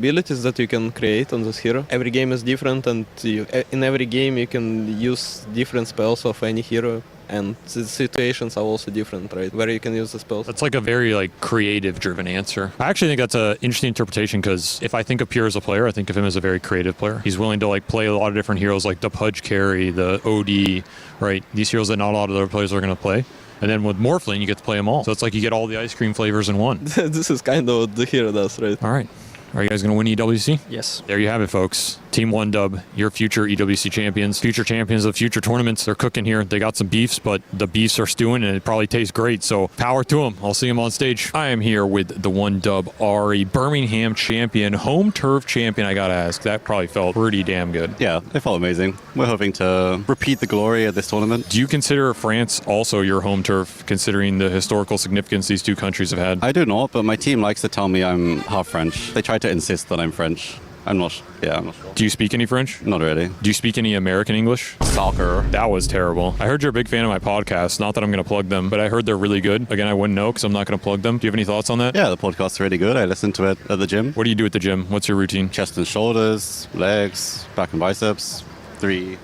abilities that you can create on this hero. Every game is different, and in every game you can use different spells of any hero. And the situations are also different, right? Where you can use the spells. That's like a very creative-driven answer. I actually think that's an interesting interpretation because if I think of Pure as a player, I think of him as a very creative player. He's willing to play a lot of different heroes like the Pudge Carry, the OD, right? These heroes that not a lot of other players are going to play. And then with Morphling, you get to play them all. So it's like you get all the ice cream flavors in one. This is kind of what the hero does, right? All right. Are you guys going to win EWC? Yes. There you have it, folks. Team 1Dub, your future EWC champions, future champions of future tournaments. They're cooking here. They got some beefs, but the beefs are stewing, and it probably tastes great. So power to them. I'll see them on stage. I am here with the 1Dub Ari, Birmingham champion, home turf champion. I got to ask, that probably felt pretty damn good. Yeah, it felt amazing. We're hoping to repeat the glory of this tournament. Do you consider France also your home turf, considering the historical significance these two countries have had? I do not, but my team likes to tell me I'm half French. They try to insist that I'm French. I'm not sure. Do you speak any French? Not really. Do you speak any American English? Soccer. That was terrible. I heard you're a big fan of my podcast. Not that I'm going to plug them, but I heard they're really good. Again, I wouldn't know because I'm not going to plug them. Do you have any thoughts on that? Yeah, the podcast's really good. I listen to it at the gym. What do you do at the gym? What's your routine? Chest and shoulders, legs, back and biceps, three.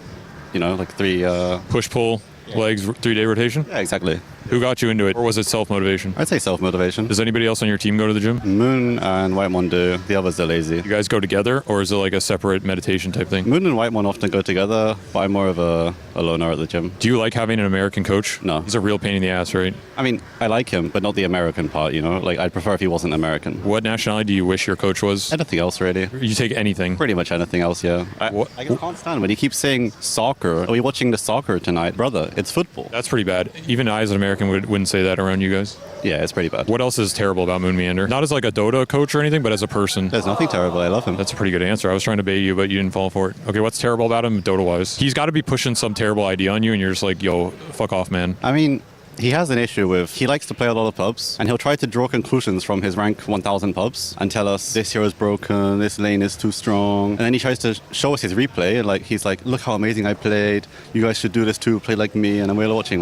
Push-pull, legs, 3-day rotation? Yeah, exactly. Who got you into it? Or was it self-motivation? I'd say self-motivation. Does anybody else on your team go to the gym? Moon and Whitemon do. The others are lazy. You guys go together, or is it like a separate meditation type thing? Moon and Whitemon often go together, but I'm more of a loner at the gym. Do you like having an American coach? No. He's a real pain in the ass, right? I mean, I like him, but not the American part, I'd prefer if he wasn't American. What nationality do you wish your coach was? Anything else, really. You take anything? Pretty much anything else, yeah. I just can't stand when he keeps saying soccer. Are we watching the soccer tonight? Brother, it's football. That's pretty bad. Even I, as an American, wouldn't say that around you guys. Yeah, it's pretty bad. What else is terrible about Moon Meander? Not as like a Dota coach or anything, but as a person. There's nothing terrible. I love him. That's a pretty good answer. I was trying to bait you, but you didn't fall for it. Okay, what's terrible about him Dota-wise? He's got to be pushing some terrible idea on you, and you're just like, yo, fuck off, man. I mean, he has an issue with, he likes to play a lot of pubs, and he'll try to draw conclusions from his rank 1000 pubs and tell us this hero is broken, this lane is too strong. And then he tries to show us his replay, and he's like, look how amazing I played. You guys should do this too, play like me. And then we're watching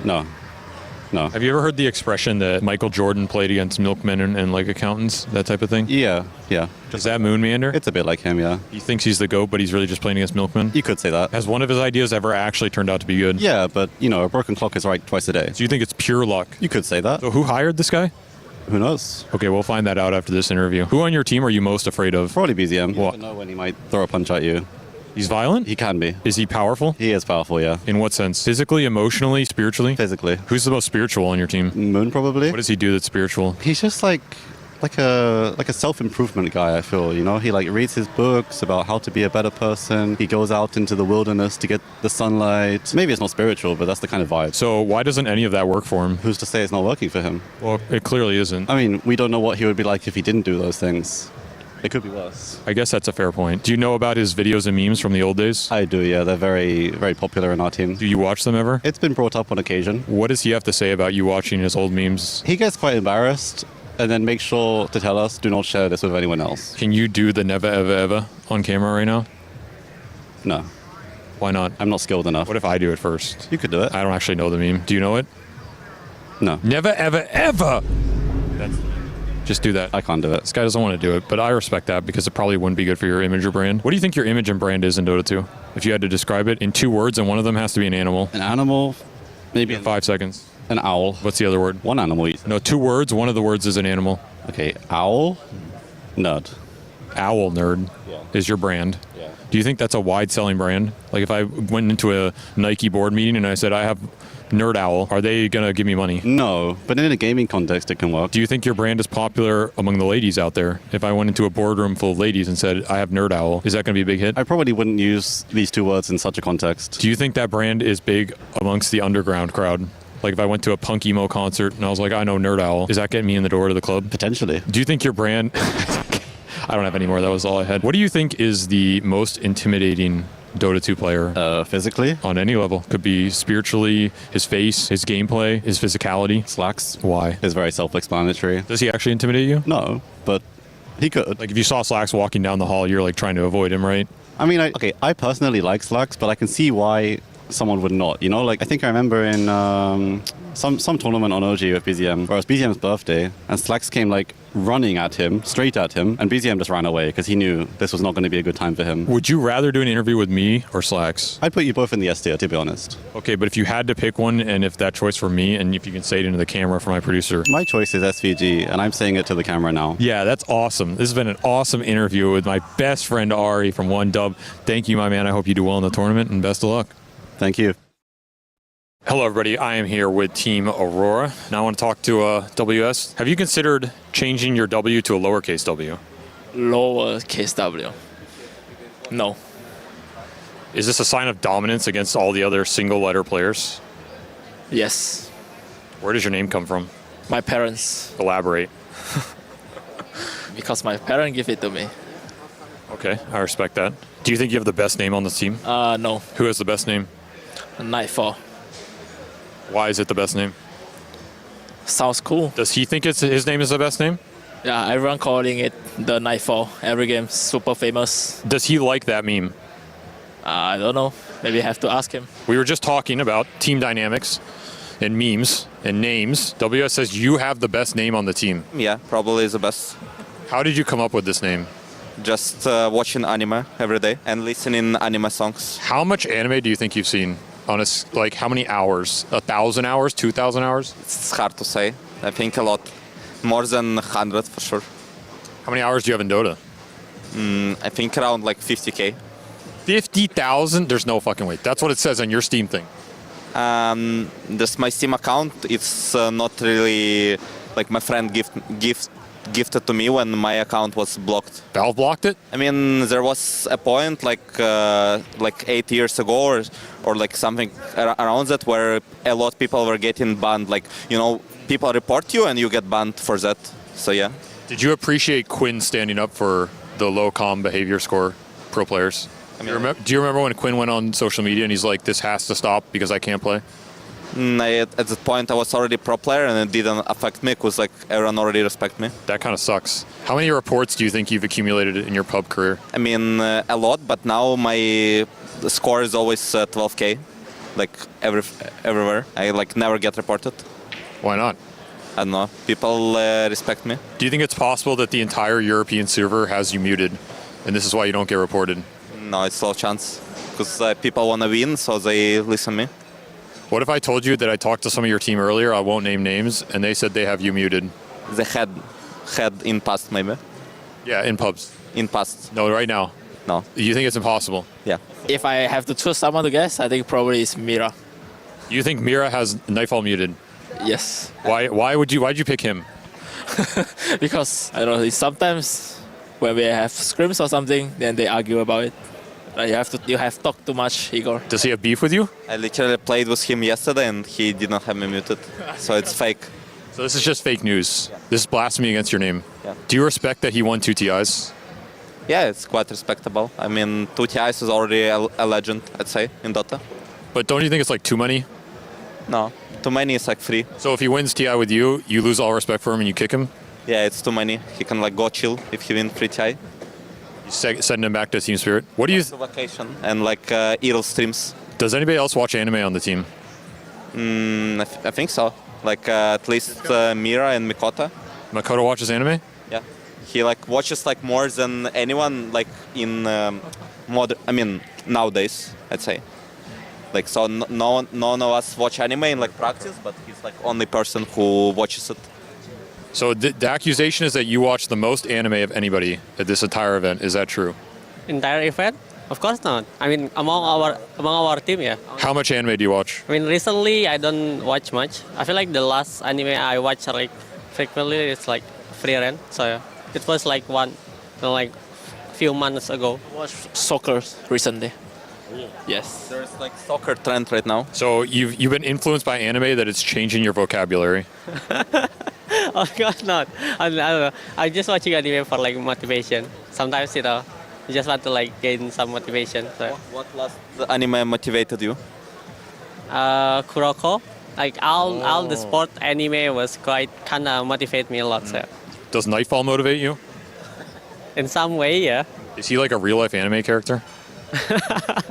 no. Have you ever heard the expression that Michael Jordan played against milkmen and accountants, that type of thing? Yeah. Is that Moon Meander? It's a bit like him, yeah. He thinks he's the GOAT, but he's really just playing against milkmen? You could say that. Has one of his ideas ever actually turned out to be good? Yeah, but, a broken clock is right twice a day. So you think it's pure luck? You could say that. So who hired this guy? Who knows? Okay, we'll find that out after this interview. Who on your team are you most afraid of? Probably BZM. You What? never know when he might throw a punch at you. He's violent? He can be. Is he powerful? He is powerful, yeah. In what sense? Physically, emotionally, spiritually? Physically. Who's the most spiritual on your team? Moon, probably. What does he do that's spiritual? He's just like a self-improvement guy, I feel, He reads his books about how to be a better person. He goes out into the wilderness to get the sunlight. Maybe it's not spiritual, but that's the kind of vibe. So why doesn't any of that work for him? Who's to say it's not working for him? Well, it clearly isn't. I mean, we don't know what he would be like if he didn't do those things. It could be worse. I guess that's a fair point. Do you know about his videos and memes from the old days? I do, yeah. They're very, very popular in our team. Do you watch them ever? It's been brought up on occasion. What does he have to say about you watching his old memes? He gets quite embarrassed and then makes sure to tell us, do not share this with anyone else. Can you do the never ever ever on camera right now? No. Why not? I'm not skilled enough. What if I do it first? You could do it. I don't actually know the meme. Do you know it? No. Never ever ever! Just do that. I can't do it. This guy doesn't want to do it, but I respect that because it probably wouldn't be good for your image or brand. What do you think your image and brand is in Dota 2? If you had to describe it in 2 words, and one of them has to be an animal. An animal? Maybe 5 seconds. an owl. What's the other word? One animal. No, 2 words. One of the words is an animal. Okay, owl, nerd. Owl nerd is your brand. Yeah. Do you think that's a wide-selling brand? Like if I went into a Nike board meeting and I said, I have Nerd Owl, are they going to give me money? No, but in a gaming context, it can work. Do you think your brand is popular among the ladies out there? If I went into a boardroom full of ladies and said, I have Nerd Owl, is that going to be a big hit? I probably wouldn't use these 2 words in such a context. Do you think that brand is big amongst the underground crowd? Like if I went to a punk emo concert and I was like, I know Nerd Owl, is that getting me in the door to the club? Potentially. Do you think your brand... I don't have any more. That was all I had. What do you think is the most intimidating Dota 2 player? Physically? On any level. Could be spiritually, his face, his gameplay, his physicality. Slacks. Why? Is very self-explanatory. Does he actually intimidate you? No, but he could. Like if you saw Slacks walking down the hall, you're like trying to avoid him, right? I mean, I personally like Slacks, but I can see why someone would not. You know, like I think I remember in some tournament on OG with BZM, where it was BZM's birthday, and Slacks came like running at him, straight at him, and BZM just ran away because he knew this was not going to be a good time for him. Would you rather do an interview with me or Slacks? I'd put you both in the S tier, to be honest. Okay, but if you had to pick one, and if that choice were me, and if you can say it into the camera for my producer. My choice is SVG, and I'm saying it to the camera now. Yeah, that's awesome. This has been an awesome interview with my best friend Ari from One Dub. Thank you, my man. I hope you do well in the tournament, and best of luck. Thank you. Hello, everybody. I am here with Team Aurora. Now I want to talk to WS. Have you considered changing your W to a lowercase w? Lowercase w. No. Is this a sign of dominance against all the other single-letter players? Yes. Where does your name come from? My parents. Elaborate. Because my parents give it to me. Okay, I respect that. Do you think you have the best name on this team? No. Who has the best name? Nightfall. Why is it the best name? Sounds cool. Does he think his name is the best name? Yeah, everyone calling it the Nightfall. Every game, super famous. Does he like that meme? I don't know. Maybe I have to ask him. We were just talking about team dynamics and memes and names. WS says you have the best name on the team. Yeah, probably is the best. How did you come up with this name? Just watching anime every day and listening anime songs. How much anime do you think you've seen? Like how many hours? 1,000 hours? 2,000 hours? It's hard to say. I think a lot. More than 100 for sure. How many hours do you have in Dota? I think around like 50k. 50,000? There's no fucking way. That's what it says on your Steam thing. This my Steam account. It's not really like my friend gifted to me when my account was blocked. Valve blocked it? I mean, there was a point like 8 years ago or like something around that where a lot of people were getting banned. Like, you know, people report you and you get banned for that. So yeah. Did you appreciate Quinn standing up for the low comm behavior score pro players? Do you remember when Quinn went on social media and he's like, this has to stop because I can't play? At that point, I was already pro player, and it didn't affect me because like everyone already respect me. That kind of sucks. How many reports do you think you've accumulated in your pub career? I mean, a lot, but now my score is always 12k, like everywhere. I like never get reported. Why not? I don't know. People respect me. Do you think it's possible that the entire European server has you muted, and this is why you don't get reported? No, it's low chance because people want to win, so they listen me. What if I told you that I talked to some of your team earlier, I won't name names, and they said they have you muted? They had in past maybe. Yeah, in pubs. In past. No, right now. No. You think it's impossible? Yeah. If I have to choose someone to guess, I think probably it's Mira. You think Mira has Nightfall muted? Yes. Why'd you pick him? Because, I don't know, sometimes when we have scrims or something, then they argue about it. You have talked too much, Igor. Does he have beef with you? I literally played with him yesterday and he did not have me muted. So it's fake. So this is just fake news. Yeah. This is blasphemy against your name. Yeah. Do you respect that he won 2 TIs? Yeah, it's quite respectable. I mean, 2 TIs is already a legend, I'd say, in Dota. But don't you think it's like too many? No, too many is like free. So if he wins TI with you, you lose all respect for him and you kick him? Yeah, it's too many. He can like go chill if he wins free TI. You send him back to Team Spirit. What do you? Vacation and like idle streams. Does anybody else watch anime on the team? I think so. Like at least Mira and Mikota. Makoto watches anime? Yeah, he like watches like more than anyone like in nowadays, I'd say. Like so, no one of us watch anime in like practice, but he's like only person who watches it. So the accusation is that you watch the most anime of anybody at this entire event. Is that true? Entire event? Of course not. I mean, among our team, yeah. How much anime do you watch? I mean, recently I don't watch much. I feel like the last anime I watch like frequently is like Free Rent. So yeah. It was like a few months ago. I watched soccer recently. Yes. There's like soccer trend right now. So you've been influenced by anime that it's changing your vocabulary. Of course not. I'm just watching anime for like motivation. Sometimes, you just want to like gain some motivation. So. What last anime motivated you? Kuroko. Like all the sport anime was quite kind of motivate me a lot. So. Does Nightfall motivate you? In some way, yeah. Is he like a real life anime character? I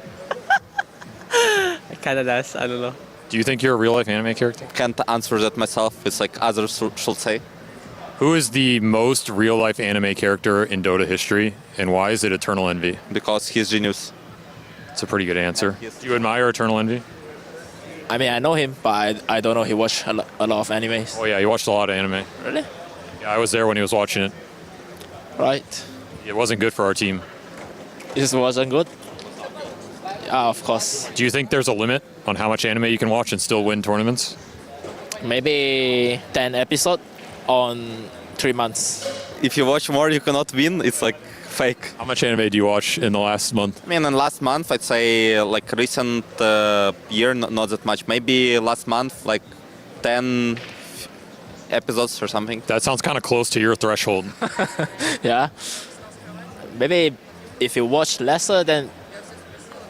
Kind of does. I don't know. Do you think you're a real life anime character? Can't answer that myself. It's like others should say. Who is the most real life anime character in Dota history, and why is it Eternal Envy? Because he's genius. It's a pretty good answer. Yes. Do you admire Eternal Envy? I mean, I know him, but I don't know he watched a lot of animes. Oh yeah, he watched a lot of anime. Really? Yeah, I was there when he was watching it. Right. It wasn't good for our team. This wasn't good? Yeah, of course. Do you think there's a limit on how much anime you can watch and still win tournaments? Maybe 10 episodes on 3 months. If you watch more, you cannot win. It's like fake. How much anime do you watch in the last month? I mean, in last month, I'd say like recent year, not that much. Maybe last month, like 10 episodes or something. That sounds kind of close to your threshold. Yeah. Maybe if you watch lesser, then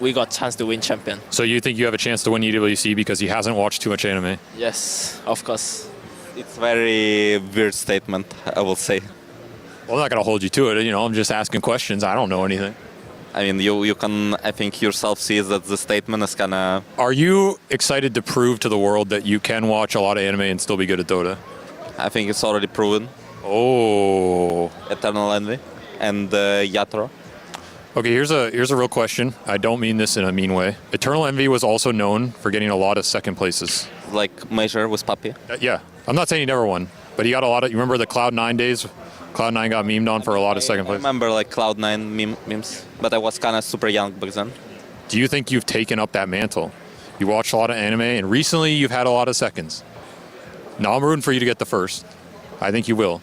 we got chance to win champion. So you think you have a chance to win EWC because he hasn't watched too much anime? Yes, of course. It's very weird statement, I will say. Well, I'm not going to hold you to it. You know, I'm just asking questions. I don't know anything. I mean, you can, I think, yourself see that the statement is kind of... Are you excited to prove to the world that you can watch a lot of anime and still be good at Dota? I think it's already proven. Oh. Eternal Envy and Yatoro. Okay, here's a real question. I don't mean this in a mean way. Eternal Envy was also known for getting a lot of second places. Like Measure with Papi. Yeah. I'm not saying he never won, but he got a lot of... You remember the Cloud9 days? Cloud9 got memed on for a lot of second I place. remember like Cloud9 memes, but I was kind of super young back then. Do you think you've taken up that mantle? You watch a lot of anime, and recently you've had a lot of seconds. Now I'm rooting for you to get the first. I think you will.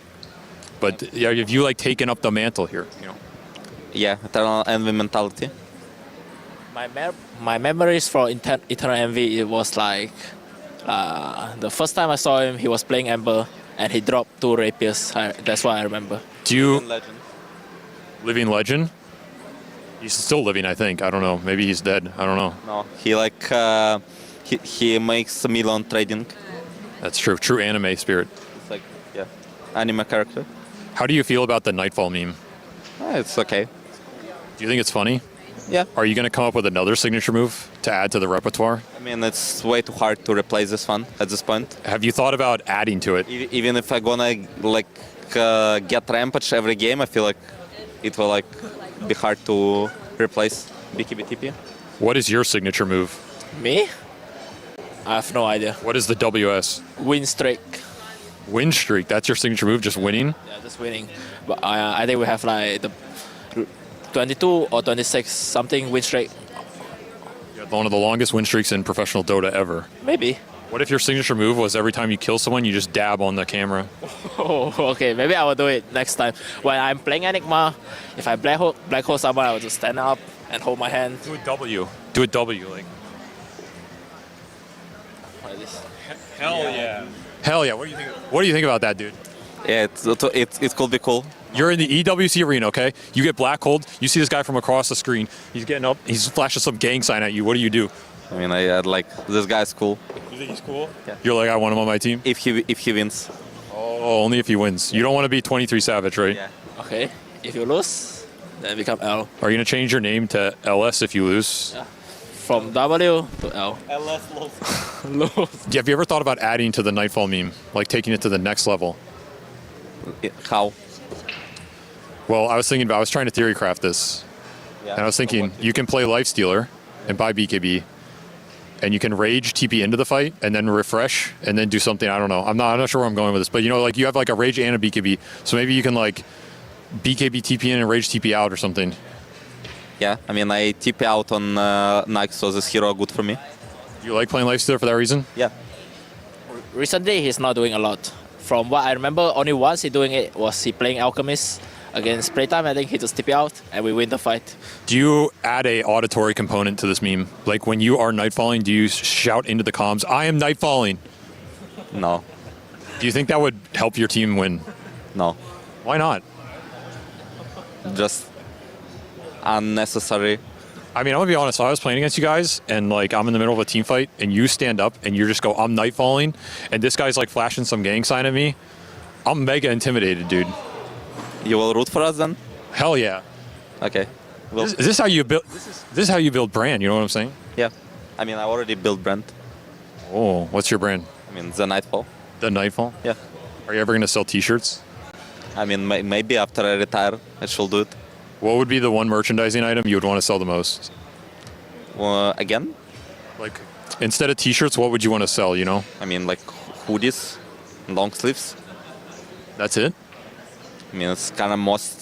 But yeah, have you like taken up the mantle here? You know. Yeah, Eternal Envy mentality. My memories for Eternal Envy, it was like the first time I saw him, he was playing Ember and he dropped 2 rapiers. That's what I remember. Do you Legend. living legend? He's still living, I think. I don't know. Maybe he's dead. I don't know. No, he like he makes a million trading. That's true. True anime spirit. It's like yeah, anime character. How do you feel about the Nightfall meme? It's okay. Do you think it's funny? Yeah. Are you going to come up with another signature move to add to the repertoire? I mean, it's way too hard to replace this one at this point. Have you thought about adding to it? Even if I'm gonna like get Rampage every game, I feel like it will like be hard to replace BKB-TP. What is your signature move? Me? I have no idea. What is the WS? Win streak. Win streak. That's your signature move, just winning? Yeah, just winning. But I think we have like the 22 or 26 something win streak. You have one of the longest win streaks in professional Dota ever. Maybe. What if your signature move was every time you kill someone, you just dab on the camera? Oh, okay. Maybe I will do it next time. When I'm playing Enigma, if I black hole someone, I will just stand up and hold my hand Do a W. Do a W, like. like this. Hell yeah. Hell yeah. What do you think? What do you think about that, dude? Yeah, it could be cool. You're in the EWC arena, okay? You get black hold. You see this guy from across the screen. He's getting up. He's flashing some gang sign at you. What do? I mean, I'd like this guy's cool. You think he's cool? Yeah. You're like, I want him on my team? If he wins. Oh, only if he wins. You don't want to be 23 Savage, right? Yeah. Okay. If you lose, then become L. Are you going to change your name to LS if you lose? Yeah. From W to L. Have you ever thought about adding to the Nightfall meme? Like taking it to the next level? How? Well, I was trying to theory craft this. Yeah. And I was thinking, you can play Lifestealer and buy BKB, and you can rage TP into the fight, and then refresh, and then do something. I don't know. I'm not sure where I'm going with this, but you know, like you have like a rage and a BKB, so maybe you can like BKB TP in and rage TP out or something. Yeah, I mean, I TP out on Nike, so this hero good for me. You like playing Lifestealer for that reason? Yeah. Recently, he's not doing a lot. From what I remember, only once he doing it was he playing Alchemist against Playtime. I think he just TP out and we win the fight. Do you add a auditory component to this meme? Like when you are nightfalling, do you shout into the comms, I am nightfalling? No. Do you think that would help your team win? No. Why not? Just unnecessary. I mean, I'm gonna be honest. I was playing against you guys, and like I'm in the middle of a team fight, and you stand up, and you just go, "I'm nightfalling," and this guy's like flashing some gang sign at me. I'm mega intimidated, dude. You will root for us then? Hell yeah. Okay. Well, Is this how you build? This is how you build brand. You know what I'm saying? yeah. I mean, I already built brand. Oh, what's your brand? I mean, the Nightfall. The Nightfall? Yeah. Are you ever going to sell t-shirts? I mean, maybe after I retire, I shall do it. What would be the one merchandising item you would want to sell the most? Again? Like, instead of t-shirts, what would you want to sell, you know? I mean, like hoodies, long sleeves. That's it? I mean, it's kind of most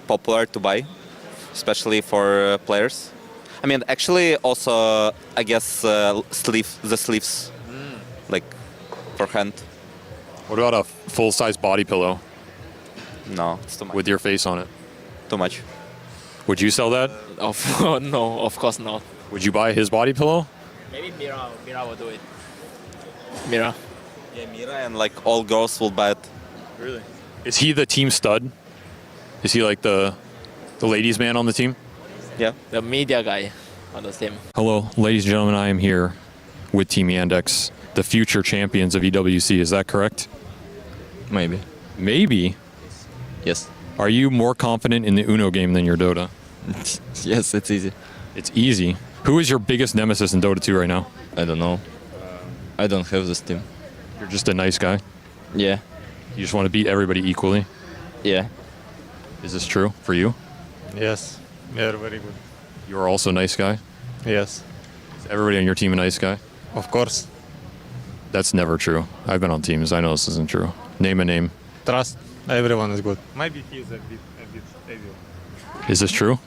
popular to buy, especially for players. I mean, actually, also, I guess the sleeves, like for hand. What about a full-size body pillow No, it's too much. with your face on it? Too much. Would you sell that? No, of course not. Would you buy his body pillow? Maybe Mira will do it. Mira. Yeah, Mira and like all girls will buy it. Really? Is he the team stud? Is he like the ladies' man on the team? Yeah. The media guy on the team. Hello, ladies and gentlemen. I am here with Team Yandex, the future champions of EWC. Is that correct? Maybe. Maybe. Yes. Are you more confident in the Uno game than your Dota? Yes, it's easy. It's easy. Who is your biggest nemesis in Dota 2 right now? I don't know. I don't have this team. You're just a nice guy. Yeah. You just want to beat everybody equally. Yeah. Is this true for you? Yes, we are very good. You're also a nice guy. Yes, Is everybody on your team a nice guy? of course. That's never true. I've been on teams. I know this isn't true. Name a name. Trust, everyone is good. Maybe he is a bit evil. Is this true?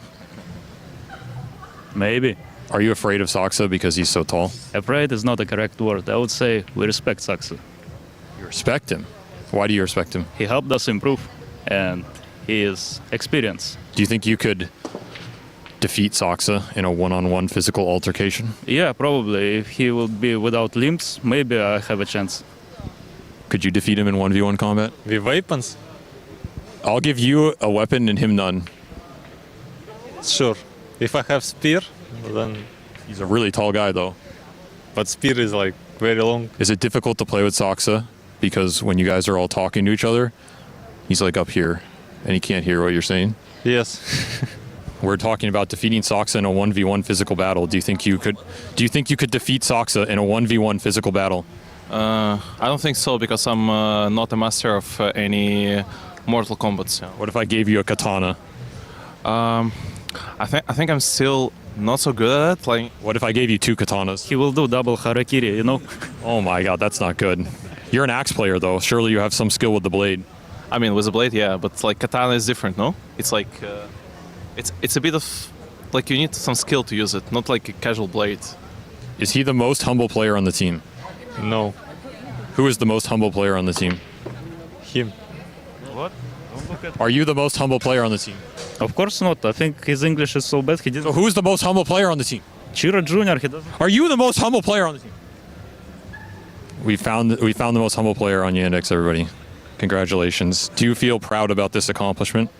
Maybe. Are you afraid of Saksa because he's so tall? Afraid is not the correct word. I would say we respect Saxo. You respect him. Why do you respect him? He helped us improve, and he is experienced. Do you think you could defeat Saksa in a one-on-one physical altercation? Yeah, probably. If he would be without limbs, maybe I have a chance. Could you defeat him in 1v1 combat? With weapons? I'll give you a weapon and him none. Sure. If I have spear, then... He's a really tall guy, though. But spear is like very long. Is it difficult to play with Saksa? Because when you guys are all talking to each other, he's like up here, and he can't hear what you're saying. Yes. We're talking about defeating Saksa in a 1v1 physical battle. Do you think you could defeat Saksa in a 1v1 physical battle? I don't think so because I'm not a master of any Mortal Kombat. What if I gave you a katana? I think I'm still not so good at it. Like, What if I gave you two katanas? He will do double harakiri, you know? Oh my god, that's not good. You're an axe player, though. Surely you have some skill with the blade. I mean, with a blade, yeah, but like katana is different, no? It's like it's a bit of like you need some skill to use it, not like a casual blade. Is he the most humble player on the team? No. Who is the most humble player on the team? Him. What? Don't look at... Are you the most humble player on the team? Of course not. I think his English is so bad he didn't... So who's the most humble player on the team? Chira Jr., he doesn't... Are you the most humble player on the team? We found the most humble player on Yandex, everybody. Congratulations. Do you feel proud about this accomplishment?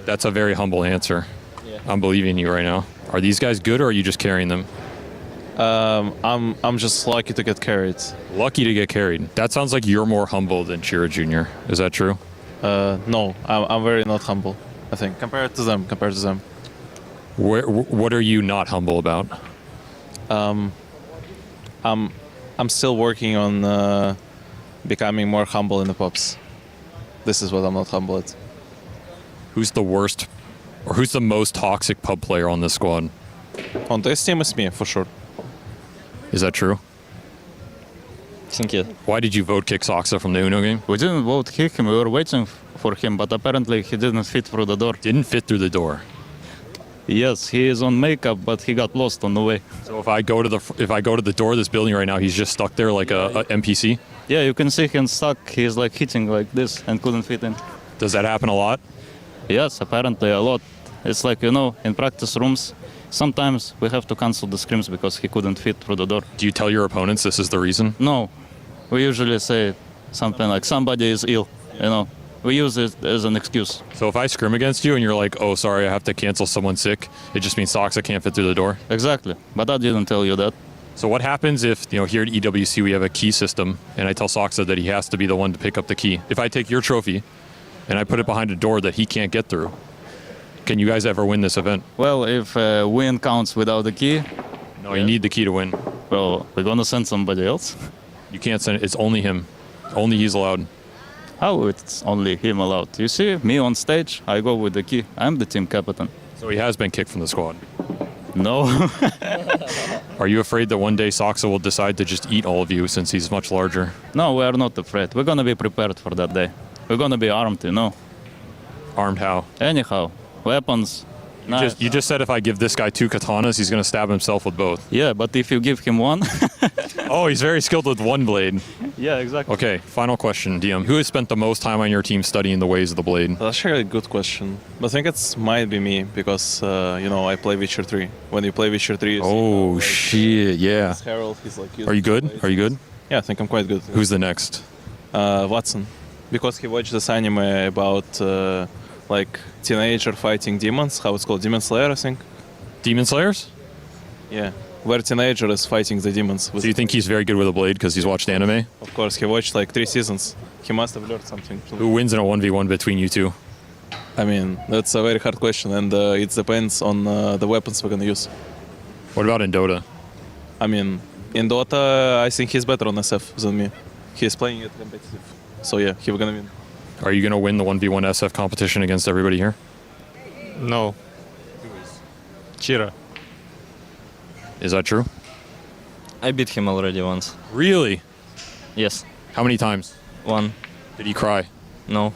That's a very humble answer. Yeah. I'm believing you right now. Are these guys good or are you just carrying them? I'm just lucky to get carried. Lucky to get carried. That sounds like you're more humble than Chira Jr. Is that true? No, I'm very not humble. I think compared to them. What are you not humble about? I'm still working on becoming more humble in the pubs. This is what I'm not humble at. Who's the worst or who's the most toxic pub player on this squad? On this team, it's me for sure. Is that true? I think yeah. Why did you vote kick Saksa from the Uno game? We didn't vote kick him. We were waiting for him, but apparently he didn't fit through the door. Didn't fit through the door. Yes, he is on makeup, but he got lost on the way. So if I go to the door of this building right now, he's just stuck there like a NPC. Yeah, you can see him stuck. He's like hitting like this and couldn't fit in. Does that happen a lot? Yes, apparently a lot. It's like, in practice rooms, sometimes we have to cancel the scrims because he couldn't fit through the door. Do you tell your opponents this is the reason? No, we usually say something like somebody is ill, We use it as an excuse. So if I scrim against you and you're like, oh, sorry, I have to cancel someone sick, it just means Saksa can't fit through the door? Exactly, but I didn't tell you that. So what happens if, here at EWC we have a key system and I tell Saksa that he has to be the one to pick up the key? If I take your trophy and I put it behind a door that he can't get through, Can you guys ever win this event? Well, if win counts without the key, No, you need the key to win. well, we're gonna send somebody else. You can't send it. It's only him. Only he's allowed. How it's only him allowed? You see, me on stage, I go with the key. I'm the team captain. So he has been kicked from the squad. No. Are you afraid that one day Saksa will decide to just eat all of you since he's much larger? No, we are not afraid. We're gonna be prepared for that day. We're gonna be armed, you know. Armed how? Anyhow, weapons. You just said if I give this guy 2 katanas, he's going to stab himself with both. Yeah, but if you give him one. Oh, he's very skilled with one blade. Yeah, exactly. Okay, final question, DM. Who has spent the most time on your team studying the ways of the blade? That's actually a good question. But I think it might be me because, I play Witcher 3. When you play Witcher 3, Oh, shit, yeah. this Herald, he's like... Are you good? Are you good? Yeah, I think I'm quite good. Who's the next? Watson. Because he watched this anime about, teenager fighting demons. How it's called? Demon Slayer, I think. Demon Slayers? Yeah. Where teenager is fighting the demons. Do you think he's very good with a blade because he's watched anime? Of course, he watched 3 seasons. He must have learned something. Who wins in a 1v1 between you two? I mean, that's a very hard question, and it depends on the weapons we're gonna use. What about in Dota? I mean, in Dota, I think he's better on SF than me. He's playing it competitive. So yeah, we're gonna win. Are you going to win the 1v1 SF competition against everybody here? No. Chira. Is that true? I beat him already once. Really? Yes. How many times? 1. Did he cry? No.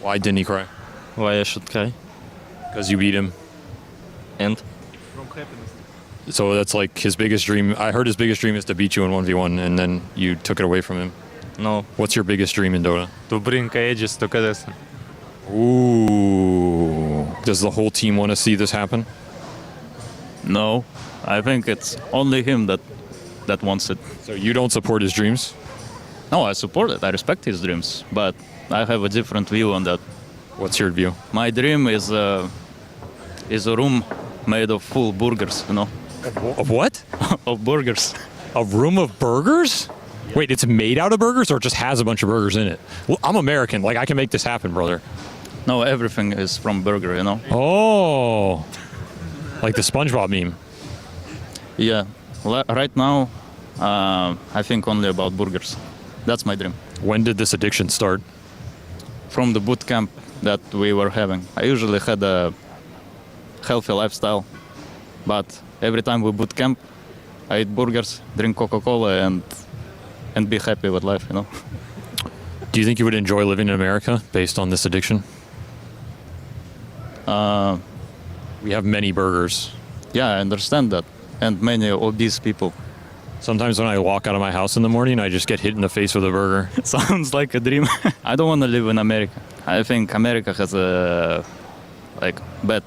Why didn't he cry? Why I should cry? Because you beat him. And? So that's like his biggest dream. I heard his biggest dream is to beat you in 1v1 and then you took it away from him. No. What's your biggest dream in Dota? To bring Aegis to Cadessa. Ooh. Does the whole team want to see this happen? No, I think it's only him that wants it. So you don't support his dreams? No, I support it. I respect his dreams, but I have a different view on that. What's your view? My dream is a room made of full burgers, you know. Of what? Of burgers. A room of burgers? Wait, it's made out of burgers or it just has a bunch of burgers in it? Well, I'm American. Like, I can make this happen, brother. No, everything is from burger, you know. Oh. Like the SpongeBob meme. Yeah. Right now, I think only about burgers. That's my dream. When did this addiction start? From the boot camp that we were having. I usually had a healthy lifestyle, but every time we boot camp, I eat burgers, drink Coca-Cola, and be happy with life, you know. Do you think you would enjoy living in America based on this addiction? We have many burgers. Yeah, I understand that. And many obese people. Sometimes when I walk out of my house in the morning, I just get hit in the face with a burger. Sounds like a dream. I don't want to live in America. I think America has bad...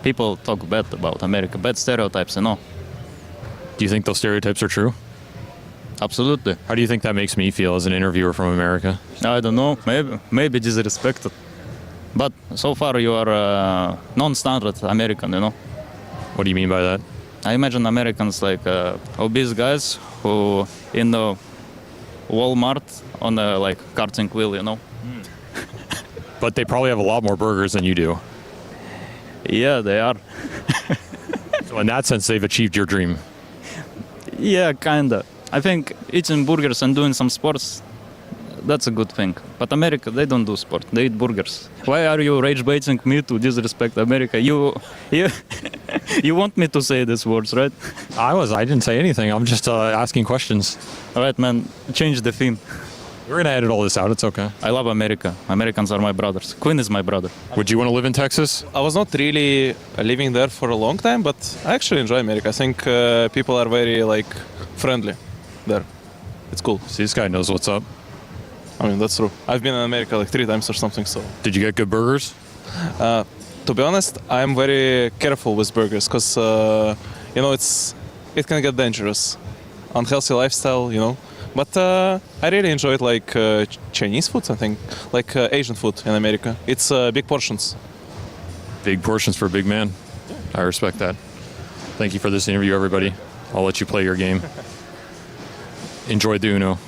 People talk bad about America, bad stereotypes, you know. Do you think those stereotypes are true? Absolutely. How do you think that makes me feel as an interviewer from America? I don't know. Maybe disrespected. But so far you are a non-standard American, you know. What do you mean by that? I imagine Americans like obese guys who in the Walmart on a karting wheel, you know. But they probably have a lot more burgers than you do. Yeah, they are. So in that sense, they've achieved your dream. Yeah, kinda. I think eating burgers and doing some sports, that's a good thing. But America, they don't do sport. They eat burgers. Why are you rage baiting me to disrespect America? You want me to say these words, right? I didn't say anything. I'm just asking questions. All right, man. Change the theme. We're gonna edit all this out. It's okay. I love America. Americans are my brothers. Quinn is my brother. Would you want to live in Texas? I was not really living there for a long time, but I actually enjoy America. I think people are very friendly there. It's cool. See, this guy knows what's up. I mean, that's true. I've been in America 3 times or something, so... Did you get good burgers? To be honest, I'm very careful with burgers, because, it can get dangerous. Unhealthy lifestyle, you know. But I really enjoyed, Chinese food, I think. Asian food in America. It's big portions. Big portions for a big man. I respect that. Thank you for this interview, everybody. I'll let you play your game. Enjoy the Uno.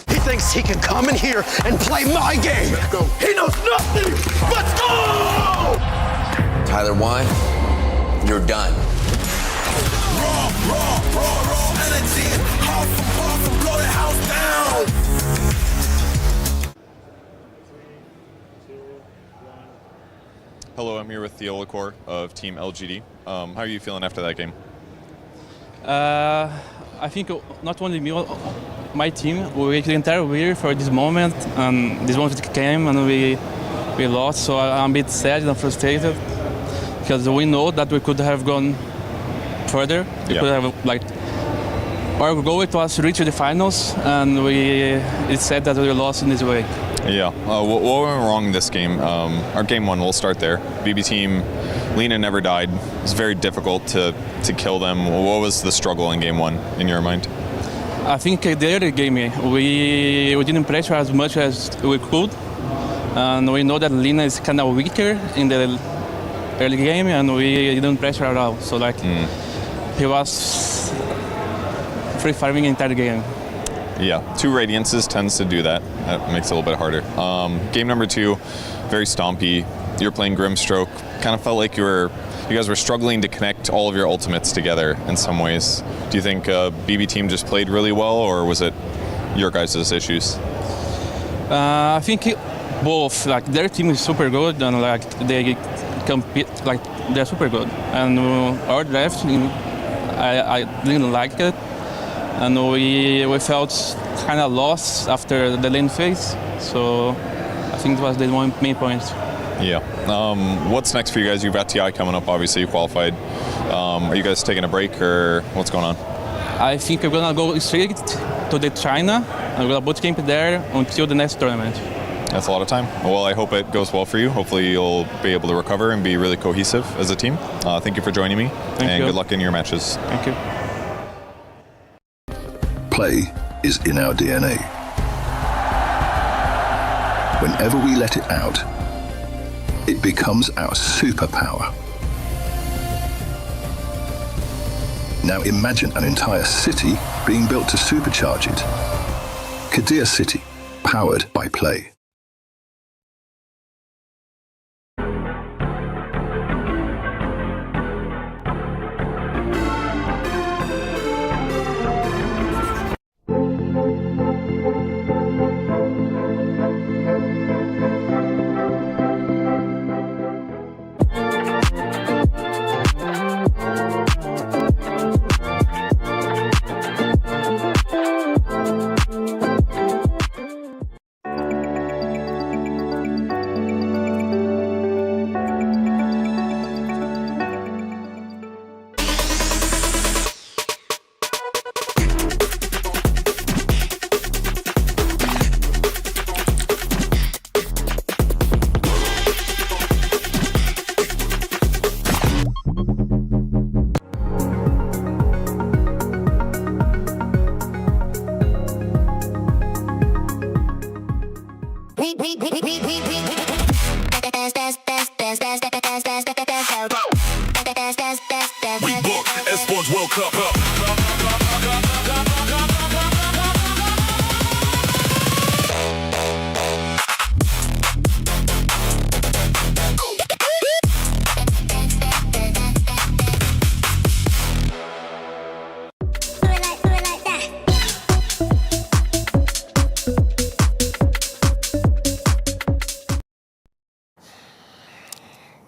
He thinks he can come in here and play my game. Let's go. He knows nothing. Let's go! Tyler 1, you're done. Raw energy. Half from blow the house down. Hello, I'm here with Theo Licor of Team LGD. How are you feeling after that game? I think not only me, my team, we waited the entire year for this moment, and this moment came and we lost. So I'm a bit sad and frustrated because we know that we could have gone further. We could have our goal was to reach the finals, and it's sad that we lost in this way. Yeah. What went wrong this game? Our game one, we'll start there. BB team, Lena never died. It was very difficult to kill them. What was the struggle in game one in your mind? I think the early game, we didn't pressure as much as we could. And we know that Lena is kind of weaker in the early game, and we didn't pressure at all. So he was free farming the entire game. Yeah, 2 Radiances tends to do that. That makes it a little bit harder. Game number 2, very stompy. You're playing Grimstroke. Kind of felt like you guys were struggling to connect all of your ultimates together in some ways. Do you think BB team just played really well, or was it your guys' issues? I think both. Their team is super good, and they compete. They're super good. And our draft, I didn't like it. And we felt kind of lost after the lane phase, so I think it was the main point. Yeah. What's next for you guys? You have TI coming up, obviously you qualified. Are you guys taking a break, or what's going on? I think we're gonna go straight to the China, and we're gonna bootcamp there until the next tournament. That's a lot of time. Well, I hope it goes well for you. Hopefully you'll be able to recover and be really cohesive as a team. Thank you for joining me, and good luck in your matches. Thank you. Play is in our DNA. Whenever we let it out, it becomes our superpower. Now imagine an entire city being built to supercharge it. Kadir City, powered by Play. Esports World Cup.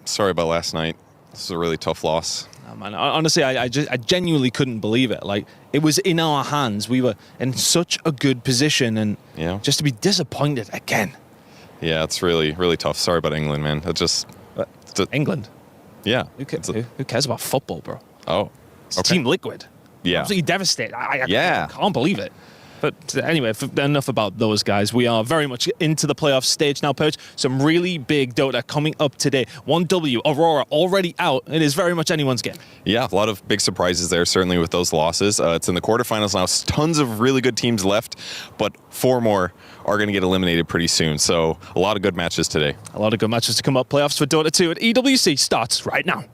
Sorry about last night. This is a really tough loss. Oh, man, honestly, I genuinely couldn't believe it. It was in our hands. We were in such a good position, and just to be disappointed again. Yeah, it's really, really tough. Sorry about England, man. England? Yeah. Who cares about football, bro? Oh, it's Team Liquid. Yeah. Absolutely devastated. I can't believe it. But anyway, enough about those guys. We are very much into the playoff stage now, Perch. Some really big Dota coming up today. 1W, Aurora already out. It is very much anyone's game. Yeah, a lot of big surprises there, certainly with those losses. It's in the quarterfinals now. Tons of really good teams left, but 4 more are going to get eliminated pretty soon. So a lot of good matches today. A lot of good matches to come up. Playoffs for Dota 2 at EWC starts right now.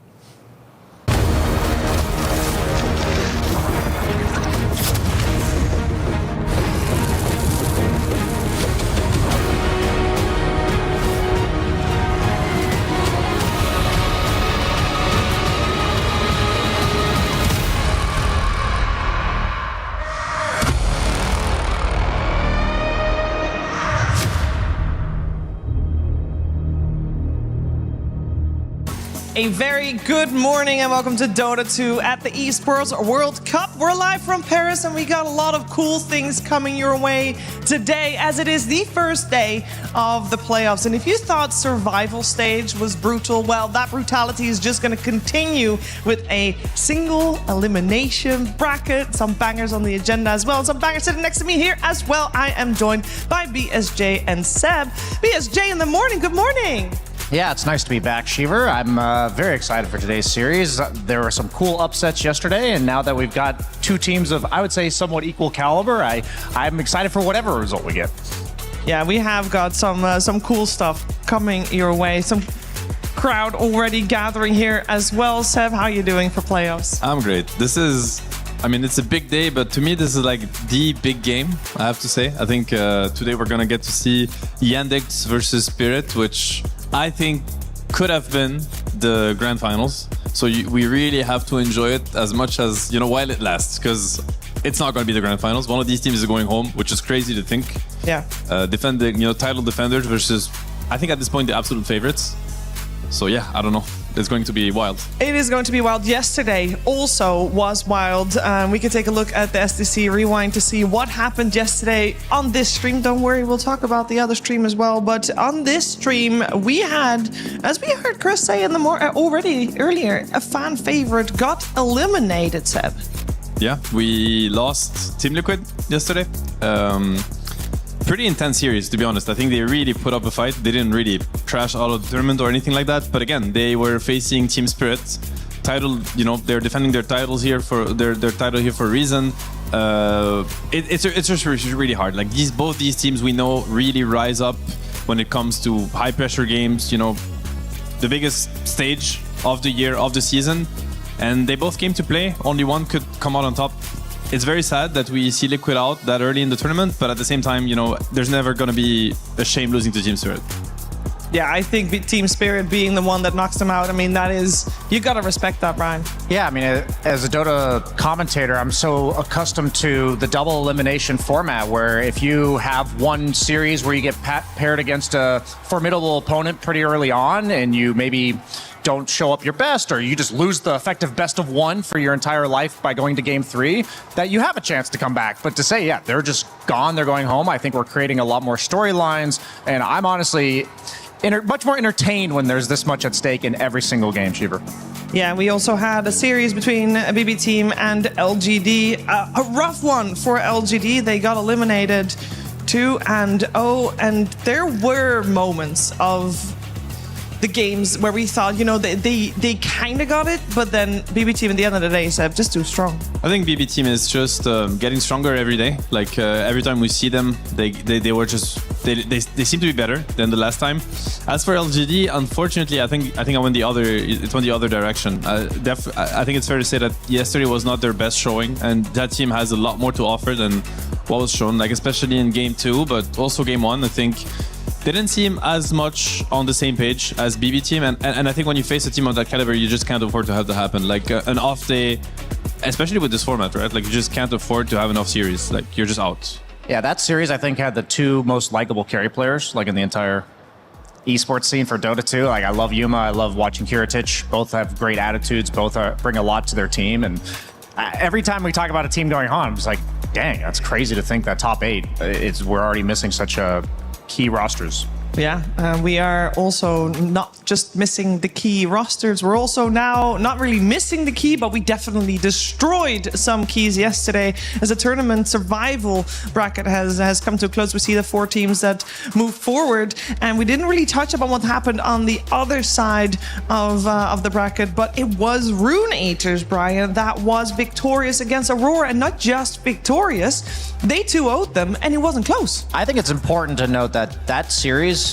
A very good morning and welcome to Dota 2 at the Esports World Cup. We're live from Paris and we got a lot of cool things coming your way today as it is the first day of the playoffs. And if you thought survival stage was brutal, well, that brutality is just going to continue with a single elimination bracket. Some bangers on the agenda as well. Some bangers sitting next to me here as well. I am joined by BSJ and Seb. BSJ in the morning, good morning. Yeah, it's nice to be back, Shiver. I'm very excited for today's series. There were some cool upsets yesterday, and now that we've got two teams of, I would say, somewhat equal caliber, I'm excited for whatever result we get. Yeah, we have got some cool stuff coming your way. Some crowd already gathering here as well. Seb, how are you doing for playoffs? I'm great. It's a big day, but to me, this is like the big game, I have to say. I think today we're going to get to see Yandex versus Spirit, which I think could have been the grand finals. So we really have to enjoy it as much as, while it lasts, because it's not going to be the grand finals. One of these teams is going home, which is crazy to think. Yeah. Defending, title defenders versus, I think at this point, the absolute favorites. So yeah, I don't know. It's going to be wild. It is going to be wild. Yesterday also was wild. We can take a look at the SDC Rewind to see what happened yesterday on this stream. Don't worry, we'll talk about the other stream as well. But on this stream, we had, as we heard Chris say in the already earlier, a fan favorite got eliminated, Seb. Yeah, we lost Team Liquid yesterday. Pretty intense series, to be honest. I think they really put up a fight. They didn't really trash out of the tournament or anything like that. But again, they were facing Team Spirit. Title, they're defending their titles here for their title here for a reason. It's just really hard. Like both these teams we know really rise up when it comes to high pressure games. The biggest stage of the year, of the season, and they both came to play. Only one could come out on top. It's very sad that we see Liquid out that early in the tournament, but at the same time, there's never going to be a shame losing to Team Spirit. Yeah, I think Team Spirit being the one that knocks them out, you got to respect that, Brian. Yeah, as a Dota commentator, I'm so accustomed to the double elimination format where if you have one series where you get paired against a formidable opponent pretty early on and you maybe don't show up your best or you just lose the effective best of one for your entire life by going to game 3, that you have a chance to come back. But to say, yeah, they're just gone, they're going home, I think we're creating a lot more storylines. And I'm honestly much more entertained when there's this much at stake in every single game, Shiver. Yeah, we also had a series between BB Team and LGD. A rough one for LGD. They got eliminated 2-0, and there were moments of the games where we thought, they kind of got it, but then BB Team at the end of the day said, just too strong. I think BB Team is just getting stronger every day. Like every time we see them, they seem to be better than the last time. As for LGD, unfortunately, I think it went the other direction. I think it's fair to say that yesterday was not their best showing, and that team has a lot more to offer than what was shown. Like especially in game 2, but also game 1. I think they didn't seem as much on the same page as BB Team, and I think when you face a team of that caliber, you just can't afford to have that happen. Like an off day, especially with this format, right? Like you just can't afford to have an off series. Like you're just out. Yeah, that series I think had the two most likable carry players, like in the entire esports scene for Dota 2. Like I love Yuma, I love watching Kiritich. Both have great attitudes, both bring a lot to their team, and every time we talk about a team going on, I'm just like, dang, that's crazy to think that top 8 we're already missing such a key rosters. Yeah, we are also not just missing the key rosters. We're also now not really missing the key, but we definitely destroyed some keys yesterday as a tournament survival bracket has come to a close. We see the 4 teams that move forward, and we didn't really touch upon what happened on the other side of the bracket, but it was Rune Eaters, Brian, that was victorious against Aurora, and not just victorious, they 2-0'd them, and it wasn't close. I think it's important to note that series,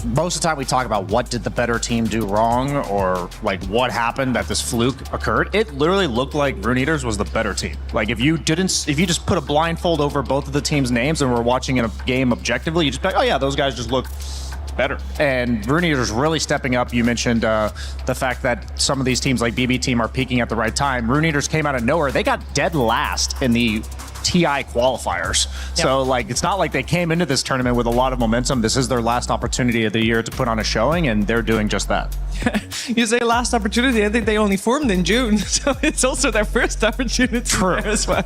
most of the time we talk about what did the better team do wrong or like what happened that this fluke occurred. It literally looked like Rune Eaters was the better team. Like if you just put a blindfold over both of the teams' names and were watching in a game objectively, you just be like, oh yeah, those guys just look better. And Rune Eaters really stepping up. You mentioned the fact that some of these teams like BB Team are peaking at the right time. Rune Eaters came out of nowhere. They got dead last in the TI qualifiers. So like it's not like they came into this tournament with a lot of momentum. This is their last opportunity of the year to put on a showing, and they're doing just that. You say last opportunity. I think they only formed in June, so it's also their first opportunity there as well.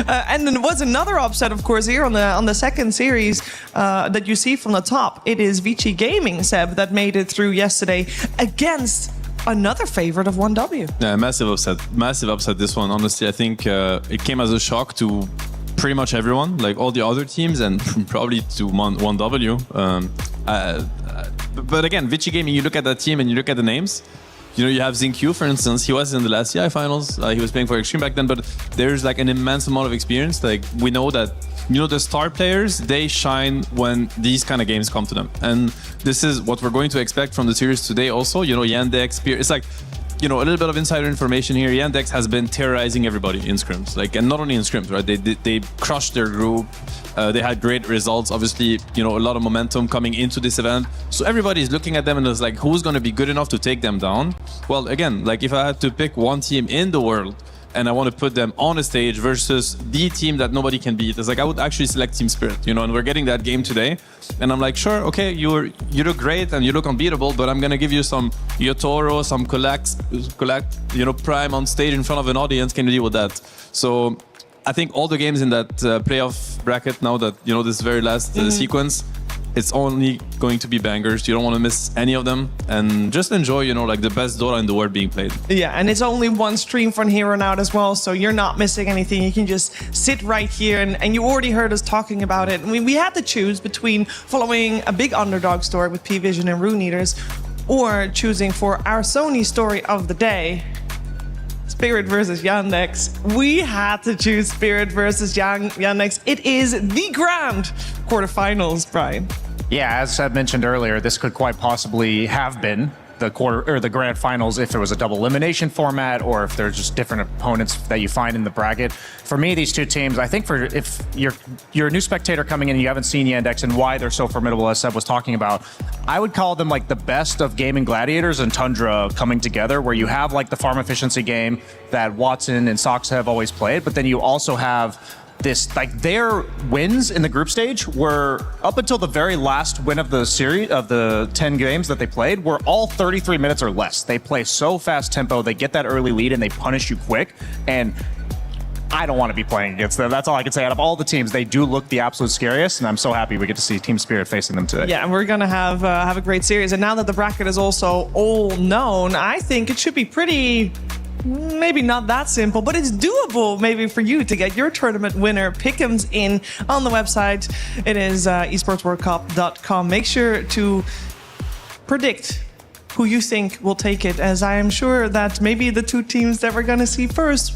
And then there was another upset, of course, here on the second series that you see from the top. It is Vici Gaming, Seb, that made it through yesterday against another favorite of 1W. Yeah, massive upset this one. Honestly, I think it came as a shock to pretty much everyone, like all the other teams, and probably to 1W. But again, Vici Gaming, you look at that team and you look at the names. You know, you have Zinq, for instance. He was in the last CI finals. He was playing for Extreme back then, but there's like an immense amount of experience. Like we know that, you know, the star players, they shine when these kind of games come to them. And this is what we're going to expect from the series today also. You know, Yandex, it's like, you know, a little bit of insider information here. Yandex has been terrorizing everybody in scrims, like, and not only in scrims, right? They crushed their group. They had great results. Obviously, you know, a lot of momentum coming into this event. So everybody's looking at them and it's like, who's going to be good enough to take them down? Well, again, like if I had to pick one team in the world and I want to put them on a stage versus the team that nobody can beat, it's like I would actually select Team Spirit, you know, and we're getting that game today. And I'm like, sure, okay, you look great and you look unbeatable, but I'm going to give you some Yotoro, some collect, you know, Prime on stage in front of an audience. Can you deal with that? So I think all the games in that playoff bracket now that, you know, this very last sequence, it's only going to be bangers. You don't want to miss any of them, and just enjoy, you know, like the best Dota in the world being played. Yeah, and it's only one stream from here on out as well, so you're not missing anything. You can just sit right here, and you already heard us talking about it. I mean, we had to choose between following a big underdog story with P-Vision and Rune Eaters, or choosing for our Sony story of the day, Spirit versus Yandex. We had to choose Spirit versus Yandex. It is the grand quarterfinals, Brian. Yeah, as I mentioned earlier, this could quite possibly have been the grand finals if there was a double elimination format, or if there's just different opponents that you find in the bracket. For me, these two teams, I think if you're a new spectator coming in and you haven't seen Yandex and why they're so formidable, as Seb was talking about, I would call them like the best of gaming gladiators and Tundra coming together, where you have like the farm efficiency game that Watson and Sox have always played, but then you also have this, like, their wins in the group stage were, up until the very last win of the series, of the 10 games that they played, were all 33 minutes or less. They play so fast tempo, they get that early lead and they punish you quick, and I don't want to be playing against them. That's all I can say. Out of all the teams, they do look the absolute scariest, and I'm so happy we get to see Team Spirit facing them today. Yeah, and we're going to have a great series, and now that the bracket is also all known, I think it should be pretty... maybe not that simple, but it's doable maybe for you to get your tournament winner pick'ems in on the website. It is esportsworldcup.com. Make sure to predict who you think will take it, as I am sure that maybe the two teams that we're going to see first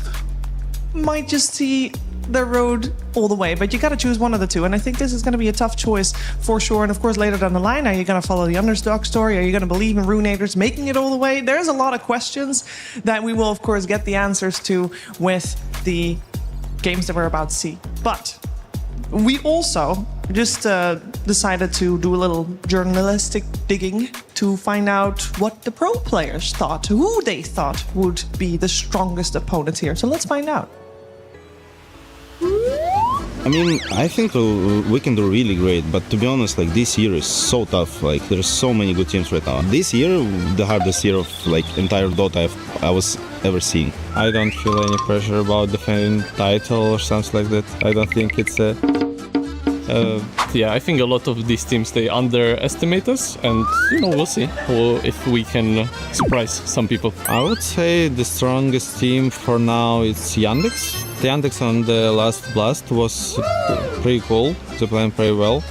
might just see the road all the way, but you got to choose one of the two, and I think this is going to be a tough choice for sure. And of course, later down the line, are you going to follow the underdog story? Are you going to believe in Rune Eaters making it all the way? There's a lot of questions that we will of course get the answers to with the games that we're about to see. But we also just decided to do a little journalistic digging to find out what the pro players thought, who they thought would be the strongest opponents here. So let's find out. I mean, I think we can do really great, but to be honest, like, this year is so tough. Like, there's so many good teams right now. This year, the hardest year of like entire Dota I was ever seeing. I don't feel any pressure about defending title or something like that. I don't think it's a... yeah, I think a lot of these teams, they underestimate us, and you know, we'll see if we can surprise some people. I would say the strongest team for now is Yandex. The Yandex on the last blast was pretty cool. They're playing pretty well,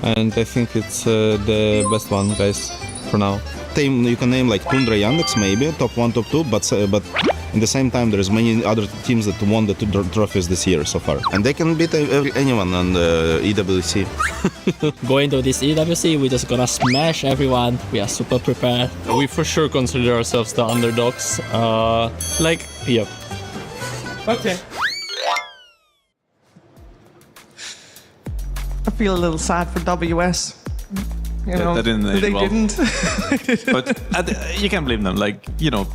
and I think it's the best one, guys, for now. Team you can name like Tundra, Yandex, maybe top 1, top 2, but in the same time, there's many other teams that won the trophies this year so far, and they can beat anyone on the EWC. Going to this EWC, we're just gonna smash everyone. We are super prepared. We for sure consider ourselves the underdogs. Yep. Okay. I feel a little sad for WS. You know, they didn't. They didn't. But you can't blame them. Like, you know,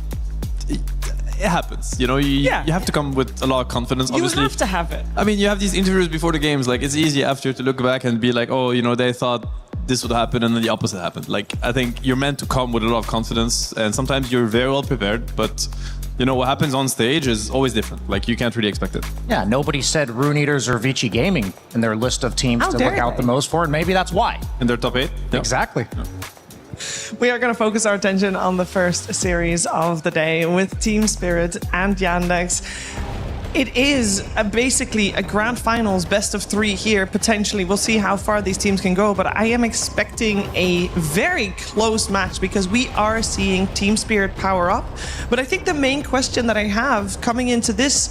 it happens. You know, you have to come with a lot of confidence. Obviously, you have to have it. I mean, you have these interviews before the games. Like, it's easy after to look back and be like, oh, you know, they thought this would happen and then the opposite happened. Like, I think you're meant to come with a lot of confidence, and sometimes you're very well prepared, but you know, what happens on stage is always different. Like, you can't really expect it. Yeah, nobody said Rune Eaters or Vici Gaming in their list of teams to look out the most for, and maybe that's why. In their top 8? Yeah. Exactly. Yeah. We are going to focus our attention on the first series of the day with Team Spirit and Yandex. It is basically a grand finals, best of 3 here, potentially. We'll see how far these teams can go, but I am expecting a very close match because we are seeing Team Spirit power up. But I think the main question that I have coming into this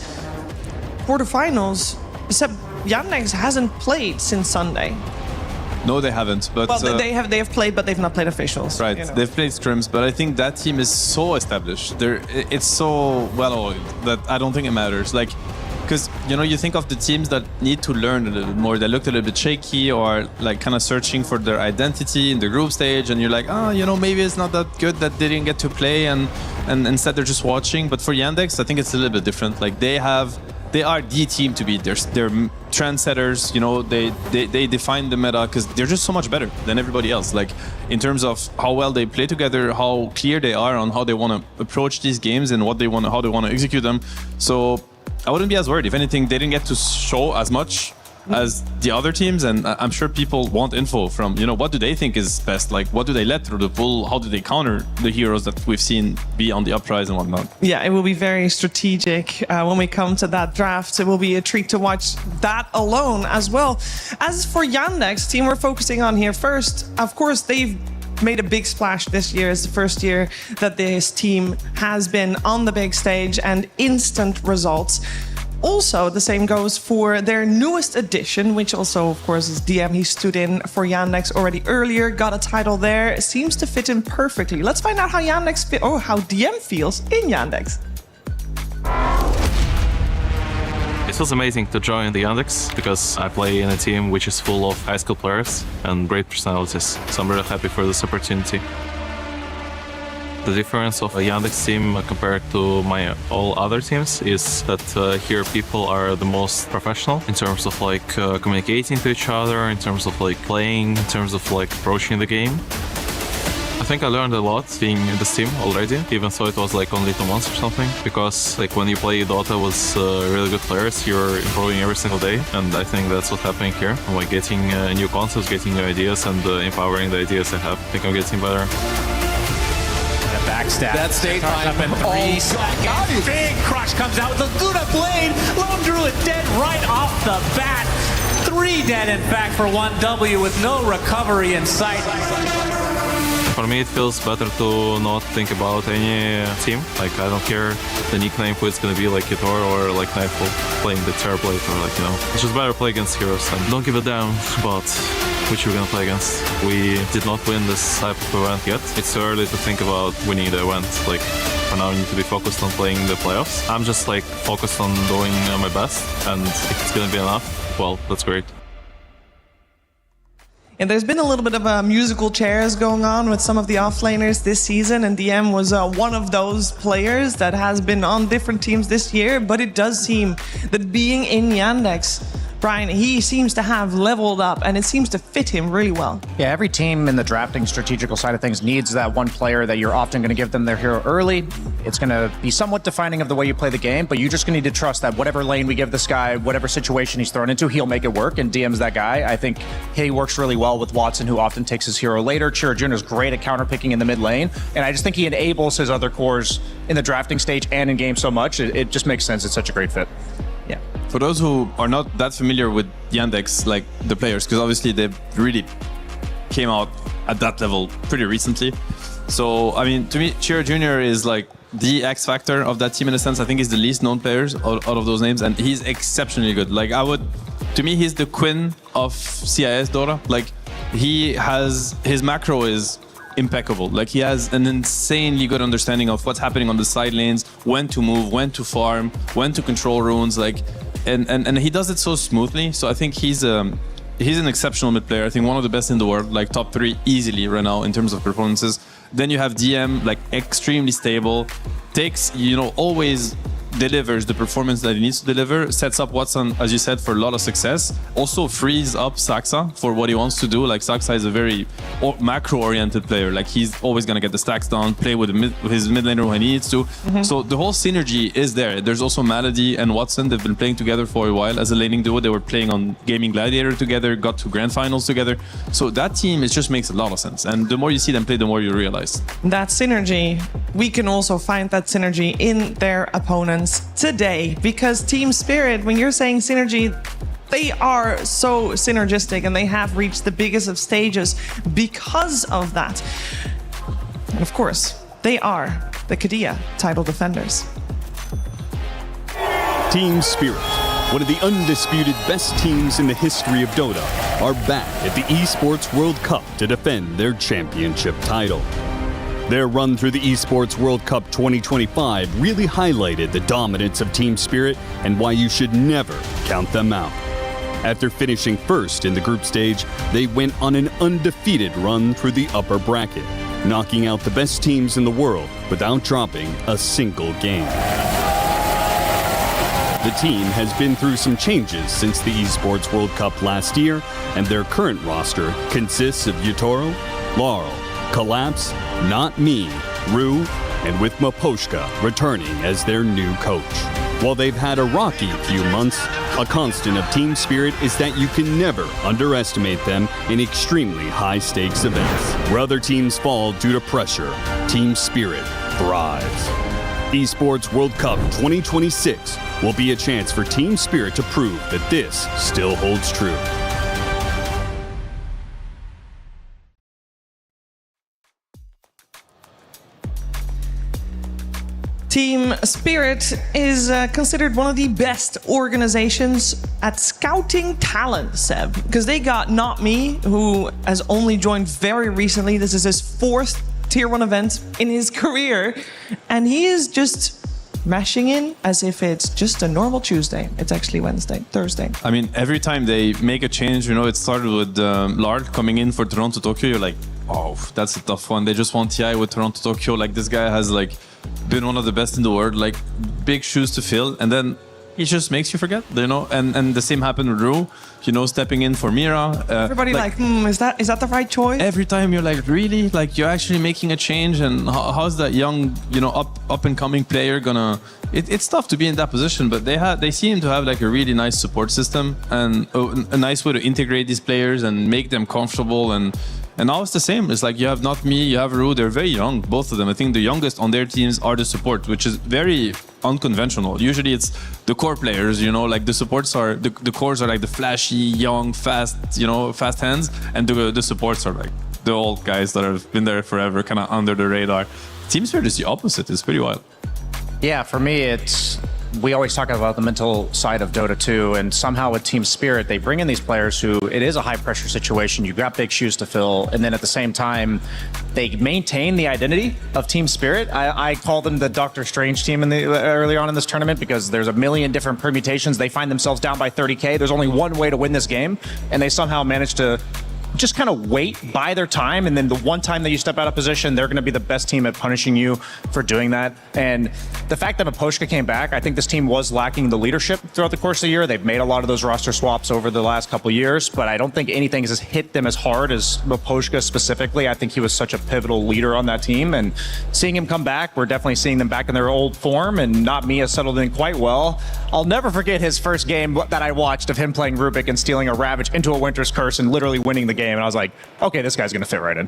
quarterfinals is that Yandex hasn't played since Sunday. No, they haven't. But well, they have played, but they've not played officials. Right, you know. They've played scrims, but I think that team is so established. It's so well-oiled that I don't think it matters. Like, because, you know, you think of the teams that need to learn a little bit more. They looked a little bit shaky or like kind of searching for their identity in the group stage, and you're like, oh, you know, maybe it's not that good that they didn't get to play, and instead they're just watching. But for Yandex, I think it's a little bit different. Like, they are the team to beat. They're trendsetters, you know, they define the meta because they're just so much better than everybody else. Like, in terms of how well they play together, how clear they are on how they want to approach these games and how they want to execute them. So I wouldn't be as worried. If anything, they didn't get to show as much as the other teams, and I'm sure people want info from, you know, what do they think is best? Like, what do they let through the pool? How do they counter the heroes that we've seen be on the uprise and whatnot? Yeah, it will be very strategic when we come to that draft. It will be a treat to watch that alone as well. As for Yandex, team we're focusing on here first, of course, they've made a big splash this year. It's the first year that this team has been on the big stage and instant results. Also, the same goes for their newest addition, which also, of course, is DM. He stood in for Yandex already earlier, got a title there. It seems to fit in perfectly. Let's find out how how DM feels in Yandex. It feels amazing to join the Yandex because I play in a team which is full of high school players and great personalities. So I'm really happy for this opportunity. The difference of a Yandex team compared to my all other teams is that here people are the most professional in terms of like communicating to each other, in terms of like playing, in terms of like approaching the game. I think I learned a lot being in this team already, even though it was like only 2 months or something, because like when you play Dota with really good players, you're improving every single day, and I think that's what's happening here. I'm like getting new concepts, getting new ideas, and empowering the ideas I have. I think I'm getting better. Backstab. That state line up in 3 seconds. Big crush comes out with a Luna Blade. Lone Druid dead right off the bat. 3 dead, in fact, for 1W with no recovery in sight. For me, it feels better to not think about any team. Like, I don't care the nickname who it's gonna be, like Kitor or like Nightfall playing the Terrorblade, or like, you know. It's just better play against heroes and don't give a damn about which we're gonna play against. We did not win this type of event yet. It's too early to think about winning the event. Like, for now, we need to be focused on playing the playoffs. I'm just like focused on doing my best, and if it's gonna be enough, well, that's great. And there's been a little bit of musical chairs going on with some of the offlaners this season, and DM was one of those players that has been on different teams this year, but it does seem that being in Yandex, Brian, he seems to have leveled up, and it seems to fit him really well. Yeah, every team in the drafting strategical side of things needs that one player that you're often going to give them their hero early. It's going to be somewhat defining of the way you play the game, but you're just going to need to trust that whatever lane we give this guy, whatever situation he's thrown into, he'll make it work, and DM's that guy. I think he works really well with Watson, who often takes his hero later. Chira Jr. is great at counterpicking in the mid lane, and I just think he enables his other cores in the drafting stage and in game so much. It just makes sense. It's such a great fit. Yeah. For those who are not that familiar with Yandex, like the players, because obviously they really came out at that level pretty recently. So, I mean, to me, Chira Jr. is like the X factor of that team in a sense. I think he's the least known players out of those names, and he's exceptionally good. Like, to me, he's the Quinn of CIS Dota. Like, his macro is impeccable. Like, he has an insanely good understanding of what's happening on the side lanes, when to move, when to farm, when to control runes, like, and he does it so smoothly. So I think he's an exceptional mid player. I think one of the best in the world, like top 3 easily right now in terms of performances. Then you have DM, like extremely stable, takes, always delivers the performance that he needs to deliver, sets up Watson, as you said, for a lot of success. Also frees up Saxa for what he wants to do. Like Saxa is a very macro-oriented player. Like he's always going to get the stacks down, play with his mid laner when he needs to. So the whole synergy is there. There's also Malady and Watson. They've been playing together for a while as a laning duo. They were playing on Gaming Gladiator together, got to grand finals together. So that team, it just makes a lot of sense. And the more you see them play, the more you realize. That synergy, we can also find that synergy in their opponents today, because Team Spirit, when you're saying synergy, they are so synergistic and they have reached the biggest of stages because of that. And of course, they are the Qiddiya title defenders. Team Spirit, one of the undisputed best teams in the history of Dota, are back at the Esports World Cup to defend their championship title. Their run through the Esports World Cup 2025 really highlighted the dominance of Team Spirit and why you should never count them out. After finishing first in the group stage, they went on an undefeated run through the upper bracket, knocking out the best teams in the world without dropping a single game. The team has been through some changes since the Esports World Cup last year, and their current roster consists of Yutoro, Laurel, Collapse, Not Me, Rue, and with Maposhka returning as their new coach. While they've had a rocky few months, a constant of Team Spirit is that you can never underestimate them in extremely high-stakes events. Where other teams fall due to pressure, Team Spirit thrives. Esports World Cup 2026 will be a chance for Team Spirit to prove that this still holds true. Team Spirit is considered one of the best organizations at scouting talent, Seb, because they got Not Me, who has only joined very recently. This is his 4th Tier 1 event in his career, and he is just mashing in as if it's just a normal Tuesday. It's actually Thursday. I mean, every time they make a change, it started with Lard coming in for Toronto Tokyo. You're like, oh, that's a tough one. They just want TI with Toronto Tokyo. Like, this guy has been one of the best in the world, big shoes to fill, and then he just makes you forget, and the same happened with Rue, stepping in for Mira. Everybody is that the right choice? Every time you're like, really? You're actually making a change, and how's that young, up and coming player gonna... It's tough to be in that position, but they seem to have a really nice support system and a nice way to integrate these players and make them comfortable. And now it's the same. It's you have Not Me, you have Rue. They're very young, both of them. I think the youngest on their teams are the support, which is very unconventional. Usually it's the core players, the supports are, the cores are the flashy, young, fast, fast hands. And the supports are the old guys that have been there forever, kind of under the radar. Team Spirit is the opposite. It's pretty wild. Yeah, for me, we always talk about the mental side of Dota 2, and somehow with Team Spirit, they bring in these players who, it is a high-pressure situation, you've got big shoes to fill, and then at the same time, they maintain the identity of Team Spirit. I call them the Doctor Strange team early on in this tournament because there's a million different permutations. They find themselves down by 30k. There's only one way to win this game, and they somehow manage to just kind of wait, buy their time, and then the one time that you step out of position, they're going to be the best team at punishing you for doing that. And the fact that Maposhka came back, I think this team was lacking the leadership throughout the course of the year. They've made a lot of those roster swaps over the last couple of years, but I don't think anything has hit them as hard as Maposhka specifically. I think he was such a pivotal leader on that team, and seeing him come back, we're definitely seeing them back in their old form, and Not Me has settled in quite well. I'll never forget his first game that I watched of him playing Rubik and stealing a Ravage into a Winter's Curse and literally winning the game. And I was like, okay, this guy's going to fit right in.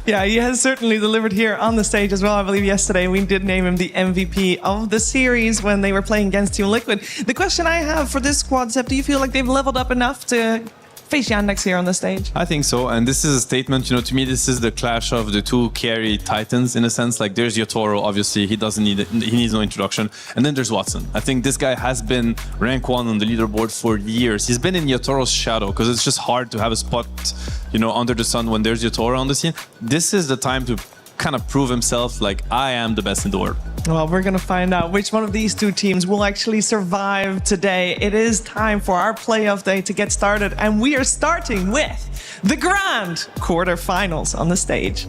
Yeah, he has certainly delivered here on the stage as well. I believe yesterday we did name him the MVP of the series when they were playing against Team Liquid. The question I have for this squad, Seb, do you feel like they've leveled up enough to face Yandex here on the stage? I think so, and this is a statement, to me this is the clash of the two carry titans in a sense. There's Yotoro, obviously, he needs no introduction, and then there's Watson. I think this guy has been rank 1 on the leaderboard for years. He's been in Yotoro's shadow because it's just hard to have a spot, under the sun when there's Yotoro on the scene. This is the time to kind of prove himself I am the best in the world. Well, we're going to find out which one of these two teams will actually survive today. It is time for our playoff day to get started, and we are starting with the grand quarterfinals on the stage.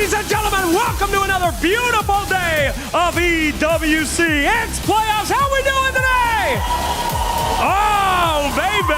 Ladies and gentlemen, welcome to another beautiful day of EWC. It's playoffs. How are we doing today? Oh, baby,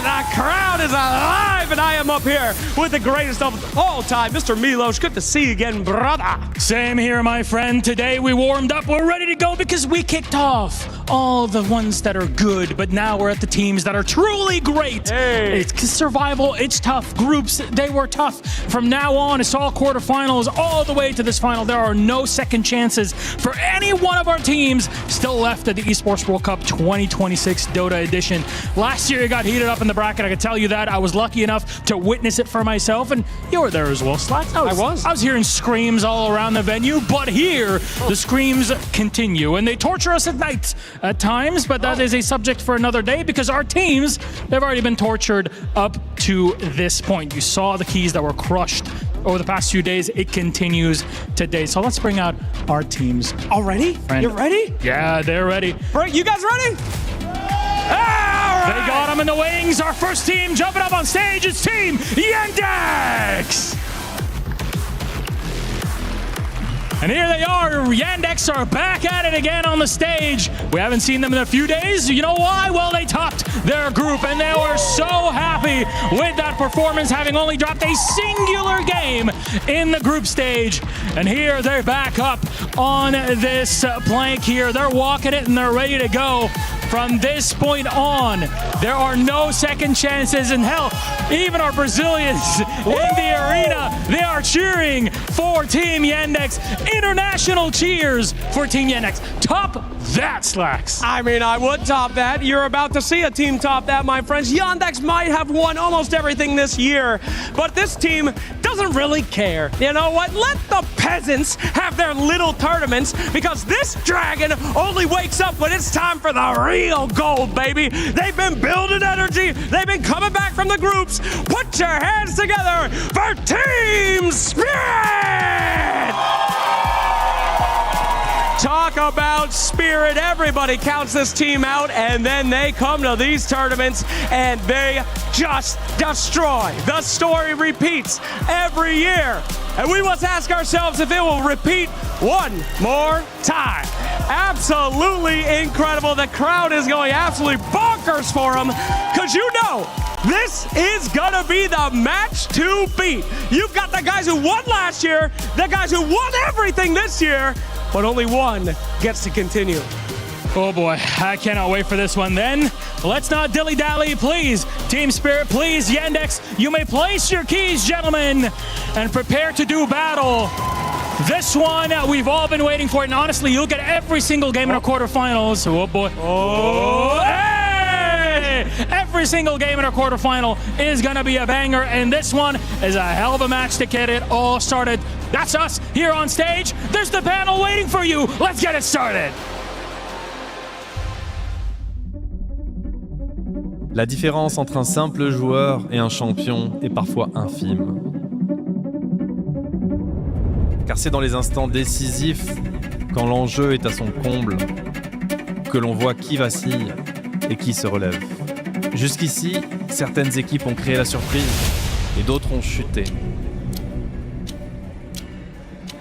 the crowd is alive, and I am up here with the greatest of all time, Mr. Milos. Good to see you again, brother. Same here, my friend. Today we warmed up. We're ready to go because we kicked off all the ones that are good, but now we're at the teams that are truly great. Hey. It's survival. It's tough. Groups, they were tough. From now on, it's all quarterfinals all the way to this final. There are no second chances for any one of our teams still left at the Esports World Cup 2026 Dota edition. Last year, it got heated up in the bracket. I can tell you that. I was lucky enough to witness it for myself, and you were there as well, Slacks. I was hearing screams all around the venue, but here, the screams continue, and they torture us at night at times, but that is a subject for another day because our teams, they've already been tortured up to this point. You saw the keys that were crushed over the past few days. It continues today. So let's bring out our teams. Already? Friend. You're ready? Yeah, they're ready. You guys ready? They got them in the wings. Our first team jumping up on stage is Team Yandex. And here they are. Yandex are back at it again on the stage. We haven't seen them in a few days. You know why? Well, they topped their group, and they were so happy with that performance, having only dropped a singular game in the group stage. And here they're back up on this plank here. They're walking it, and they're ready to go. From this point on, there are no second chances, and hell, even our Brazilians in the arena, they are cheering for Team Yandex. International cheers for Team Yandex. Top that, Slacks. I mean, I would top that. You're about to see a team top that, my friends. Yandex might have won almost everything this year, but this team doesn't really care. You know what? Let the peasants have their little tournaments, because this dragon only wakes up when it's time for the real gold, baby. They've been building energy. They've been coming back from the groups. Put your hands together for Team Spirit! Talk about spirit. Everybody counts this team out, and then they come to these tournaments and they just destroy. The story repeats every year, and we must ask ourselves if it will repeat one more time. Absolutely incredible. The crowd is going absolutely bonkers for them, because you know this is gonna be the match to beat. You've got the guys who won last year, the guys who won everything this year, but only one gets to continue. Oh boy, I cannot wait for this one. Then, let's not dilly-dally, please. Team Spirit, please. Yandex, you may place your keys, gentlemen, and prepare to do battle. This one, we've all been waiting for it, and honestly, you look at every single game in our quarterfinals. Oh boy. Oh, hey! Every single game in our quarterfinal is gonna be a banger, and this one is a hell of a match to get it all started. That's us here on stage. There's the panel waiting for you. Let's get it started. La différence entre un simple joueur et un champion est parfois infime. Car c'est dans les instants décisifs, quand l'enjeu est à son comble, que l'on voit qui vacille et qui se relève. Jusqu'ici, certaines équipes ont créé la surprise et d'autres ont chuté.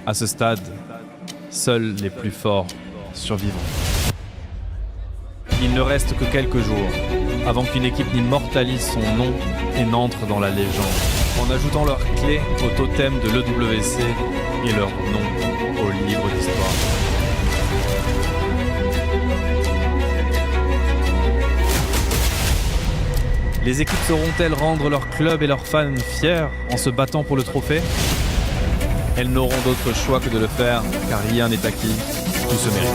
À ce stade, seuls les plus forts survivront. Il ne reste que quelques jours avant qu'une équipe n'immortalise son nom et n'entre dans la légende, en ajoutant leurs clés au totem de l'EWC et leur nom au livre d'histoire. Les équipes sauront-elles rendre leur club et leurs fans fiers en se battant pour le trophée ? Elles n'auront d'autre choix que de le faire, car rien n'est acquis, tout se mérite.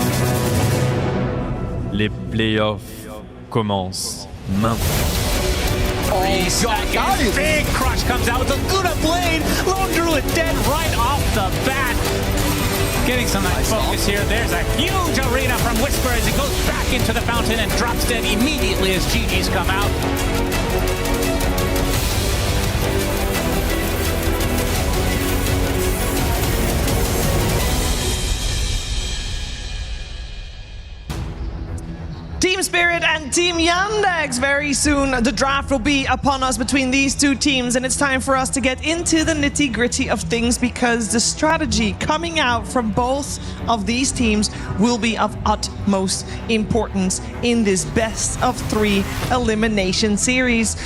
Les playoffs commencent maintenant. Oh, big crush comes out with a Guna blade. Lone Druid dead right off the bat. Getting some nice focus here. There's a huge arena from Whisper as it goes back into the fountain and drops dead immediately as GG's come out. Team Spirit and Team Yandex. Very soon the draft will be upon us between these two teams, and it's time for us to get into the nitty-gritty of things, because the strategy coming out from both of these teams will be of utmost importance in this best of 3 elimination series.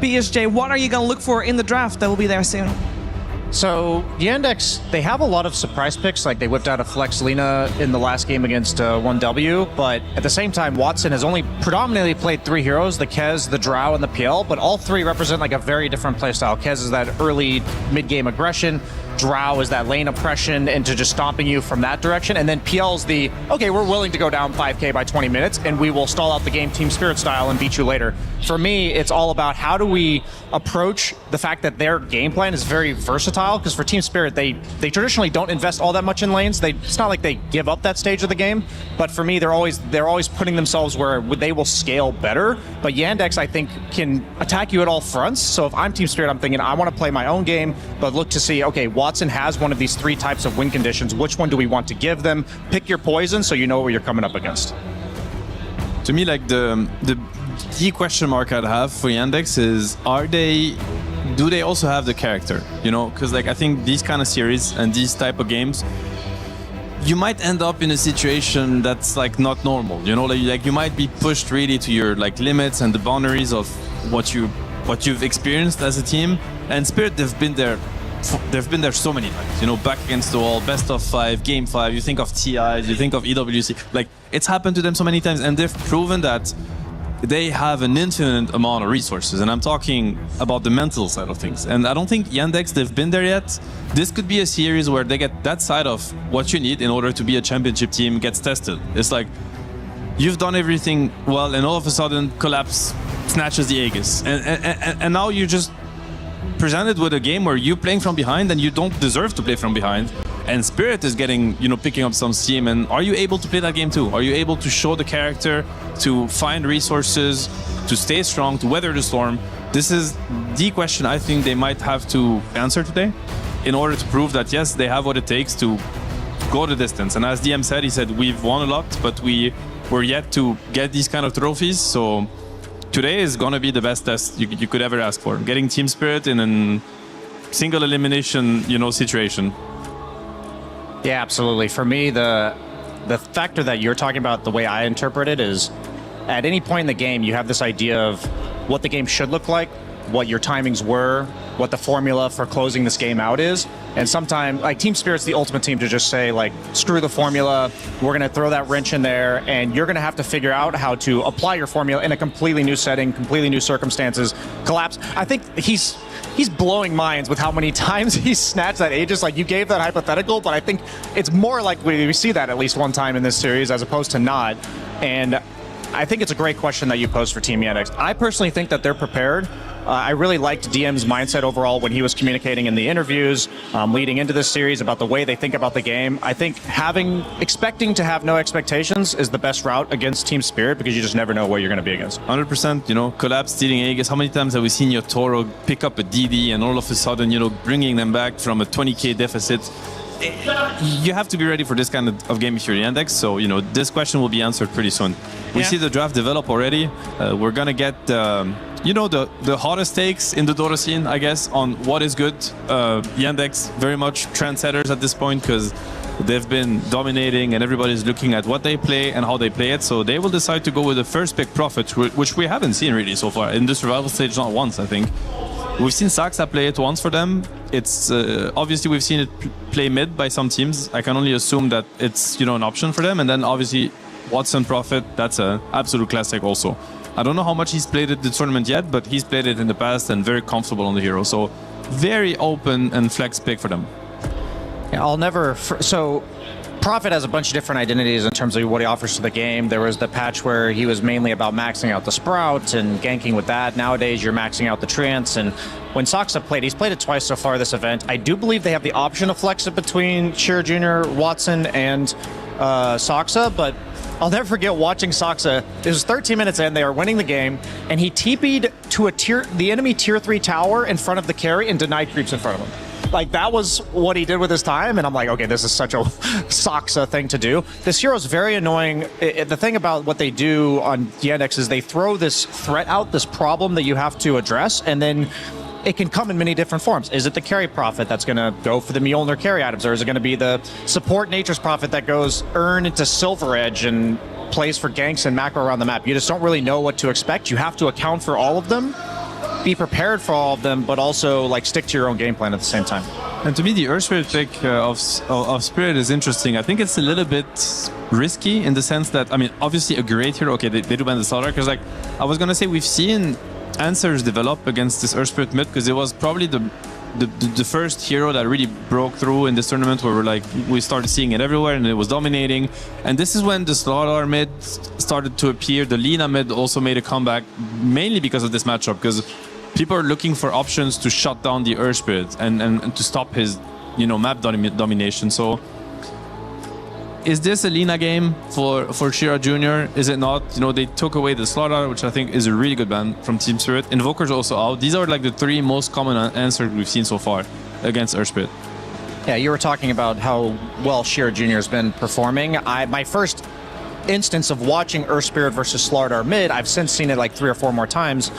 BSJ, what are you going to look for in the draft that will be there soon? So Yandex, they have a lot of surprise picks. Like they whipped out a Flex Lina in the last game against 1W, but at the same time, Watson has only predominantly played 3 heroes, the Kez, the Drow, and the PL, but all 3 represent like a very different playstyle. Kez is that early mid-game aggression, Drow is that lane oppression into just stomping you from that direction, and then PL's the, okay, we're willing to go down 5k by 20 minutes and we will stall out the game Team Spirit style and beat you later. For me, it's all about how do we approach the fact that their game plan is very versatile, because for Team Spirit, they traditionally don't invest all that much in lanes. It's not like they give up that stage of the game, but for me, they're always putting themselves where they will scale better. But Yandex, I think, can attack you at all fronts. So if I'm Team Spirit, I'm thinking I want to play my own game, but look to see, okay, Watson has one of these 3 types of win conditions. Which one do we want to give them? Pick your poison so you know what you're coming up against. To me, like the key question mark I'd have for Yandex is, do they also have the character? You know, because like I think these kind of series and these type of games, you might end up in a situation that's like not normal. You know, like you might be pushed really to your like limits and the boundaries of what you've experienced as a team. And Spirit, they've been there so many times, you know, back against the wall, best of 5, game 5, you think of TIs, you think of EWC, like it's happened to them so many times, and they've proven that they have an infinite amount of resources, and I'm talking about the mental side of things. And I don't think Yandex, they've been there yet. This could be a series where they get that side of what you need in order to be a championship team gets tested. It's like, you've done everything well, and all of a sudden, Collapse snatches the Aegis. And now you're just presented with a game where you're playing from behind and you don't deserve to play from behind, and Spirit is getting, you know, picking up some steam. And are you able to play that game too? Are you able to show the character, to find resources, to stay strong, to weather the storm? This is the question I think they might have to answer today in order to prove that yes, they have what it takes to go the distance. And as DM said, he said we've won a lot, but we're yet to get these kind of trophies. So today is going to be the best test you could ever ask for. Getting Team Spirit in a single elimination, you know, situation. Yeah, absolutely. For me, the factor that you're talking about, the way I interpret it, is at any point in the game, you have this idea of what the game should look like, what your timings were, what the formula for closing this game out is. And sometimes, like, Team Spirit's the ultimate team to just say, like, screw the formula, we're going to throw that wrench in there, and you're going to have to figure out how to apply your formula in a completely new setting, completely new circumstances. Collapse. I think he's blowing minds with how many times he's snatched that Aegis. Like, you gave that hypothetical, but I think it's more like we see that at least one time in this series as opposed to not. And I think it's a great question that you posed for Team Yandex. I personally think that they're prepared. I really liked DM's mindset overall when he was communicating in the interviews leading into this series about the way they think about the game. I think expecting to have no expectations is the best route against Team Spirit, because you just never know what you're going to be against. 100%, you know, Collapse stealing Aegis. How many times have we seen your Toro pick up a DD and all of a sudden, you know, bringing them back from a 20k deficit? You have to be ready for this kind of game if you're Yandex. So, you know, this question will be answered pretty soon. We see the draft develop already. We're going to get, you know, the hottest takes in the Dota scene, I guess, on what is good. Yandex, very much trendsetters at this point, because they've been dominating and everybody's looking at what they play and how they play it. So they will decide to go with the first pick Prophet, which we haven't seen really so far. In the survival stage, not once, I think. We've seen Saxa play it once for them. It's obviously we've seen it play mid by some teams. I can only assume that it's, you know, an option for them. And then obviously Watson Prophet, that's an absolute classic also. I don't know how much he's played at the tournament yet, but he's played it in the past and very comfortable on the hero. So very open and flex pick for them. Yeah, so Prophet has a bunch of different identities in terms of what he offers to the game. There was the patch where he was mainly about maxing out the Sprout and ganking with that. Nowadays, you're maxing out the Trance. And when Saxa played, he's played it twice so far this event. I do believe they have the option to flex it between Shearer Jr., Watson, and Saxa, but I'll never forget watching Saxa. It was 13 minutes in, they were winning the game, and he TP'd to the enemy tier 3 tower in front of the carry and denied creeps in front of him. Like, that was what he did with his time, and I'm like, okay, this is such a Soxa thing to do. This hero's very annoying. The thing about what they do on Yandex is they throw this threat out, this problem that you have to address, and then it can come in many different forms. Is it the carry prophet that's going to go for the Mjolnir carry items, or is it going to be the support nature's prophet that goes earn into Silver Edge and plays for ganks and macro around the map? You just don't really know what to expect. You have to account for all of them, be prepared for all of them, but also like stick to your own game plan at the same time. And to me, the Earth Spirit pick of Spirit is interesting. I think it's a little bit risky in the sense that, I mean, obviously a great hero. Okay, they do ban the Slaughter, because like I was gonna say, we've seen answers develop against this Earth Spirit mid, because it was probably the first hero that really broke through in this tournament, where we started seeing it everywhere and it was dominating. And this is when the Slaughter mid started to appear. The Lina mid also made a comeback, mainly because of this matchup, because people are looking for options to shut down the Earth Spirit and to stop his, map domination. So is this a Lina game for Shira Jr.? Is it not? They took away the Slaughter, which I think is a really good ban from Team Spirit. Invoker's also out. These are like the three most common answers we've seen so far against Earth Spirit. Yeah, you were talking about how well Shira Jr. has been performing. My first instance of watching Earth Spirit versus Slardar mid, I've since seen it like 3 or 4 more times.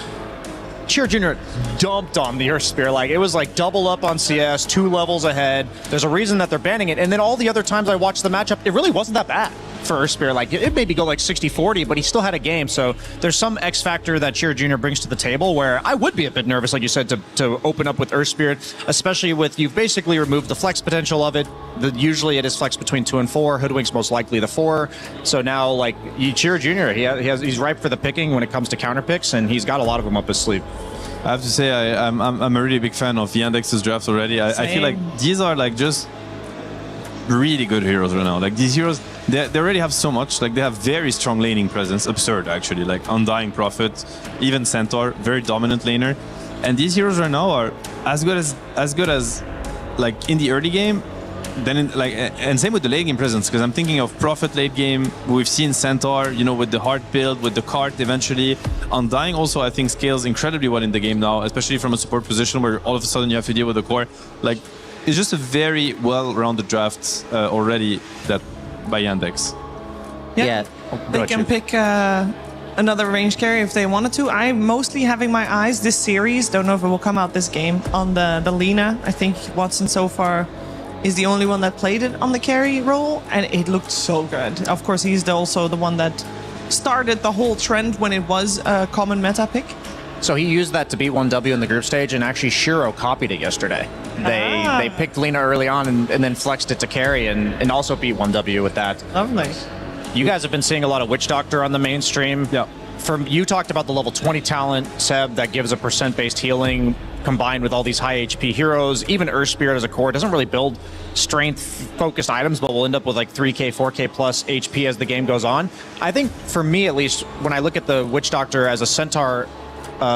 Shira Jr. dumped on the Earth Spear. Like, it was like double up on CS, 2 levels ahead. There's a reason that they're banning it. And then all the other times I watched the matchup, it really wasn't that bad for Earth Spear. Like, it maybe go like 60-40, but he still had a game. So there's some X factor that Shira Jr. brings to the table where I would be a bit nervous, like you said, to open up with Earth Spirit, especially with, you've basically removed the flex potential of it. Usually it is flex between 2 and 4. Hoodwink's most likely the 4. So now, like, Shira Jr., he's ripe for the picking when it comes to counter picks, and he's got a lot of them up his sleeve. I have to say, I'm a really big fan of Yandex's draft already. I feel like these are like just really good heroes right now. Like, these heroes, they already have so much. Like, they have very strong laning presence, absurd actually. Like Undying Prophet, even Centaur, very dominant laner. And these heroes right now are as good as like in the early game. Then, and same with the late game presence, because I'm thinking of Prophet late game. We've seen Centaur, with the hard build, with the cart eventually. Undying also, I think, scales incredibly well in the game now, especially from a support position where all of a sudden you have to deal with the core. Like, it's just a very well-rounded draft already that by Yandex. Yeah. They can pick another range carry if they wanted to. I'm mostly having my eyes this series, don't know if it will come out this game, on the Lina. I think Watson so far is the only one that played it on the carry role, and it looked so good. Of course, he's also the one that started the whole trend when it was a common meta pick. So he used that to beat 1W in the group stage, and actually Shiro copied it yesterday. They picked Lina early on and then flexed it to carry and also beat 1W with that. Lovely. You guys have been seeing a lot of Witch Doctor on the mainstream. Yeah. You talked about the level 20 talent, Seb, that gives a percent-based healing combined with all these high HP heroes. Even Earth Spirit as a core doesn't really build strength-focused items, but will end up with like 3k, 4k plus HP as the game goes on. I think, for me at least, when I look at the Witch Doctor as a Centaur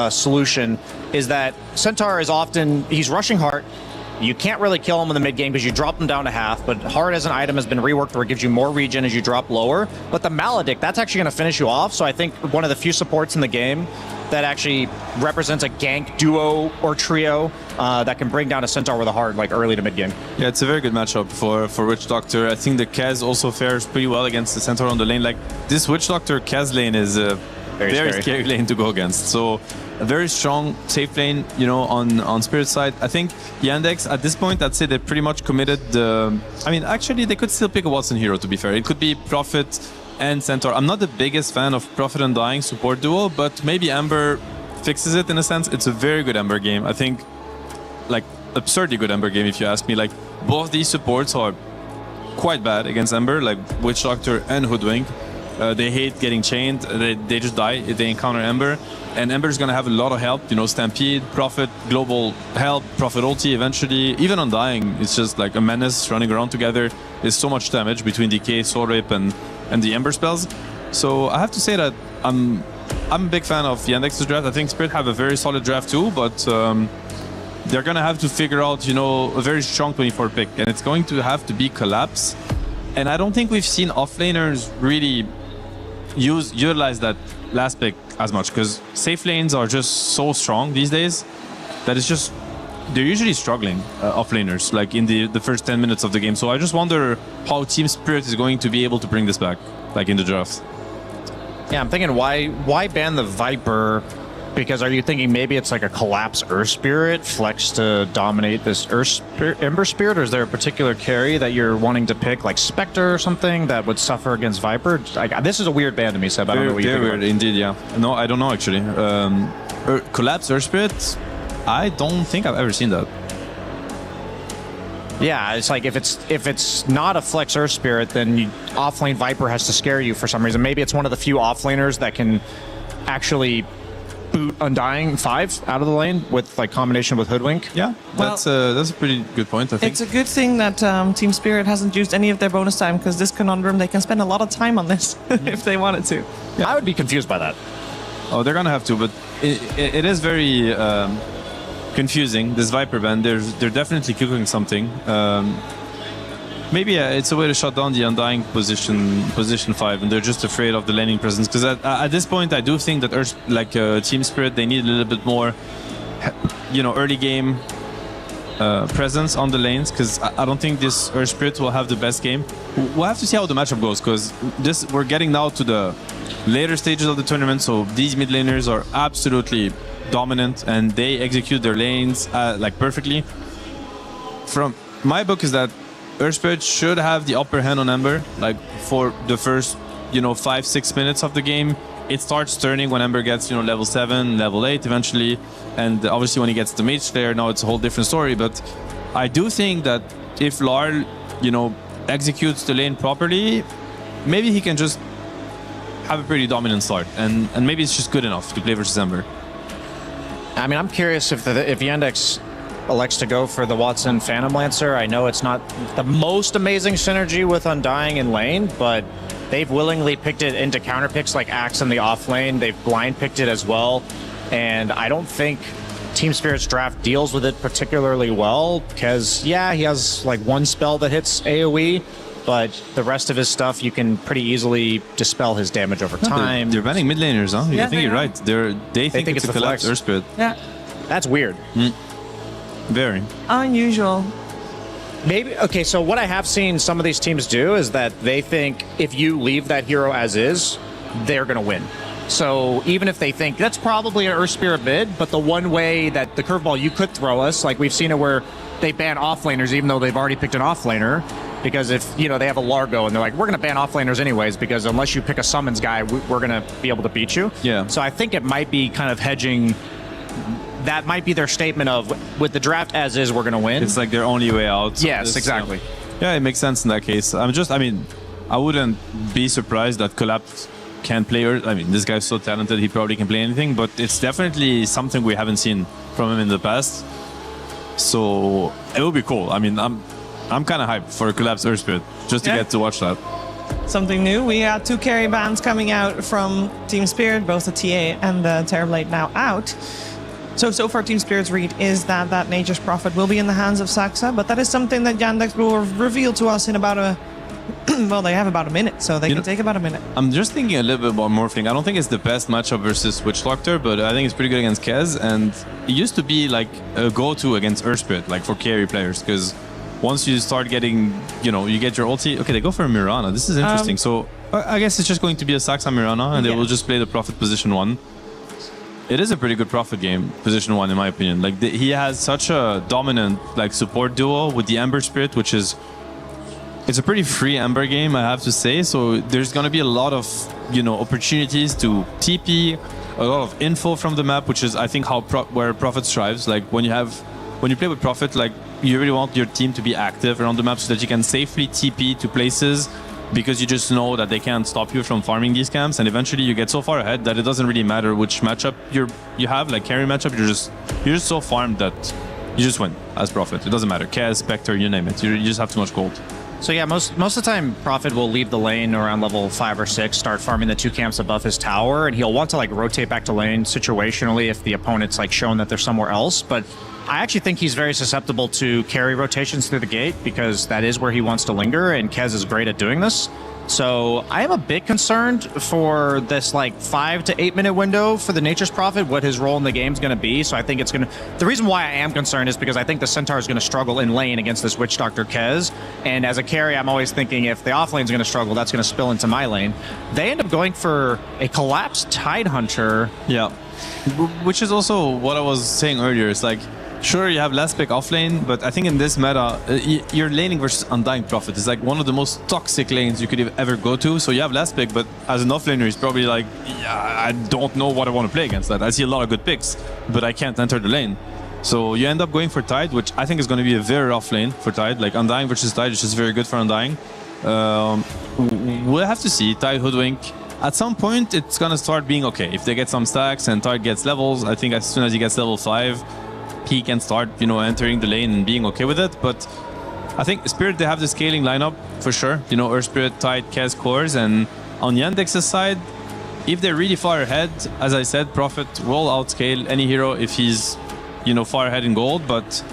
solution, is that Centaur is often, he's rushing Heart. You can't really kill him in the mid game because you drop him down to half, but Heart as an item has been reworked where it gives you more regen as you drop lower. But the Maledict, that's actually going to finish you off. So I think one of the few supports in the game that actually represents a gank duo or trio that can bring down a Centaur with a Heart like early to mid game. Yeah, it's a very good matchup for Witch Doctor. I think the Kaz also fares pretty well against the Centaur on the lane. Like, this Witch Doctor Kaz lane is a very scary lane to go against. So a very strong safe lane, on Spirit side. I think Yandex at this point, I'd say they pretty much committed the. I mean, actually, they could still pick a Watson hero. To be fair, it could be Prophet and Centaur. I'm not the biggest fan of Prophet and Dying support duo, but maybe Ember fixes it in a sense. It's a very good Ember game. I think, like, absurdly good Ember game if you ask me. Like, both these supports are quite bad against Ember, like Witch Doctor and Hoodwink. They hate getting chained. They just die if they encounter Ember. And Ember's going to have a lot of help. Stampede, Prophet, Global help, Prophet ulti eventually. Even Undying, it's just like a menace running around together. There's so much damage between Decay, Soul Rape, and the Ember spells. So I have to say that I'm a big fan of Yandex's draft. I think Spirit have a very solid draft too, but they're going to have to figure out, a very strong 24 pick. And it's going to have to be Collapse. And I don't think we've seen offlaners really utilize that last pick as much, because safe lanes are just so strong these days that it's just they're usually struggling offlaners, like in the first 10 minutes of the game. So I just wonder how Team Spirit is going to be able to bring this back, like in the draft. Yeah, I'm thinking why ban the Viper? Because are you thinking maybe it's like a collapse Earth Spirit flex to dominate this Ember Spirit, or is there a particular carry that you're wanting to pick, like Spectre or something that would suffer against Viper? This is a weird ban to me, Seb. I don't know what you think. Very weird, indeed. Yeah. No, I don't know actually. Collapse Earth Spirit. I don't think I've ever seen that. Yeah, it's like if it's not a flex Earth Spirit, then offlane Viper has to scare you for some reason. Maybe it's one of the few offlaners that can actually boot Undying 5 out of the lane with like combination with Hoodwink. Yeah, that's a pretty good point, I think. It's a good thing that Team Spirit hasn't used any of their bonus time, because this conundrum, they can spend a lot of time on this if they wanted to. Yeah. I would be confused by that. Oh, they're gonna have to, but it is very confusing, this Viper ban. They're definitely cooking something. Maybe it's a way to shut down the Undying position 5, and they're just afraid of the laning presence. Because at this point, I do think that Team Spirit, they need a little bit more, early game presence on the lanes. Because I don't think this Earth Spirit will have the best game. We'll have to see how the matchup goes. Because we're getting now to the later stages of the tournament, so these mid laners are absolutely dominant, and they execute their lanes perfectly. From my book is that Earth Spirit should have the upper hand on Ember, like for the first, 5-6 minutes of the game. It starts turning when Ember gets, level 7, level 8 eventually. And obviously when he gets the Mage Slayer, now it's a whole different story. But I do think that if Larl, executes the lane properly, maybe he can just have a pretty dominant start. And maybe it's just good enough to play versus Ember. I mean, I'm curious if Yandex elects to go for the Watson Phantom Lancer. I know it's not the most amazing synergy with Undying in lane, but they've willingly picked it into counter picks like Axe in the off lane. They've blind picked it as well, and I don't think Team Spirit's draft deals with it particularly well, because yeah, he has like one spell that hits AoE, but the rest of his stuff you can pretty easily dispel his damage over time. They're banning mid laners, huh? Yeah, I think you're right. They think it's a collapse Earth Spirit. Yeah. That's weird. Very unusual. Maybe, okay, so what I have seen some of these teams do is that they think if you leave that hero as is, they're going to win. So even if they think that's probably an Earth Spirit mid, but the one way that the curveball you could throw us, like we've seen it where they ban offlaners even though they've already picked an offlaner, because if, they have a Largo and they're like, we're going to ban offlaners anyways, because unless you pick a summons guy, we're going to be able to beat you. Yeah. So I think it might be kind of hedging. That might be their statement of, with the draft as is, we're going to win. It's like their only way out. Yes, exactly. Yeah, it makes sense in that case. I wouldn't be surprised that Collapse can play. This guy's so talented, he probably can play anything, but it's definitely something we haven't seen from him in the past. So it will be cool. I'm kind of hyped for Collapse Earth Spirit, just to get to watch that. Something new. We had 2 carry bans coming out from Team Spirit, both the TA and the Terrorblade now out. So far, Team Spirit's read is that Nature's Prophet will be in the hands of Saxa, but that is something that Yandex will reveal to us in about a... well, they have about a minute, so they can take about a minute. I'm just thinking a little bit about Morphling. I don't think it's the best matchup versus Witch Doctor, but I think it's pretty good against Kez, and it used to be like a go-to against Earth Spirit, like for carry players, because once you start getting, you get your ulti... Okay, they go for Mirana. This is interesting. So I guess it's just going to be a Saxa Mirana, and they will just play the Prophet position 1. It is a pretty good Prophet game, position 1, in my opinion. Like he has such a dominant support duo with the Ember Spirit, which is... It's a pretty free Ember game, I have to say. So there's going to be a lot of, opportunities to TP, a lot of info from the map, which is, I think, where Prophet strives. Like when you play with Prophet, you really want your team to be active around the map so that you can safely TP to places, because you just know that they can't stop you from farming these camps, and eventually you get so far ahead that it doesn't really matter which matchup you have, like carry matchup, you're just so farmed that you just win as Prophet. It doesn't matter. Kaz, Spectre, you name it. You just have too much gold. So yeah, most of the time Prophet will leave the lane around level 5 or 6, start farming the 2 camps above his tower, and he'll want to rotate back to lane situationally if the opponent's shown that they're somewhere else. But I actually think he's very susceptible to carry rotations through the gate, because that is where he wants to linger, and Kez is great at doing this. So I am a bit concerned for this like 5 to 8 minute window for the Nature's Prophet, what his role in the game is going to be. So I think it's going to... The reason why I am concerned is because I think the Centaur is going to struggle in lane against this Witch Doctor Kez. And as a carry, I'm always thinking if the off lane is going to struggle, that's going to spill into my lane. They end up going for a collapsed Tidehunter. Yeah. Which is also what I was saying earlier. It's like, sure, you have last pick off lane, but I think in this meta, you're laning versus Undying Prophet. It's like one of the most toxic lanes you could ever go to. So you have last pick, but as an offlaner, he's probably like, yeah, I don't know what I want to play against that. I see a lot of good picks, but I can't enter the lane. So you end up going for Tide, which I think is going to be a very rough lane for Tide. Like Undying versus Tide is just very good for Undying. We'll have to see. Tide Hoodwink. At some point, it's going to start being okay. If they get some stacks and Tide gets levels, I think as soon as he gets level 5, he can start, entering the lane and being okay with it. But I think Spirit, they have the scaling lineup for sure. Earth Spirit, Tide, Kez, Cores. And on Yandex's side, if they're really far ahead, as I said, Prophet will outscale any hero if he's, far ahead in gold. But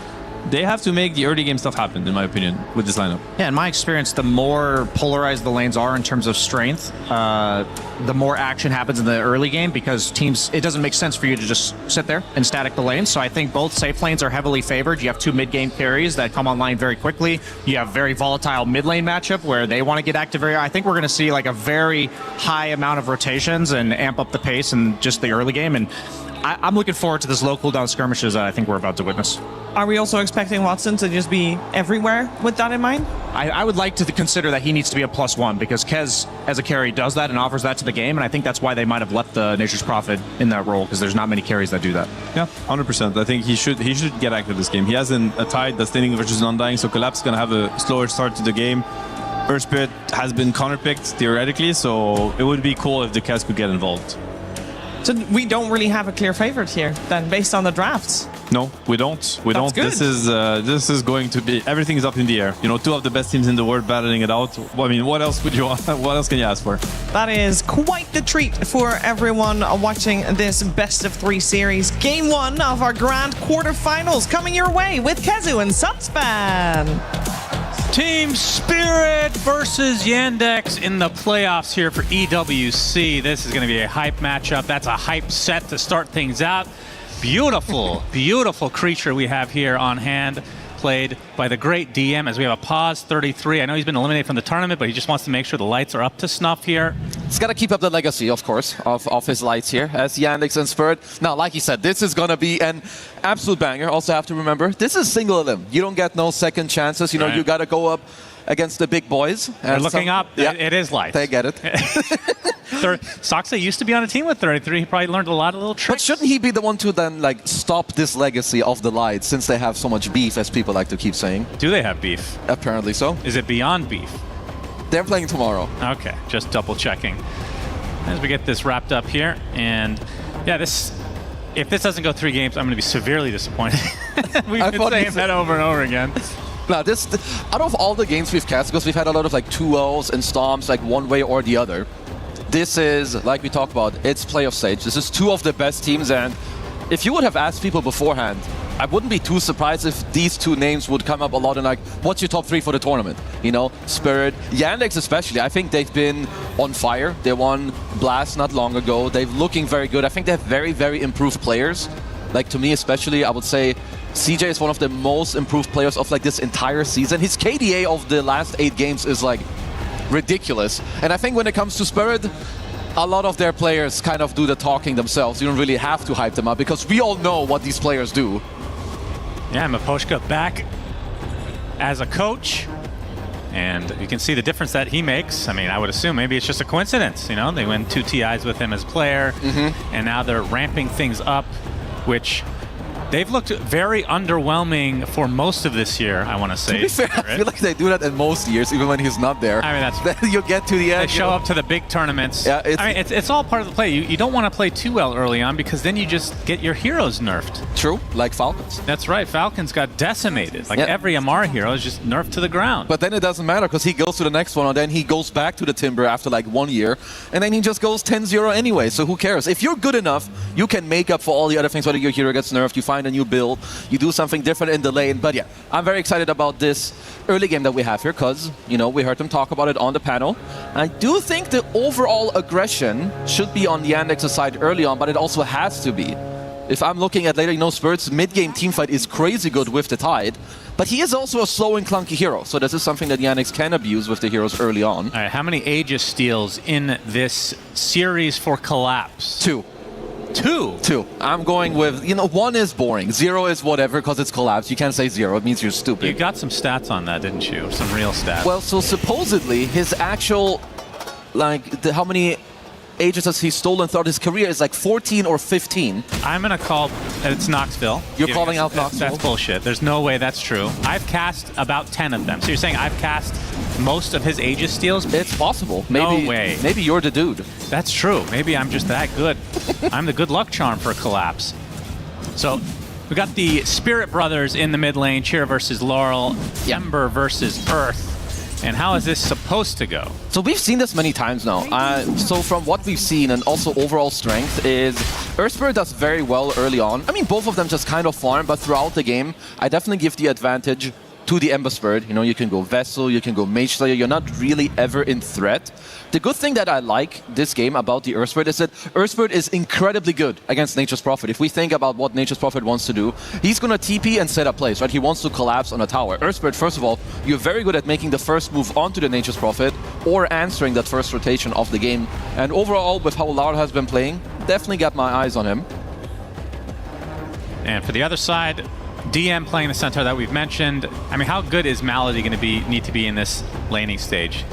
they have to make the early game stuff happen, in my opinion, with this lineup. Yeah, in my experience, the more polarized the lanes are in terms of strength, the more action happens in the early game because teams, it doesn't make sense for you to just sit there and static the lanes. So I think both safe lanes are heavily favored. You have 2 mid-game carries that come online very quickly. You have very volatile mid-lane matchup where they want to get active very. I think we're going to see like a very high amount of rotations and amp up the pace in just the early game. And I'm looking forward to this low cooldown skirmishes that I think we're about to witness. Are we also expecting Watson to just be everywhere with that in mind? I would like to consider that he needs to be a +1 because Kez, as a carry, does that and offers that to the game, and I think that's why they might have left the Nature's Prophet in that role because there's not many carries that do that. Yeah, 100%. I think he should get active this game. He has a Tide that's laning versus Undying, so Collapse is going to have a slower start to the game. Earth Spirit has been counterpicked theoretically, so it would be cool if the Kez could get involved. So we don't really have a clear favorite here, then, based on the drafts. No, we don't. We don't. Good. This is going to be, everything is up in the air. 2 of the best teams in the world battling it out. I mean, what else would you want? What else can you ask for? That is quite the treat for everyone watching this best of 3 series. Game 1 of our grand quarterfinals coming your way with Kezu and Sunspan. Team Spirit versus Yandex in the playoffs here for EWC. This is going to be a hype matchup. That's a hype set to start things out. Beautiful, beautiful creature we have here on hand, played by the great DM as we have a pause 33. I know he's been eliminated from the tournament, but he just wants to make sure the lights are up to snuff here. He's got to keep up the legacy, of course, of his lights here as Yandex and Spirit. Now, like he said, this is going to be an absolute banger. Also have to remember, this is single elim. You don't get no second chances. Right. You got to go up against the big boys. They're looking up. Yeah. It is lights. They get it. Soxa used to be on a team with 33. He probably learned a lot of little tricks. But shouldn't he be the one to then stop this legacy of the lights since they have so much beef, as people like to keep saying? Do they have beef? Apparently so. Is it beyond beef? They're playing tomorrow. Okay, just double checking. As we get this wrapped up here, and yeah, if this doesn't go 3 games, I'm going to be severely disappointed. We've been saying that over and over again. Now, out of all the games we've cast, because we've had a lot of 2-0s and Storms, one way or the other, this is, like we talked about, it's playoff stage. This is 2 of the best teams, and if you would have asked people beforehand, I wouldn't be too surprised if these 2 names would come up a lot in what's your top 3 for the tournament? Spirit, Yandex especially, I think they've been on fire. They won Blast not long ago. They're looking very good. I think they have very, very improved players. To me especially, I would say CJ is one of the most improved players of this entire season. His KDA of the last 8 games is ridiculous. And I think when it comes to Spirit, a lot of their players kind of do the talking themselves. You don't really have to hype them up because we all know what these players do. Yeah, Maposhka back as a coach. And you can see the difference that he makes. I mean, I would assume maybe it's just a coincidence. They win 2 TIs with him as player. And now they're ramping things up, which they've looked very underwhelming for most of this year, I want to say. To be fair, I feel like they do that in most years, even when he's not there. I mean, that's... Then you get to the end. They show up to the big tournaments. Yeah, it's all part of the play. You don't want to play too well early on because then you just get your heroes nerfed. True, like Falcons. That's right. Falcons got decimated. Every MR hero is just nerfed to the ground. But then it doesn't matter because he goes to the next one and then he goes back to the Timber after 1 year and then he just goes 10-0 anyway. So who cares? If you're good enough, you can make up for all the other things, whether your hero gets nerfed, you find find a new build, you do something different in the lane. But yeah, I'm very excited about this early game that we have here because, you know, we heard them talk about it on the panel. I do think the overall aggression should be on the Yandex's side early on, but it also has to be. If I'm looking at later, you know, Spirit's mid-game teamfight is crazy good with the Tide, but he is also a slow and clunky hero, so this is something that Yandex can abuse with the heroes early on. All right, how many Aegis steals in this series for Collapse? 2. 2? 2. I'm going with, you know, 1 is boring. 0 is whatever because it's Collapse. You can't say 0. It means you're stupid. You got some stats on that, didn't you? Some real stats. Well, so supposedly his actual, like, how many Aegis has he stolen throughout his career is like 14 or 15. I'm going to call it's Knoxville. You're calling out Knoxville? That's bullshit. There's no way that's true. I've cast about 10 of them. So you're saying I've cast most of his Aegis steals? It's possible. Maybe, no way. Maybe you're the dude. That's true. Maybe I'm just that good. I'm the good luck charm for Collapse. So we got the Spirit Brothers in the mid lane. Cheer versus Laurel. Ember versus Earth. And how is this supposed to go? So we've seen this many times now. So from what we've seen and also overall strength is Earthspirit does very well early on. I mean, both of them just kind of farm, but throughout the game, I definitely give the advantage to the Ember Spirit. You know, you can go Vessel, you can go Mage Slayer, you're not really ever in threat. The good thing that I like this game about the Earth Spirit is that Earth Spirit is incredibly good against Nature's Prophet. If we think about what Nature's Prophet wants to do, he's going to TP and set up plays, right? He wants to collapse on a tower. Earth Spirit, first of all, you're very good at making the first move onto the Nature's Prophet or answering that first rotation of the game. And overall, with how Laurel has been playing, definitely got my eyes on him. And for the other side, DM playing the centaur that we've mentioned. I mean, how good is Malady going to need to be in this laning stage?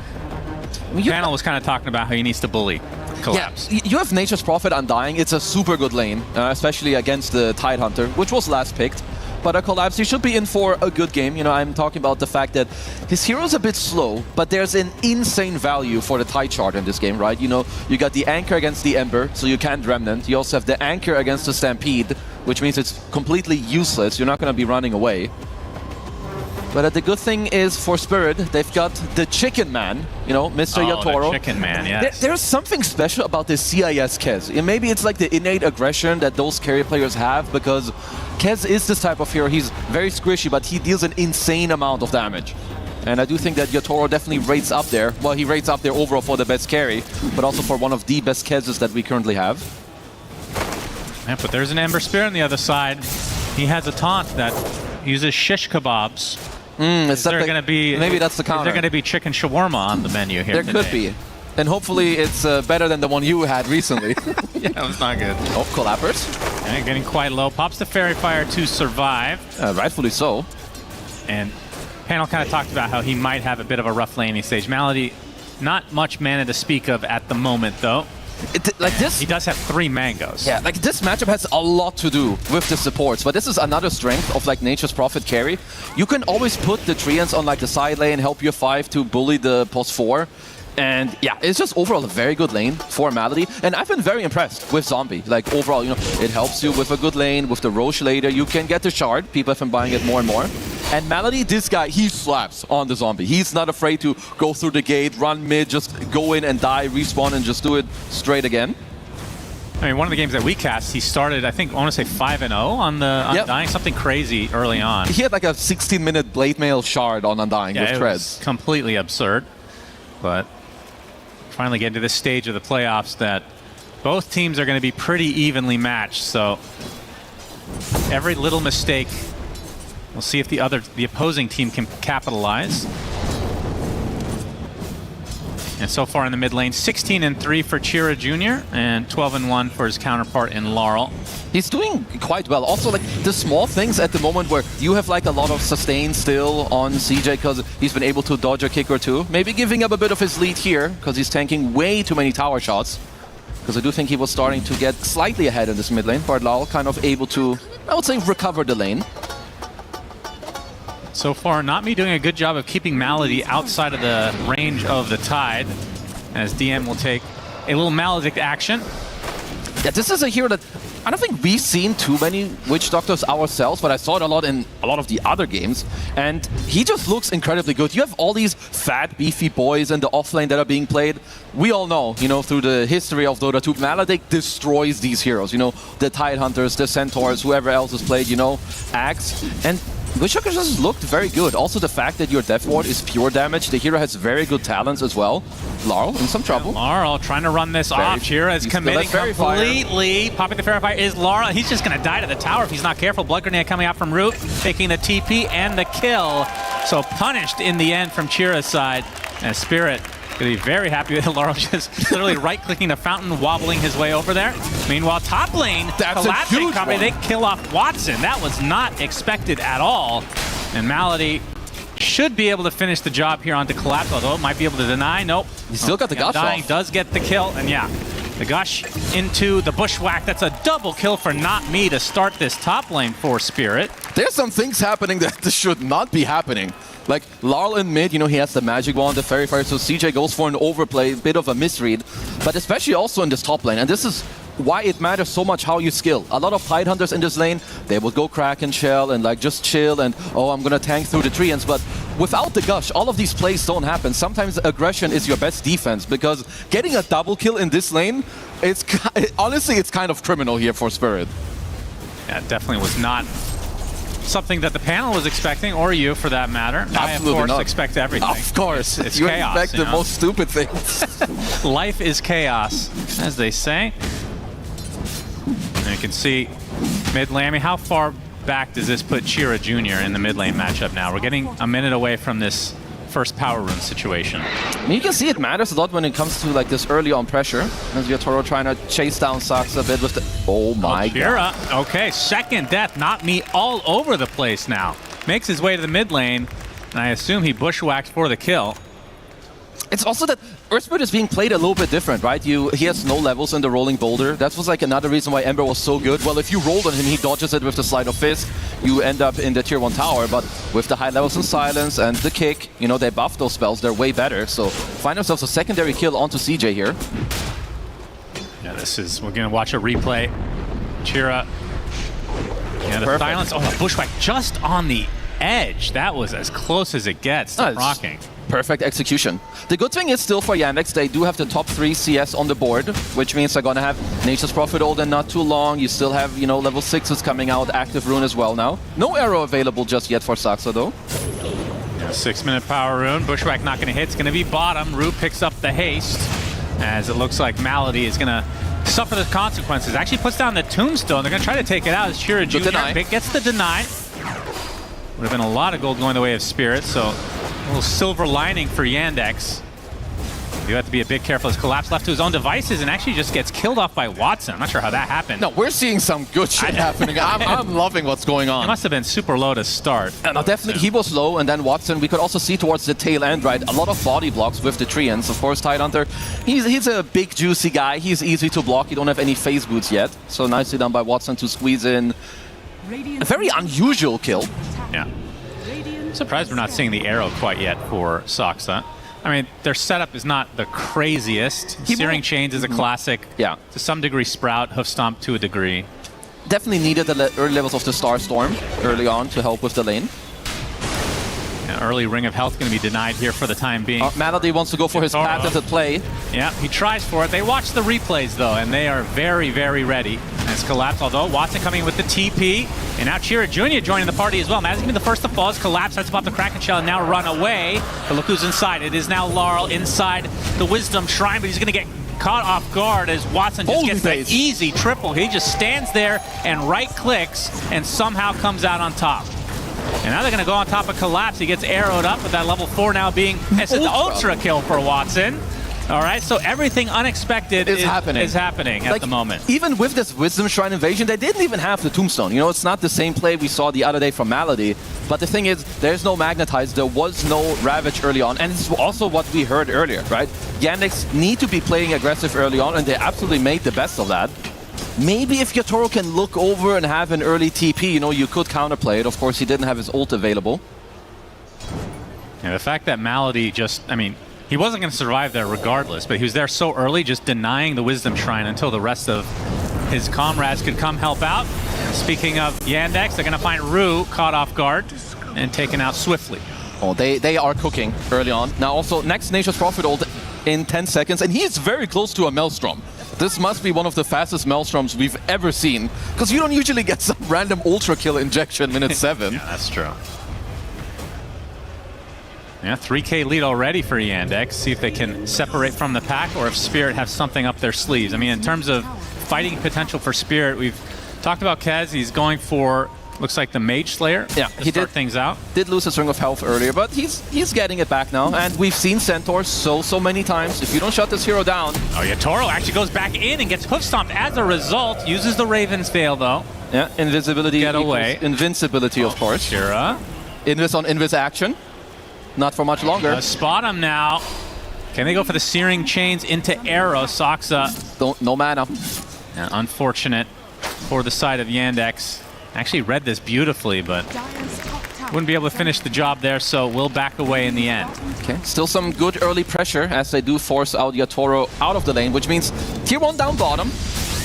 The panel was kind of talking about how he needs to bully Collapse. Yeah, you have Nature's Prophet Undying. It's a super good lane, especially against the Tidehunter, which was last picked. But a Collapse, he should be in for a good game. You know, I'm talking about the fact that his hero's a bit slow, but there's an insane value for the Tide chart in this game, right? You know, you got the Anchor against the Ember, so you can't Remnant. You also have the Anchor against the Stampede, which means it's completely useless. You're not going to be running away. But the good thing is for Spirit, they've got the Chicken Man, you know, Mr. Yatoro. The Chicken Man, yes. There's something special about this CIS Kez. And maybe it's like the innate aggression that those carry players have, because Kez is this type of hero. He's very squishy, but he deals an insane amount of damage. And I do think that Yatoro definitely rates up there. Well, he rates up there overall for the best carry, but also for one of the best Kezes that we currently have. Yeah, but there's an Ember Spirit on the other side. He has a taunt that uses shish kebabs. Is there going to be maybe that's the counter? Is there going to be chicken shawarma on the menu here? There could be, and hopefully it's better than the one you had recently. Yeah, it was not good. Oh, Collapsers. And getting quite low. Pops the Fairy Fire to survive. Rightfully so. And panel kind of talked about how he might have a bit of a rough laning stage. Malady, not much mana to speak of at the moment, though. He does have 3 mangoes. Yeah, like this matchup has a lot to do with the supports, but this is another strength of like Nature's Prophet carry. You can always put the Treants on like the side lane, help your 5 to bully the post 4. And yeah, it's just overall a very good lane for Malady. And I've been very impressed with Zombie. Like overall, you know, it helps you with a good lane, with the Roche later. You can get the Shard. People have been buying it more and more. And Malady, this guy, he slaps on the Zombie. He's not afraid to go through the gate, run mid, just go in and die, respawn, and just do it straight again. I mean, one of the games that we cast, he started, I think, I want to say 5-0 on the Undying, something crazy early on. He had like a 16-minute Blade Mail Shard on Undying with Treads. Was completely absurd. But finally getting to this stage of the playoffs that both teams are going to be pretty evenly matched. So every little mistake, we'll see if the opposing team can capitalize. And so far in the mid lane, 16-3 for Chira Jr. and 12-1 for his counterpart in Laurel. He's doing quite well. Also, like the small things at the moment where you have like a lot of sustain still on CJ because he's been able to dodge a kick or two. Maybe giving up a bit of his lead here because he's tanking way too many tower shots. Because I do think he was starting to get slightly ahead in this mid lane. But Laurel kind of able to, I would say, recover the lane. So far, not me doing a good job of keeping Malady outside of the range of the Tide, as DM will take a little Maledict action. Yeah, this is a hero that I don't think we've seen too many Witch Doctors ourselves, but I saw it a lot in a lot of the other games, and he just looks incredibly good. You have all these fat, beefy boys in the offlane that are being played. We all know, you know, through the history of Dota 2, Maledict destroys these heroes. You know, the Tidehunters, the Centaurs, whoever else has played, you know, Axe. And Witch Doctors just looked very good. Also, the fact that your Death Ward is pure damage. The hero has very good talents as well. Laurel in some trouble. Laurel trying to run this off. Chira is committing completely. Popping the Fairy Fire is Laurel. He's just going to die to the tower if he's not careful. Blood Grenade coming out from Root, taking the TP and the kill. So punished in the end from Chira's side. And Spirit going to be very happy with Laurel just literally right-clicking the fountain, wobbling his way over there. Meanwhile, top lane, collapsing company, they kill off Watson. That was not expected at all. And Malady should be able to finish the job here onto Collapse, although it might be able to deny. Nope. He still got the gush off. Does get the kill, and yeah, the gush into the bushwhack. That's a double kill for Not Me to start this top lane for Spirit. There's some things happening that should not be happening. Like, Larl in mid, you know, he has the magic wand, the fairy fire, so CJ goes for an overplay, bit of a misread, but especially also in this top lane, and this is why it matters so much how you skill. A lot of Tidehunters in this lane, they would go crack and shell and like just chill and, oh, I'm gonna tank through the treants, but without the gush, all of these plays don't happen. Sometimes aggression is your best defense, because getting a double kill in this lane, honestly, it's kind of criminal here for Spirit. Yeah, it definitely was not something that the panel was expecting, or you for that matter. Absolutely I, of course, not. expect everything. Of course. It's you chaos. expect the most stupid things. Life is chaos, as they say. And you can see mid lane. I mean, how far back does this put Chira Jr. in the mid lane matchup now? We're getting a minute away from this first power rune situation. I mean, you can see it matters a lot when it comes to like this early on pressure. As Yotaro trying to chase down Sax a bit with the... Oh my god. Chira, okay, second death. Not Me all over the place now. Makes his way to the mid lane, and I assume he bushwhacked for the kill. It's also that Earthbird is being played a little bit different, right? He has no levels in the rolling boulder. That was like another reason why Ember was so good. Well, if you rolled on him, he dodges it with the Slide of Fist. You end up in the tier 1 tower, but with the high levels in Silence and the kick, you know, they buff those spells, they're way better. So find themselves a secondary kill onto CJ here. Yeah, we're gonna watch a replay. Chira, yeah, the silence, oh, the bushwhack just on the edge. That was as close as it gets to rocking. Perfect execution. The good thing is still for Yandex, they do have the top 3 CS on the board, which means they're gonna have Nature's Prophet Ult in not too long. You still have, you know, level 6s coming out, active rune as well now. No arrow available just yet for Saxa though. Yeah, 6-minute power rune. Bushwhack not gonna hit, it's gonna be bottom. Rue picks up the haste, as it looks like Malady is gonna suffer the consequences. Actually puts down the tombstone. They're gonna try to take it out as Chira Jr. gets the deny. Would have been a lot of gold going the way of Spirit, so a little silver lining for Yandex. You have to be a bit careful as Collapse left to his own devices and actually just gets killed off by Watson. I'm not sure how that happened. No, we're seeing some good shit happening. I'm loving what's going on. It must have been super low to start. No, definitely, he was low, and then Watson, we could also see towards the tail end, right? A lot of body blocks with the treants. Of course, Tidehunter, he's a big, juicy guy. He's easy to block. You don't have any phase boots yet. So nicely done by Watson to squeeze in a very unusual kill. Yeah. Surprised we're not seeing the arrow quite yet for Saxa. I mean, their setup is not the craziest. Searing Chains is a classic. Yeah. To some degree, Sprout, Hoof Stomp to a degree. Definitely needed the early levels of the Star Storm early on to help with the lane. Yeah, early Ring of Health going to be denied here for the time being. Malady wants to go for his patented play. Yeah, he tries for it. They watch the replays, though, and they are very, very ready. As Collapse, although Watson coming with the TP. And now Chira Jr. joining the party as well. Mad's going to be the first to fall as Collapse has to pop the Kraken Shell and now run away. But look who's inside. It is now Laurel inside the Wisdom Shrine, but he's going to get caught off guard as Watson just gets the easy triple. He just stands there and right-clicks and somehow comes out on top. And now they're going to go on top of Collapse. He gets arrowed up with that level 4 now being the ultra kill for Watson. All right, so everything unexpected is happening at the moment. Even with this Wisdom Shrine invasion, they didn't even have the Tombstone. You know, it's not the same play we saw the other day from Malady. But the thing is, there's no Magnetize, there was no Ravage early on, and it's also what we heard earlier, right? Yandex need to be playing aggressive early on, and they absolutely made the best of that. Maybe if Yotaro can look over and have an early TP, you know, you could counterplay it. Of course, he didn't have his ult available. Yeah, the fact that Malady just, I mean, he wasn't going to survive there regardless, but he was there so early, just denying the Wisdom Shrine until the rest of his comrades could come help out. Speaking of Yandex, they're going to find Rue caught off guard and taken out swiftly. Oh, they are cooking early on. Now also, next Nature's Prophet ult in 10 seconds, and he is very close to a Maelstrom. This must be one of the fastest Maelstroms we've ever seen, because you don't usually get some random ultra kill injection minute 7. Yeah, that's true. Yeah, 3K lead already for Yandex. See if they can separate from the pack or if Spirit have something up their sleeves. I mean, in terms of fighting potential for Spirit, we've talked about Kez. He's going for, looks like the Mage Slayer. Yeah, he did things out. Did lose his ring of health earlier, but he's getting it back now. And we've seen Centaur so many times. If you don't shut this hero down. Oh yeah, Toro actually goes back in and gets hoof stomped as a result. Uses the Raven's Veil though. Yeah, invisibility. Get away. Invincibility, of course. Shira. Invis on Invis action. Not for much longer. Spot him now. Can they go for the Searing Chains into Arrow? Soxa. No mana. Yeah, unfortunate for the side of Yandex. Actually read this beautifully, but wouldn't be able to finish the job there, so will back away in the end. Okay, still some good early pressure as they do force out Yatoro out of the lane, which means tier 1 down bottom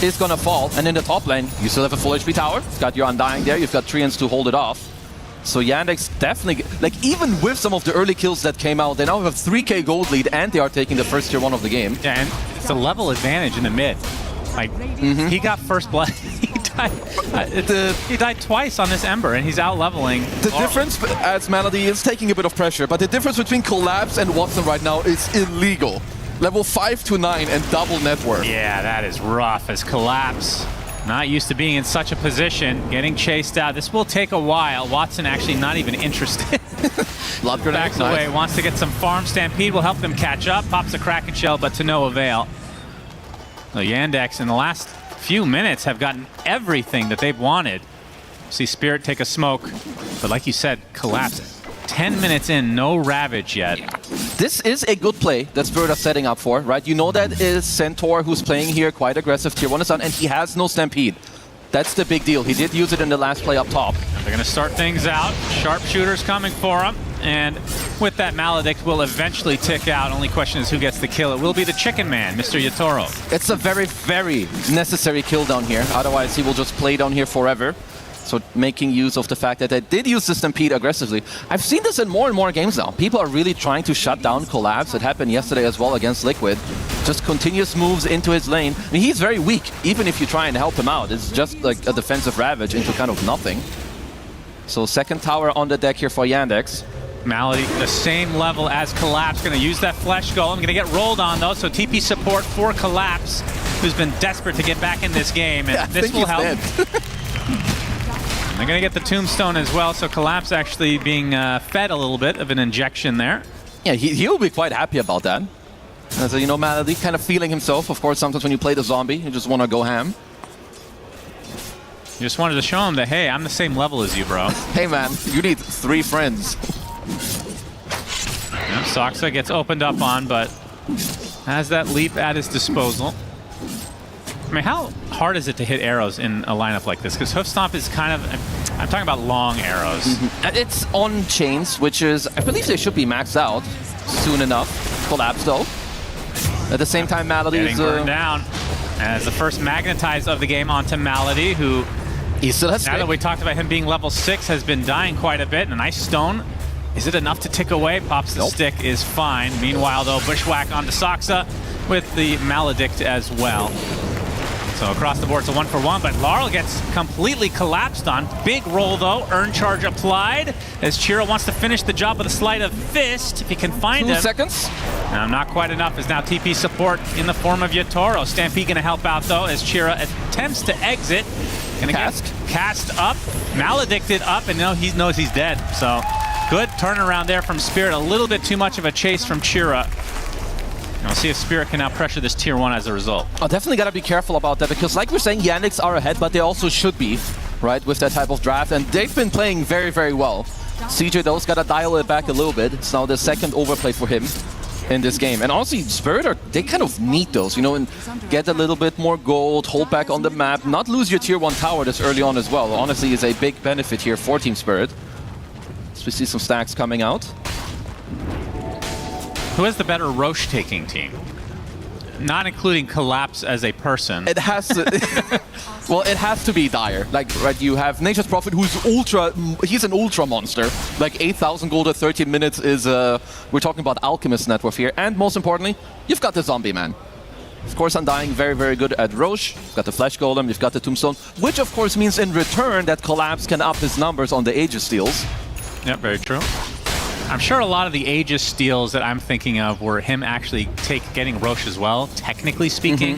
is gonna fall, and in the top lane, you still have a full HP tower. You've got your Undying there, you've got Treants to hold it off. So Yandex definitely, like even with some of the early kills that came out, they now have a 3K gold lead and they are taking the first tier 1 of the game. Yeah, and it's a level advantage in the mid. Like, he got first blood. He died twice on this Ember, and he's out leveling. The difference, as Melody is taking a bit of pressure, but the difference between Collapse and Watson right now is illegal. Level 5 to 9 and double net worth. Yeah, that is rough as Collapse. Not used to being in such a position, getting chased out. This will take a while. Watson actually not even interested. Backs away, wants to get some farm. Stampede will help them catch up. Pops a Kraken Shell, but to no avail. So Yandex in the last few minutes have gotten everything that they've wanted. See Spirit take a smoke, but like you said, Collapse. 10 minutes in, no Ravage yet. This is a good play that Spirit are setting up for, right? You know that is Centaur who's playing here, quite aggressive, tier 1 is on, and he has no Stampede. That's the big deal. He did use it in the last play up top. They're going to start things out. Sharpshooters coming for him. And with that, Maledict will eventually tick out. Only question is who gets the kill. It will be the Chicken Man, Mr. Yatoro. It's a very, very necessary kill down here. Otherwise, he will just play down here forever. So making use of the fact that they did use the Stampede aggressively. I've seen this in more and more games now. People are really trying to shut down Collapse. It happened yesterday as well against Liquid. Just continuous moves into his lane. I mean, he's very weak, even if you try and help him out. It's just like a defensive Ravage into kind of nothing. So second tower on the deck here for Yandex. Malady, the same level as Collapse. Going to use that Flesh Golem. Going to get rolled on, though, so TP support for Collapse, who's been desperate to get back in this game, and yeah, this will help. They're going to get the Tombstone as well, so Collapse actually being fed a little bit of an injection there. Yeah, he'll be quite happy about that. As you know, Malady kind of feeling himself. Of course, sometimes when you play the zombie, you just want to go ham. You just wanted to show him that, hey, I'm the same level as you, bro. Hey, man, you need 3 friends. Soxa gets opened up on, but has that leap at his disposal. I mean, how hard is it to hit arrows in a lineup like this? Because Hoof Stomp is kind of, I'm talking about long arrows. It's on chains, which is, I believe they should be maxed out soon enough. Collapse, though. At the same time, Malady is... Getting burned down. As the first magnetize of the game onto Malady, who... He still has now that we talked about him being level 6, has been dying quite a bit. And a nice stone. Is it enough to tick away? Pops the stick, is fine. Meanwhile, though, Bushwhack onto Soxa with the Maledict as well. So across the board, it's a 1-for-1, but Laurel gets completely collapsed on. Big roll, though. Earn charge applied as Chira wants to finish the job with a sleight of fist, if he can find him. 2 seconds. Not quite enough, as now TP support in the form of Yatoro. Stampede going to help out, though, as Chira attempts to exit. Going to get cast up, maledicted up, and now he knows he's dead. So good turnaround there from Spirit. A little bit too much of a chase from Chira. We'll see if Spirit can now pressure this tier 1 as a result. Oh, definitely got to be careful about that, because like we're saying, Yandex are ahead, but they also should be, right, with that type of draft. And they've been playing very, very well. CJ, though, has got to dial it back a little bit. It's now the second overplay for him in this game. And honestly, Spirit, they kind of need those, you know, and get a little bit more gold, hold back on the map, not lose your tier 1 tower this early on as well. Honestly, is a big benefit here for Team Spirit. So we see some stacks coming out. Who has the better Roche taking team? Not including Collapse as a person. It has to. Well, it has to be dire. Like, right, you have Nature's Prophet, he's an ultra monster. Like 8,000 gold at 13 minutes is, we're talking about Alchemist net worth here. And most importantly, you've got the Zombie Man. Of course, Undying, very, very good at Roche. You've got the Flesh Golem, you've got the Tombstone, which of course means in return that Collapse can up his numbers on the Aegis steals. Yep, very true. I'm sure a lot of the Aegis steals that I'm thinking of were him actually getting Roche as well, technically speaking,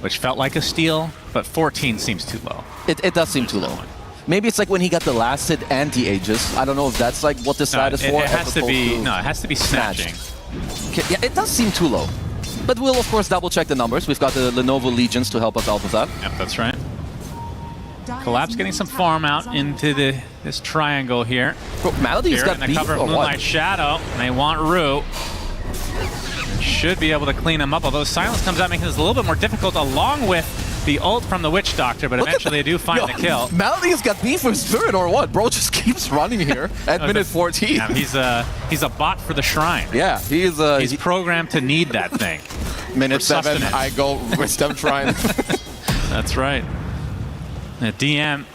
which felt like a steal, but 14 seems too low. It does seem too low. Maybe it's like when he got the last hit and the Aegis. I don't know if that's like what the stat is for. It has to be, no, it has to be snatching. Okay, yeah, it does seem too low. But we'll, of course, double-check the numbers. We've got the Lenovo Legions to help us out with that. Yep, that's right. Collapse getting some farm out into this triangle here. Bro, Melody's got beef cover of Moonlight Shadow, and they want Rue. Should be able to clean him up, although Silence comes out making this a little bit more difficult, along with the ult from the Witch Doctor, but eventually they do find the kill. Melody's got beef with Spirit or what? Bro just keeps running here at minute 14. Yeah, he's a bot for the Shrine. Yeah, he's programmed to need that thing. Minute 7, I go Wisdom Shrine. That's right. DM.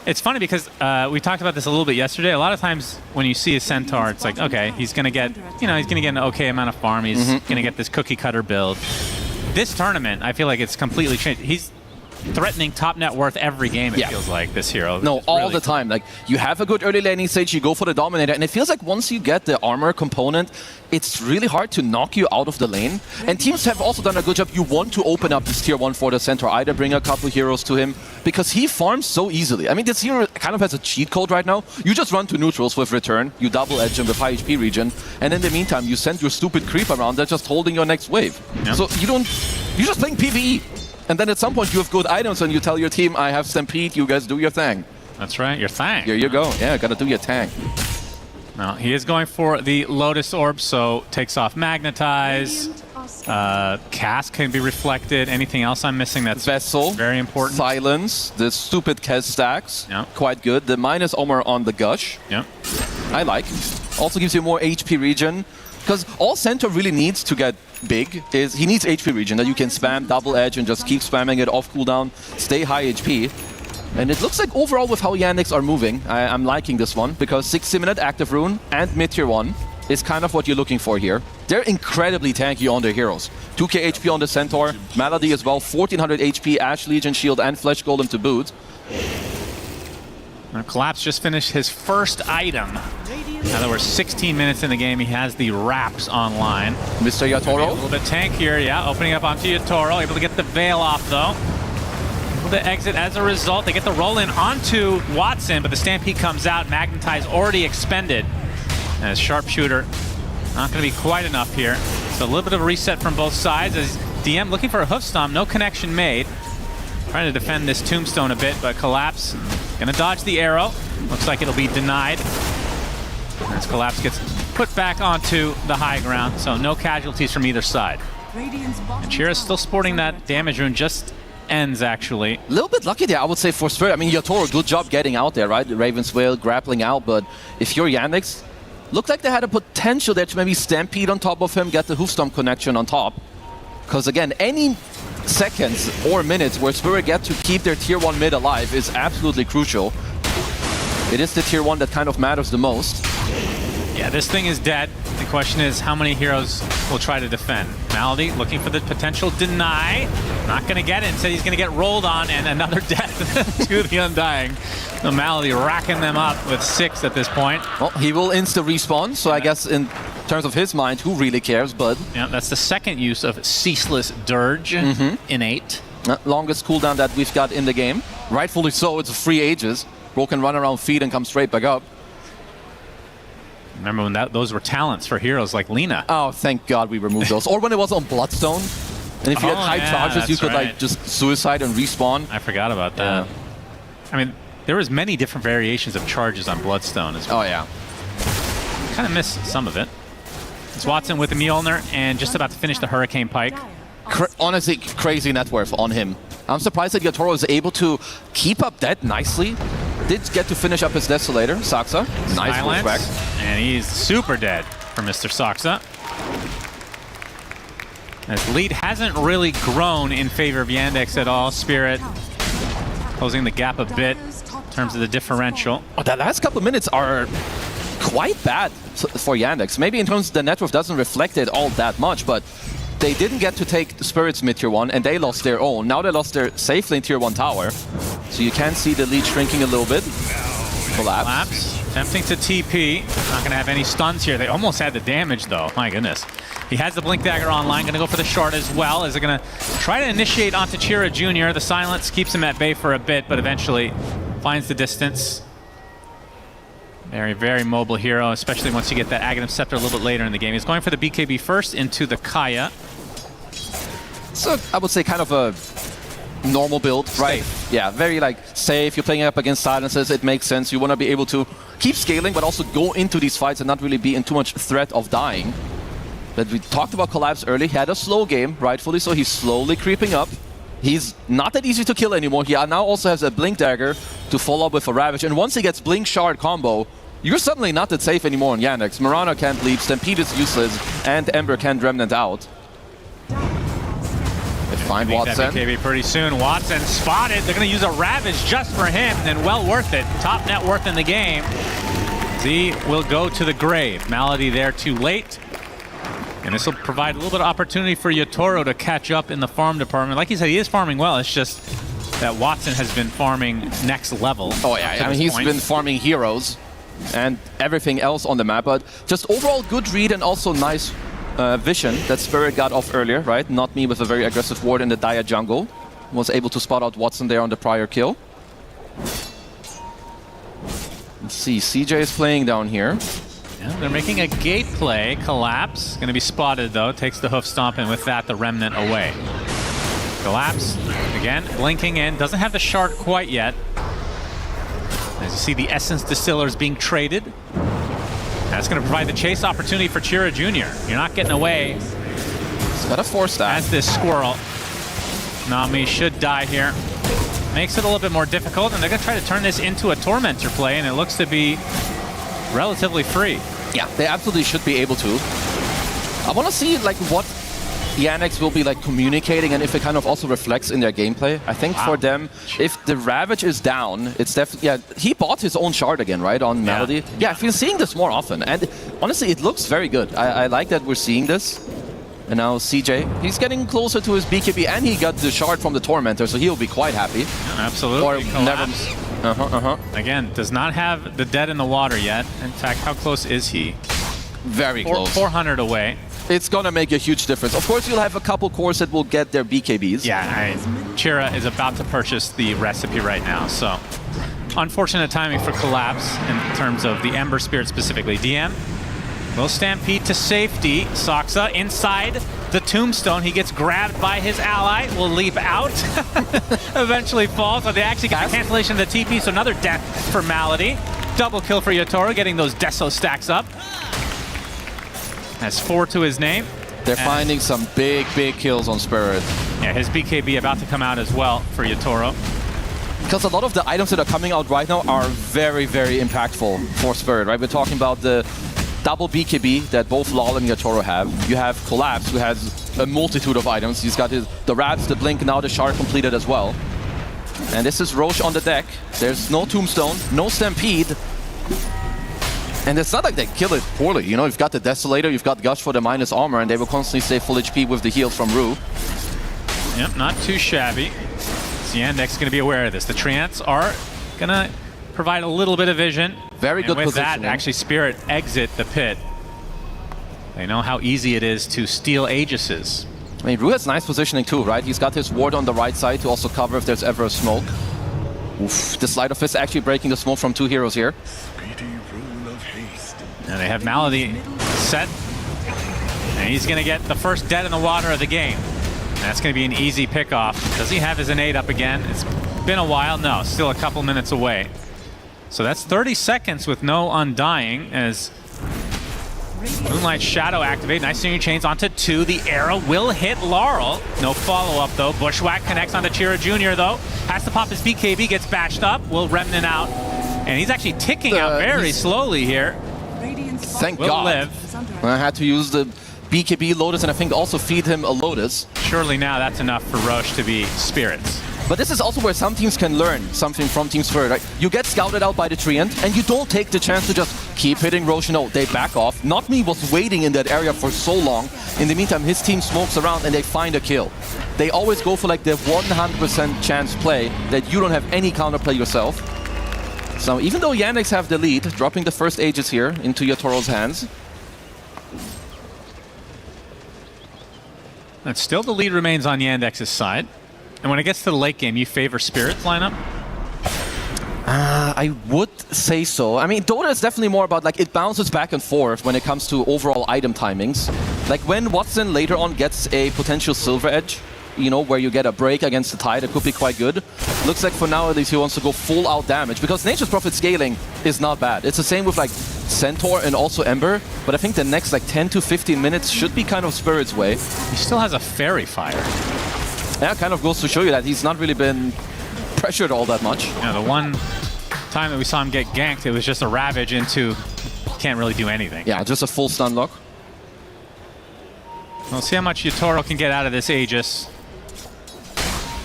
It's funny because we talked about this a little bit yesterday. A lot of times when you see a Centaur, it's like, okay, he's gonna get an okay amount of farm. He's gonna get this cookie cutter build. This tournament, I feel like it's completely changed. He's threatening top net worth every game, it feels like, this hero. No, all the time. Like, you have a good early laning stage, you go for the Dominator, and it feels like once you get the armor component, it's really hard to knock you out of the lane. And teams have also done a good job. You want to open up this tier 1 for the Centaur, either bring a couple heroes to him, because he farms so easily. I mean, this hero kind of has a cheat code right now. You just run to neutrals with return, you double edge him with high HP regen, and in the meantime, you send your stupid creep around that's just holding your next wave. Yep. So you're just playing PvE. And then at some point you have good items and you tell your team, I have Stampede, you guys do your thing. That's right, your thing. Here you go. Yeah, gotta do your thing. Now, he is going for the Lotus Orb, so takes off Magnetize. Cast can be reflected. Anything else I'm missing that's Vessel, very important? Silence, the stupid Kez stacks. Yep. Quite good. The minus armor on the Gush. Yep. I like. Also gives you more HP regen. Because all Centaur really needs to get big is he needs HP regen that you can spam double edge and just keep spamming it off cooldown, stay high HP. And it looks like overall with how Yandex are moving, I'm liking this one because 60-minute active rune and mid tier 1 is kind of what you're looking for here. They're incredibly tanky on their heroes. 2k HP on the Centaur, Malady as well, 1400 HP, Ash Legion Shield and Flesh Golem to boot. Now, Collapse just finished his first item. Now that we're 16 minutes in the game, he has the wraps online. Mr. Yatoro. A little bit tankier, yeah, opening up onto Yatoro. Able to get the Veil off, though. Able to exit as a result. They get the roll in onto Watson, but the Stampede comes out. Magnetize already expended. And his Sharpshooter, not going to be quite enough here. So a little bit of a reset from both sides as DM looking for a hoof stomp. No connection made. Trying to defend this Tombstone a bit, but Collapse going to dodge the arrow. Looks like it'll be denied. As Collapse gets put back onto the high ground, so no casualties from either side. And Chira's still sporting that damage rune, just ends actually. A little bit lucky there, I would say, for Spirit. I mean, Yatoro, good job getting out there, right? The Raven's Wail grappling out, but if you're Yandex, looked like they had a potential there to maybe Stampede on top of him, get the Hoofstomp connection on top. Because again, any seconds or minutes where Spirit get to keep their tier 1 mid alive is absolutely crucial. It is the tier 1 that kind of matters the most. Yeah, this thing is dead. The question is how many heroes will try to defend. Malady looking for the potential deny. Not going to get it. Instead, he's going to get rolled on and another death to the Undying. So Malady racking them up with 6 at this point. Well, he will insta-respawn, so I guess in terms of his mind, who really cares, but... Yeah, that's the second use of Ceaseless Dirge in 8. Longest cooldown that we've got in the game. Rightfully so, it's free Aegis. Bro can run around, feed, and come straight back up. Remember when those were talents for heroes like Lina? Oh, thank God we removed those. Or when it was on Bloodstone. And if you had high charges, you could like just suicide and respawn. I forgot about that. I mean, there was many different variations of charges on Bloodstone as well. Oh, yeah. Kind of missed some of it. It's Watson with the Mjolnir and just about to finish the Hurricane Pike. Honestly, crazy net worth on him. I'm surprised that Yatoro is able to keep up that nicely. Did get to finish up his Desolator. Saxa, nice pushback. And he's super dead for Mr. Saxa. As lead hasn't really grown in favor of Yandex at all. Spirit closing the gap a bit in terms of the differential. Oh, the last couple of minutes are quite bad for Yandex. Maybe in terms of the net worth doesn't reflect it all that much, but they didn't get to take Spirit's mid tier 1 and they lost their own. Now they lost their safe lane tier 1 tower. So you can see the lead shrinking a little bit. Collapse. Attempting to TP. Not going to have any stuns here. They almost had the damage though. My goodness. He has the Blink Dagger online. Going to go for the shard as well. Is it going to try to initiate onto Chira Jr. The silence keeps him at bay for a bit, but eventually finds the distance. Very, very mobile hero, especially once you get that Aghanim Scepter a little bit later in the game. He's going for the BKB first into the Kaya. So I would say kind of a normal build, right? Safe. Yeah, very like safe. You're playing up against silences. It makes sense. You want to be able to keep scaling, but also go into these fights and not really be in too much threat of dying. But we talked about Collapse early. He had a slow game, rightfully so. He's slowly creeping up. He's not that easy to kill anymore. He now also has a Blink Dagger to follow up with a Ravage. And once he gets Blink Shard combo, you're suddenly not that safe anymore on Yandex. Mirana can't leave, Stampede is useless, and Ember can't Remnant out. They find Watson. BKB pretty soon. Watson spotted. They're going to use a Ravage just for him, and well worth it. Top net worth in the game. Z will go to the grave. Malady there too late. And this will provide a little bit of opportunity for Yotaro to catch up in the farm department. Like you said, he is farming well. It's just that Watson has been farming next level. Oh yeah, I mean, he's been farming heroes and everything else on the map. But just overall good read and also nice vision that Spirit got off earlier, right? Not me with a very aggressive ward in the Dia jungle. Was able to spot out Watson there on the prior kill. Let's see, CJ is playing down here. Yeah, they're making a gate play. Collapse. Going to be spotted though. Takes the hoof stomp, and with that, the Remnant away. Collapse. Again, blinking in. Doesn't have the shard quite yet. As you see the Essence Distillers being traded. That's going to provide the chase opportunity for Chira Jr. You're not getting away. He's got to force that. As this squirrel. Nami should die here. Makes it a little bit more difficult, and they're going to try to turn this into a Tormentor play, and it looks to be relatively free. Yeah, they absolutely should be able to. I want to see like what Yandex will be like communicating and if it kind of also reflects in their gameplay. I think for them, if the Ravage is down, it's definitely, yeah, he bought his own shard again, right, on Malady. Yeah, I've been seeing this more often, and honestly, it looks very good. I like that we're seeing this. And now CJ, he's getting closer to his BKB, and he got the shard from the Tormentor, so he'll be quite happy. Yeah, absolutely. Or never. Again, does not have the dead in the water yet. In fact, how close is he? Very close. 400 away. It's gonna make a huge difference. Of course, you'll have a couple cores that will get their BKBs. Yeah, Chira is about to purchase the recipe right now, so unfortunate timing for Collapse in terms of the Ember Spirit specifically. DM will stampede to safety. Soxa inside the tombstone. He gets grabbed by his ally, will leap out, eventually falls. So they actually got the cancellation of the TP, so another death for Malady. Double kill for Yotaro, getting those Deso stacks up. Has 4 to his name. They're finding some big kills on Spirit. Yeah, his BKB about to come out as well for Yotaro. Because a lot of the items that are coming out right now are very impactful for Spirit, right? We're talking about the double BKB that both Lol and Yotaro have. You have Collapse, who has a multitude of items. He's got the Rabs, the Blink, now the Shard completed as well. And this is Roche on the deck. There's no Tombstone, no Stampede. And it's not like they kill it poorly. You know, you've got the Desolator, you've got Gush for the minus armor, and they will constantly stay full HP with the heals from Rue. Yep, not too shabby. Yandex is going to be aware of this. The Treants are going to provide a little bit of vision. Very good with positioning. that, actually Spirit exit the pit. They know how easy it is to steal Aegises. I mean, Rue has nice positioning too, right? He's got his ward on the right side to also cover if there's ever a smoke. Oof, the Sleight of Fist actually breaking the smoke from 2 heroes here. And they have Malady set. And he's going to get the first dead in the water of the game. And that's going to be an easy pickoff. Does he have his innate up again? It's been a while. No, still a couple minutes away. So that's 30 seconds with no Undying as Moonlight Shadow activate. Nice Searing Chains onto 2. The arrow will hit Laurel. No follow-up though. Bushwhack connects onto Chira Jr. though. Has to pop his BKB, gets bashed up. Will Remnant out. And he's actually ticking out very slowly here. Thank God. I had to use the BKB Lotus and I think also feed him a Lotus. Surely now that's enough for Roche to be Spirits. But this is also where some teams can learn something from Team Spirit, right? You get scouted out by the Treant, and you don't take the chance to just keep hitting Roche. No, they back off. Not Me was waiting in that area for so long. In the meantime, his team smokes around and they find a kill. They always go for like the 100% chance play that you don't have any counterplay yourself. So even though Yandex have the lead, dropping the first Aegis here into Yatoro's hands. And still the lead remains on Yandex's side. And when it gets to the late game, you favor Spirit lineup? I would say so. I mean, Dota is definitely more about, like, it bounces back and forth when it comes to overall item timings. Like, when Watson later on gets a potential Silver Edge, you know, where you get a break against the Tide, it could be quite good. Looks like for now, at least he wants to go full out damage, because Nature's Prophet scaling is not bad. It's the same with, like, Centaur and also Ember, but I think the next, like, 10 to 15 minutes should be kind of Spirit's way. He still has a Fairy Fire. Yeah, kind of goes to show you that he's not really been pressured all that much. Yeah, the one time that we saw him get ganked, it was just a Ravage into can't really do anything. Yeah, just a full stun lock. We'll see how much Yatoro can get out of this Aegis.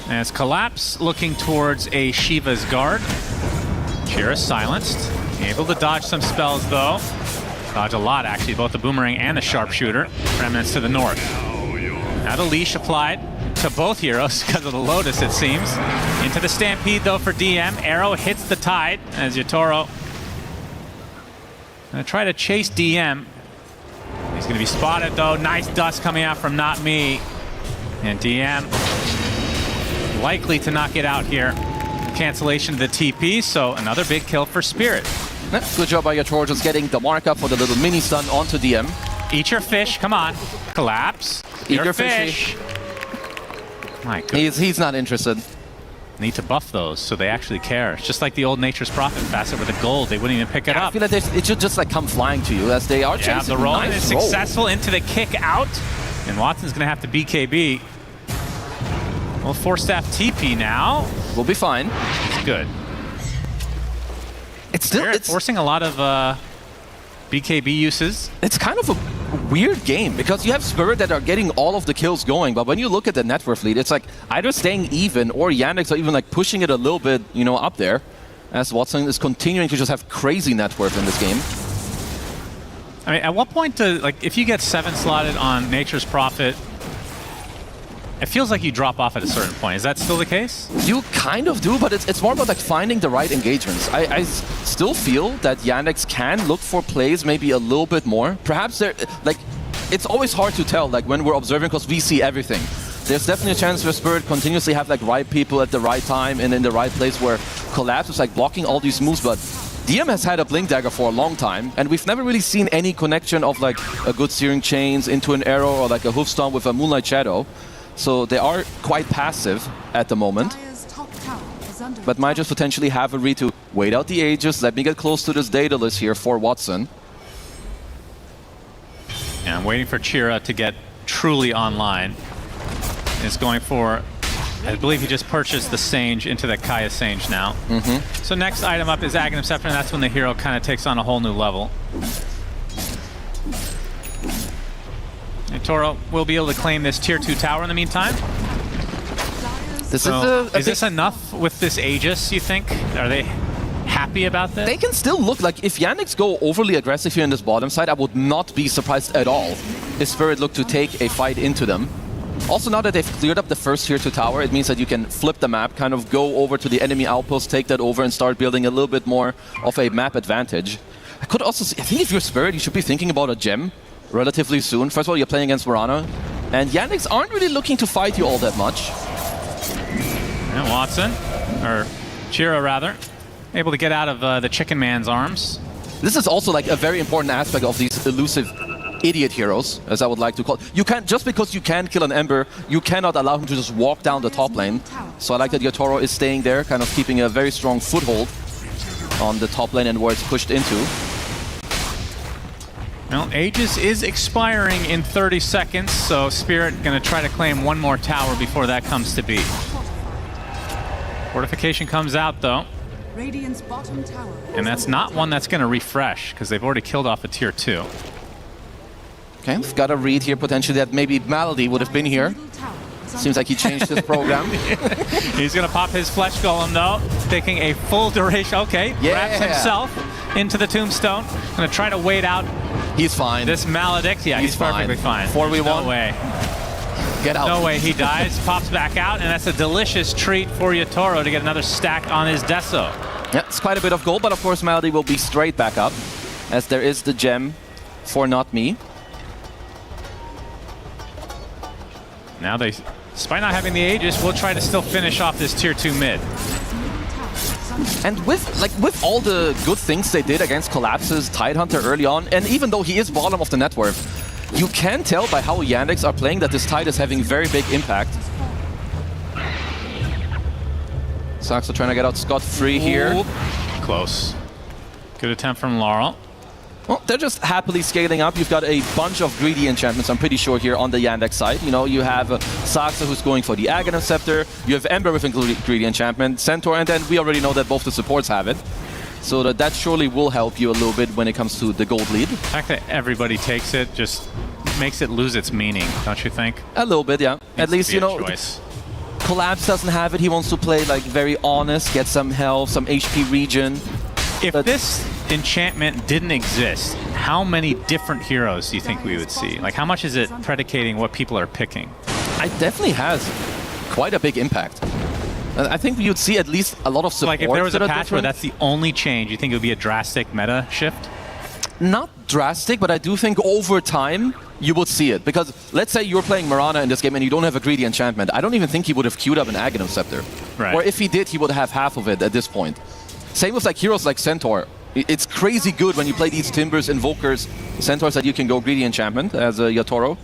As Collapse looking towards a Shiva's Guard. Kira silenced. Able to dodge some spells though. Dodge a lot actually, both the Boomerang and the Sharpshooter. Remnants to the north. Now the leash applied to both heroes because of the Lotus, it seems. Into the Stampede, though, for DM. Arrow hits the Tide as Yatoro gonna try to chase DM. He's gonna be spotted, though. Nice dust coming out from Not Me. And DM likely to not get out here. Cancellation of the TP, so another big kill for Spirit. Good job by Yatoro just getting the markup for the little mini stun onto DM. Eat your fish, come on. Collapse. Eat your fish. My goodness. He's not interested. Need to buff those so they actually care. It's just like the old Nature's Prophet facet with the gold. They wouldn't even pick it up. I feel like it should just like come flying to you as they are chasing. The roll nice is successful into the kick out. And Watson's going to have to BKB. Well, 4-staff TP now. We'll be fine. It's good. It's still forcing a lot of BKB uses. It's kind of a weird game because you have Spirit that are getting all of the kills going, but when you look at the net worth lead, it's like either staying even or Yandex are even like pushing it a little bit, you know, up there, as Watson is continuing to just have crazy net worth in this game. I mean, at what point like if you get 7 slotted on Nature's Prophet, it feels like you drop off at a certain point. Is that still the case? You kind of do, but it's more about like finding the right engagements. I still feel that Yandex can look for plays maybe a little bit more. Perhaps they're like, it's always hard to tell like when we're observing because we see everything. There's definitely a chance for Spirit continuously have like right people at the right time and in the right place where Collapse is like blocking all these moves, but DM has had a Blink Dagger for a long time, and we've never really seen any connection of like a good Searing Chains into an arrow or like a Hoofstomp with a Moonlight Shadow. So they are quite passive at the moment, but might just potentially have a read to wait out the Aegis. Let me get close to this Daedalus here for Watson. And I'm waiting for Chira to get truly online. Is going for, I believe he just purchased the Sange into the Kaya Sange now. So next item up is Aghanim Scepter, and that's when the hero kind of takes on a whole new level. And Toro will be able to claim this tier 2 tower in the meantime. Is this enough with this Aegis, you think? Are they happy about this? They can still look like, if Yandex go overly aggressive here in this bottom side, I would not be surprised at all if Spirit look to take a fight into them. Also, now that they've cleared up the first tier 2 tower, it means that you can flip the map, kind of go over to the enemy outpost, take that over, and start building a little bit more of a map advantage. I could also see, I think if you're Spirit, you should be thinking about a gem relatively soon. First of all, you're playing against Morana, and Yandex aren't really looking to fight you all that much. And Watson, or Chira rather, able to get out of the Chicken Man's arms. This is also like a very important aspect of these elusive idiot heroes, as I would like to call it. You can't, just because you can kill an Ember, you cannot allow him to just walk down the top lane. So I like that Yatoro is staying there, kind of keeping a very strong foothold on the top lane and where it's pushed into. Well, Aegis is expiring in 30 seconds, so Spirit going to try to claim one more tower before that comes to be. Fortification comes out, though. Radiant's bottom tower. And that's not one that's going to refresh, because they've already killed off a tier 2. Okay, we've got a read here potentially that maybe Malady would have been here. Seems like he changed his program. He's going to pop his Flesh Golem, though, taking a full duration. Okay, wraps himself into the tombstone. Going to try to wait out. He's fine. This Maledict, yeah, he's perfectly fine. 4v1. No way. Get out. No way he dies, pops back out, and that's a delicious treat for Yatoro to get another stack on his Deso. Yeah, it's quite a bit of gold, but of course Malady will be straight back up, as there is the gem for Not Me. Now they, despite not having the Aegis, will try to still finish off this tier 2 mid. And with all the good things they did against Collapse's Tidehunter early on, and even though he is bottom of the net worth, you can tell by how Yandex are playing that this Tide is having very big impact. Saxo trying to get out scot-free here. Ooh, close. Good attempt from Laurel. Well, they're just happily scaling up. You've got a bunch of greedy enchantments, I'm pretty sure, here on the Yandex side. You know, you have Saxa who's going for the Aghanim Scepter. You have Ember with greedy enchantment, Centaur, and then we already know that both the supports have it. So that surely will help you a little bit when it comes to the gold lead. The fact that everybody takes it just makes it lose its meaning, don't you think? A little bit, yeah. At least, you know, choice. Collapse doesn't have it. He wants to play like very honest, get some health, some HP regen. If this enchantment didn't exist, how many different heroes do you think we would see? Like, how much is it predicating what people are picking? It definitely has quite a big impact. I think you'd see at least a lot of support. Like, if there was a patch where that's the only change, you think it would be a drastic meta shift? Not drastic, but I do think over time you would see it. Because let's say you're playing Mirana in this game and you don't have a greedy enchantment. I don't even think he would have queued up an Aghanim Scepter. Right. Or if he did, he would have half of it at this point. Same with like heroes like Centaur. It's crazy good when you play these Timbers, Invokers, Centaurs that you can go greedy enchantment as a Yatoro.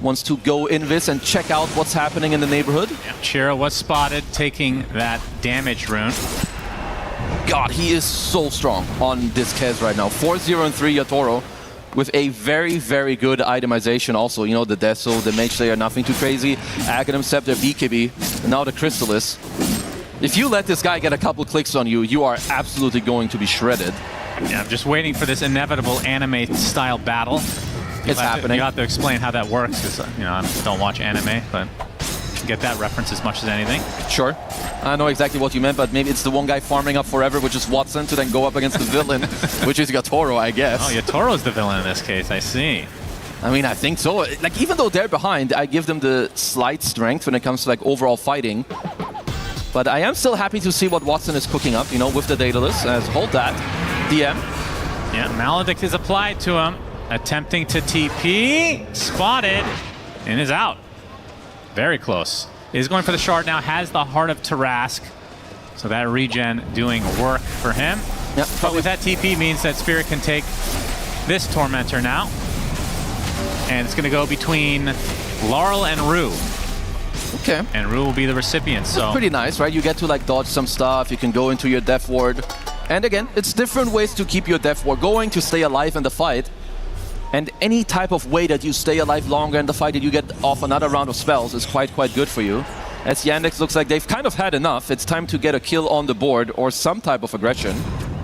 Wants to go Invis and check out what's happening in the neighborhood. Yeah, Chira was spotted taking that damage rune. God, he is so strong on this Kez right now. 4-0 and 3 Yatoro with a very, very good itemization also. You know, the Deso, the Mage Slayer, nothing too crazy. Aghanim Scepter, BKB, and now the Crystallis. If you let this guy get a couple clicks on you, you are absolutely going to be shredded. Yeah, I'm just waiting for this inevitable anime-style battle. It's happening. You have to explain how that works, because you know, I don't watch anime, but get that reference as much as anything. Sure. I know exactly what you meant, but maybe it's the one guy farming up forever, which is Watson, to then go up against the villain, which is Yatoro, I guess. Oh, Yatoro's the villain in this case, I see. I mean, I think so. Like, even though they're behind, I give them the slight strength when it comes to like overall fighting. But I am still happy to see what Watson is cooking up, you know, with the Daedalus, as hold that, DM. Yeah, Maledict is applied to him, attempting to TP, spotted, and is out. Very close. Is going for the shard now, has the Heart of Tarask, so that regen doing work for him. Yep. But with that TP means that Spirit can take this Tormentor now. And it's going to go between Laurel and Rue. Okay. And Rue will be the recipient, so... It's pretty nice, right? You get to like dodge some stuff, you can go into your Death Ward. And again, it's different ways to keep your Death Ward going, to stay alive in the fight. And any type of way that you stay alive longer in the fight, that you get off another round of spells, is quite good for you. As Yandex looks like they've kind of had enough. It's time to get a kill on the board or some type of aggression.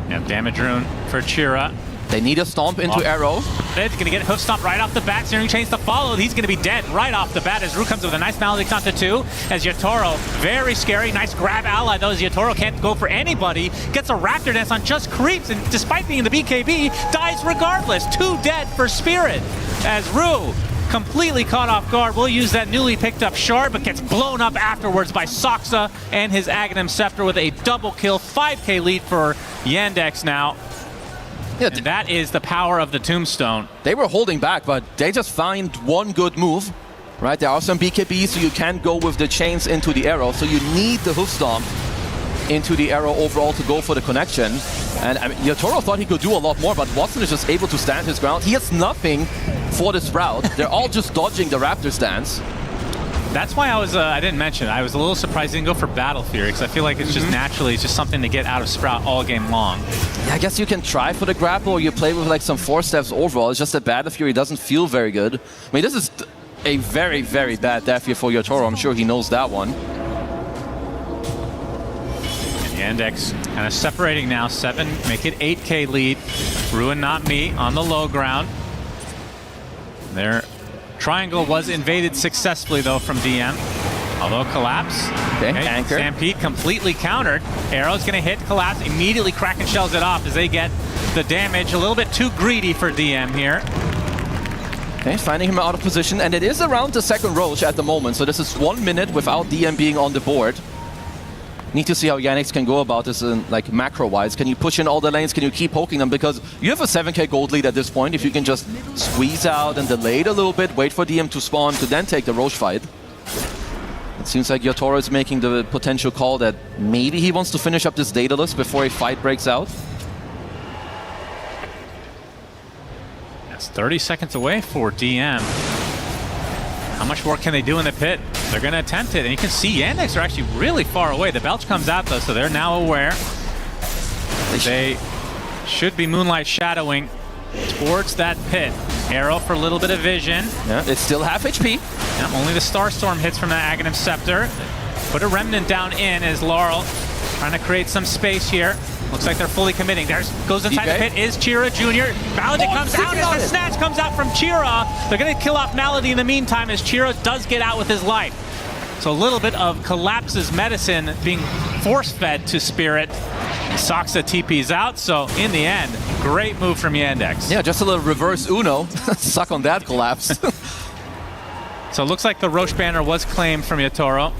Yeah, damage rune for Chira. They need a stomp into Arrow. They're going to get hoof stomp right off the bat. Searing Chains to follow. He's going to be dead right off the bat as Rue comes with a nice Maledict onto 2. As Yatoro, very scary. Nice grab ally though, as Yatoro can't go for anybody. Gets a Raptor Dance on just creeps, and despite being in the BKB, dies regardless. 2 dead for Spirit. As Rue, completely caught off guard, will use that newly picked up shard, but gets blown up afterwards by Saxa and his Aghanim Scepter with a double kill. 5k lead for Yandex now. Yeah, and that is the power of the Tombstone. They were holding back, but they just find one good move. Right, there are some BKBs, so you can't go with the chains into the arrow, so you need the hoof stomp into the arrow overall to go for the connection. And I mean, Yatoro thought he could do a lot more, but Watson is just able to stand his ground. He has nothing for the Sprout. They're all just dodging the Raptor stance. That's why I didn't mention it. I was a little surprised he didn't go for Battle Fury, because I feel like it's just naturally, it's just something to get out of Sprout all game long. Yeah, I guess you can try for the grapple, or you play with like some 4 steps overall. It's just that Battle Fury doesn't feel very good. I mean, this is a very, very bad death here for Yatoro. I'm sure he knows that one. And Yandex kind of separating now. 7, make it 8k lead. Ruin Not Me on the low ground. Their triangle was invaded successfully, though, from DM. Although collapse. Okay, anchor. Stampede completely countered. Arrow's going to hit collapse. Immediately Kraken shells it off as they get the damage. A little bit too greedy for DM here. Okay, finding him out of position. And it is around the second Roche at the moment. So this is 1 minute without DM being on the board. Need to see how Yannick can go about this in, like, macro-wise. Can you push in all the lanes? Can you keep poking them? Because you have a 7k gold lead at this point. If you can just squeeze out and delay it a little bit, wait for DM to spawn to then take the Roche fight. It seems like Yotaro is making the potential call that maybe he wants to finish up this Daedalus before a fight breaks out. That's 30 seconds away for DM. How much work can they do in the pit? They're going to attempt it, and you can see Yandex are actually really far away. The belch comes out, though, so they're now aware. They should be moonlight shadowing towards that pit. Arrow for a little bit of vision. Yeah, it's still half HP. Yeah, only the Starstorm hits from that Aghanim Scepter. Put a Remnant down in as Laurel trying to create some space here. Looks like they're fully committing. There goes inside the pit is Chira Jr. Paladin comes out as the snatch comes out from Chira. They're going to kill off Malady in the meantime as Chira does get out with his life. So a little bit of Collapse's medicine being force-fed to Spirit. Soxa TP's out, so in the end, great move from Yandex. Yeah, just a little reverse Uno. Suck on that Collapse. So it looks like the Roche banner was claimed from Yotaro.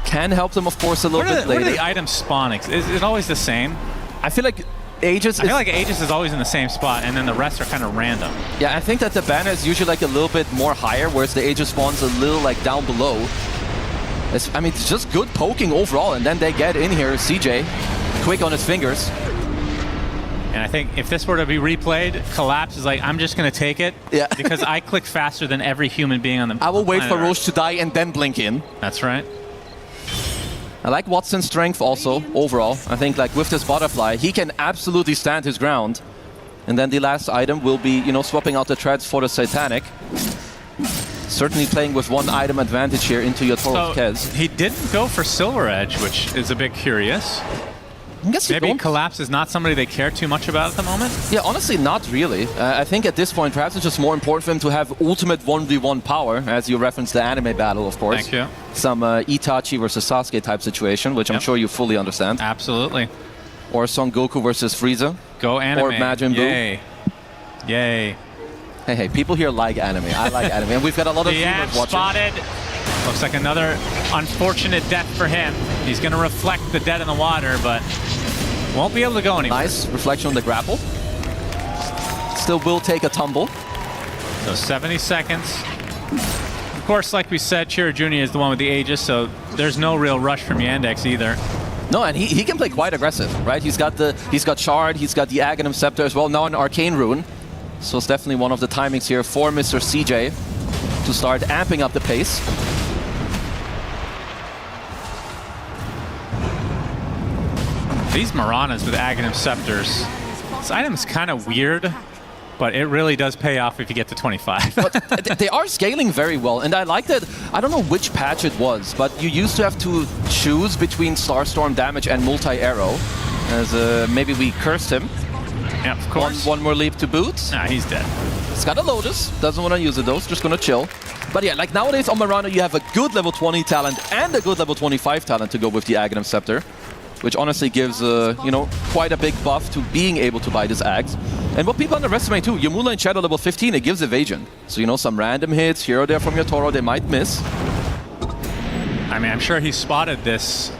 Can help them, of course, a little bit later. Where are the items spawning? Is it always the same? I feel like Aegis is always in the same spot, and then the rest are kind of random. Yeah, I think that the banner is usually like a little bit more higher, whereas the Aegis spawns a little like down below. I mean, it's just good poking overall, and then they get in here. CJ, quick on his fingers. And I think if this were to be replayed, Collapse is like, I'm just going to take it. Yeah. Because I click faster than every human being on the I will wait for Earth. Roche to die and then blink in. That's right. I like Watson's strength also, overall. I think like with this butterfly, he can absolutely stand his ground. And then the last item will be, you know, swapping out the treads for the Satanic. Certainly playing with one item advantage here into Yotoro's Kez. He didn't go for Silver Edge, which is a bit curious. Maybe Collapse is not somebody they care too much about at the moment? Yeah, honestly, not really. I think at this point, perhaps it's just more important for him to have ultimate 1v1 power, as you referenced the anime battle, of course. Thank you. Some Itachi versus Sasuke type situation, which I'm sure you fully understand. Absolutely. Or Son Goku versus Frieza. Go anime. Or Majin Buu. Yay. Yay. Hey, people here like anime. I like anime. And we've got a lot of viewers watching. Spotted. Looks like another unfortunate death for him. He's going to reflect the dead in the water, but won't be able to go anywhere. Nice reflection on the grapple. Still will take a tumble. So 70 seconds. Of course, like we said, Chira Jr. is the one with the Aegis, so there's no real rush from Yandex either. No, and he can play quite aggressive, right? He's got Shard, he's got the Aghanim Scepter as well, now an Arcane Rune. So it's definitely one of the timings here for Mr. CJ to start amping up the pace. These Maranas with Aghanim Scepters, this item is kind of weird, but it really does pay off if you get to 25. But they are scaling very well, and I like that. I don't know which patch it was, but you used to have to choose between Starstorm damage and multi-arrow, as maybe we cursed him. Yeah, of course. One more leap to boot. Nah, he's dead. He's got a Lotus, doesn't want to use it though, just gonna chill. But yeah, like nowadays on Marana, you have a good level 20 talent and a good level 25 talent to go with the Aghanim Scepter, which honestly gives, you know, quite a big buff to being able to buy this Axe. And what people underestimate too, your Moonlight Shadow level 15, it gives evasion. So, you know, some random hits here or there from Yotaro, they might miss. I mean, I'm sure he spotted this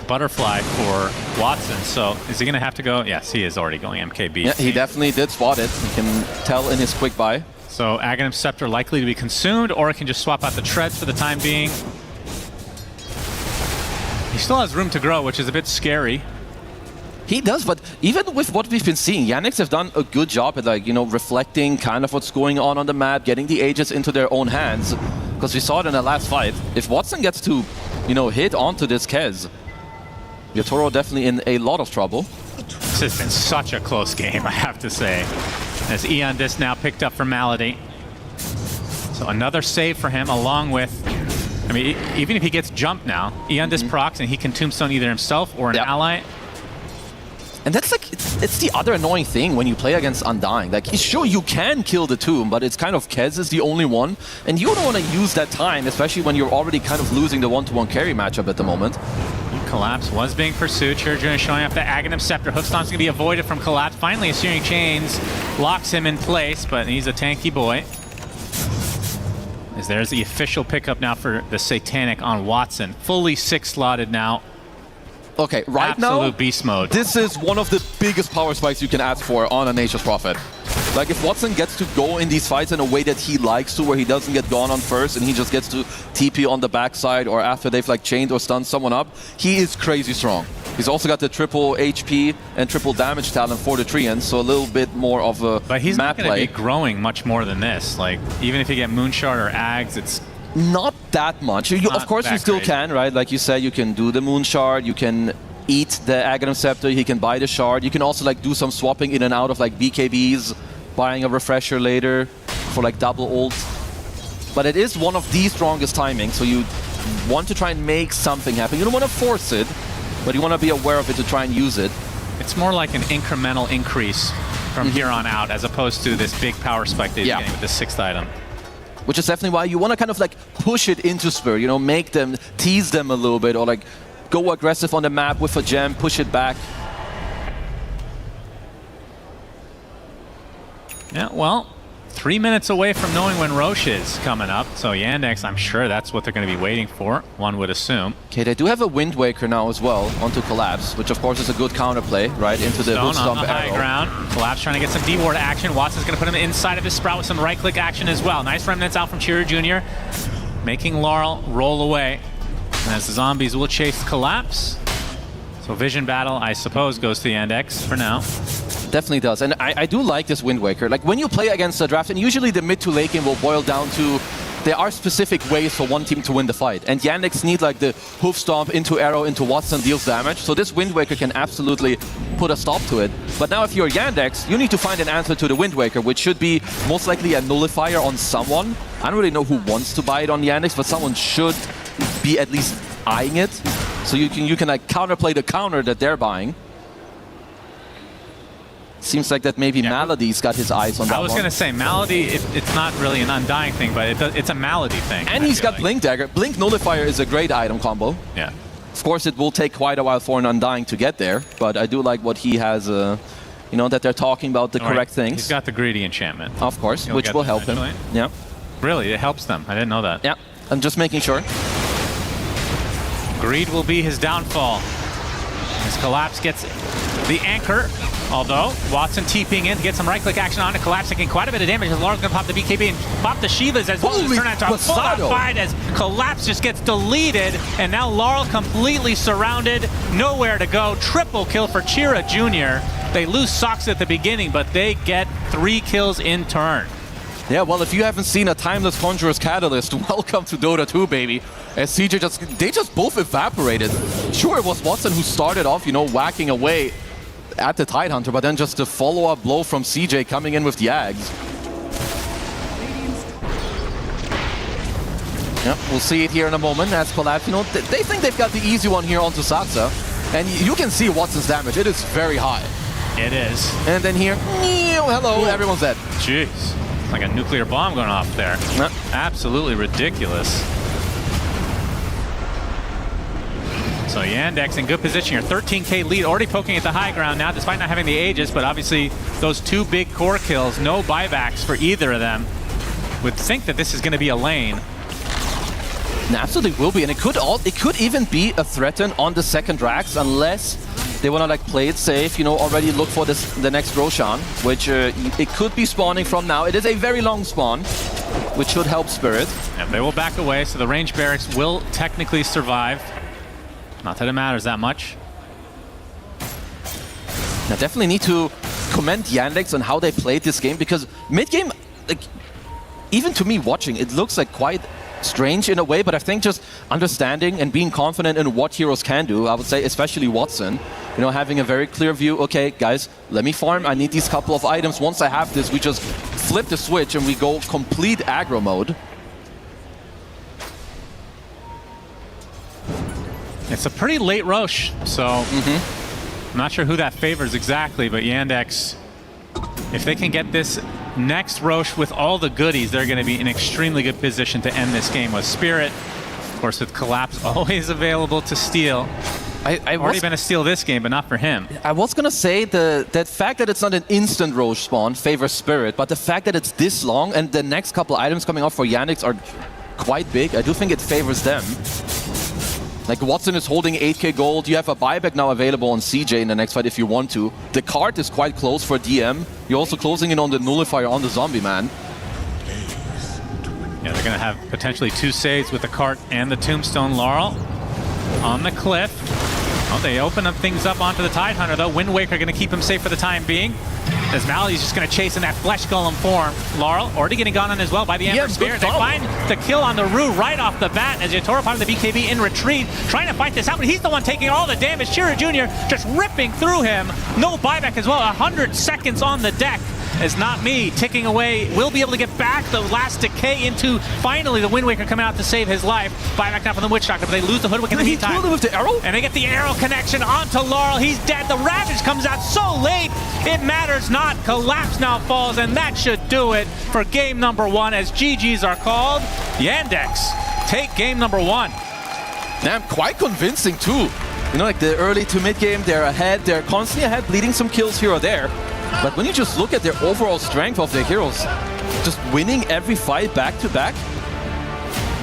butterfly for Watson, so is he going to have to go? Yes, he is already going MKB. Yeah, he definitely did spot it. You can tell in his quick buy. So Aghanim Scepter likely to be consumed, or it can just swap out the treads for the time being. He still has room to grow, which is a bit scary. He does, but even with what we've been seeing, Yannick have done a good job at, like, you know, reflecting kind of what's going on the map, getting the Aegis into their own hands. Because we saw it in the last fight. If Watson gets to, you know, hit onto this Kez, Yotaro definitely in a lot of trouble. This has been such a close game, I have to say. As Eon Disc now picked up for Malady. So another save for him, along with, I mean, even if he gets jumped now, Eon Disc procs and he can tombstone either himself or an ally. And that's like, it's the other annoying thing when you play against Undying. Like, sure, you can kill the tomb, but it's kind of Kez is the only one. And you don't want to use that time, especially when you're already kind of losing the one-to-one carry matchup at the moment. Collapse was being pursued. Chirajunior showing off the Aghanim Scepter. Hookstomp's going to be avoided from Collapse. Finally, a Searing Chains locks him in place, but he's a tanky boy. As there's the official pickup now for the Satanic on Watson. Fully 6-slotted now. Okay, right now, absolute beast mode. This is one of the biggest power spikes you can ask for on a Nature's Prophet. Like, if Watson gets to go in these fights in a way that he likes to, where he doesn't get gone on first and he just gets to TP on the backside or after they've like chained or stunned someone up, he is crazy strong. He's also got the triple HP and triple damage talent for the Treants, so a little bit more of a But he's map not going to play. be growing much more than this. Like, even if you get Moonshard or Ags, it's not that much. Of course, you still can, right? Like you said, you can do the Moonshard, you can eat the Aghanim Scepter, he can buy the Shard. You can also like do some swapping in and out of like BKBs, buying a refresher later for like double ult. But it is one of the strongest timings, so you want to try and make something happen. You don't want to force it, but you want to be aware of it to try and use it. It's more like an incremental increase from here on out, as opposed to this big power spike that you're getting with the 6th item. Which is definitely why you want to kind of like push it into Spirit, you know, make them, tease them a little bit, or like go aggressive on the map with a gem, push it back. Yeah, well, 3 minutes away from knowing when Roche is coming up, so Yandex, I'm sure that's what they're going to be waiting for, one would assume. Okay, they do have a Wind Waker now as well onto Collapse, which of course is a good counterplay, right, into the Stone Hoof on the high arrow. ground. Collapse trying to get some D-ward action. Watson's going to put him inside of his Sprout with some right-click action as well. Nice remnants out from Chirajunior, making Laurel roll away. And as the zombies will chase Collapse. So Vision Battle, I suppose, goes to Yandex for now. Definitely does, and I do like this Wind Waker. Like, when you play against the draft, and usually the mid to late game will boil down to there are specific ways for one team to win the fight, and Yandex need like the Hoof Stomp into Arrow into Watson deals damage, so this Wind Waker can absolutely put a stop to it. But now if you're Yandex, you need to find an answer to the Wind Waker, which should be most likely a nullifier on someone. I don't really know who wants to buy it on Yandex, but someone should be at least eyeing it, so you can like counterplay the counter that they're buying. Seems like that maybe Malady's got his eyes on that one. I was going to say, Malady, it's not really an Undying thing, but it's a Malady thing. And he's got Blink Dagger. Blink Nullifier is a great item combo. Yeah. Of course, it will take quite a while for an Undying to get there, but I do like what he has, you know, that they're talking about the correct things. He's got the Greedy enchantment. Of course, He'll which will help him. Yeah. Really, it helps them. I didn't know that. Yeah, I'm just making sure. Greed will be his downfall. As Collapse gets the anchor, although Watson TPing in to get some right-click action on it. Collapse taking quite a bit of damage as Laurel's going to pop the BKB and pop the Shivas as well. Turn into a full-on fight as Collapse just gets deleted, and now Laurel completely surrounded, nowhere to go. Triple kill for Chirajunior. They lose Sox at the beginning, but they get 3 kills in turn. Yeah, well, if you haven't seen a Timeless Conjurer's Catalyst, welcome to Dota 2, baby. As CJ they just both evaporated. Sure, it was Watson who started off, you know, whacking away at the Tidehunter, but then just the follow-up blow from CJ coming in with the Ags. Yeah, we'll see it here in a moment as Collapse, you know, they think they've got the easy one here onto Saksa. And you can see Watson's damage, it is very high. It is. And then here, hello, everyone's dead. Jeez. Like a nuclear bomb going off there. Absolutely ridiculous. So Yandex in good position here. 13k lead, already poking at the high ground now, despite not having the Aegis, but obviously those 2 big core kills, no buybacks for either of them. Would think that this is going to be a lane. And absolutely will be, and it could even be a threaten on the second Rax, unless they want to like play it safe, you know, already look for the next Roshan, which it could be spawning from now. It is a very long spawn, which should help Spirit. And they will back away, so the range barracks will technically survive. Not that it matters that much. Now, definitely need to commend Yandex on how they played this game, because mid-game, like, even to me watching, it looks like quite strange in a way, but I think just understanding and being confident in what heroes can do, I would say especially Watson, you know, having a very clear view, okay, guys, let me farm, I need these couple of items. Once I have this, we just flip the switch and we go complete aggro mode. It's a pretty late Roche, so I'm not sure who that favors exactly, but Yandex, if they can get this next Roche with all the goodies, they're going to be in extremely good position to end this game with Spirit. Of course, with Collapse always available to steal. Already been a steal this game, but not for him. I was going to say that fact that it's not an instant Roche spawn favors Spirit, but the fact that it's this long and the next couple items coming off for Yandex are quite big, I do think it favors them. Like Watson is holding 8k gold, you have a buyback now available on CJ in the next fight if you want to. The card is quite close for DM. You're also closing in on the nullifier on the zombie man. Yeah, they're going to have potentially 2 saves with the cart and the tombstone. Laurel on the cliff. Oh, they open up things up onto the Tidehunter though. Wind Waker going to keep him safe for the time being. As Malady's just going to chase in that Flesh Golem form. Laurel already getting gone on as well by the Ember Spirit. They find the kill on the Rue right off the bat as Yatoro part of the BKB in retreat, trying to fight this out, but he's the one taking all the damage. Shira Jr. just ripping through him. No buyback as well. 100 seconds on the deck. As Not Me ticking away, will be able to get back the last decay into finally the Wind Waker coming out to save his life. Buyback now from the Witch Doctor, but they lose the Hoodwink in the meantime. He killed him with the arrow? And they get the arrow connection onto Laurel. He's dead. The Ravage comes out so late. It matters not. Collapse now falls, and that should do it for game number 1 as GGs are called. Yandex take game number 1. Damn, quite convincing too. You know, like the early to mid game, they're ahead. They're constantly ahead, bleeding some kills here or there. But when you just look at their overall strength of their heroes, just winning every fight back to back,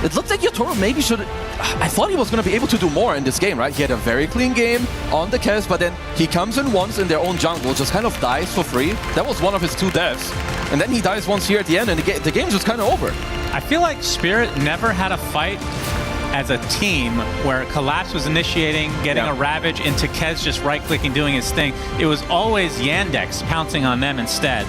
it looks like Yatoro maybe should... I thought he was going to be able to do more in this game, right? He had a very clean game on the Kes, but then he comes in once in their own jungle, just kind of dies for free. That was one of his 2 deaths. And then he dies once here at the end, and the game's just kind of over. I feel like Spirit never had a fight as a team where Collapse was initiating, getting a Ravage into Kez just right-clicking, doing his thing. It was always Yandex pouncing on them instead.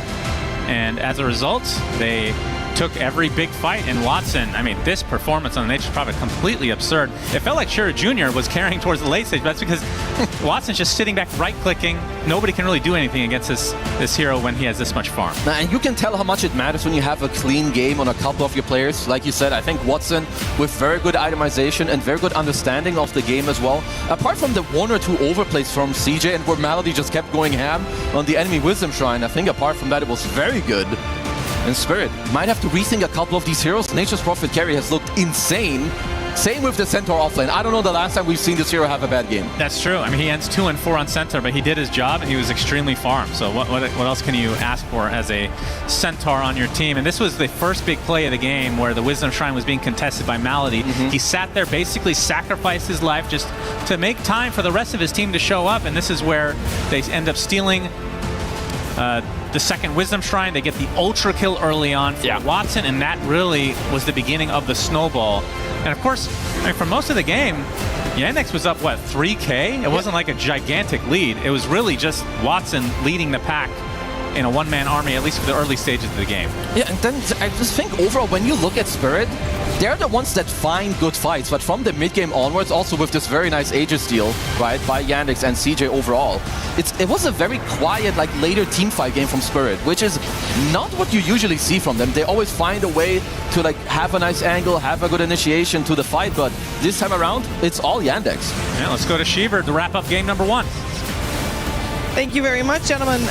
And as a result, they took every big fight. And Watson, I mean, this performance on the Nature's Prophet, completely absurd. It felt like Shira Jr. was carrying towards the late stage, but that's because Watson's just sitting back right-clicking. Nobody can really do anything against this hero when he has this much farm. And you can tell how much it matters when you have a clean game on a couple of your players. Like you said, I think Watson, with very good itemization and very good understanding of the game as well. Apart from the 1 or 2 overplays from CJ and where Malady just kept going ham on the enemy Wisdom Shrine, I think apart from that, it was very good. And Spirit might have to rethink a couple of these heroes. Nature's Prophet carry has looked insane. Same with the Centaur offlane. I don't know the last time we've seen this hero have a bad game. That's true. I mean, he ends 2 and 4 on Centaur, but he did his job and he was extremely farmed. So what else can you ask for as a Centaur on your team? And this was the first big play of the game where the Wisdom Shrine was being contested by Malady. He sat there, basically sacrificed his life just to make time for the rest of his team to show up. And this is where they end up stealing the second Wisdom Shrine. They get the ultra kill early on for Watson, and that really was the beginning of the snowball. And of course, I mean, for most of the game, Yandex was up, what, 3K? It wasn't like a gigantic lead. It was really just Watson leading the pack in a one-man army, at least for the early stages of the game. Yeah, and then I just think overall, when you look at Spirit, they're the ones that find good fights, but from the mid-game onwards, also with this very nice Aegis steal, right, by Yandex and CJ overall, it was a very quiet, like, later teamfight game from Spirit, which is not what you usually see from them. They always find a way to, like, have a nice angle, have a good initiation to the fight, but this time around, it's all Yandex. Yeah, let's go to Shiver to wrap up game number 1. Thank you very much, gentlemen.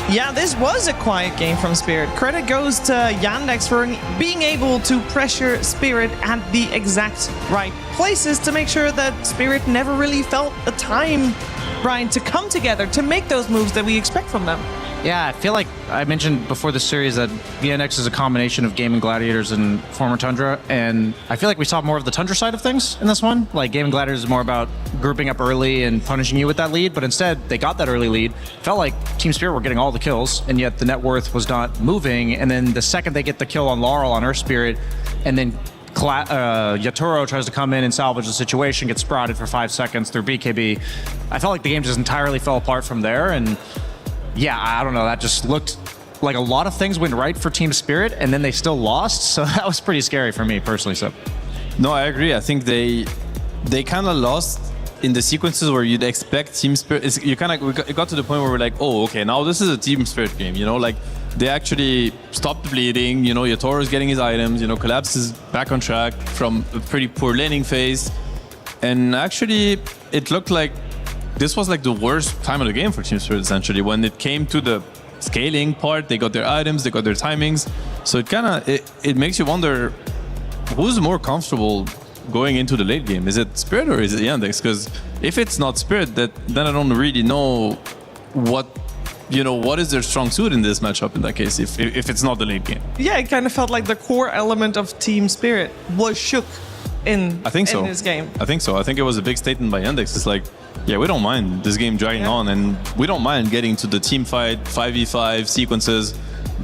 Yeah, this was a quiet game from Spirit. Credit goes to Yandex for being able to pressure Spirit at the exact right places to make sure that Spirit never really felt a time, Brian, to come together, to make those moves that we expect from them. Yeah, I feel like I mentioned before the series that VNX is a combination of Gaming Gladiators and former Tundra, and I feel like we saw more of the Tundra side of things in this one. Like, Gaming Gladiators is more about grouping up early and punishing you with that lead, but instead, they got that early lead. Felt like Team Spirit were getting all the kills, and yet the net worth was not moving, and then the second they get the kill on Laurel on Earth Spirit, and then Yatoro tries to come in and salvage the situation, gets sprouted for 5 seconds through BKB. I felt like the game just entirely fell apart from there, and yeah, I don't know, that just looked like a lot of things went right for Team Spirit, and then they still lost, so that was pretty scary for me personally. So, no, I agree. I think they kind of lost in the sequences where you'd expect Team Spirit. It got to the point where we're like, oh, okay, now this is a Team Spirit game, you know, like they actually stopped bleeding, you know, Yatoro is getting his items, you know, Collapse is back on track from a pretty poor laning phase, and actually it looked like this was like the worst time of the game for Team Spirit, essentially. When it came to the scaling part, they got their items, they got their timings. So it makes you wonder, who's more comfortable going into the late game? Is it Spirit or is it Yandex? Because if it's not Spirit, then I don't really know what is their strong suit in this matchup in that case, if it's not the late game. Yeah, it kind of felt like the core element of Team Spirit was shook in this game. I think so. I think it was a big statement by Yandex. It's like, yeah, we don't mind this game dragging on, and we don't mind getting to the team fight, 5v5 sequences.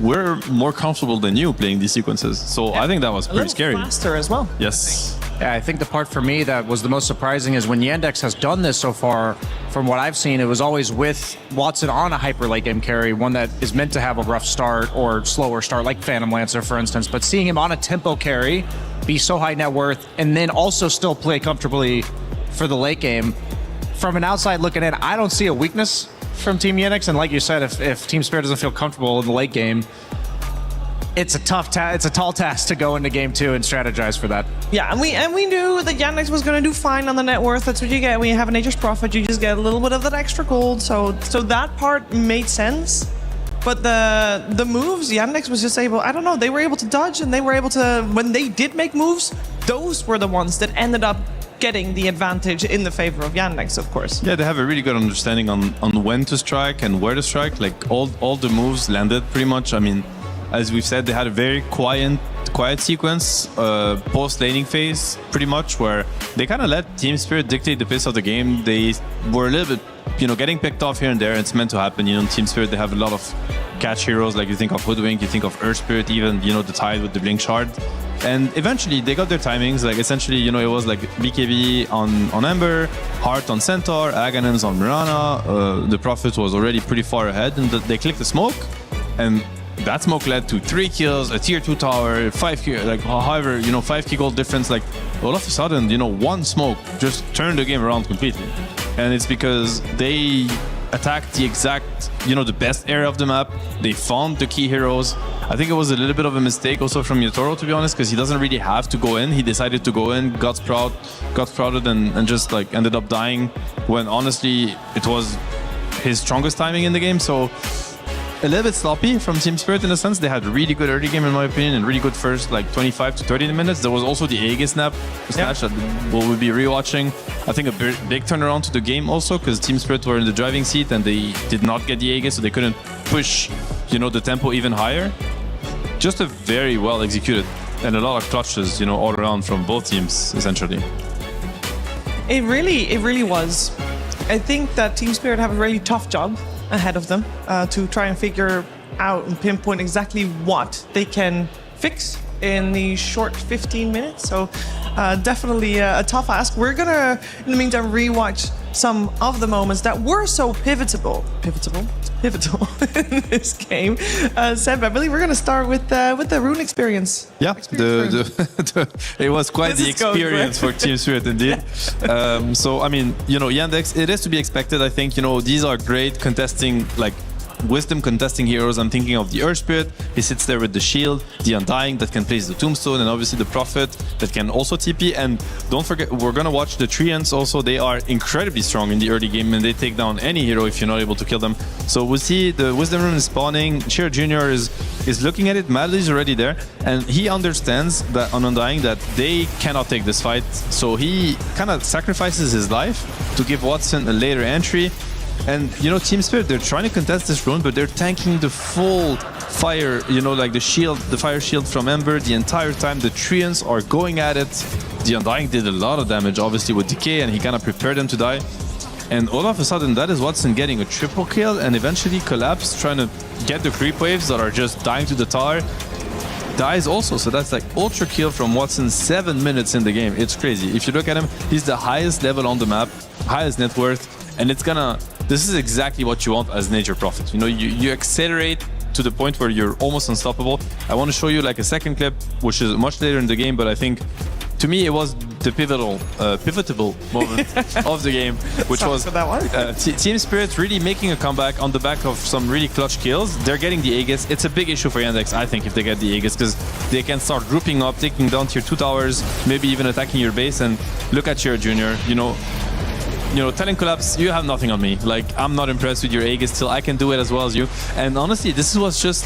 We're more comfortable than you playing these sequences. So I think that was pretty scary. Faster as well. Yes. Yeah, I think the part for me that was the most surprising is when Yandex has done this so far, from what I've seen, it was always with Watson on a hyper late game carry, one that is meant to have a rough start or slower start, like Phantom Lancer, for instance. But seeing him on a tempo carry, be so high net worth, and then also still play comfortably for the late game, from an outside looking in, I don't see a weakness from Team Yandex. And like you said, if Team Spirit doesn't feel comfortable in the late game, it's a tall task to go into game 2 and strategize for that. Yeah, and we knew that Yandex was going to do fine on the net worth. That's what you get when you have a Nature's Prophet. You just get a little bit of that extra gold. So that part made sense. But the moves, Yandex was just able, I don't know, they were able to dodge, and they were able to, when they did make moves, those were the ones that ended up getting the advantage in the favor of Yandex, of course. Yeah, they have a really good understanding on when to strike and where to strike. Like all the moves landed pretty much. I mean, as we've said, they had a very quiet sequence post laning phase, pretty much, where they kind of let Team Spirit dictate the pace of the game. They were a little bit, getting picked off here and there. It's meant to happen. Team Spirit, they have a lot of catch heroes. Like you think of Hoodwink, you think of Earth Spirit, even the Tide with the Blink Shard. And eventually they got their timings. Like essentially, it was like BKB on Ember, Heart on Centaur, Aghanim's on Mirana. The Prophet was already pretty far ahead, and they clicked the smoke, and that smoke led to 3 kills, a tier 2 tower, 5 kills, like however, 5 key gold difference. Like all of a sudden, one smoke just turned the game around completely. And it's because they attacked the exact, the best area of the map. They found the key heroes. I think it was a little bit of a mistake also from Yotaro, to be honest, because he doesn't really have to go in. He decided to go in, got sprouted, and just like ended up dying when honestly it was his strongest timing in the game. So a little bit sloppy from Team Spirit in a sense. They had really good early game in my opinion, and really good first like 25 to 30 minutes. There was also the Aegis snatch that we'll be rewatching. I think a big turnaround to the game also, because Team Spirit were in the driving seat and they did not get the Aegis, so they couldn't push the tempo even higher. Just a very well executed and a lot of clutches all around from both teams essentially. It really was. I think that Team Spirit have a really tough job ahead of them to try and figure out and pinpoint exactly what they can fix in the short 15 minutes. So definitely a tough ask. We're gonna, in the meantime, rewatch some of the moments that were so pivotal in this game. Seb, I believe we're gonna start with the rune experience. Yeah, it was quite the experience for Team Spirit indeed. So I mean, Yandex, it is to be expected. I think these are great contesting, like Wisdom contesting heroes. I'm thinking of the Earth Spirit. He sits there with the shield, the Undying that can place the Tombstone, and obviously the Prophet that can also TP. And don't forget, we're gonna watch the Treants also. They are incredibly strong in the early game, and they take down any hero if you're not able to kill them. So we'll see the Wisdom Rune is spawning. Sheer Jr. is looking at it. Madly's already there, and he understands that on Undying that they cannot take this fight. So he kind of sacrifices his life to give Watson a later entry. And Team Spirit, they're trying to contest this rune, but they're tanking the full fire, like the shield, the fire shield from Ember the entire time. The Treants are going at it. The Undying did a lot of damage, obviously, with Decay, and he kind of prepared them to die. And all of a sudden, that is Watson getting a triple kill, and eventually Collapse trying to get the creep waves that are just dying to the tower. Dies also, so that's like ultra kill from Watson, 7 minutes in the game. It's crazy. If you look at him, he's the highest level on the map, highest net worth, and this is exactly what you want as Nature Prophet. You accelerate to the point where you're almost unstoppable. I want to show you like a second clip, which is much later in the game, but I think to me it was the pivotal moment of the game, which was Team Spirit really making a comeback on the back of some really clutch kills. They're getting the Aegis. It's a big issue for Yandex, I think, if they get the Aegis, because they can start grouping up, taking down tier 2 towers, maybe even attacking your base. And look at Sheer Jr., telling Collapse, you have nothing on me. Like, I'm not impressed with your Aegis till I can do it as well as you. And honestly, this was just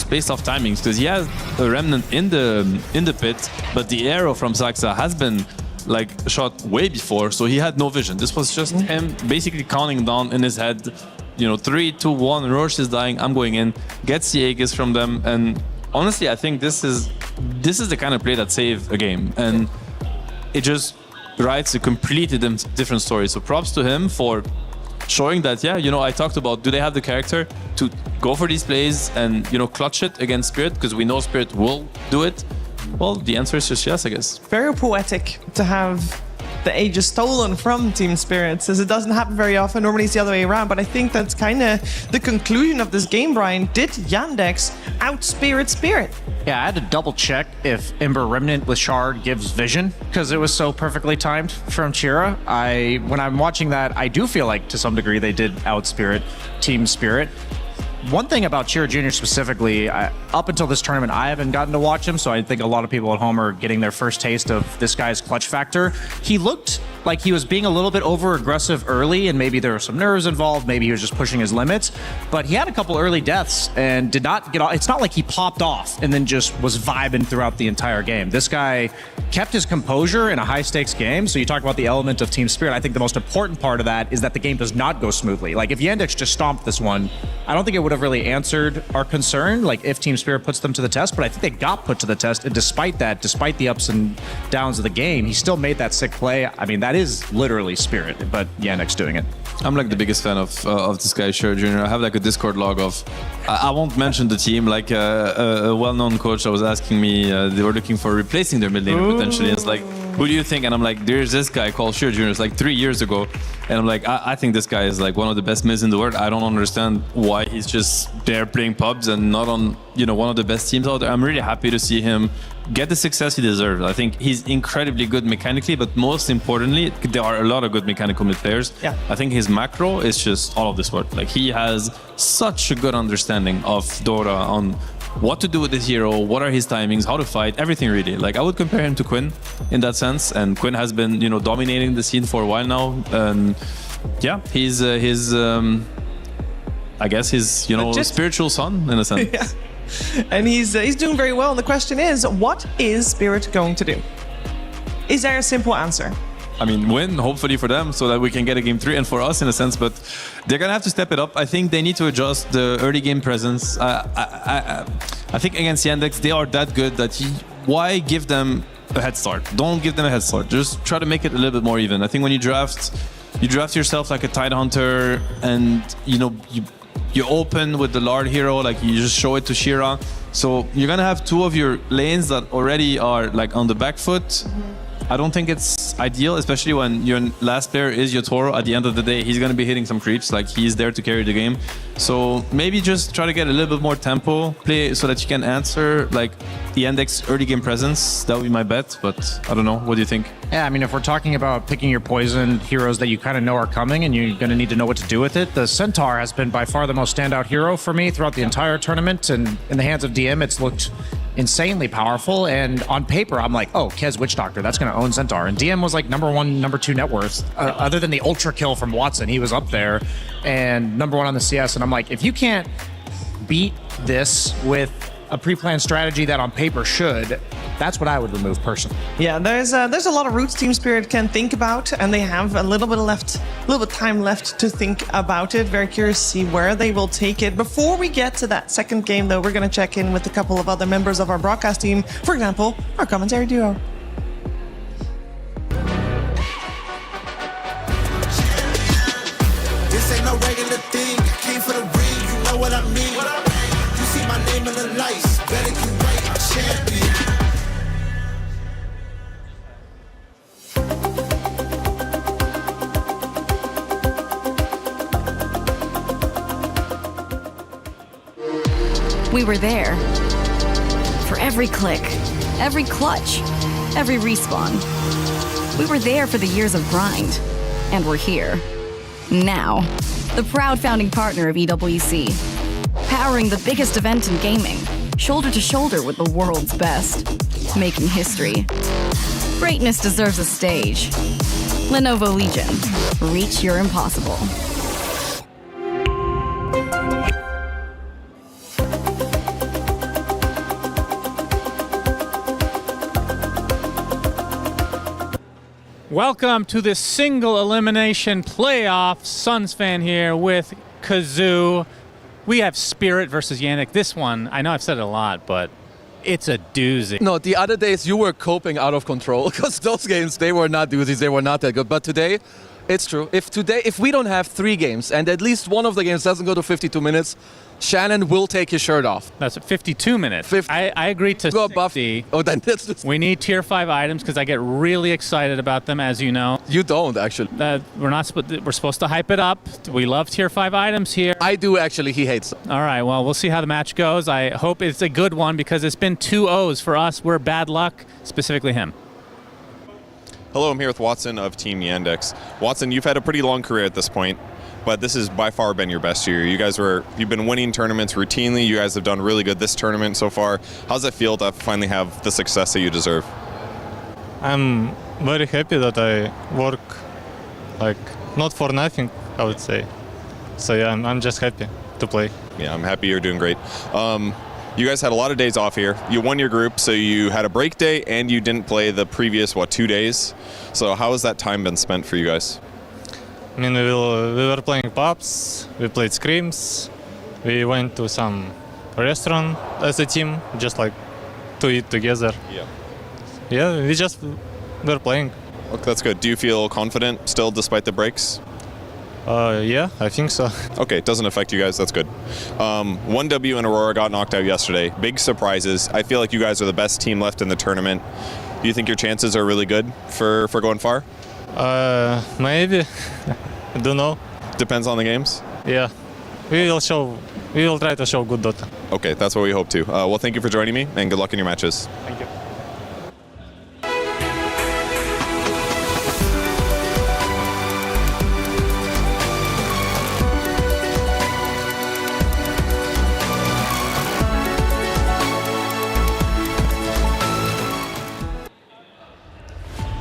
based off timings, because he has a remnant in the pit, but the arrow from Saxa has been like shot way before, so he had no vision. This was just him basically counting down in his head. 3, 2, 1. Roche is dying. I'm going in. Gets the Aegis from them, and honestly, I think this is the kind of play that saves a game, and it just writes a completely different story. So props to him for showing that. I talked about, do they have the character to go for these plays and clutch it against Spirit, because we know Spirit will do it. Well, the answer is just yes, I guess. Very poetic to have the Aegis stolen from Team Spirit, as it doesn't happen very often. Normally it's the other way around, but I think that's kind of the conclusion of this game, Brian. Did Yandex out-spirit Spirit? Yeah, I had to double check if Ember Remnant with Shard gives vision, because it was so perfectly timed from Chira. When I'm watching that, I do feel like to some degree they did out-spirit Team Spirit. One thing about Chira Jr. specifically, up until this tournament, I haven't gotten to watch him, so I think a lot of people at home are getting their first taste of this guy's clutch factor. He looked like he was being a little bit over-aggressive early, and maybe there were some nerves involved, maybe he was just pushing his limits, but he had a couple early deaths and did not get off. It's not like he popped off and then just was vibing throughout the entire game. This guy kept his composure in a high-stakes game, so you talk about the element of Team Spirit. I think the most important part of that is that the game does not go smoothly. Like, if Yandex just stomped this one, I don't think it would have really answered our concern, like if Team Spirit puts them to the test, but I think they got put to the test, and despite that, despite the ups and downs of the game, he still made that sick play. I mean, that is literally Spirit, but Yandex doing it. I'm like the biggest fan of this guy, Chira Jr. I have like a Discord log of, I won't mention the team, like a well-known coach that was asking me, they were looking for replacing their mid laner potentially. It's like, who do you think? And I'm like, there's this guy called Chira Jr. It's like 3 years ago. And I'm like, I think this guy is like one of the best mids in the world. I don't understand why he's just there playing pubs and not on, one of the best teams out there. I'm really happy to see him get the success he deserves. I think he's incredibly good mechanically, but most importantly, there are a lot of good mechanical mid players. Yeah. I think his macro is just all of this work. Like, he has such a good understanding of Dota on what to do with his hero, what are his timings, how to fight, everything really. Like, I would compare him to Quinn in that sense, and Quinn has been, dominating the scene for a while now. And yeah, he's I guess his, spiritual son in a sense. Yeah. And he's doing very well. And the question is, what is Spirit going to do? Is there a simple answer? I mean, win, hopefully for them, so that we can get a game 3, and for us in a sense, but they're gonna have to step it up. I think they need to adjust the early game presence. I think against Yandex, they are that good that why give them a head start? Don't give them a head start. Just try to make it a little bit more even. I think when you draft yourself like a Tidehunter, and you open with the Lard hero, like you just show it to Chira. So you're gonna have 2 of your lanes that already are like on the back foot. I don't think it's ideal, especially when your last player is Yotoro. At the end of the day, he's going to be hitting some creeps. Like, he's there to carry the game. So maybe just try to get a little bit more tempo, play so that you can answer like the Yandex early game presence. That would be my bet, but I don't know. What do you think? Yeah, I mean, if we're talking about picking your poison heroes that you kind of know are coming and you're going to need to know what to do with it, the Centaur has been by far the most standout hero for me throughout the entire tournament. And in the hands of DM, it's looked insanely powerful, and on paper I'm like, oh, Kez Witch Doctor, that's going to own Centaur, and DM was like #1, #2 net worth, other than the ultra kill from Watson. He was up there and #1 on the CS, and I'm like, if you can't beat this with a pre-planned strategy that on paper should, that's what I would remove personally. Yeah, there's a lot of routes Team Spirit can think about, and they have a little bit time left to think about it. Very curious to see where they will take it. Before we get to that second game, though, we're going to check in with a couple of other members of our broadcast team. For example, our commentary duo. This ain't no regular thing. I came for the ring, you know what I mean. You see my name in the lights, better get right, I'm champion. We were there. For every click, every clutch, every respawn. We were there for the years of grind. And we're here. Now. The proud founding partner of EWC. Powering the biggest event in gaming. Shoulder to shoulder with the world's best. Making history. Greatness deserves a stage. Lenovo Legion. Reach your impossible. Welcome to the single elimination playoff. Suns fan here with Kazoo. We have Spirit versus Yannick. This one, I know I've said it a lot, but it's a doozy. No, the other days you were coping out of control because those games, they were not doozies, they were not that good. But today, it's true. If we don't have 3 games and at least one of the games doesn't go to 52 minutes, Shannon will take his shirt off. That's 52 minutes. I agree to go 60. Oh, then that's just... We need tier 5 items because I get really excited about them, as you know. You don't, actually. We're supposed to hype it up. We love tier 5 items here. I do, actually. He hates them. All right, well, we'll see how the match goes. I hope it's a good one because it's been 2 O's for us. We're bad luck, specifically him. Hello, I'm here with Watson of Team Yandex. Watson, you've had a pretty long career at this point, but this has by far been your best year. You've been winning tournaments routinely. You guys have done really good this tournament so far. How's it feel to finally have the success that you deserve? I'm very happy that I work not for nothing, I would say. So yeah, I'm just happy to play. Yeah, I'm happy you're doing great. You guys had a lot of days off here. You won your group, so you had a break day and you didn't play the previous, 2 days? So how has that time been spent for you guys? I mean, we were playing pubs, we played scrims, we went to some restaurant as a team, just to eat together. Yeah, we just were playing. Okay, that's good. Do you feel confident still despite the breaks? Yeah, I think so. Okay, it doesn't affect you guys. That's good. 1W and Aurora got knocked out yesterday. Big surprises. I feel like you guys are the best team left in the tournament. Do you think your chances are really good for going far? Maybe. I don't know. Depends on the games? Yeah. We will try to show good Dota. Okay, that's what we hope to. Well, thank you for joining me, and good luck in your matches. Thank you.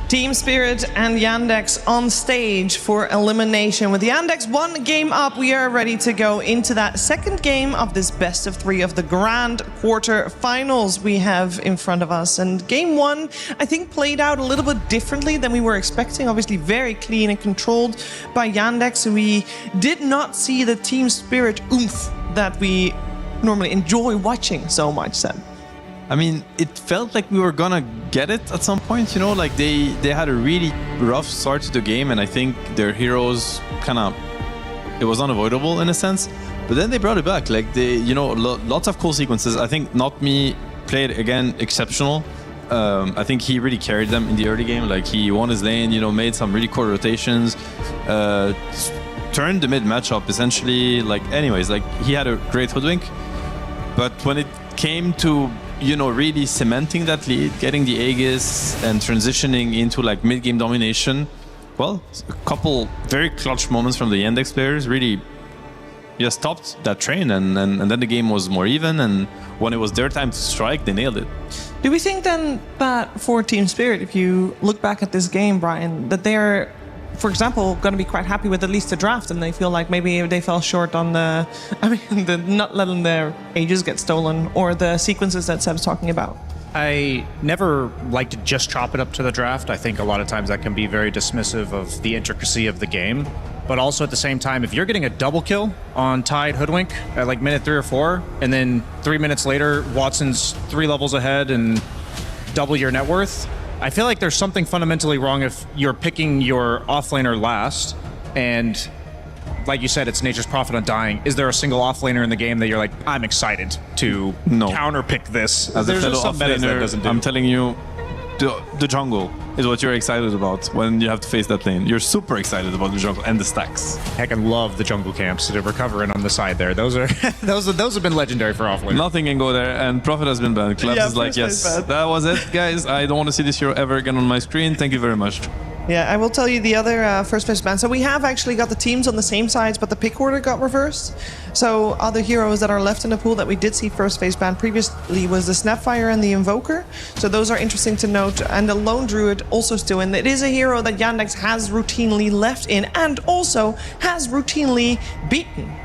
Team Spirit and Yandex on stage for elimination. With Yandex 1 game up, we are ready to go into that second game of this best of 3 of the grand quarter-finals we have in front of us. And game 1, I think, played out a little bit differently than we were expecting. Obviously very clean and controlled by Yandex. We did not see the Team Spirit oomph that we normally enjoy watching so much, Seb. I mean, it felt like we were gonna get it at some point, they had a really rough start to the game, and I think their heroes it was unavoidable in a sense, but then they brought it back. Lots of cool sequences. I think Not Me played again exceptional. I think he really carried them in the early game. He won his lane, made some really cool rotations, turned the mid matchup essentially. He had a great hoodwink, but when it came to really cementing that lead, getting the Aegis and transitioning into mid-game domination, well, a couple very clutch moments from the Yandex players really stopped that train, and then the game was more even, and when it was their time to strike, they nailed it. Do we think then that for Team Spirit, if you look back at this game, Brian, that they're, for example, going to be quite happy with at least the draft, and they feel like maybe they fell short on the not letting their ages get stolen or the sequences that Seb's talking about? I never like to just chop it up to the draft. I think a lot of times that can be very dismissive of the intricacy of the game. But also at the same time, if you're getting a double kill on Tide Hoodwink at minute 3 or 4, and then 3 minutes later, Watson's 3 levels ahead and double your net worth, I feel like there's something fundamentally wrong if you're picking your offlaner last, and like you said, it's nature's profit on dying. Is there a single offlaner in the game that you're like, I'm excited to counterpick this? As a fellow offlaner, I'm telling you, the jungle is what you're excited about when you have to face that lane. You're super excited about the jungle and the stacks. Heck, I love the jungle camps that are recovering on the side there. Those are those have been legendary for offlane. Nothing can go there, and Profit has been banned. Klebs is like, yes, that was it, guys. I don't want to see this hero ever again on my screen. Thank you very much. Yeah, I will tell you the other first place ban. So we have actually got the teams on the same sides, but the pick order got reversed. So other heroes that are left in the pool that we did see first phase ban previously was the Snapfire and the Invoker. So those are interesting to note. And the Lone Druid also still in. It is a hero that Yandex has routinely left in and also has routinely beaten.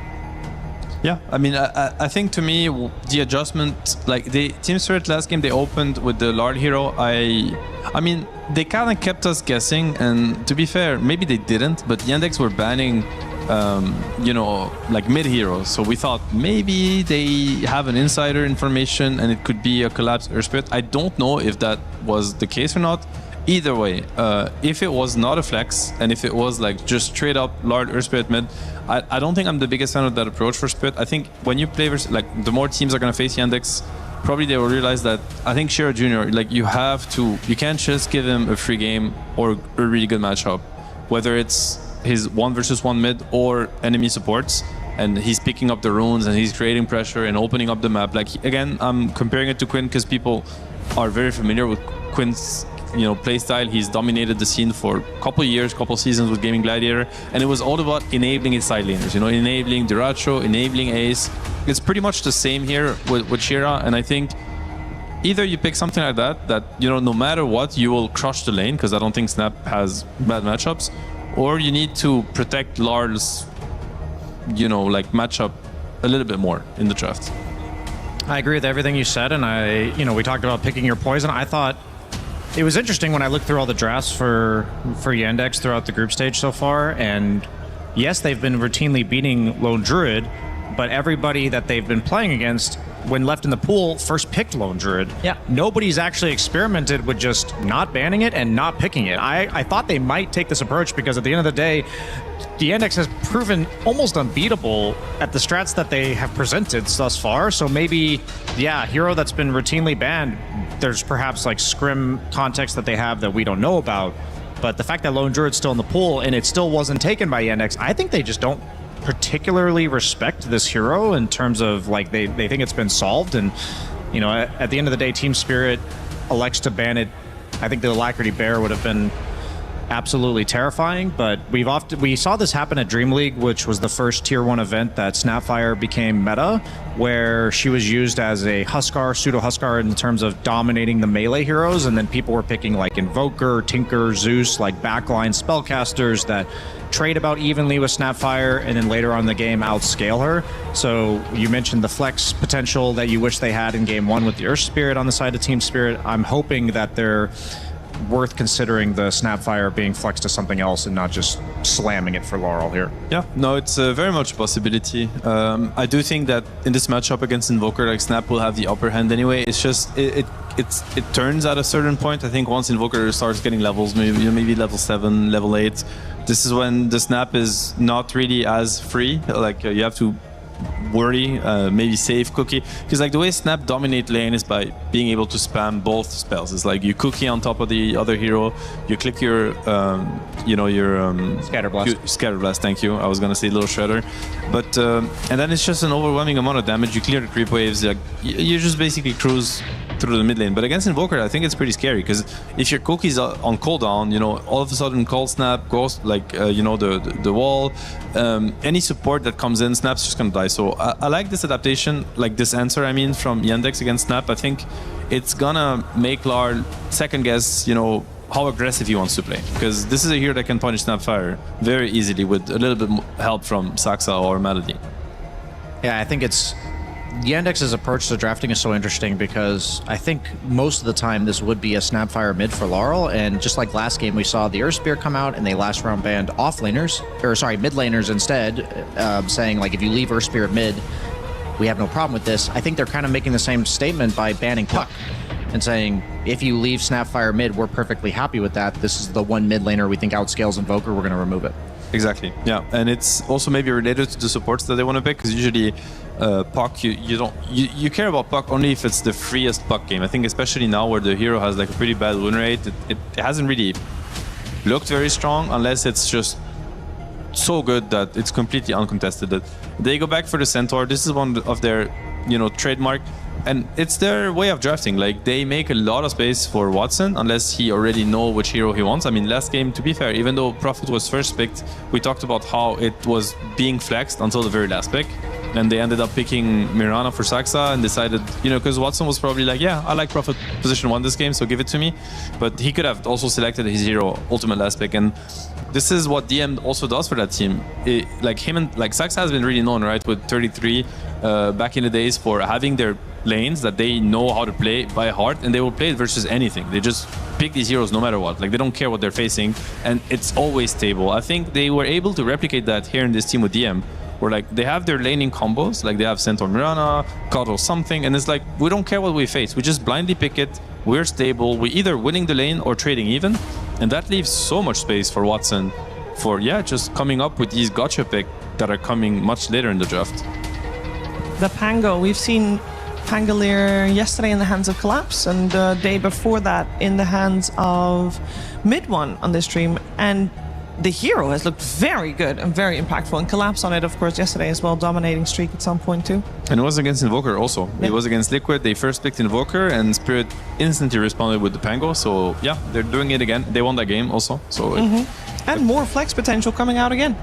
Yeah, I mean, I think to me, the adjustment, like the Team Spirit last game, they opened with the Lord hero. I mean, they kind of kept us guessing, and to be fair, maybe they didn't, but Yandex were banning, you know, like mid heroes. So we thought maybe they have an insider information and it could be a collapsed Earth Spirit. I don't know if that was the case or not. Either way, if it was not a flex and if it was like just straight up Lord Earth Spirit mid, I don't think I'm the biggest fan of that approach for Spirit. I think when you play versus, like, the more teams are going to face Yandex, probably they will realize that, I think Shiro Jr., like, you can't just give him a free game or a really good matchup, whether it's his 1v1 mid or enemy supports, and he's picking up the runes and he's creating pressure and opening up the map. Like, again, I'm comparing it to Quinn because people are very familiar with Quinn's playstyle. He's dominated the scene for a couple years, couple seasons with Gaming Gladiator, and it was all about enabling his side laners, enabling Duracho, enabling Ace. It's pretty much the same here with Shira, and I think either you pick something like that, no matter what, you will crush the lane, because I don't think Snap has bad matchups, or you need to protect Lars, matchup a little bit more in the draft. I agree with everything you said, and we talked about picking your poison. I thought it was interesting when I looked through all the drafts for Yandex throughout the group stage so far, and yes, they've been routinely beating Lone Druid, but everybody that they've been playing against, when left in the pool, first picked Lone Druid. Yeah. Nobody's actually experimented with just not banning it and not picking it. I thought they might take this approach because at the end of the day, the Yandex has proven almost unbeatable at the strats that they have presented thus far. So maybe, hero that's been routinely banned, there's perhaps like scrim context that they have that we don't know about. But the fact that Lone Druid's still in the pool and it still wasn't taken by Yandex, I think they just don't particularly respect this hero in terms of like they think it's been solved. And at the end of the day, Team Spirit elects to ban it. I think the Alacrity Bear would have been absolutely terrifying, but we saw this happen at Dream League, which was the first tier 1 event that Snapfire became meta, where she was used as a Huskar, pseudo Huskar, in terms of dominating the melee heroes, and then people were picking like Invoker, Tinker, Zeus, like backline spellcasters that trade about evenly with Snapfire, and then later on in the game outscale her. So you mentioned the flex potential that you wish they had in game 1 with the Earth Spirit on the side of Team Spirit. I'm hoping that they're worth considering the Snapfire being flexed to something else and not just slamming it for Laurel here. Yeah, no, it's very much a possibility. I do think that in this matchup against Invoker, like, Snap will have the upper hand anyway. It's just it turns at a certain point. I think once Invoker starts getting levels, maybe level 7, level 8, this is when the Snap is not really as free. Like, you have to worry, maybe save Cookie, because like the way Snap dominate lane is by being able to spam both spells. It's like you Cookie on top of the other hero, you click your Scatterblast. Thank you. I was gonna say Little Shredder, but and then it's just an overwhelming amount of damage. You clear the creep waves, like you just basically cruise through the mid lane. But against Invoker, I think it's pretty scary, because if your Cookie's on cooldown, all of a sudden Cold Snap goes like the wall. Any support that comes in, Snap's just gonna die. So I like this adaptation, like this answer, from Yandex against Snap. I think it's gonna make Lar second guess, how aggressive he wants to play, because this is a hero that can punish Snapfire very easily with a little bit help from Saxa or Melody. Yeah, I think Yandex's approach to drafting is so interesting, because I think most of the time this would be a Snapfire mid for Laurel, and just like last game we saw the Earth Spear come out and they last round banned mid laners instead, saying like if you leave Earth Spear mid, we have no problem with this. I think they're kind of making the same statement by banning Puck and saying if you leave Snapfire mid, we're perfectly happy with that. This is the one mid laner we think outscales Invoker, we're going to remove it. Exactly, yeah, and it's also maybe related to the supports that they want to pick, because usually Puck, you care about Puck only if it's the freest Puck game. I think especially now where the hero has like a pretty bad win rate, it hasn't really looked very strong unless it's just so good that it's completely uncontested. That they go back for the Centaur. This is one of their trademark. and it's their way of drafting. Like, they make a lot of space for Watson unless he already know which hero he wants. I mean, last game, to be fair, even though Prophet was first picked, we talked about how it was being flexed until the very last pick. And they ended up picking Mirana for Saxa and decided, you know, because Watson was probably like, yeah, I like Prophet position 1 this game, so give it to me. But he could have also selected his hero ultimate last pick. And this is what DM also does for that team. Like him and like Saxa has been really known, right, with 33 back in the days for having their lanes that they know how to play by heart, and they will play it versus anything. They just pick these heroes no matter what. Like, they don't care what they're facing, and it's always stable. I think they were able to replicate that here in this team with DM, where like they have their laning combos, like they have Centaur Mirana, Cuddle something, and it's like, we don't care what we face. We just blindly pick it. We're stable. We either winning the lane or trading even, and that leaves so much space for Watson for, yeah, just coming up with these gotcha pick that are coming much later in the draft. The Pango, we've seen Pangolier yesterday in the hands of Collapse, and the day before that in the hands of Mid-One on this stream, and the hero has looked very good and very impactful, and Collapse on it, of course, yesterday as well, dominating streak at some point too. And it was against Invoker also. Yeah. It was against Liquid. They first picked Invoker, and Spirit instantly responded with the Pango. So yeah, they're doing it again. They won that game also. So and more flex potential coming out again.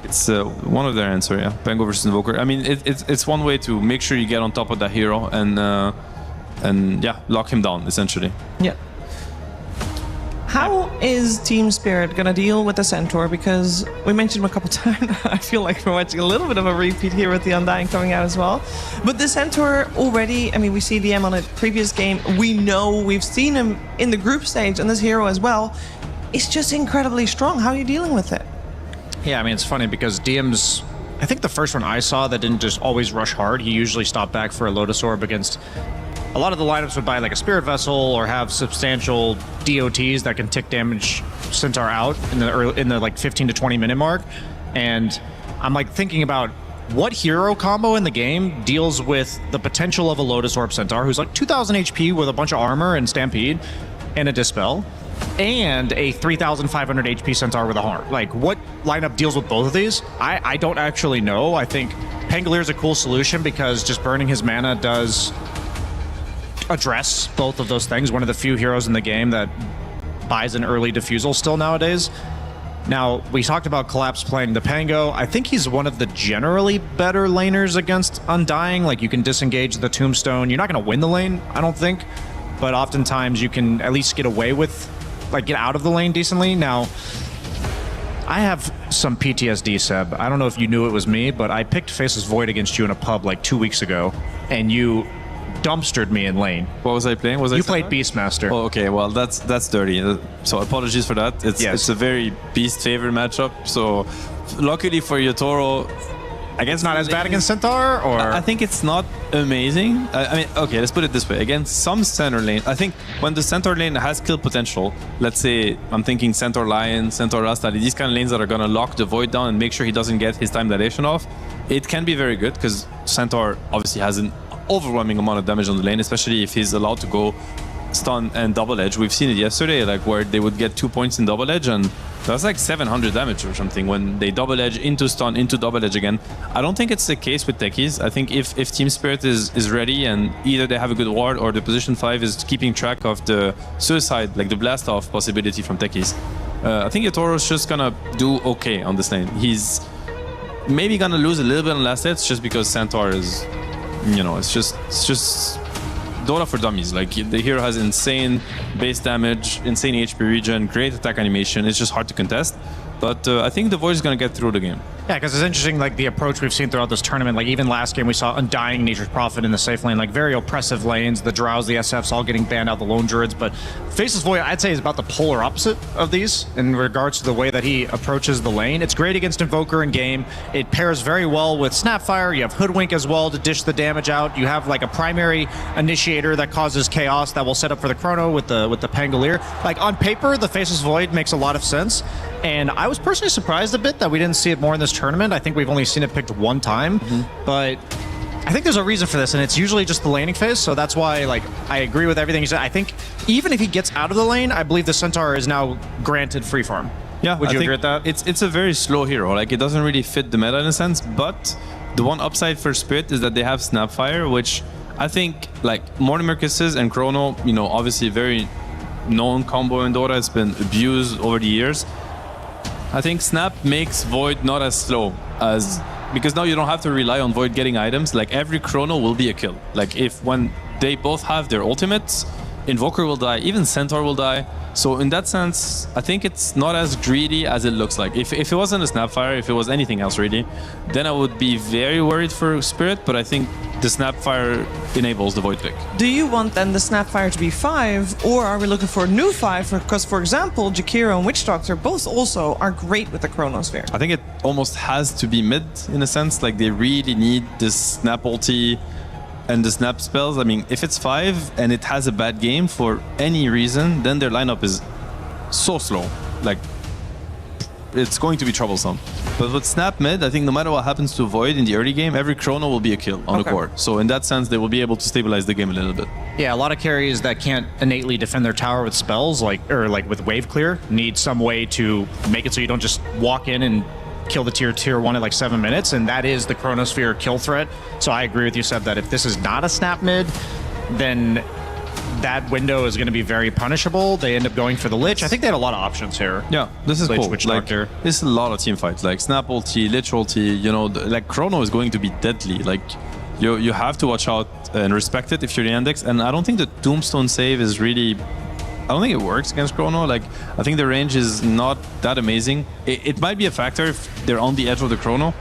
It's one of their answer, yeah. Pango versus Invoker. I mean, it's one way to make sure you get on top of that hero and yeah, lock him down essentially. Yeah. How is Team Spirit going to deal with the Centaur? Because we mentioned him a couple times. I feel like we're watching a little bit of a repeat here with the Undying coming out as well. But the Centaur already, I mean, we see DM on a previous game. We know we've seen him in the group stage, and this hero as well. It's just incredibly strong. How are you dealing with it? Yeah, I mean, it's funny because DM's, I think the first one I saw that didn't just always rush hard, he usually stopped back for a Lotus Orb against... A lot of the lineups would buy like a Spirit Vessel or have substantial DOTs that can tick damage Centaur out in the like 15 to 20 minute mark. And I'm like thinking about what hero combo in the game deals with the potential of a Lotus Orb Centaur who's like 2000 HP with a bunch of armor and Stampede and a Dispel, and a 3500 HP Centaur with a Harm. Like, what lineup deals with both of these? I don't actually know. I think Pangolier is a cool solution because just burning his mana does address both of those things. One of the few heroes in the game that buys an early diffusal still nowadays. Now, we talked about Collapse playing the Pango. I think he's one of the generally better laners against Undying. Like, you can disengage the Tombstone. You're not going to win the lane, I don't think. But oftentimes you can at least get away with, like, get out of the lane decently. Now, I have some PTSD, Seb. I don't know if you knew it was me, but I picked Faceless Void against you in a pub like 2 weeks ago, and you dumpstered me in lane. What was I playing? You played Beastmaster. Oh, okay. Well, that's dirty. So apologies for that. It's a very Beast favorite matchup. So luckily for Yotaro, I guess not as bad against Centaur, or I think it's not amazing. I mean, okay, let's put it this way. Against some center lane, I think when the centaur lane has kill potential, let's say I'm thinking Centaur Lion, Centaur Rasta, these kind of lanes that are gonna lock the Void down and make sure he doesn't get his time dilation off, it can be very good because Centaur obviously has an overwhelming amount of damage on the lane, especially if he's allowed to go stun and double edge. We've seen it yesterday, like where they would get 2 points in double edge, and that's like 700 damage or something when they double edge into stun into double edge again. I don't think it's the case with techies. I think if Team Spirit is ready and either they have a good ward or the position 5 is keeping track of the suicide, like the blast off possibility from techies, I think Yotoro's just gonna do okay on this lane. He's maybe gonna lose a little bit on last hits just because Centaur is, you know, it's just Dota for dummies. Like, the hero has insane base damage, insane HP regen, great attack animation. It's just hard to contest. But I think the Void is going to get through the game. Yeah, because it's interesting, like, the approach we've seen throughout this tournament. Like, even last game, we saw Undying, Nature's Prophet in the safe lane. Like, very oppressive lanes. The Drows, the SFs all getting banned out, the Lone Druids. But Faceless Void, I'd say, is about the polar opposite of these in regards to the way that he approaches the lane. It's great against Invoker in game. It pairs very well with Snapfire. You have Hoodwink as well to dish the damage out. You have, like, a primary initiator that causes chaos that will set up for the Chrono with the Pangolier. Like, on paper, the Faceless Void makes a lot of sense. And I was personally surprised a bit that we didn't see it more in this tournament. I think we've only seen it picked one time, but I think there's a reason for this, and it's usually just the laning phase, so that's why, like, I agree with everything you said. I think even if he gets out of the lane, I believe the Centaur is now granted free farm. Yeah, Would you agree with that? It's a very slow hero. Like, it doesn't really fit the meta in a sense, but The one upside for Spirit is that they have Snapfire, which I think, like, Mortimer Kisses and Chrono, you know, obviously very known combo in Dota. It's been abused over the years. I think Snap makes Void not as slow as... Because now you don't have to rely on Void getting items. Like, every Chrono will be a kill. Like, when they both have their ultimates, Invoker will die, even Centaur will die. So in that sense, I think it's not as greedy as it looks like. If it wasn't a Snapfire, if it was anything else really, then I would be very worried for Spirit, but I think the Snapfire enables the Void pick. Do you want then the Snapfire to be 5, or are we looking for a new 5? Because, for example, Jakiro and Witch Doctor both also are great with the Chronosphere. I think it almost has to be mid, in a sense. Like, they really need this Snap ulti and the Snap spells. I mean, if it's 5 and it has a bad game for any reason, then their lineup is so slow. Like, it's going to be troublesome. But with Snap mid, I think no matter what happens to Void in the early game, every Chrono will be a kill on the core. So in that sense, they will be able to stabilize the game a little bit. Yeah, a lot of carries that can't innately defend their tower with spells, like with wave clear, need some way to make it so you don't just walk in and kill the tier 1 at like 7 minutes, and that is the Chronosphere kill threat. So I agree with you, Seb, that if this is not a Snap mid, then that window is going to be very punishable. They end up going for the Lich. I think they had a lot of options here. Yeah, this is Lich, cool. Witch Like, Doctor. this is a lot of team fights. Like, Snap ulti, Lich ulti, you know, like, Chrono is going to be deadly. Like, you have to watch out and respect it if you're the Yandex. And I don't think the Tombstone save is really... I don't think it works against Chrono. Like, I think the range is not that amazing. It might be a factor if they're on the edge of the Chrono,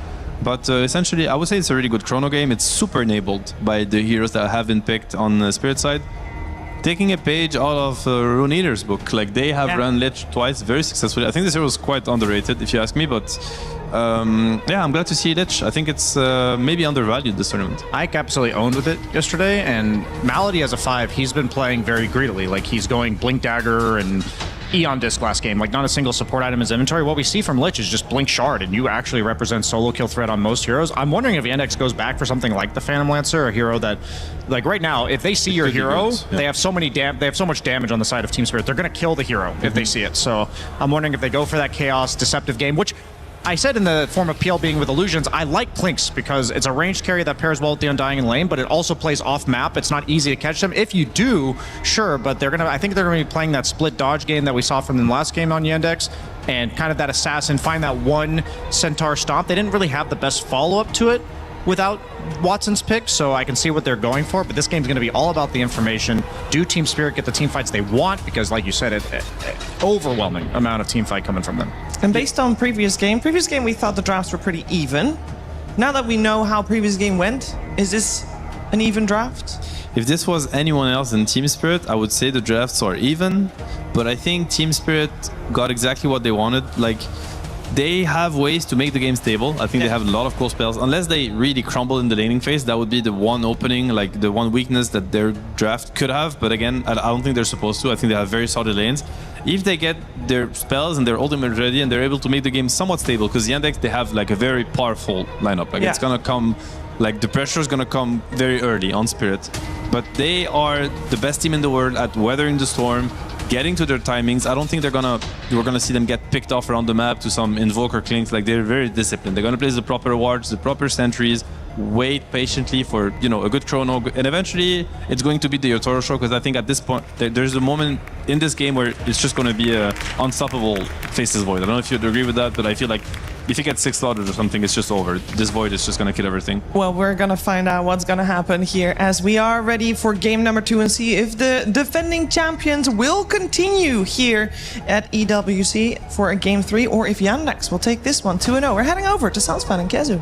but essentially, I would say it's a really good Chrono game. It's super enabled by the heroes that have been picked on the Spirit side. Taking a page out of Rune Eater's book, like, they have run Lich twice very successfully. I think this hero is quite underrated, if you ask me, but yeah, I'm glad to see Lich. I think it's maybe undervalued this tournament. Ike absolutely owned with it yesterday, and Malady as a 5, he's been playing very greedily. Like, he's going Blink Dagger and Eon Disc last game. Like, not a single support item in his inventory. What we see from Lich is just Blink Shard, and you actually represent solo kill threat on most heroes. I'm wondering if Yandex goes back for something like the Phantom Lancer, a hero that, like, right now, if they see your hero, they have so much damage on the side of Team Spirit. They're going to kill the hero if they see it. So I'm wondering if they go for that Chaos Deceptive game, which I said in the form of PL being with illusions, I like Plinks because it's a ranged carry that pairs well with the Undying in lane, but it also plays off map. It's not easy to catch them. If you do, sure, but I think they're gonna be playing that split dodge game that we saw from the last game on Yandex, and kind of that assassin, find that one Centaur stomp. They didn't really have the best follow-up to it without Watson's pick, so I can see what they're going for, but this game's going to be all about the information. Do Team Spirit get the team fights they want? Because, like you said, overwhelming amount of team fight coming from them. And based on previous game we thought the drafts were pretty even. Now that we know how previous game went, is this an even draft? If this was anyone else in Team Spirit, I would say the drafts are even, but I think Team Spirit got exactly what they wanted. Like, they have ways to make the game stable. I think they have a lot of cool spells. Unless they really crumble in the laning phase, that would be the one opening, like the one weakness that their draft could have. But again, I don't think they're supposed to. I think they have very solid lanes. If they get their spells and their ultimate ready and they're able to make the game somewhat stable, because Yandex, they have like a very powerful lineup. Like, it's gonna come, like, the pressure is gonna come very early on Spirit. But they are the best team in the world at weathering the storm, getting to their timings. I don't think we're gonna see them get picked off around the map to some Invoker clinks. Like, they're very disciplined. They're gonna place the proper wards, the proper sentries, wait patiently for, you know, a good Chrono, and eventually it's going to be the Yotaro show, because I think at this point there's a moment in this game where it's just gonna be a unstoppable Faceless Void. I don't know if you'd agree with that, but I feel like if you get 6 slaughtered or something, it's just over. This Void is just gonna kill everything. Well, we're gonna find out what's gonna happen here as we are ready for game number 2 and see if the defending champions will continue here at EWC for a game 3, or if Yandex will take this one 2-0. We're heading over to Sunsfan and Kezu.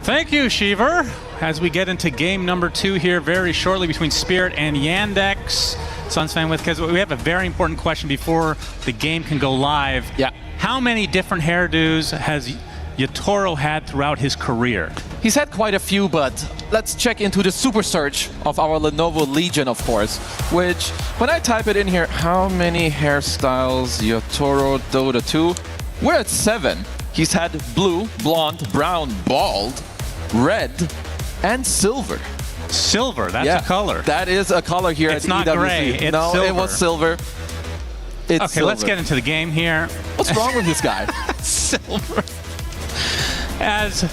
Thank you, Shiver. As we get into game number 2 here very shortly between Spirit and Yandex. Sunsfan with Kezu. We have a very important question before the game can go live. Yeah. How many different hairdos has Yotaro had throughout his career? He's had quite a few, but let's check into the super search of our Lenovo Legion, of course, which, when I type it in here, how many hairstyles Yotaro Dota 2? We're at 7. He's had blue, blonde, brown, bald, red, and silver. Silver, that's a color. That is a color here it's at not EWC. Gray, it's no, silver. It was silver. It's okay, silver. let's get into the game here. What's wrong with this guy? Silver. As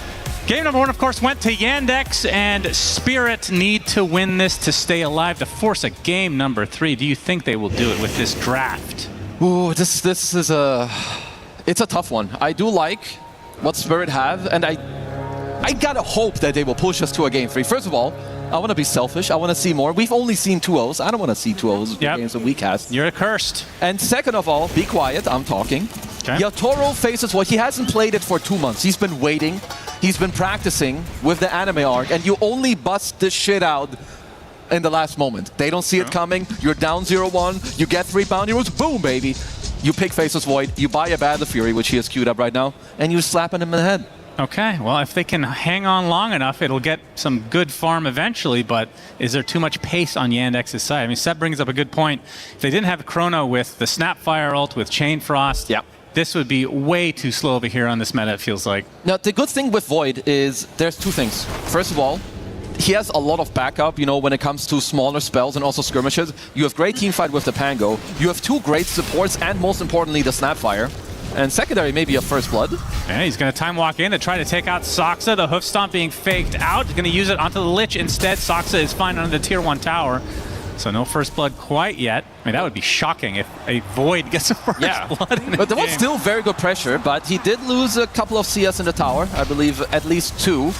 Game number 1, of course, went to Yandex, and Spirit need to win this to stay alive to force a game number 3. Do you think they will do it with this draft? Ooh, this is it's a tough one. I do like what Spirit have, and I gotta hope that they will push us to a game 3. First of all, I want to be selfish. I want to see more. We've only seen 2-0s. I don't want to see 2-0s in games that we cast. You're cursed. And second of all, be quiet. I'm talking. Okay. Yatoro faces what he hasn't played it for 2 months. He's been waiting. He's been practicing with the anime arc, and you only bust this shit out in the last moment. They don't see it coming. You're down 0-1. You get 3 bounty rolls. Boom, baby. You pick Faceless Void. You buy a Battle Fury, which he has queued up right now, and you're slapping him in the head. Okay, well, if they can hang on long enough, it'll get some good farm eventually, but is there too much pace on Yandex's side? I mean, Seb brings up a good point. If they didn't have Chrono with the Snapfire ult, with Chain Frost, this would be way too slow over here on this meta, it feels like. Now, the good thing with Void is there's 2 things. First of all, he has a lot of backup, you know, when it comes to smaller spells and also skirmishes. You have great teamfight with the Pango. You have 2 great supports, and most importantly, the Snapfire. And secondary, maybe a First Blood. Yeah, he's going to time walk in to try to take out Soxa. The Hoof Stomp being faked out. He's going to use it onto the Lich instead. Soxa is fine under the Tier 1 tower. So no First Blood quite yet. I mean, that would be shocking if a Void gets a First Blood in But there was game. still very good pressure, but he did lose a couple of CS in the tower. I believe at least 2.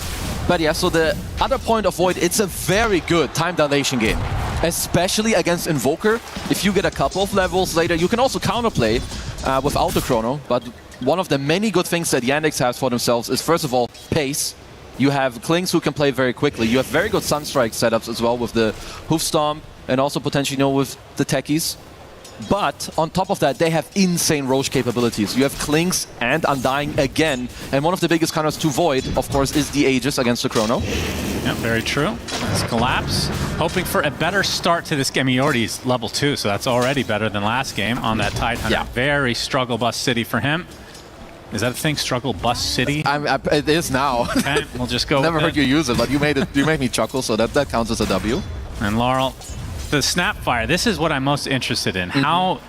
But yeah, so the other point of Void, it's a very good time dilation game. Especially against Invoker. If you get a couple of levels later, you can also counterplay without the Chrono. But one of the many good things that Yandex has for themselves is, first of all, pace. You have Klings who can play very quickly. You have very good Sunstrike setups as well with the Hoof Stomp and also potentially, you know, with the Techies. But on top of that, they have insane Roche capabilities. You have Klings and Undying again. And one of the biggest counters to Void, of course, is the Aegis against the Chrono. Yeah, very true. That's Collapse. Hoping for a better start to this game. He already is level 2, so that's already better than last game on that Tidehunter. Yeah. Very struggle bus city for him. Is that a thing, struggle bus city? It is now. Okay, we'll just go Never with heard you use it, but you made me chuckle, so that counts as a W. And Laurel, the Snapfire, this is what I'm most interested in. How,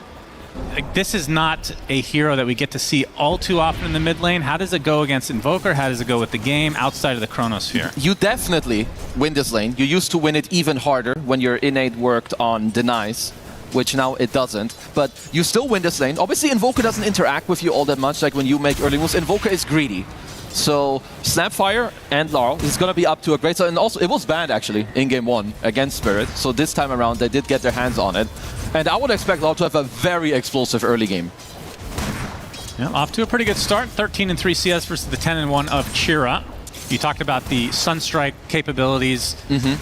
like, this is not a hero that we get to see all too often in the mid lane. How does it go against Invoker? How does it go with the game outside of the Chronosphere? You definitely win this lane. You used to win it even harder when your innate worked on denies, which now it doesn't. But you still win this lane. Obviously, Invoker doesn't interact with you all that much, like when you make early moves. Invoker is greedy. So Snapfire and Laurel is going to be up to a great start. And also, it was banned, actually, in Game 1 against Spirit. So this time around, they did get their hands on it. And I would expect Laurel to have a very explosive early game. Yeah, off to a pretty good start. 13-3 CS versus the 10-1 of Chira. You talked about the Sunstrike capabilities,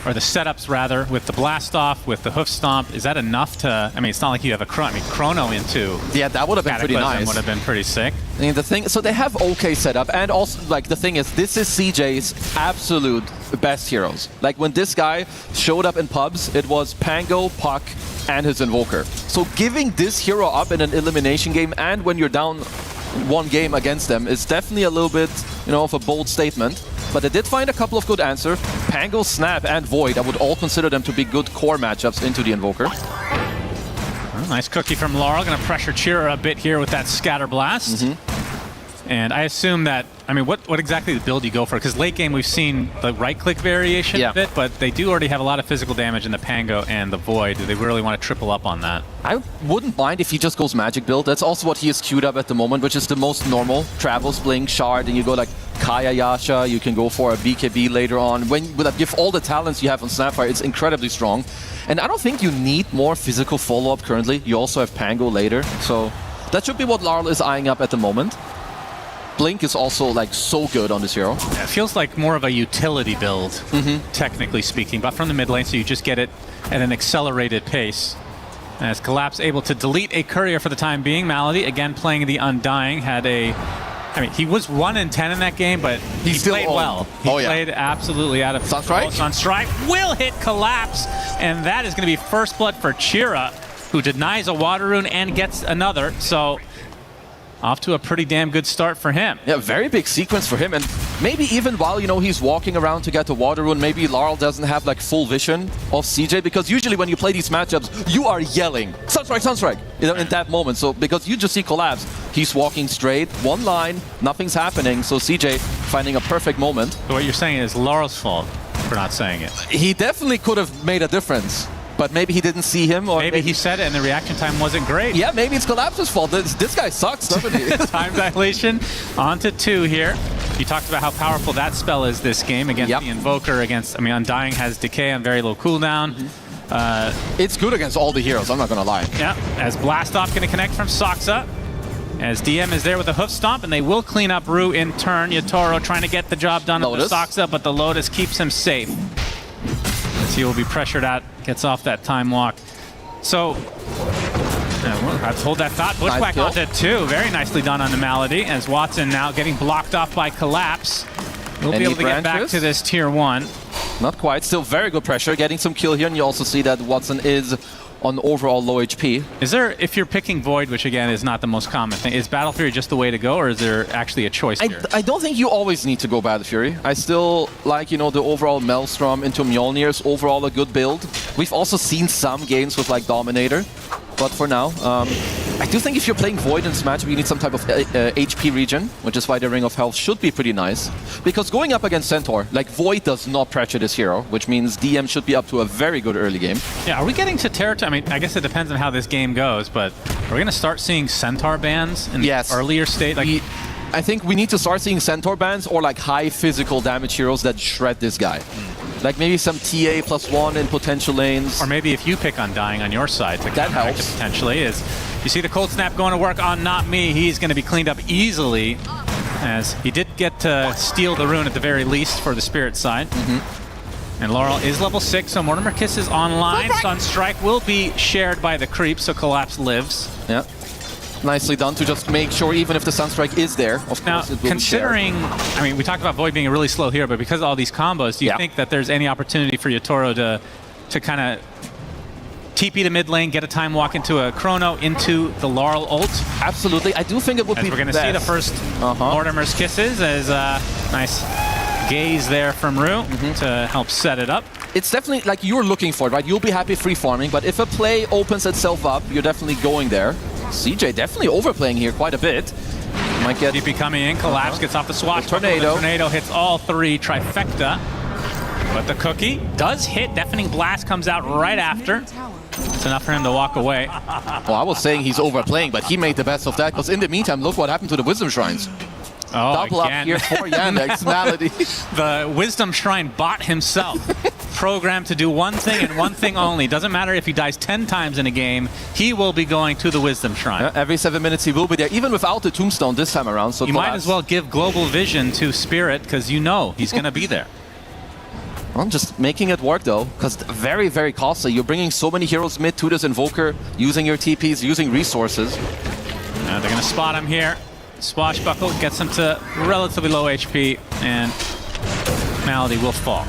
or the setups rather, with the Blast Off, with the Hoof Stomp. Is that enough to, I mean, it's not like you have a Chrono into... Yeah, that would have been pretty nice. Would have been pretty sick. I mean, the thing, so they have okay setup, and also, like, the thing is, this is CJ's absolute best heroes. Like, when this guy showed up in pubs, it was Pango, Puck, and his Invoker. So giving this hero up in an elimination game, and when you're down 1 game against them, is definitely a little bit, you know, of a bold statement. But they did find a couple of good answers. Pango, Snap, and Void, I would all consider them to be good core matchups into the Invoker. Well, nice cookie from Laurel. Going to pressure Chira a bit here with that Scatter Blast. And I assume that, I mean, what exactly the build you go for? Because late game we've seen the right-click variation of it, but they do already have a lot of physical damage in the Pango and the Void. Do they really want to triple up on that? I wouldn't mind if he just goes Magic build. That's also what he is queued up at the moment, which is the most normal. Travels, Blink, Shard, and you go like Kaya Yasha. You can go for a BKB later on. With all the talents you have on Snapfire, it's incredibly strong. And I don't think you need more physical follow-up currently. You also have Pango later. So that should be what Laurel is eyeing up at the moment. Blink is also like so good on this hero. Yeah, it feels like more of a utility build, technically speaking, but from the mid lane, so you just get it at an accelerated pace. As Collapse able to delete a courier for the time being. Malady, again playing the Undying, had a... I mean, he was 1-10 in that game, but he played well. He played absolutely out of Sunstrike? Sunstrike will hit Collapse, and that is going to be first blood for Chira, who denies a Water Rune and gets another. So off to a pretty damn good start for him. Yeah, very big sequence for him. And maybe even while, he's walking around to get the water rune, maybe Laurel doesn't have like full vision of CJ, because usually when you play these matchups, you are yelling, Sunstrike, Sunstrike, in that moment. So because you just see Collapse, he's walking straight, one line, nothing's happening. So CJ finding a perfect moment. So what you're saying is Laurel's fault for not saying it. He definitely could have made a difference. But maybe he didn't see him, or maybe he said it and the reaction time wasn't great. Yeah, maybe it's Collapse's fault. This guy sucks, doesn't he? Time dilation onto 2 here. You talked about how powerful that spell is this game against the Invoker. Undying has Decay on very low cooldown. It's good against all the heroes, I'm not gonna lie. Yeah, as Blastoff gonna connect from Soxa. As DM is there with a hoof stomp, and they will clean up Rue in turn. Yatoro trying to get the job done with the Soxa, but the Lotus keeps him safe. As he will be pressured out, gets off that time walk. So, we'll have to hold that thought. Bushwhack onto 2. Very nicely done on the Malady, as Watson now getting blocked off by Collapse. We'll be able to get back to this tier 1. Not quite. Still very good pressure. Getting some kill here, and you also see that Watson is on overall low HP. Is there, if you're picking Void, which again is not the most common thing, is Battle Fury just the way to go, or is there actually a choice here? I don't think you always need to go Battle Fury. I still like, the overall Maelstrom into Mjolnir's overall a good build. We've also seen some games with like Dominator, but for now, I do think if you're playing Void in this matchup, you need some type of HP regen, which is why the Ring of Health should be pretty nice. Because going up against Centaur, like Void does not pressure this hero, which means DM should be up to a very good early game. Yeah, are we getting to territory? I mean, I guess it depends on how this game goes, but are we going to start seeing Centaur bans in the earlier state? Like, I think we need to start seeing Centaur bans or like high physical damage heroes that shred this guy. Like maybe some TA +1 in potential lanes. Or maybe if you pick Undying on your side to that helps. Potentially is. You see the Cold Snap going to work on Not Me. He's going to be cleaned up easily, as he did get to steal the rune at the very least for the Spirit side. And Laurel is level 6, so Mortimer Kiss is online. Sunstrike will be shared by the creep, so Collapse lives. Yeah. Nicely done to just make sure even if the Sunstrike is there, of course it will considering, be we talked about Void being a really slow hero, but because of all these combos, do you think that there's any opportunity for Yatoro to kind of TP to mid lane, get a time walk into a Chrono, into the Laurel ult? Absolutely. I do think it would be we're going to see the first Mortimer's Kisses as nice gaze there from Rue to help set it up. It's definitely like you're looking for it, right? You'll be happy free farming, but if a play opens itself up, you're definitely going there. CJ definitely overplaying here quite a bit. Might get DP coming in, Collapse gets off the swashbuckle. The tornado hits all 3, trifecta. But the cookie does hit. Deafening Blast comes out right after. It's enough for him to walk away. Well, I was saying he's overplaying, but he made the best of that, because in the meantime, look what happened to the Wisdom Shrines. Oh, double again. up here for Yandex. Malady. The Wisdom Shrine bot himself, programmed to do one thing and one thing only. Doesn't matter if he dies 10 times in a game, he will be going to the Wisdom Shrine. Every 7 minutes he will be there, even without the Tombstone this time around. So you might as well give Global Vision to Spirit, because you know he's going to be there. Well, just making it work though, because very, very costly. You're bringing so many heroes mid to this Invoker, using your TPs, using resources. They're going to spot him here. Swashbuckle gets him to relatively low HP, and Malady will fall.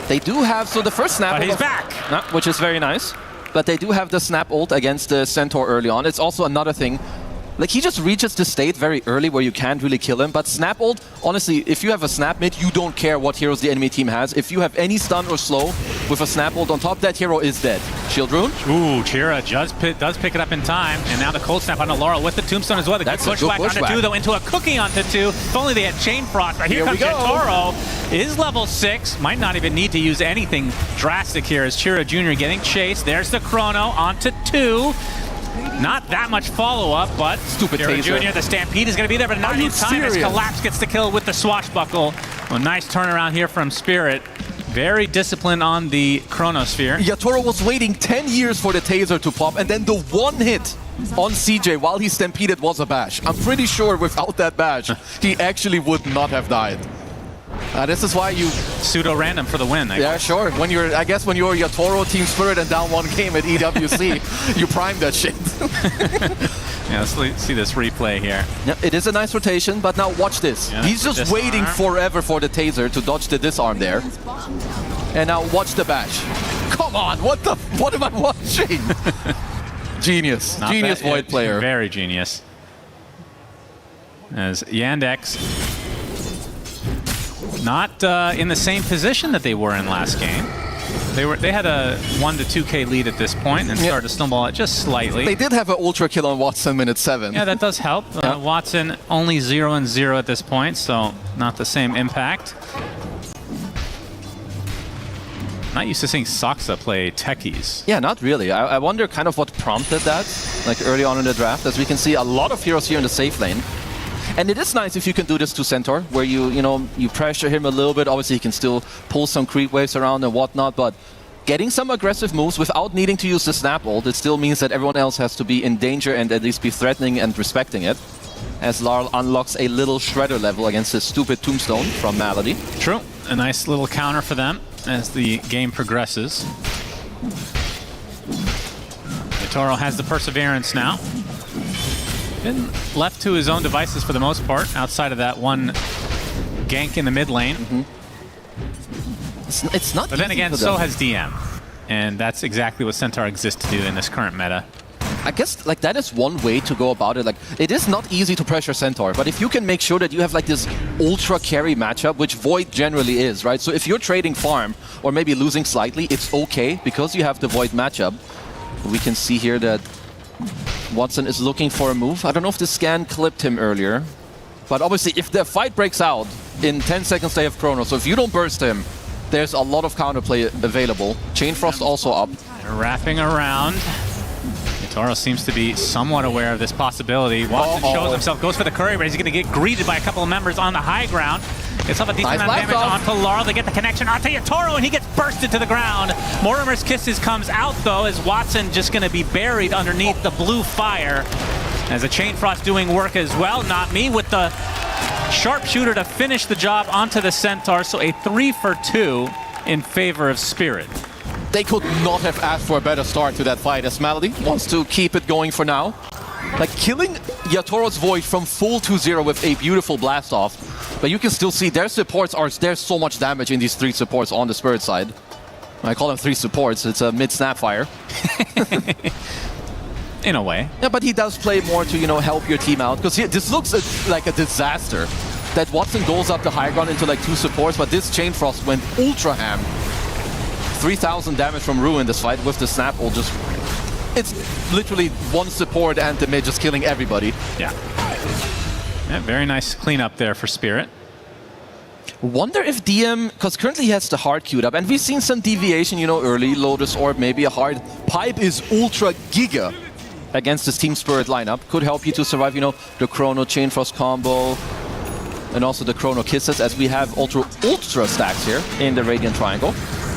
They do have, so the first snap... But he's back! Which is very nice. But they do have the snap ult against the Centaur early on. It's also another thing. Like, he just reaches the state very early where you can't really kill him. But snap ult, honestly, if you have a snap mid, you don't care what heroes the enemy team has. If you have any stun or slow with a snap ult on top, that hero is dead. Shield rune? Ooh, Chira does pick it up in time. And now the cold snap onto Laurel with the tombstone as well. The That's good pushback onto 2, though, into a cookie onto 2. If only they had Chain Frost. But here comes Yatoro. Is level 6. Might not even need to use anything drastic here as Chira Jr. getting chased. There's the Chrono onto 2. Not that much follow-up, but stupid Chira taser. Jr., the Stampede is going to be there, but not in time as Collapse gets the kill with the swashbuckle. Well, nice turnaround here from Spirit. Very disciplined on the Chronosphere. Yatoro was waiting 10 years for the taser to pop, and then the one hit on CJ while he stampeded was a bash. I'm pretty sure without that bash, he actually would not have died. This is why you pseudo-random for the win. I guess. Sure. When you're Yatoro, Team Spirit, and down 1 game at EWC, you prime that shit. Yeah, let's see this replay here. Yeah, it is a nice rotation, but now watch this. Yeah, he's just waiting forever for the taser to dodge the disarm there. And now watch the bash. Come on, what am I watching? Genius. Not genius bad. Void player. Very genius. as Yandex not in the same position that they were in last game. They had a 1 to 2K lead at this point and started to snowball it just slightly. They did have an ultra kill on Watson minute 7. Yeah, that does help. Watson only 0-0 at this point, so not the same impact. Not used to seeing Saksa play techies. Yeah, not really. I wonder kind of what prompted that, like early on in the draft, as we can see a lot of heroes here in the safe lane. And it is nice if you can do this to Centaur, where you pressure him a little bit. Obviously, he can still pull some creep waves around and whatnot, but getting some aggressive moves without needing to use the snap ult, it still means that everyone else has to be in danger and at least be threatening and respecting it. As Larl unlocks a little shredder level against his stupid tombstone from Malady. True. A nice little counter for them as the game progresses. Yatoro has the perseverance now. Been left to his own devices for the most part, outside of that one gank in the mid lane. It's not. But then again, so has DM, and that's exactly what Centaur exists to do in this current meta. I guess like that is one way to go about it. Like it is not easy to pressure Centaur, but if you can make sure that you have like this ultra carry matchup, which Void generally is, right? So if you're trading farm or maybe losing slightly, it's okay because you have the Void matchup. We can see here that Watson is looking for a move. I don't know if the scan clipped him earlier, but obviously if the fight breaks out in 10 seconds they have Chrono, so if you don't burst him, there's a lot of counterplay available. Chain Frost also up. They're wrapping around. Yatoro seems to be somewhat aware of this possibility. Watson shows himself, goes for the curry, but he's going to get greeted by a couple of members on the high ground. Gets up a decent amount of damage onto Larl. They get the connection onto Yatoro, and he gets bursted to the ground. Mortimer's Kisses comes out, though, as Watson just going to be buried underneath the blue fire. As a Chain Frost doing work as well. Not me with the sharpshooter to finish the job onto the Centaur. So a 3 for 2 in favor of Spirit. They could not have asked for a better start to that fight, as Malady wants to keep it going for now. Like killing Yatoro's Void from full 2-0 with a beautiful blast off. But you can still see their supports there's so much damage in these 3 supports on the Spirit side. I call them 3 supports, it's a mid-snapfire. In a way. Yeah, but he does play more to, help your team out. Because this looks like a disaster. That Watson goes up the high ground into like 2 supports, but this Chain Frost went ultra ham. 3,000 damage from Rue in this fight with the snap ult. It's literally 1 support and the mid just killing everybody. Yeah. Yeah, very nice cleanup there for Spirit. Wonder if DM, because currently he has the hard queued up, and we've seen some deviation, early Lotus Orb, maybe a hard. Pipe is ultra giga against this Team Spirit lineup. Could help you to survive, the Chrono Chain Frost combo, and also the Chrono Kisses, as we have ultra stacks here in the Radiant Triangle.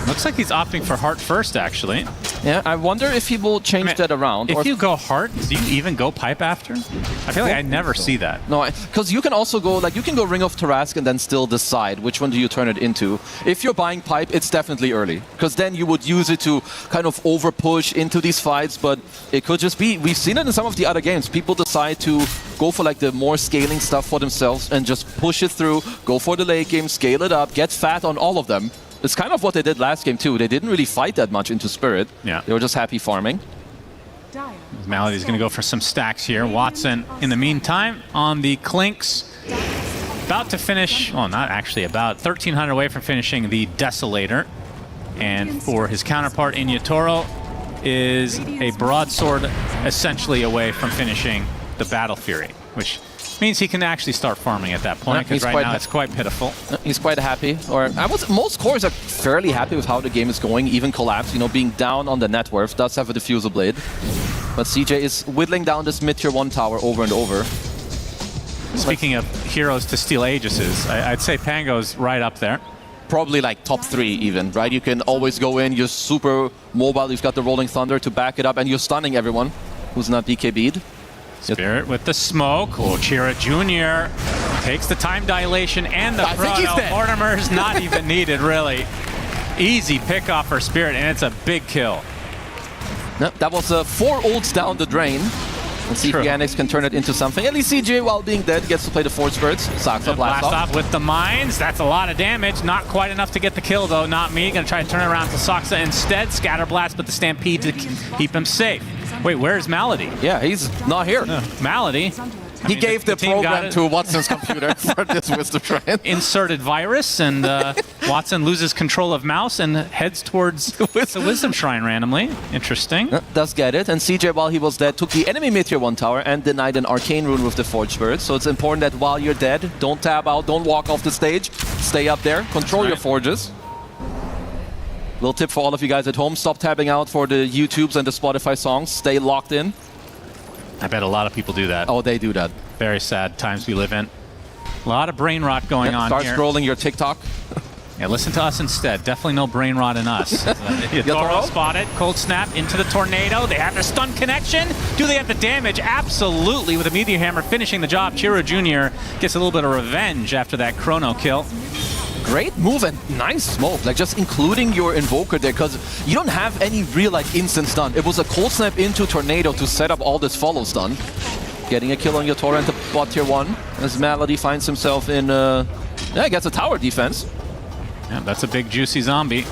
Looks like he's opting for Heart first, actually. Yeah, I wonder if he will change that around. If you go Heart, do you even go Pipe after? I feel like I never see that. No, because you can also go, you can go Ring of Tarask and then still decide which one do you turn it into. If you're buying Pipe, it's definitely early, because then you would use it to kind of over-push into these fights, but it could just be, we've seen it in some of the other games, people decide to go for the more scaling stuff for themselves and just push it through, go for the late game, scale it up, get fat on all of them. It's kind of what they did last game too. They didn't really fight that much into Spirit. Yeah. They were just happy farming. Malady's going to go for some stacks here. Watson, in the meantime, on the Clinks. About to finish, well, not actually about, 1,300 away from finishing the Desolator. And for his counterpart in Yatoro is a broadsword essentially away from finishing the Battle Fury, which means he can actually start farming at that point, because right now it's quite pitiful. He's quite happy. Most cores are fairly happy with how the game is going, even Collapse, being down on the net worth, does have a Diffusal Blade. But CJ is whittling down this mid-tier 1 tower over and over. Speaking of heroes to steal Aegises, I'd say Pango's right up there. Probably top 3 even, right? You can always go in, you're super mobile, you've got the Rolling Thunder to back it up, and you're stunning everyone who's not BKB'd. Spirit with the smoke. Chira Jr. takes the time dilation and the chrono. Mortimer's not even needed, really. Easy pick off for Spirit, and it's a big kill. No, that was 4 ults down the drain. Let's see if Yandex can turn it into something. At least CJ, while being dead, gets to play the 4 spirits. Saksa blast off with the mines. That's a lot of damage. Not quite enough to get the kill, though. Not me. Gonna try to turn it around to Saksa instead. Scatter blast, but the Stampede to keep him safe. Wait, where's Malady? Yeah, he's not here. Malady He gave the program to Watson's computer for this Wisdom Shrine. Inserted virus, and Watson loses control of mouse and heads towards the Wisdom Shrine randomly. Interesting. Does get it. And CJ, while he was dead, took the enemy Meteor 1 tower and denied an Arcane Rune with the Forge Spirit. So it's important that while you're dead, don't tab out, don't walk off the stage. Stay up there, control your forges. Little tip for all of you guys at home, stop tabbing out for the YouTubes and the Spotify songs. Stay locked in. I bet a lot of people do that. Oh, they do that. Very sad times we live in. A lot of brain rot going on start here. Start scrolling your TikTok. Yeah, listen to us instead. Definitely no brain rot in us. Yotaro spotted. Cold snap into the tornado. They have the stun connection. Do they have the damage? Absolutely, with a Meteor Hammer finishing the job. Chiro Jr. gets a little bit of revenge after that chrono kill. Great move and nice smoke, like just including your Invoker there, because you don't have any real like instant stun. It was a cold snap into Tornado to set up all this follow stun. Getting a kill on Yotaro into bot tier 1 as Malady finds himself in, gets a tower defense. Yeah, that's a big juicy zombie.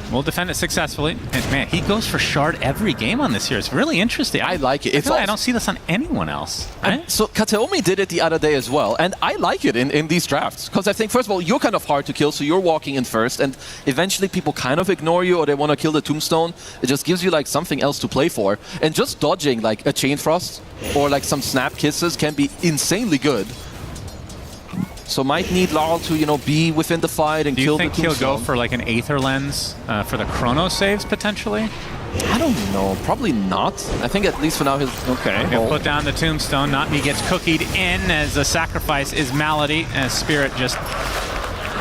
We'll defend it successfully. And man, he goes for Shard every game on this year. It's really interesting. I like it. I don't see this on anyone else. Right? So Kateomi did it the other day as well, and I like it in these drafts. Because I think, first of all, you're kind of hard to kill, so you're walking in first, and eventually people kind of ignore you or they want to kill the Tombstone. It just gives you like something else to play for. And just dodging like a Chain Frost or like some Snap Kisses can be insanely good. So might need Laurel to, be within the fight and kill the Tombstone. Do you think he'll go for like an Aether Lens for the chrono saves potentially? I don't know. Probably not. I think at least for now he'll... Okay. He'll put down the Tombstone. Notmi gets cookied in as the sacrifice is Malady. As Spirit just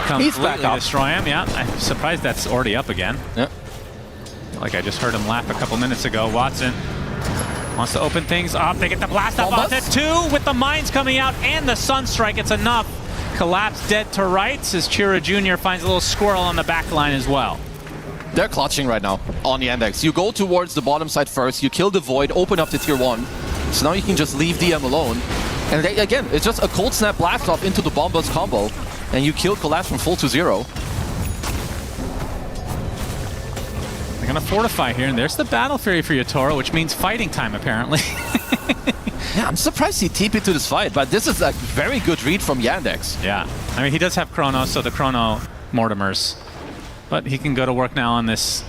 completely destroy him. Yeah, I'm surprised that's already up again. Yeah. Like I just heard him laugh a couple minutes ago. Watson wants to open things up. They get the blast up onto 2 with the mines coming out and the Sunstrike. It's enough. Collapse dead to rights as Chiro Jr. finds a little squirrel on the back line as well. They're clutching right now on Yandex. You go towards the bottom side first, you kill the Void, open up to tier 1. So now you can just leave DM alone. And again, it's just a cold snap blast off into the Bombas combo. And you kill Collapse from full to 0. They're gonna fortify here, and there's the Battle Fury for Yotaro, which means fighting time apparently. Yeah, I'm surprised he TP'd to this fight, but this is a very good read from Yandex. Yeah, I mean, he does have Chrono, so the Chrono Mortimers. But he can go to work now on this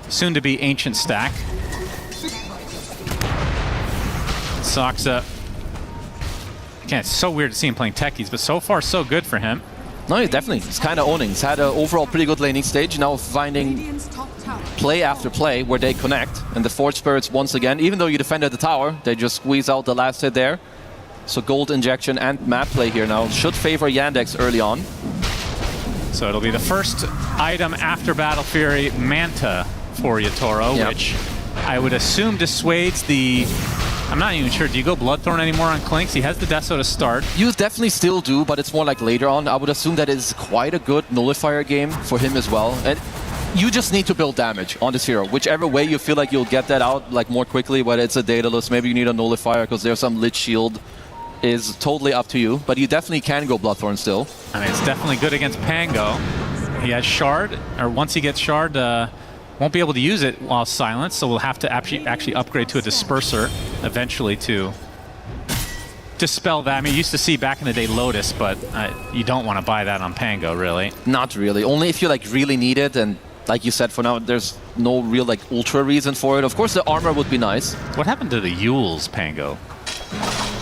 soon-to-be ancient stack. Soxa. Again, it's so weird to see him playing techies, but so far so good for him. No, he's kind of owning. He's had an overall pretty good laning stage, now finding play after play where they connect. And the Forge Spirits, once again, even though you defended the tower, they just squeeze out the last hit there. So gold injection and map play here now should favor Yandex early on. So it'll be the first item after Battle Fury, Manta for Yotaro, which I would assume dissuades the... I'm not even sure. Do you go Bloodthorn anymore on Clinks? He has the Deso to start. You definitely still do, but it's more like later on. I would assume that is quite a good nullifier game for him as well. And you just need to build damage on this hero. Whichever way you feel like you'll get that out like more quickly, whether it's a Daedalus, maybe you need a nullifier because there's some Lich Shield, is totally up to you. But you definitely can go Bloodthorn still. I mean, it's definitely good against Pango. He has Shard, or once he gets Shard, won't be able to use it while silenced, so we'll have to actually upgrade to a Disperser eventually to dispel that. I mean, you used to see back in the day Lotus, but you don't want to buy that on Pango, really. Not really. Only if you like really need it, and like you said, for now, there's no real like ultra reason for it. Of course, the armor would be nice. What happened to the Yules, Pango?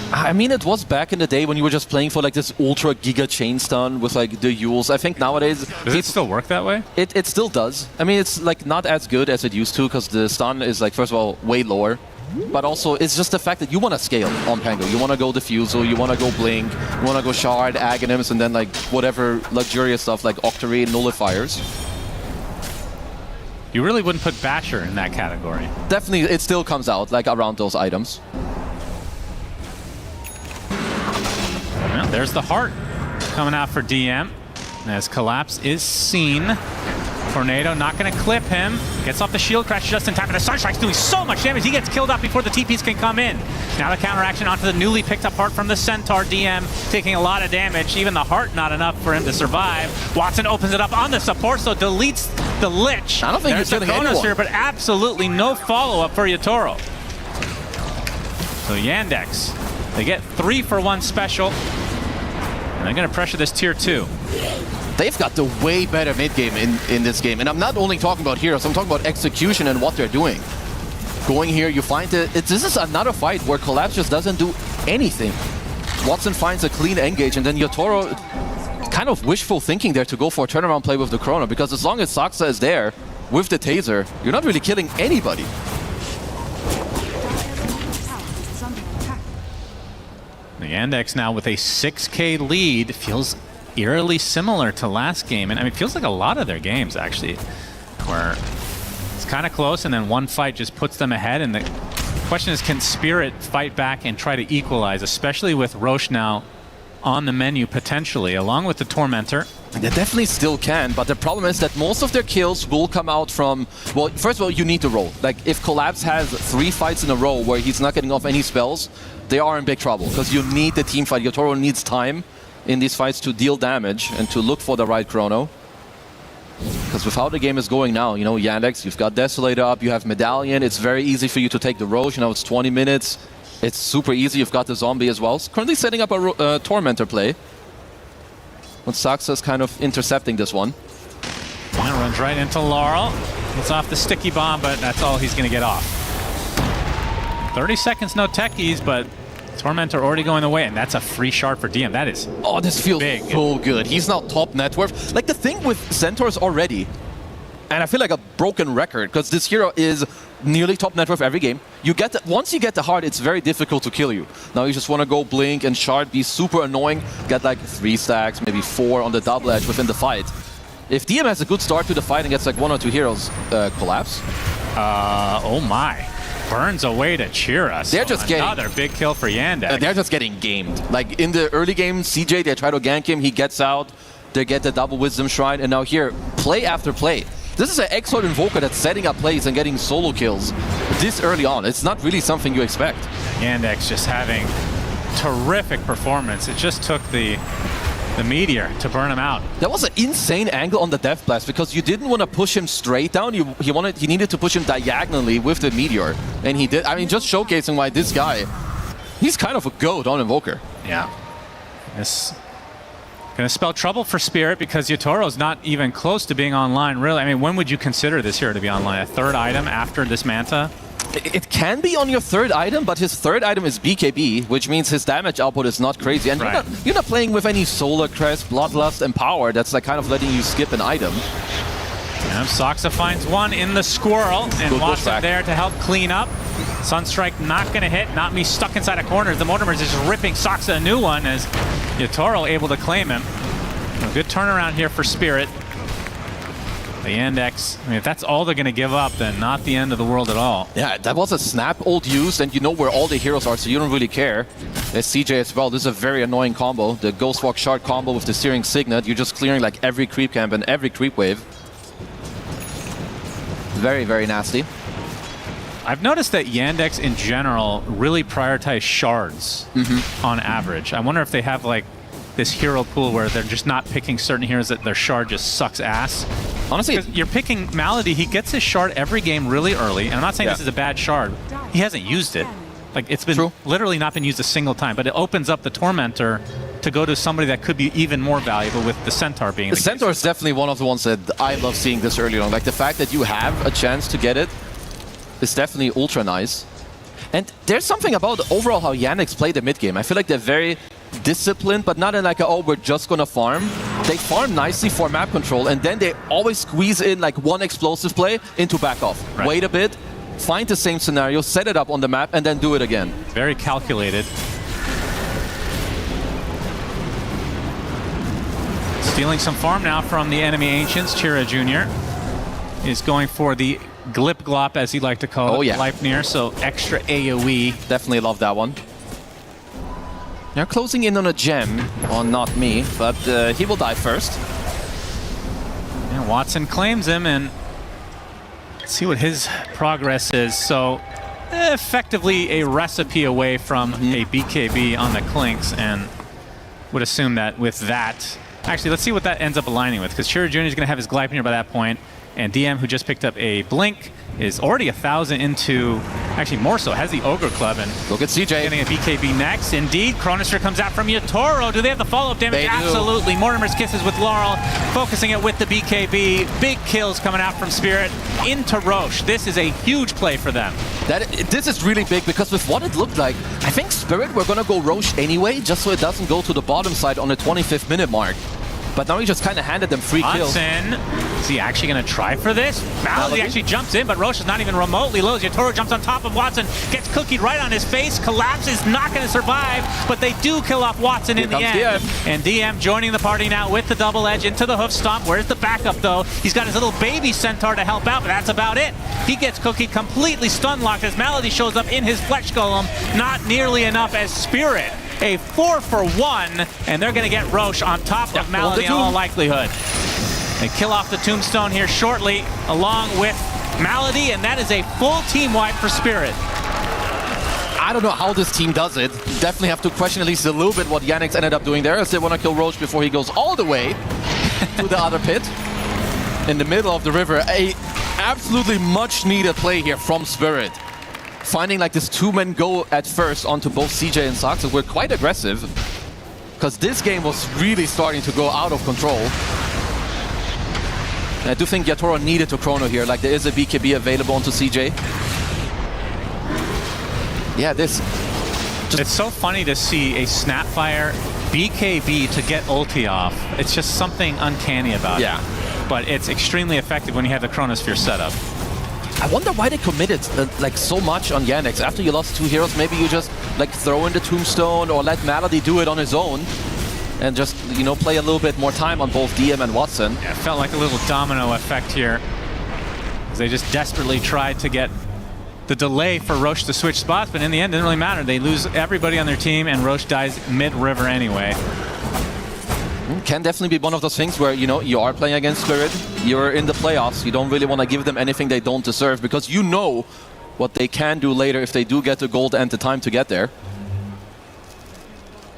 I mean, it was back in the day when you were just playing for like this ultra giga chain stun with like the Yules. I think nowadays... Does it still work that way? It still does. I mean, it's like not as good as it used to because the stun is like, first of all, way lower. But also, it's just the fact that you want to scale on Pango. You want to go Diffusal, you want to go Blink, you want to go Shard, Aghanims, and then like whatever luxurious stuff like Octarine, Nullifiers. You really wouldn't put Basher in that category. Definitely, it still comes out like around those items. Well, there's the heart coming out for DM as Collapse is seen. Tornado not going to clip him. Gets off the shield crash just in time, and the Sunstrike's doing so much damage. He gets killed off before the TPs can come in. Now the counteraction onto the newly picked up heart from the Centaur. DM taking a lot of damage. Even the heart not enough for him to survive. Watson opens it up on the support, so deletes the Lich. I don't think there's he's the killing anyone here, but absolutely no follow-up for Yotaro. So Yandex They get 3 for 1 special. And they're going to pressure this tier 2. They've got the way better mid game in this game. And I'm not only talking about heroes, I'm talking about execution and what they're doing. Going here, you find this is another fight where Collapse just doesn't do anything. Watson finds a clean engage, and then Yotoro kind of wishful thinking there to go for a turnaround play with the Chrono, because as long as Saksa is there with the taser, you're not really killing anybody. The Yandex now with a 6K lead feels eerily similar to last game. And I mean, it feels like a lot of their games, actually, where it's kind of close and then one fight just puts them ahead. And the question is, can Spirit fight back and try to equalize, especially with Roche now on the menu potentially, along with the Tormentor? They definitely still can, but the problem is that most of their kills will come out from, well, first of all, you need to roll. Like, if Collapse has 3 fights in a row where he's not getting off any spells, they are in big trouble, because you need the team fight. Yotoro needs time in these fights to deal damage and to look for the right Chrono. Because with how the game is going now, you know, Yandex, you've got Desolator up, you have Medallion, it's very easy for you to take the Roche, you know, it's 20 minutes. It's super easy, you've got the Zombie as well. It's currently setting up a Tormentor play. But Saksa is kind of intercepting this one. Yeah, runs right into Laurel. Gets off the sticky bomb, but that's all he's going to get off. 30 seconds, no techies, but Tormentor already going away, and that's a free shard for DM. That is oh, this feels big. So good. He's now top net worth. Like, the thing with Centaurs already, and I feel like a broken record, because this hero is nearly top net worth every game. You get once you get the heart, it's very difficult to kill you. Now you just want to go blink and shard, be super annoying, get like 3 stacks, maybe 4 on the double edge within the fight. If DM has a good start to the fight and gets like 1 or 2 heroes, Collapse. Oh my. Burns away to cheer us. They're just getting another big kill for Yandex. They're just getting gamed. Like in the early game, CJ, they try to gank him, he gets out, they get the double Wisdom Shrine, and now here, play after play. This is an Exort Invoker that's setting up plays and getting solo kills this early on. It's not really something you expect. Yandex just having terrific performance. It just took the Meteor to burn him out. That was an insane angle on the Death Blast, because you didn't want to push him straight down. He needed to push him diagonally with the Meteor, and he did. I mean, just showcasing why this guy, he's kind of a goat on Invoker. Yeah. This gonna spell trouble for Spirit, because Yotoro's not even close to being online, really. I mean, when would you consider this hero to be online? A 3rd item after this Manta? It can be on your 3rd item, but his 3rd item is BKB, which means his damage output is not crazy. And right. you're not playing with any Solar Crest, Bloodlust, and Power. That's like kind of letting you skip an item. Yeah, Saksa finds one in the Squirrel, and Watson there to help clean up. Sunstrike not going to hit. Not me stuck inside a corner. The Mortimer's just ripping Saksa a new one as Yotoro able to claim him. A good turnaround here for Spirit. The Yandex, I mean, if that's all they're going to give up, then not the end of the world at all. Yeah, that was a snap ult used, and you know where all the heroes are, so you don't really care. There's CJ as well. This is a very annoying combo. The Ghostwalk Shard combo with the Searing Signet. You're just clearing like every creep camp and every creep wave. Very, very nasty. I've noticed that Yandex in general really prioritize shards on average. I wonder if they have like this hero pool where they're just not picking certain heroes that their shard just sucks ass. Honestly, you're picking Malady. He gets his shard every game really early, and I'm not saying this is a bad shard. He hasn't used it. Like, it's been literally not been used a single time, but it opens up the Tormentor to go to somebody that could be even more valuable, with the Centaur being the Centaur is definitely one of the ones that I love seeing this early on. Like, the fact that you have a chance to get it is definitely ultra nice. And there's something about overall how Yandex play the mid game. I feel like they're very disciplined, but not in like a, oh, we're just gonna farm. They farm nicely for map control, and then they always squeeze in like one explosive play into back off. Right. Wait a bit, find the same scenario, set it up on the map, and then do it again. Very calculated. Stealing some farm now from the enemy Ancients. Chira Jr. is going for the Glip Glop, as he'd like to call it. Oh, yeah. Leipnir, so extra AoE. Definitely love that one. They're closing in on a gem on Not Me, but he will die first. And Watson claims him, and let's see what his progress is. So effectively a recipe away from a BKB on the Clinks, and would assume that with that... Actually, let's see what that ends up aligning with, because Chira Jr. is going to have his Gleipnir by that point, and DM, who just picked up a Blink, is already 1,000 into, actually more so, has the Ogre Club. And look at CJ. Getting a BKB next. Indeed, Chronosphere comes out from Yatoro. Do they have the follow-up damage? They do. Absolutely. Mortimer's Kisses with Laurel, focusing it with the BKB. Big kills coming out from Spirit into Roche. This is a huge play for them. This is really big because with what it looked like, I think Spirit were going to go Roche anyway, just so it doesn't go to the bottom side on the 25th minute mark. But now he just kind of handed them free kills. Watson, is he actually going to try for this? Malady actually jumps in, but Roche is not even remotely low. Yatoro jumps on top of Watson, gets cookied right on his face. Collapses, not going to survive, but they do kill off Watson in the end. DM. And DM joining the party now with the double edge into the hoof stomp. Where's the backup though? He's got his little baby centaur to help out, but that's about it. He gets cookied, completely stun locked as Malady shows up in his flesh golem. Not nearly enough as Spirit. A 4-for-1, and they're going to get Roche on top of Malady in all likelihood. They kill off the tombstone here shortly, along with Malady, and that is a full team wipe for Spirit. I don't know how this team does it. Definitely have to question at least a little bit what Yannick's ended up doing there, as they want to kill Roche before he goes all the way to the other pit. In the middle of the river, a absolutely much needed play here from Spirit. Finding like this two-man go at first onto both CJ and Saxo were quite aggressive, because this game was really starting to go out of control. And I do think Yatoro needed to chrono here, like there is a BKB available onto CJ. Yeah, it's so funny to see a Snapfire BKB to get ulti off. It's just something uncanny about it. But it's extremely effective when you have the Chronosphere setup. I wonder why they committed like so much on Yannick. After you lost two heroes, maybe you just like throw in the tombstone or let Malady do it on his own and just, you know, play a little bit more time on both DM and Watson. Yeah, it felt like a little domino effect here. They just desperately tried to get the delay for Roche to switch spots, but in the end, it didn't really matter. They lose everybody on their team, and Roche dies mid-river anyway. Can definitely be one of those things where, you know, you are playing against Spirit, you're in the playoffs, you don't really want to give them anything they don't deserve, because you know what they can do later if they do get the gold and the time to get there.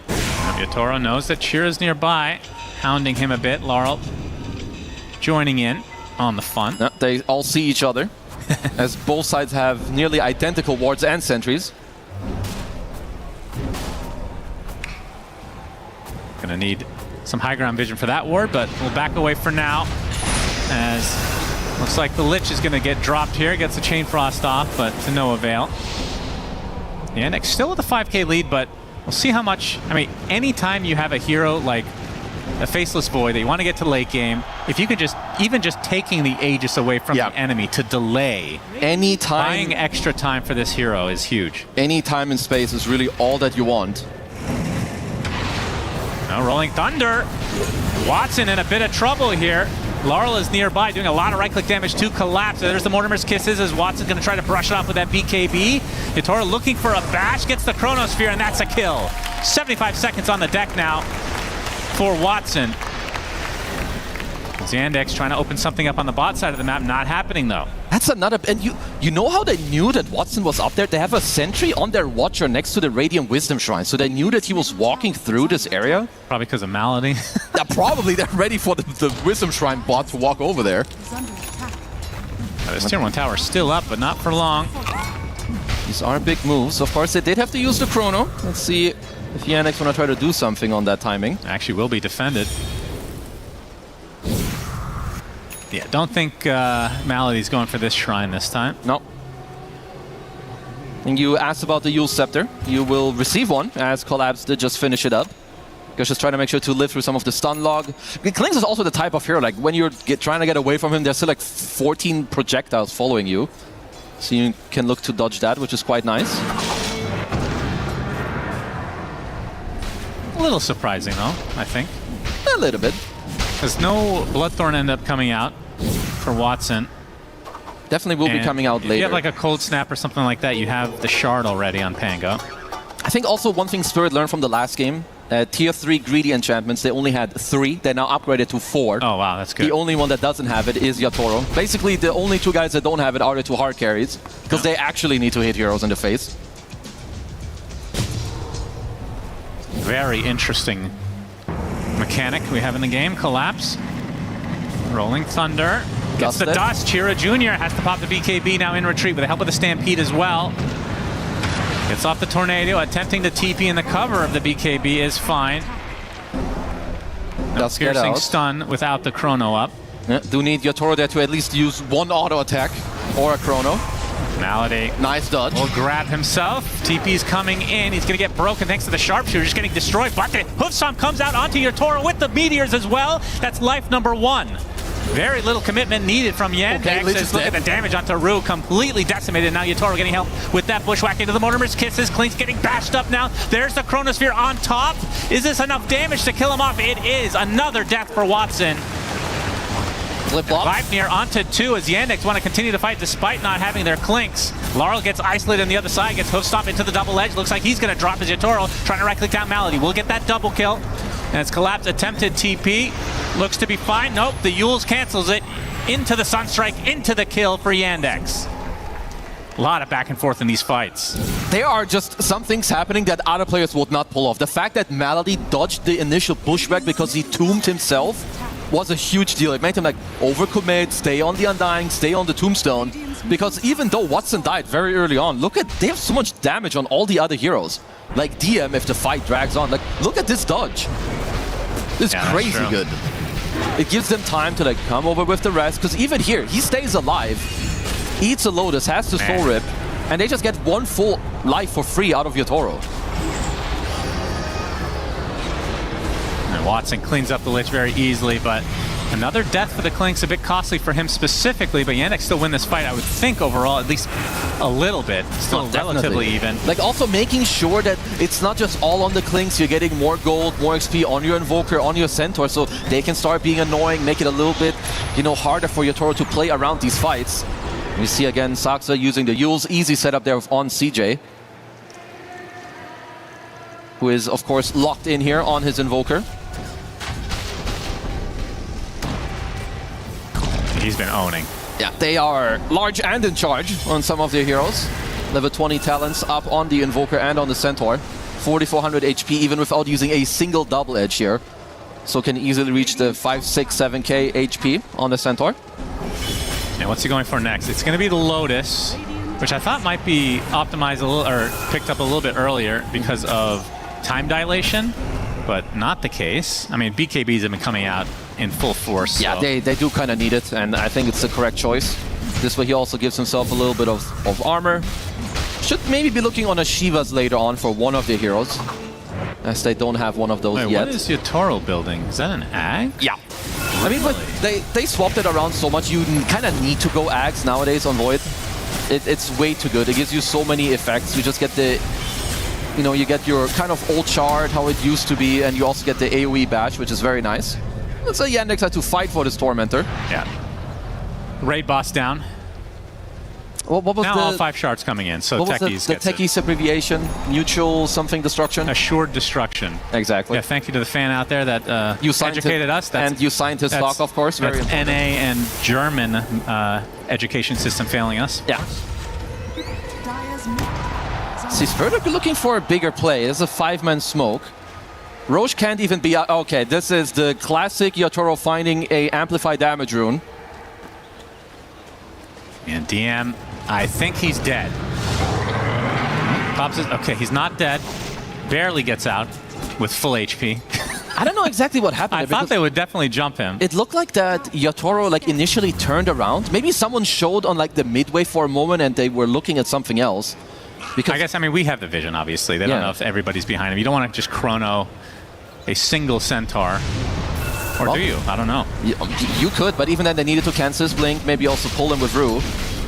Yatoro knows that Chira's nearby, hounding him a bit. Laurel joining in on the fun. Yeah, they all see each other, as both sides have nearly identical wards and sentries. Gonna need some high ground vision for that ward, but we'll back away for now, as looks like the Lich is gonna get dropped here. Gets the Chain Frost off, but to no avail. Yannick still with a 5k lead, but we'll see how much. I mean, anytime you have a hero like a Faceless Void that you want to get to late game, if you could just, even just taking the Aegis away from the enemy to delay, buying extra time for this hero is huge. Any time and space is really all that you want. Now Rolling Thunder. Watson in a bit of trouble here. Laurel is nearby, doing a lot of right-click damage to Collapse. There's the Mortimer's Kisses as Watson's going to try to brush it off with that BKB. Yatoro looking for a bash, gets the Chronosphere, and that's a kill. 75 seconds on the deck now for Watson. Yandex trying to open something up on the bot side of the map. Not happening, though. That's another... And you know how they knew that Watson was up there? They have a sentry on their watcher next to the Radiant Wisdom Shrine, so they knew that he was walking through this area. Probably because of Malady. Yeah, probably. They're ready for the Wisdom Shrine bot to walk over there. This tier 1 tower still up, but not for long. These are big moves. Of course, they did have to use the Chrono. Let's see if Yannick's want to try to do something on that timing. Actually will be defended. Yeah, don't think Malady's going for this shrine this time. No. And you asked about the Yule Scepter. You will receive one, as Collapse did just finish it up. Because just trying to make sure to live through some of the stun log. Klings is also the type of hero, like when you're trying to get away from him, there's still like 14 projectiles following you. So you can look to dodge that, which is quite nice. A little surprising though, I think. A little bit. Because no Bloodthorn ended up coming out for Watson. Definitely will be coming out later. If you have like a Cold Snap or something like that, you have the Shard already on Pango. I think also one thing Spirit learned from the last game, tier 3 greedy enchantments, they only had 3. They're now upgraded to 4. Oh wow, that's good. The only one that doesn't have it is Yatoro. Basically, the only 2 guys that don't have it are the 2 hard carries, because they actually need to hit heroes in the face. Very interesting mechanic we have in the game. Collapse. Rolling Thunder. Gets the dust. Chira Jr. has to pop the BKB now in retreat with the help of the Stampede as well. Gets off the Tornado, attempting to TP in the cover of the BKB is fine. Does get piercing out. stun without the chrono up. Yeah, do need Yotoro there to at least use one auto attack or a chrono. Malady. Nice dodge. Will grab himself. TP's coming in. He's going to get broken thanks to the sharpshooter. Just getting destroyed. But the Hoofstomp comes out onto Yotoro with the meteors as well. That's life number 1. Very little commitment needed from Yandex. Okay, Look at the damage onto Rue. Completely decimated. Now Yotoro getting help with that bushwhack into the Mortimer's Kisses. Klink's getting bashed up now. There's the Chronosphere on top. Is this enough damage to kill him off? It is. Another death for Watson. Vipnir onto 2 as Yandex want to continue to fight despite not having their Klinks. Laurel gets isolated on the other side, gets Hoofstomp into the double edge. Looks like he's going to drop his Yotoro, trying to right-click down Malady. We'll get that double kill. And it's Collapse attempted TP. Looks to be fine. Nope, the Yules cancels it. Into the Sunstrike, into the kill for Yandex. A lot of back and forth in these fights. There are just some things happening that other players would not pull off. The fact that Malady dodged the initial pushback because he tombed himself was a huge deal. It made him like overcommit, stay on the Undying, stay on the Tombstone. Because even though Watson died very early on, look at, they have so much damage on all the other heroes. Like DM if the fight drags on. Like, look at this dodge. It's crazy good. It gives them time to like come over with the rest. Because even here, he stays alive, eats a Lotus, has the Soul Rip, and they just get 1 full life for free out of Yotoro. And Watson cleans up the Lich very easily, but another death for the Klink's a bit costly for him specifically, but Yandex still win this fight, I would think overall, at least a little bit. Still relatively even. Like also making sure that it's not just all on the Klinks, you're getting more gold, more XP on your Invoker, on your Centaur, so they can start being annoying, make it a little bit, you know, harder for Yotoro to play around these fights. We see again Saxa using the Yules, easy setup there on CJ. Who is, of course, locked in here on his Invoker. He's been owning. Yeah, they are large and in charge on some of their heroes. Level 20 talents up on the Invoker and on the Centaur. 4,400 HP even without using a single double edge here. So can easily reach the 5, 6, 7k HP on the Centaur. And what's he going for next? It's going to be the Lotus, which I thought might be optimized a little, or picked up a little bit earlier because of time dilation, but not the case. I mean, BKBs have been coming out in full force. Yeah, so. they do kind of need it, and I think it's the correct choice. This way he also gives himself a little bit of armor. Should maybe be looking on a Shivas later on for one of their heroes, as they don't have one of those yet. What is Yotoro building? Is that an Ag? Yeah. I mean, but they swapped it around so much, you kind of need to go Ags nowadays on Void. It's way too good. It gives you so many effects. You just get the, you know, you get your kind of old chart, how it used to be, and you also get the AoE bash, which is very nice. So Yandex had to fight for this Tormentor. Yeah. Raid boss down. What was now the, all 5 shards coming in, so what Techies was the gets it. Techies abbreviation? Mutual something destruction? Assured destruction. Exactly. Yeah, thank you to the fan out there that you educated us. And you signed his stock, of course. That's very NA and German education system failing us. Yeah. See, Spurter looking for a bigger play. It's a 5-man smoke. Roche can't even be... Okay, this is the classic Yotoro finding a amplified damage rune. And DM, I think he's dead. Pops is, okay, he's not dead. Barely gets out with full HP. I don't know exactly what happened. I thought they would definitely jump him. It looked like that Yotoro like initially turned around. Maybe someone showed on like the midway for a moment and they were looking at something else. Because I guess, I mean, we have the vision, obviously. They don't know if everybody's behind him. You don't want to just chrono a single Centaur. Or well, do you? I don't know. You could, but even then they needed to cancel his blink, maybe also pull him with Rue.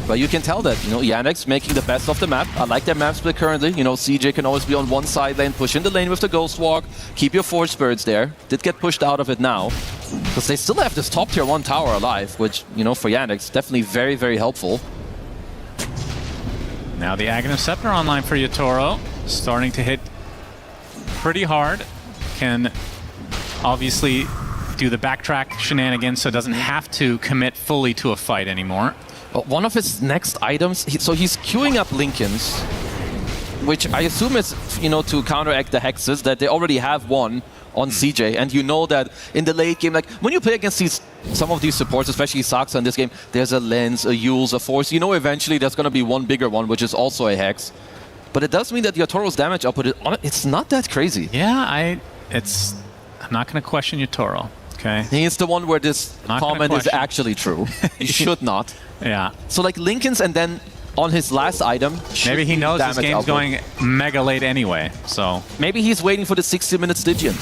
But you can tell that, you know, Yandex making the best of the map. I like their map split currently. You know, CJ can always be on one side lane, push in the lane with the Ghost Walk, keep your Forge Spirits there. Did get pushed out of it now, because they still have this top tier 1 tower alive, which, you know, for Yandex, definitely very, very helpful. Now the Aghanim Scepter online for Yotoro, starting to hit pretty hard. Can obviously do the backtrack shenanigans, so doesn't have to commit fully to a fight anymore. Well, one of his next items, so he's queuing up Lincolns, which I assume is, you know, to counteract the hexes, that they already have one on CJ, and you know that in the late game, like when you play against some of these supports, especially Saxa in this game, there's a Lens, a Yules, a Force. You know eventually there's going to be one bigger one, which is also a Hex. But it does mean that Yatoro's damage output, it's not that crazy. Yeah, I'm not going to question Yatoro. Okay. He's the one where this comment is actually true. You should not. Yeah. So like Linken's, and then on his last item, maybe he knows this game's going mega late anyway, so maybe he's waiting for the 60-minute Stygian.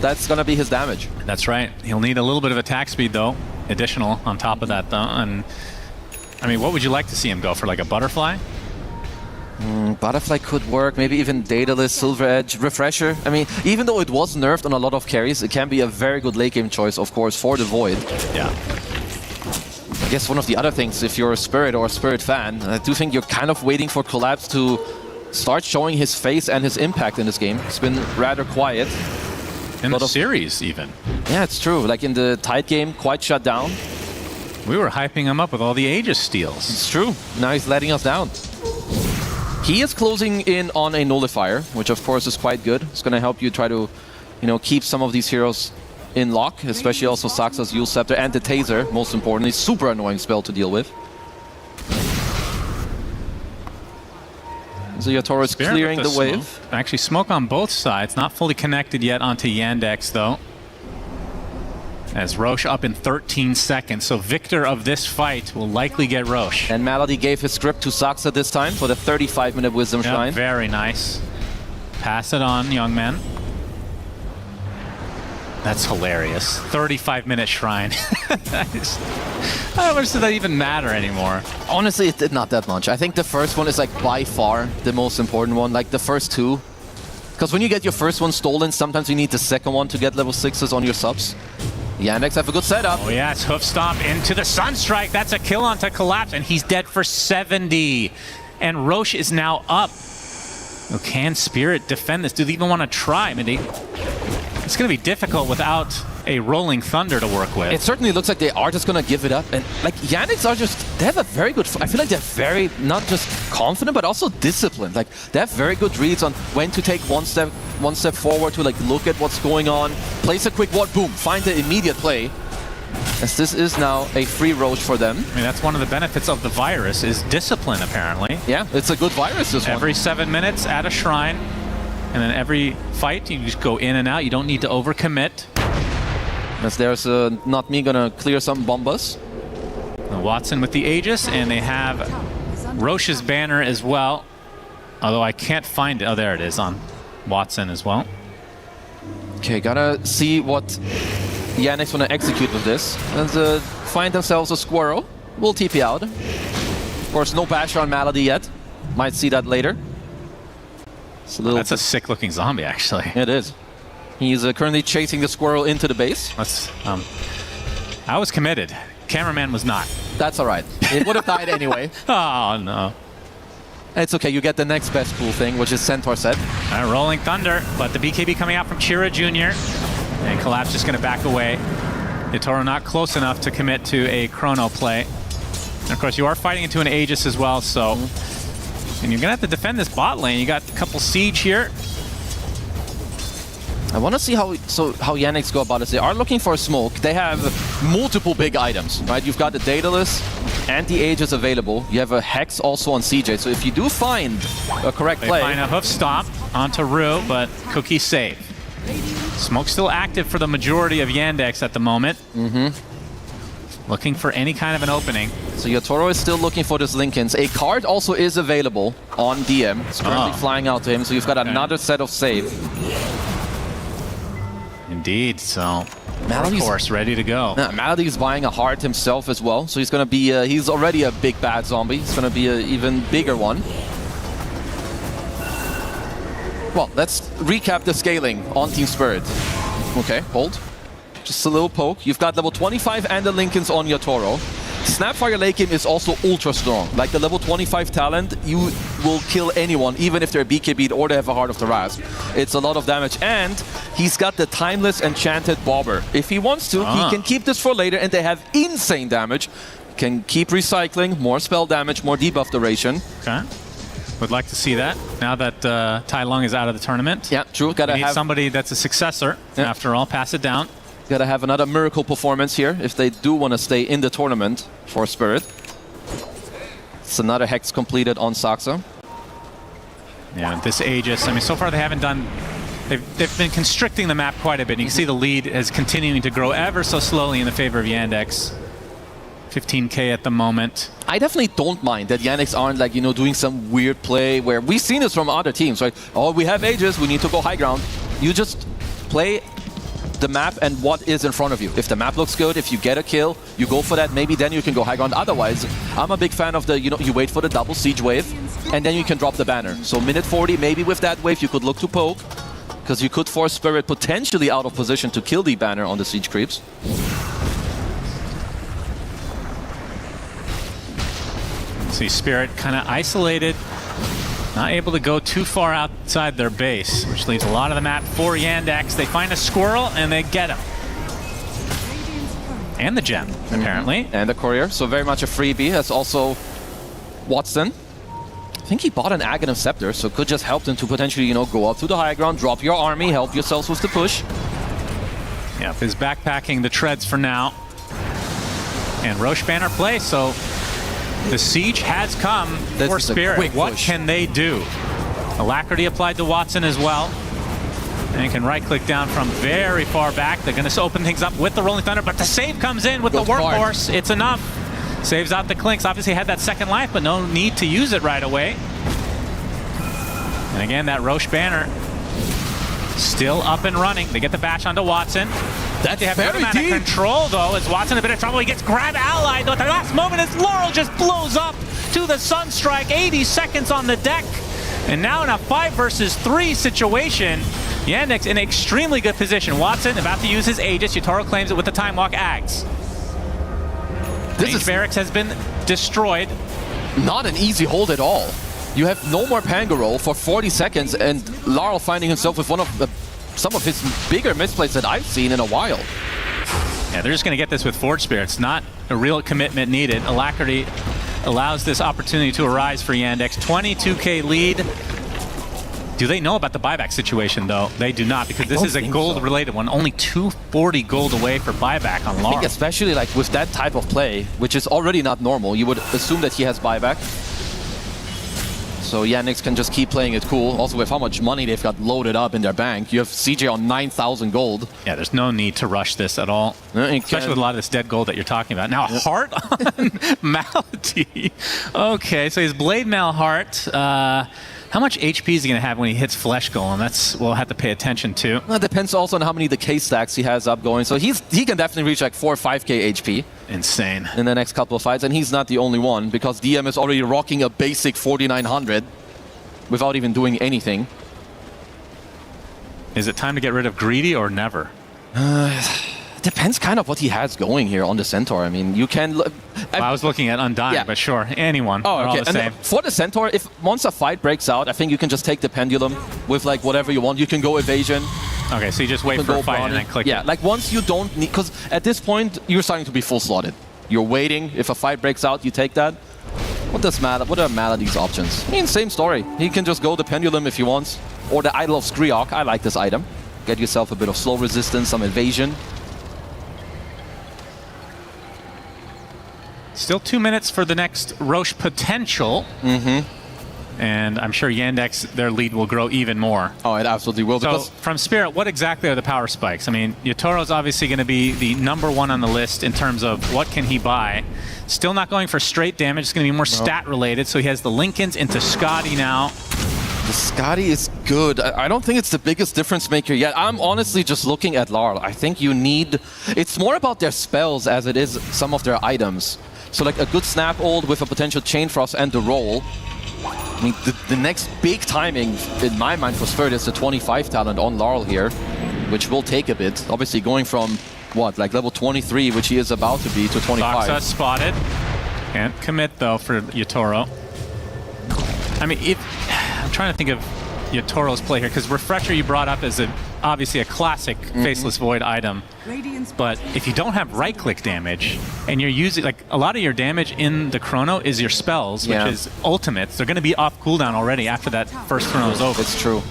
That's gonna be his damage. That's right. He'll need a little bit of attack speed though, additional on top of that though. And I mean, what would you like to see him go for, like a butterfly? Butterfly could work, maybe even Daedalus, Silver Edge, Refresher. I mean, even though it was nerfed on a lot of carries, it can be a very good late game choice, of course, for the Void. Yeah. I guess one of the other things, if you're a Spirit or a Spirit fan, I do think you're kind of waiting for Collapse to start showing his face and his impact in this game. It's been rather quiet. In the series, even. Yeah, it's true. Like in the tight game, quite shut down. We were hyping him up with all the Aegis steals. It's true. Now he's letting us down. He is closing in on a Nullifier, which of course is quite good. It's going to help you try to, keep some of these heroes in lock, especially also Saxa's Yule Scepter and the Taser, most importantly. Super annoying spell to deal with. So Yatoro is clearing the wave. Actually, smoke on both sides. Not fully connected yet onto Yandex, though. As Roche up in 13 seconds. So victor of this fight will likely get Roche. And Malady gave his script to Saxa this time for the 35-minute Wisdom Shrine. Very nice. Pass it on, young man. That's hilarious. 35-minute Shrine. I don't know, does that even matter anymore? Honestly, it did not that much. I think the first one is like by far the most important one, like the first two. Because when you get your first one stolen, sometimes you need the second one to get level 6s on your subs. Yandex have a good setup. Oh yeah, it's Hoof Stomp into the Sunstrike. That's a kill onto Collapse, and he's dead for 70. And Roche is now up. Oh, can Spirit defend this? Do they even want to try? I mean, it's going to be difficult without a Rolling Thunder to work with. It certainly looks like they are just going to give it up. And like Yandex are just, they have a very good, I feel like they're very, not just confident, but also disciplined. Like they have very good reads on when to take one step forward to like look at what's going on, place a quick ward, boom, find the immediate play. As this is now a free Roche for them. I mean, that's one of the benefits of the virus is discipline, apparently. Yeah, it's a good virus, this one. Every 7 minutes at a shrine, and then every fight, you just go in and out. You don't need to overcommit. As there's not me gonna clear some bombas. Watson with the Aegis, and they have Roche's banner as well. Although I can't find it. Oh, there it is on Watson as well. Okay, gotta see what Yannick's gonna execute with this. And find themselves a squirrel. We'll TP out. Of course, no basher on Malady yet. Might see that later. That's a sick looking zombie, actually. It is. He's currently chasing the squirrel into the base. That's, I was committed. Cameraman was not. That's all right. It would have died anyway. Oh, no. It's okay. You get the next best cool thing, which is Centaur set. Rolling Thunder, but the BKB coming out from Chira Jr. And Collapse just going to back away. Yatoro not close enough to commit to a chrono play. And of course, you are fighting into an Aegis as well, so... And you're going to have to defend this bot lane. You got a couple siege here. I want to see how Yannick's go about it. They are looking for a smoke. They have multiple big items, right? You've got the Daedalus and the Aegis available. You have a Hex also on CJ. So if you do find a correct play... They find a Hoof Stomp onto Rue, but Cookie safe. Smoke still active for the majority of Yandex at the moment. Looking for any kind of an opening. So Yatoro is still looking for this Linken's. A card also is available on DM. It's currently flying out to him, so you've got another set of save. Indeed, so of course, ready to go. Malady's buying a heart himself as well, so he's going to be, he's already a big bad zombie. He's going to be an even bigger one. Well, let's recap the scaling on Team Spirit. Okay, hold. Just a little poke. You've got level 25 and the Linken's on Yatoro. Snapfire late game is also ultra strong. Like the level 25 talent, you will kill anyone, even if they're BKB'd or they have a Heart of the Rasp. It's a lot of damage, and he's got the Timeless Enchanted Bobber. If he wants to, he can keep this for later, and they have insane damage. Can keep recycling, more spell damage, more debuff duration. Okay. Would like to see that now that Tai Lung is out of the tournament. Yeah, true. Gotta we need have somebody that's a successor. Yeah. After all, pass it down. Gotta have another miracle performance here if they do want to stay in the tournament for Spirit. It's another hex completed on Saxa. Yeah, this Aegis. I mean, so far they haven't done. They've been constricting the map quite a bit. And you can see the lead is continuing to grow ever so slowly in the favor of Yandex. 15K at the moment. I definitely don't mind that Yandex aren't like, you know, doing some weird play where we've seen this from other teams, right? Oh, we have Aegis, we need to go high ground. You just play the map and what is in front of you. If the map looks good, if you get a kill, you go for that, maybe then you can go high ground. Otherwise, I'm a big fan of the, you know, you wait for the double siege wave and then you can drop the banner. So minute 40, maybe with that wave, you could look to poke because you could force Spirit potentially out of position to kill the banner on the siege creeps. See Spirit kind of isolated, not able to go too far outside their base, which leaves a lot of the map for Yandex. They find a squirrel and they get him. And the gem, apparently. And the courier, so very much a freebie. That's also Watson. I think he bought an Aghanim Scepter, so could just help them to potentially, you know, go up to the high ground, drop your army, help yourselves with the push. Yeah, is backpacking the treads for now. And Roche banner play, so the siege has come for Spirit. What can they do? Alacrity applied to Watson as well. And you can right-click down from very far back. They're going to open things up with the Rolling Thunder, but the save comes in with the Workhorse. It's enough. Saves out the Clinks. Obviously had that second life, but no need to use it right away. And again, that Roche banner still up and running. They get the bash onto Watson. They have good amount of control, though, as Watson in a bit of trouble. He gets grab allied, though, at the last moment as Laurel just blows up to the Sunstrike. 80 seconds on the deck. And now in a 5 versus 3 situation, Yandex in extremely good position. Watson about to use his Aegis. Yutaro claims it with the Time Walk Ags. This barracks has been destroyed. Not an easy hold at all. You have no more Pango for 40 seconds, and Laurel finding himself with one of some of his bigger misplays that I've seen in a while. Yeah, they're just going to get this with Forge Spirits. Not a real commitment needed. Alacrity allows this opportunity to arise for Yandex. 22K lead. Do they know about the buyback situation, though? They do not, because this is a gold-related one. Only 240 gold away for buyback on Laurel. I think especially like with that type of play, which is already not normal, you would assume that he has buyback. So Yandex can just keep playing it cool. Also with how much money they've got loaded up in their bank. You have CJ on 9,000 gold. Yeah, there's no need to rush this at all. Especially with a lot of this dead gold that you're talking about. Now, a heart on Malady. Okay, so he's Blade Malheart. How much HP is he going to have when he hits Flesh Golem? That's we'll have to pay attention to. Well, it depends also on how many decay stacks he has up going. So he can definitely reach like 4 or 5k HP. Insane. In the next couple of fights. And he's not the only one, because DM is already rocking a basic 4900 without even doing anything. Is it time to get rid of Greedy or never? Depends kind of what he has going here on the Centaur. I mean, you can... I was looking at Undying, but sure, anyone. Oh, okay. All the same. For the Centaur, if once a fight breaks out, I think you can just take the Pendulum with like whatever you want. You can go Evasion. Okay, so you just wait for a fight and then click it. Like once you don't need... Because at this point, you're starting to be full slotted. You're waiting. If a fight breaks out, you take that. What are Malady's options? I mean, same story. He can just go the Pendulum if he wants. Or the Idol of Skriok. I like this item. Get yourself a bit of slow resistance, some evasion. Still 2 minutes for the next Roche potential. And I'm sure Yandex, their lead will grow even more. Oh, it absolutely will. So from Spirit, what exactly are the power spikes? I mean, Yutoro's obviously going to be the #1 on the list in terms of what can he buy. Still not going for straight damage. It's going to be more stat related. So he has the Lincolns into Scotty now. The Scotty is good. I don't think it's the biggest difference maker yet. I'm honestly just looking at Laurel. I think you need... It's more about their spells as it is some of their items. So like a good Snap Ult with a potential Chain Frost and the roll. I mean, the next big timing in my mind for Spirit is the 25 talent on Laurel here, which will take a bit. Obviously going from, what, like level 23, which he is about to be, to 25. Doxa spotted. Can't commit, though, for Yutoro. I mean, I'm trying to think of Yutoro's play here, because Refresher you brought up as a obviously a classic Faceless Void item. But if you don't have right-click damage, and you're using, like, a lot of your damage in the chrono is your spells, which is ultimates. They're going to be off cooldown already after that first chrono is over. It's true.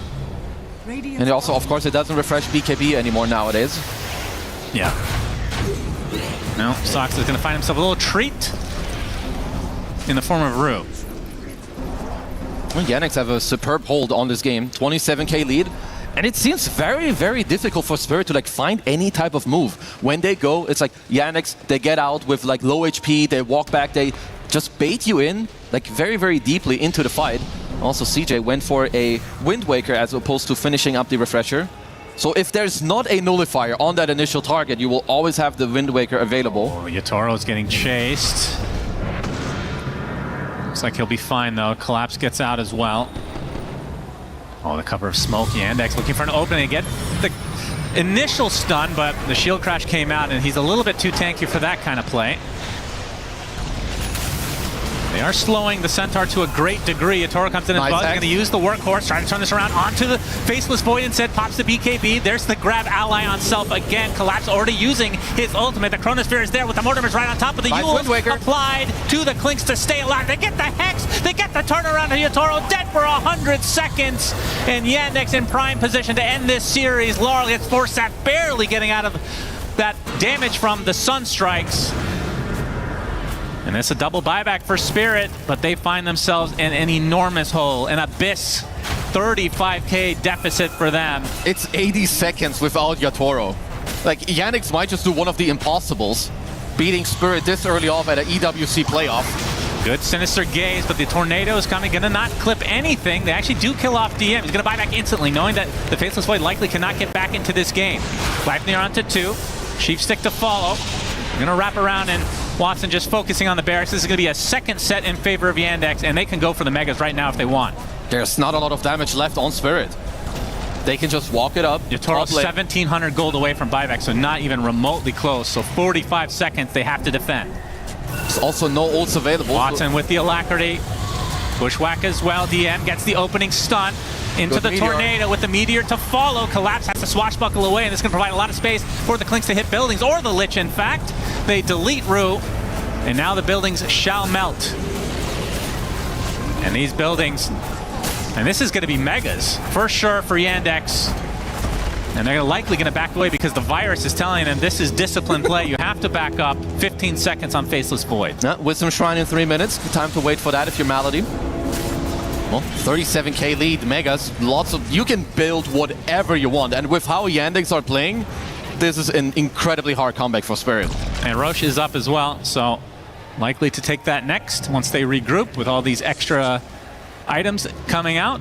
And also, of course, it doesn't refresh BKB anymore nowadays. Yeah. No, Sox is going to find himself a little treat in the form of Rue. Well, Yannick's have a superb hold on this game. 27k lead. And it seems very, very difficult for Spirit to like find any type of move. When they go, it's like Yannick's, they get out with like low HP, they walk back, they just bait you in like very, very deeply into the fight. Also, CJ went for a Wind Waker as opposed to finishing up the Refresher. So if there's not a nullifier on that initial target, you will always have the Wind Waker available. Oh, Yatoro's getting chased. Looks like he'll be fine though. Collapse gets out as well. Oh, the cover of smoke. Yandex looking for an opening to get the initial stun, but the shield crash came out and he's a little bit too tanky for that kind of play. They are slowing the Centaur to a great degree. Yatoro comes in as well. He's going to use the workhorse, trying to turn this around onto the Faceless Void instead. Pops the BKB. There's the grab ally on self again. Collapse already using his ultimate. The Chronosphere is there with the Mortimers right on top of the Yules applied to the Clinks to stay alive. They get the Hex. They get the turnaround to Yatoro. Dead for 100 seconds. And Yandex in prime position to end this series. Laurel gets forced at barely getting out of that damage from the Sun Strikes. And it's a double buyback for Spirit, but they find themselves in an enormous hole, an abyss. 35k deficit for them. It's 80 seconds without Yatoro. Like, Yannick's might just do one of the impossibles, beating Spirit this early off at an EWC playoff. Good Sinister Gaze, but the Tornado is coming, gonna not clip anything. They actually do kill off DM. He's gonna buy back instantly, knowing that the Faceless Void likely cannot get back into this game. Gleipnir onto 2, Sheep Stick to follow. Gonna wrap around and Watson just focusing on the barracks. This is going to be a second set in favor of Yandex, and they can go for the Megas right now if they want. There's not a lot of damage left on Spirit. They can just walk it up. Yatoro 1,700 gold away from buyback, so not even remotely close. So 45 seconds they have to defend. There's also no ults available. Watson with the Alacrity. Bushwhack as well. DM gets the opening stun into the Tornado with the Meteor to follow. Collapse has to swashbuckle away, and this can provide a lot of space for the Clinks to hit buildings, or the Lich, in fact. They delete Rue, and now the buildings shall melt. And these buildings, and this is going to be Megas, for sure, for Yandex. And they're likely going to back away because the virus is telling them this is disciplined play. You have to back up. 15 seconds on Faceless Void. Wisdom Shrine in 3 minutes. Time to wait for that if you're Malady. Well, 37k lead, Megas, lots of, you can build whatever you want, and with how Yandex are playing, this is an incredibly hard comeback for Spirit. And Roche is up as well, so likely to take that next once they regroup with all these extra items coming out.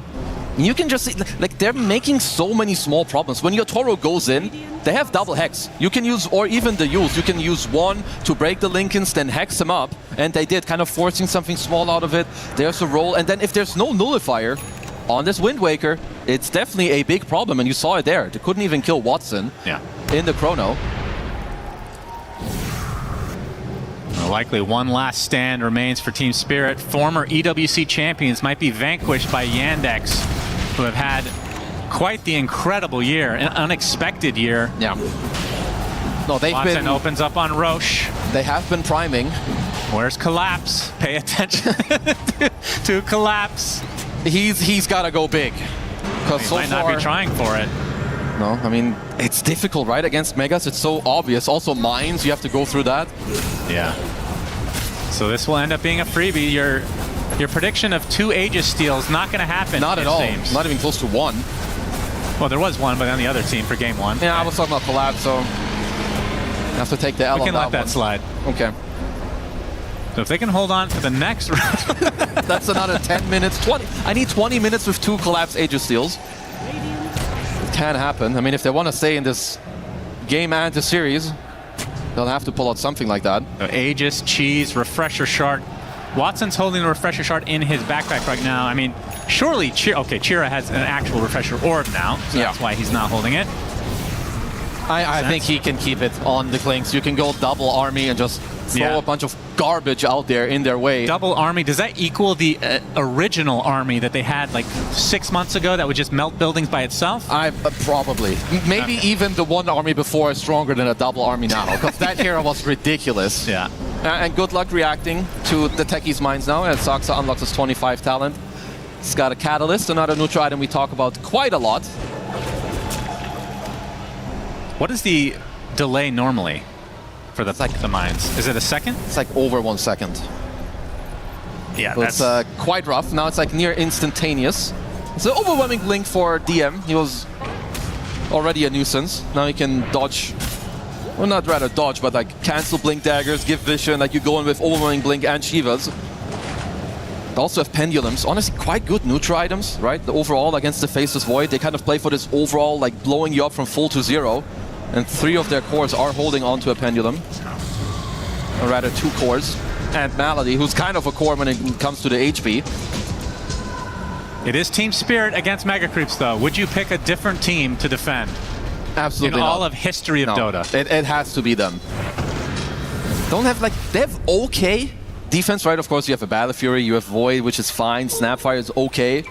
You can just see, like, they're making so many small problems. When Yatoro goes in, they have double Hex. You can use, or even the Yules, you can use one to break the Lincolns, then Hex them up. And they did, kind of forcing something small out of it. There's a roll, and then if there's no nullifier on this Wind Waker, it's definitely a big problem, and you saw it there. They couldn't even kill Watson in the chrono. Likely one last stand remains for Team Spirit. Former EWC champions might be vanquished by Yandex, who have had quite the incredible year, an unexpected year. Yeah. No, they've Watson been, opens up on Roche. They have been priming. Where's Collapse? Pay attention to Collapse. He's got to go big. He so might not be trying for it. No, I mean, it's difficult, right? Against Megas, it's so obvious. Also, mines, you have to go through that. Yeah. So this will end up being a freebie. Your prediction of 2 Aegis steals not going to happen. Not at all. Seems. Not even close to 1. Well, there was 1, but on the other team for game 1. Yeah, I was talking about Collapse, so I have to take the L. We can let that slide. Okay. So if they can hold on to the next round, that's another 10 minutes. 20. I need 20 minutes with 2 Collapse Aegis steals. It can happen. I mean, if they want to stay in this game and the series, they'll have to pull out something like that. So Aegis, Cheese, Refresher Shard. Watson's holding the Refresher Shard in his backpack right now. I mean, surely Chira has an actual Refresher Orb now, so that's why he's not holding it. I think he can keep it on the Clinks. You can go double army and just throw a bunch of garbage out there in their way. Double army, does that equal the original army that they had like 6 months ago that would just melt buildings by itself? Probably. Maybe even the one army before is stronger than a double army now, because that hero was ridiculous. Yeah. And good luck reacting to the techies' minds now, as Saxa unlocks his 25 talent. He's got a catalyst, another neutral item we talk about quite a lot. What is the delay normally for the mines? Is it a second? It's like over 1 second. Yeah, so that's it's quite rough. Now it's like near instantaneous. It's an overwhelming blink for DM. He was already a nuisance. Now he can dodge, well, not rather dodge, but like cancel blink daggers, give vision. Like you go in with overwhelming blink and Shivas. They also have pendulums. Honestly, quite good neutral items, right? The overall against the Faceless Void, they kind of play for this overall, like blowing you up from full to 0. And 3 of their cores are holding on to a pendulum. Or rather, 2 cores. And Malady, who's kind of a core when it comes to the HP. It is Team Spirit against Mega Creeps, though. Would you pick a different team to defend? Absolutely in not. all of history of Dota. It has to be them. Don't have like, they have okay defense, right? Of course, you have a Battle Fury, you have Void, which is fine. Snapfire is okay.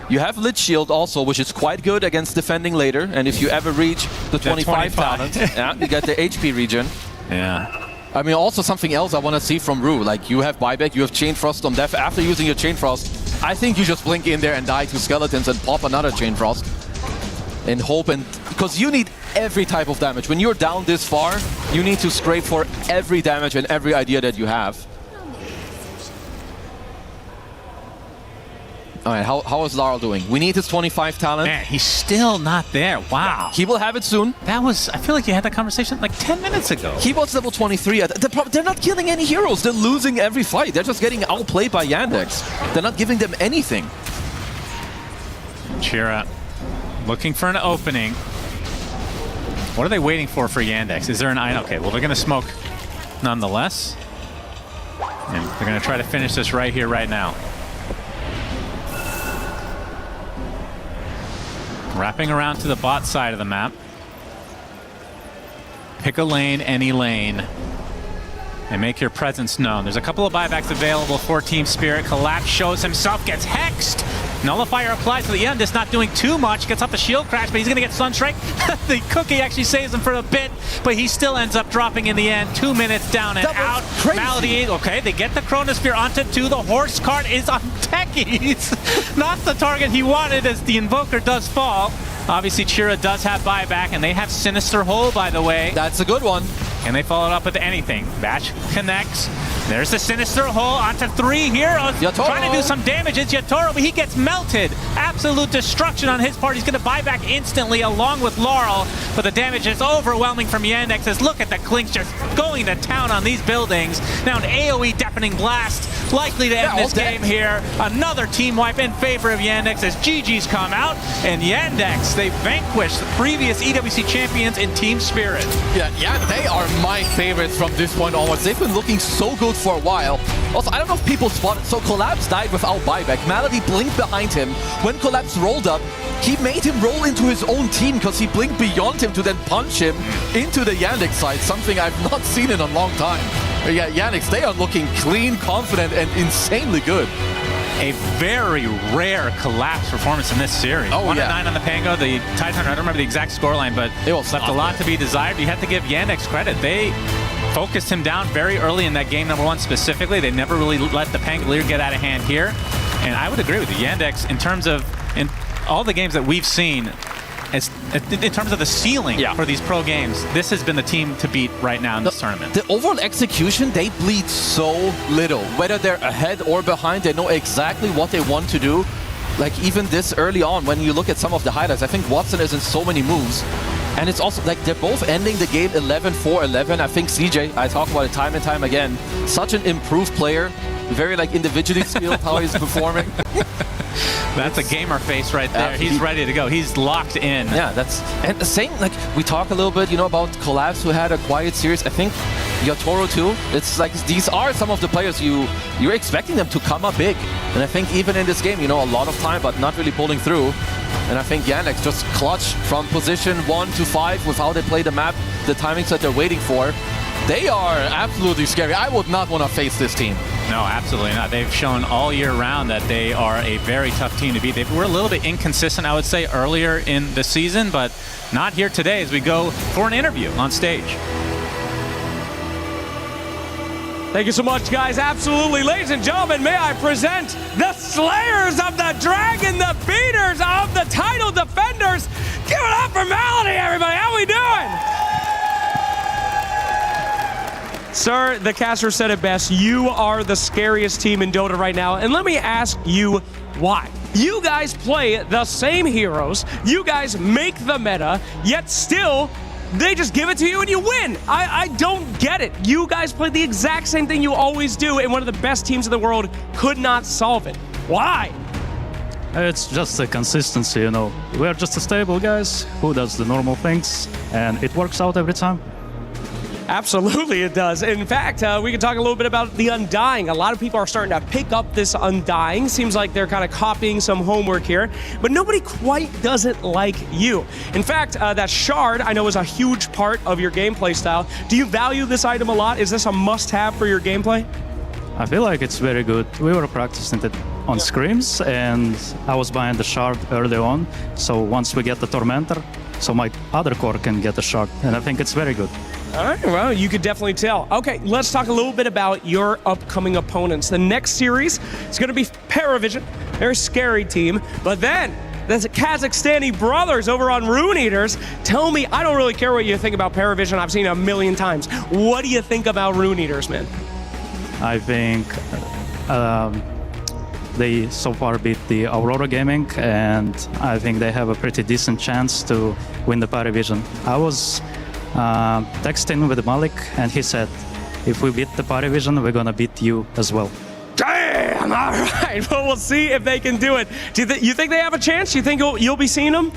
You have Lit Shield also, which is quite good against defending later. And if you ever reach the 25 talent, yeah, you get the HP regen. Yeah. I mean, also something else I want to see from Rue. Like, you have buyback, you have Chain Frost on Def. After using your Chain Frost, I think you just blink in there and die to skeletons and pop another Chain Frost. And hope, and because you need every type of damage. When you're down this far, you need to scrape for every damage and every idea that you have. All right, how is Laurel doing? We need his 25 talent. Man, he's still not there. Wow. He will have it soon. That was, I feel like you had that conversation like 10 minutes ago. He was level 23. They're not killing any heroes. They're losing every fight. They're just getting outplayed by Yandex. They're not giving them anything. Chira looking for an opening. What are they waiting for Yandex? Is there an item? Okay, well, they're going to smoke nonetheless. And they're going to try to finish this right here, right now. Wrapping around to the bot side of the map. Pick a lane, any lane, and make your presence known. There's a couple of buybacks available for Team Spirit. Collapse shows himself, gets hexed. Nullifier applies to the end. It's not doing too much. Gets off the shield crash, but he's going to get Sunstrike. The cookie actually saves him for a bit, but he still ends up dropping in the end. 2 minutes down and out. Malady, okay, they get the Chronosphere onto 2. The horse cart is on techies. Not the target he wanted as the Invoker does fall. Obviously, Chira does have buyback, and they have Sinister Hole, by the way. That's a good one. And they follow it up with anything. Batch connects. There's the Sinister Hole onto 3 heroes. Trying to do some damage. It's Yatoro, but he gets melted. Absolute destruction on his part. He's going to buy back instantly along with Laurel. But the damage is overwhelming from Yandex. As look at the Clinks just going to town on these buildings. Now an AoE Deafening Blast. Likely to end this game here. Another team wipe in favor of Yandex as GG's come out. And Yandex, they vanquished the previous EWC champions in Team Spirit. Yeah, they are my favorites from this point onwards. They've been looking so good for a while. Also, I don't know if people spotted, so Collapse died without buyback. Malady blinked behind him. When Collapse rolled up, he made him roll into his own team because he blinked beyond him to then punch him into the Yandex side, something I've not seen in a long time. But yeah, Yandex, they are looking clean, confident, and insanely good. A very rare Collapse performance in this series. 1-9 on the Pango, the Titan, I don't remember the exact scoreline, but it left a lot to be desired. You have to give Yandex credit. They focused him down very early in that game number 1 specifically. They never really let the Pangolier get out of hand here. And I would agree with you. Yandex, in terms of in all the games that we've seen, in terms of the ceiling for these pro games, this has been the team to beat right now in this tournament. The overall execution, they bleed so little. Whether they're ahead or behind, they know exactly what they want to do. Like even this early on, when you look at some of the highlights, I think Watson is in so many moves. And it's also like they're both ending the game 11-4-11. I think CJ, I talk about it time and time again, such an improved player. Very like individually skilled how he's performing. That's a gamer face right there. He's ready to go. He's locked in. Yeah, that's and the same. Like we talk a little bit, about Collapse, who had a quiet series. I think Yatoro too. It's like these are some of the players you're expecting them to come up big. And I think even in this game, a lot of time, but not really pulling through. And I think Yandex just clutch from position 1 to 5 with how they play the map, the timings that they're waiting for. They are absolutely scary. I would not want to face this team. No, absolutely not. They've shown all year round that they are a very tough team to beat. They were a little bit inconsistent, I would say, earlier in the season, but not here today as we go for an interview on stage. Thank you so much, guys. Absolutely. Ladies and gentlemen, may I present the Slayers of the Dragon, the beaters of the title defenders. Give it up for Malady, everybody. How we doing? Sir, the caster said it best. You are the scariest team in Dota right now. And let me ask you why. You guys play the same heroes. You guys make the meta, yet still they just give it to you and you win. I don't get it. You guys play the exact same thing you always do, and one of the best teams in the world could not solve it. Why? It's just the consistency, We're just a stable guys who does the normal things, and it works out every time. Absolutely it does. In fact, we can talk a little bit about the Undying. A lot of people are starting to pick up this Undying. Seems like they're kind of copying some homework here, but nobody quite does it like you. In fact, that Shard I know is a huge part of your gameplay style. Do you value this item a lot? Is this a must-have for your gameplay? I feel like it's very good. We were practicing it on scrims, and I was buying the Shard early on, so once we get the Tormentor, so my other core can get the Shard, and I think it's very good. All right, well, you could definitely tell. Okay, let's talk a little bit about your upcoming opponents. The next series is going to be Paravision. They're a scary team. But then, there's the Kazakhstani brothers over on Rune Eaters. Tell me, I don't really care what you think about Paravision. I've seen it a million times. What do you think about Rune Eaters, man? I think they so far beat the Aurora Gaming, and I think they have a pretty decent chance to win the Paravision. I was texting with Malik, and he said, if we beat the Paravision, we're gonna beat you as well. Damn! All right, well, we'll see if they can do it. Do you think they have a chance? You think you'll be seeing them?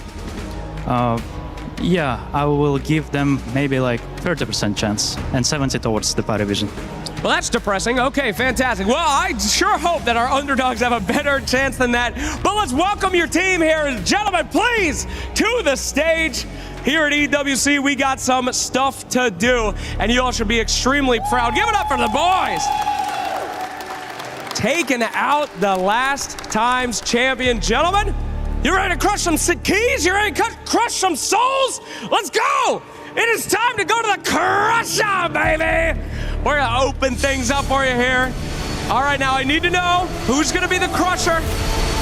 Yeah, I will give them maybe like 30% chance and 70 towards the Paravision. Well, that's depressing. Okay, fantastic. Well, I sure hope that our underdogs have a better chance than that. But let's welcome your team here. Gentlemen, please, to the stage. Here at EWC, we got some stuff to do, and you all should be extremely proud. Give it up for the boys. Taking out the last time's champion. Gentlemen, you ready to crush some keys? You ready to crush some souls? Let's go. It is time to go to the crusher, baby. We're gonna open things up for you here. All right, now I need to know who's gonna be the crusher.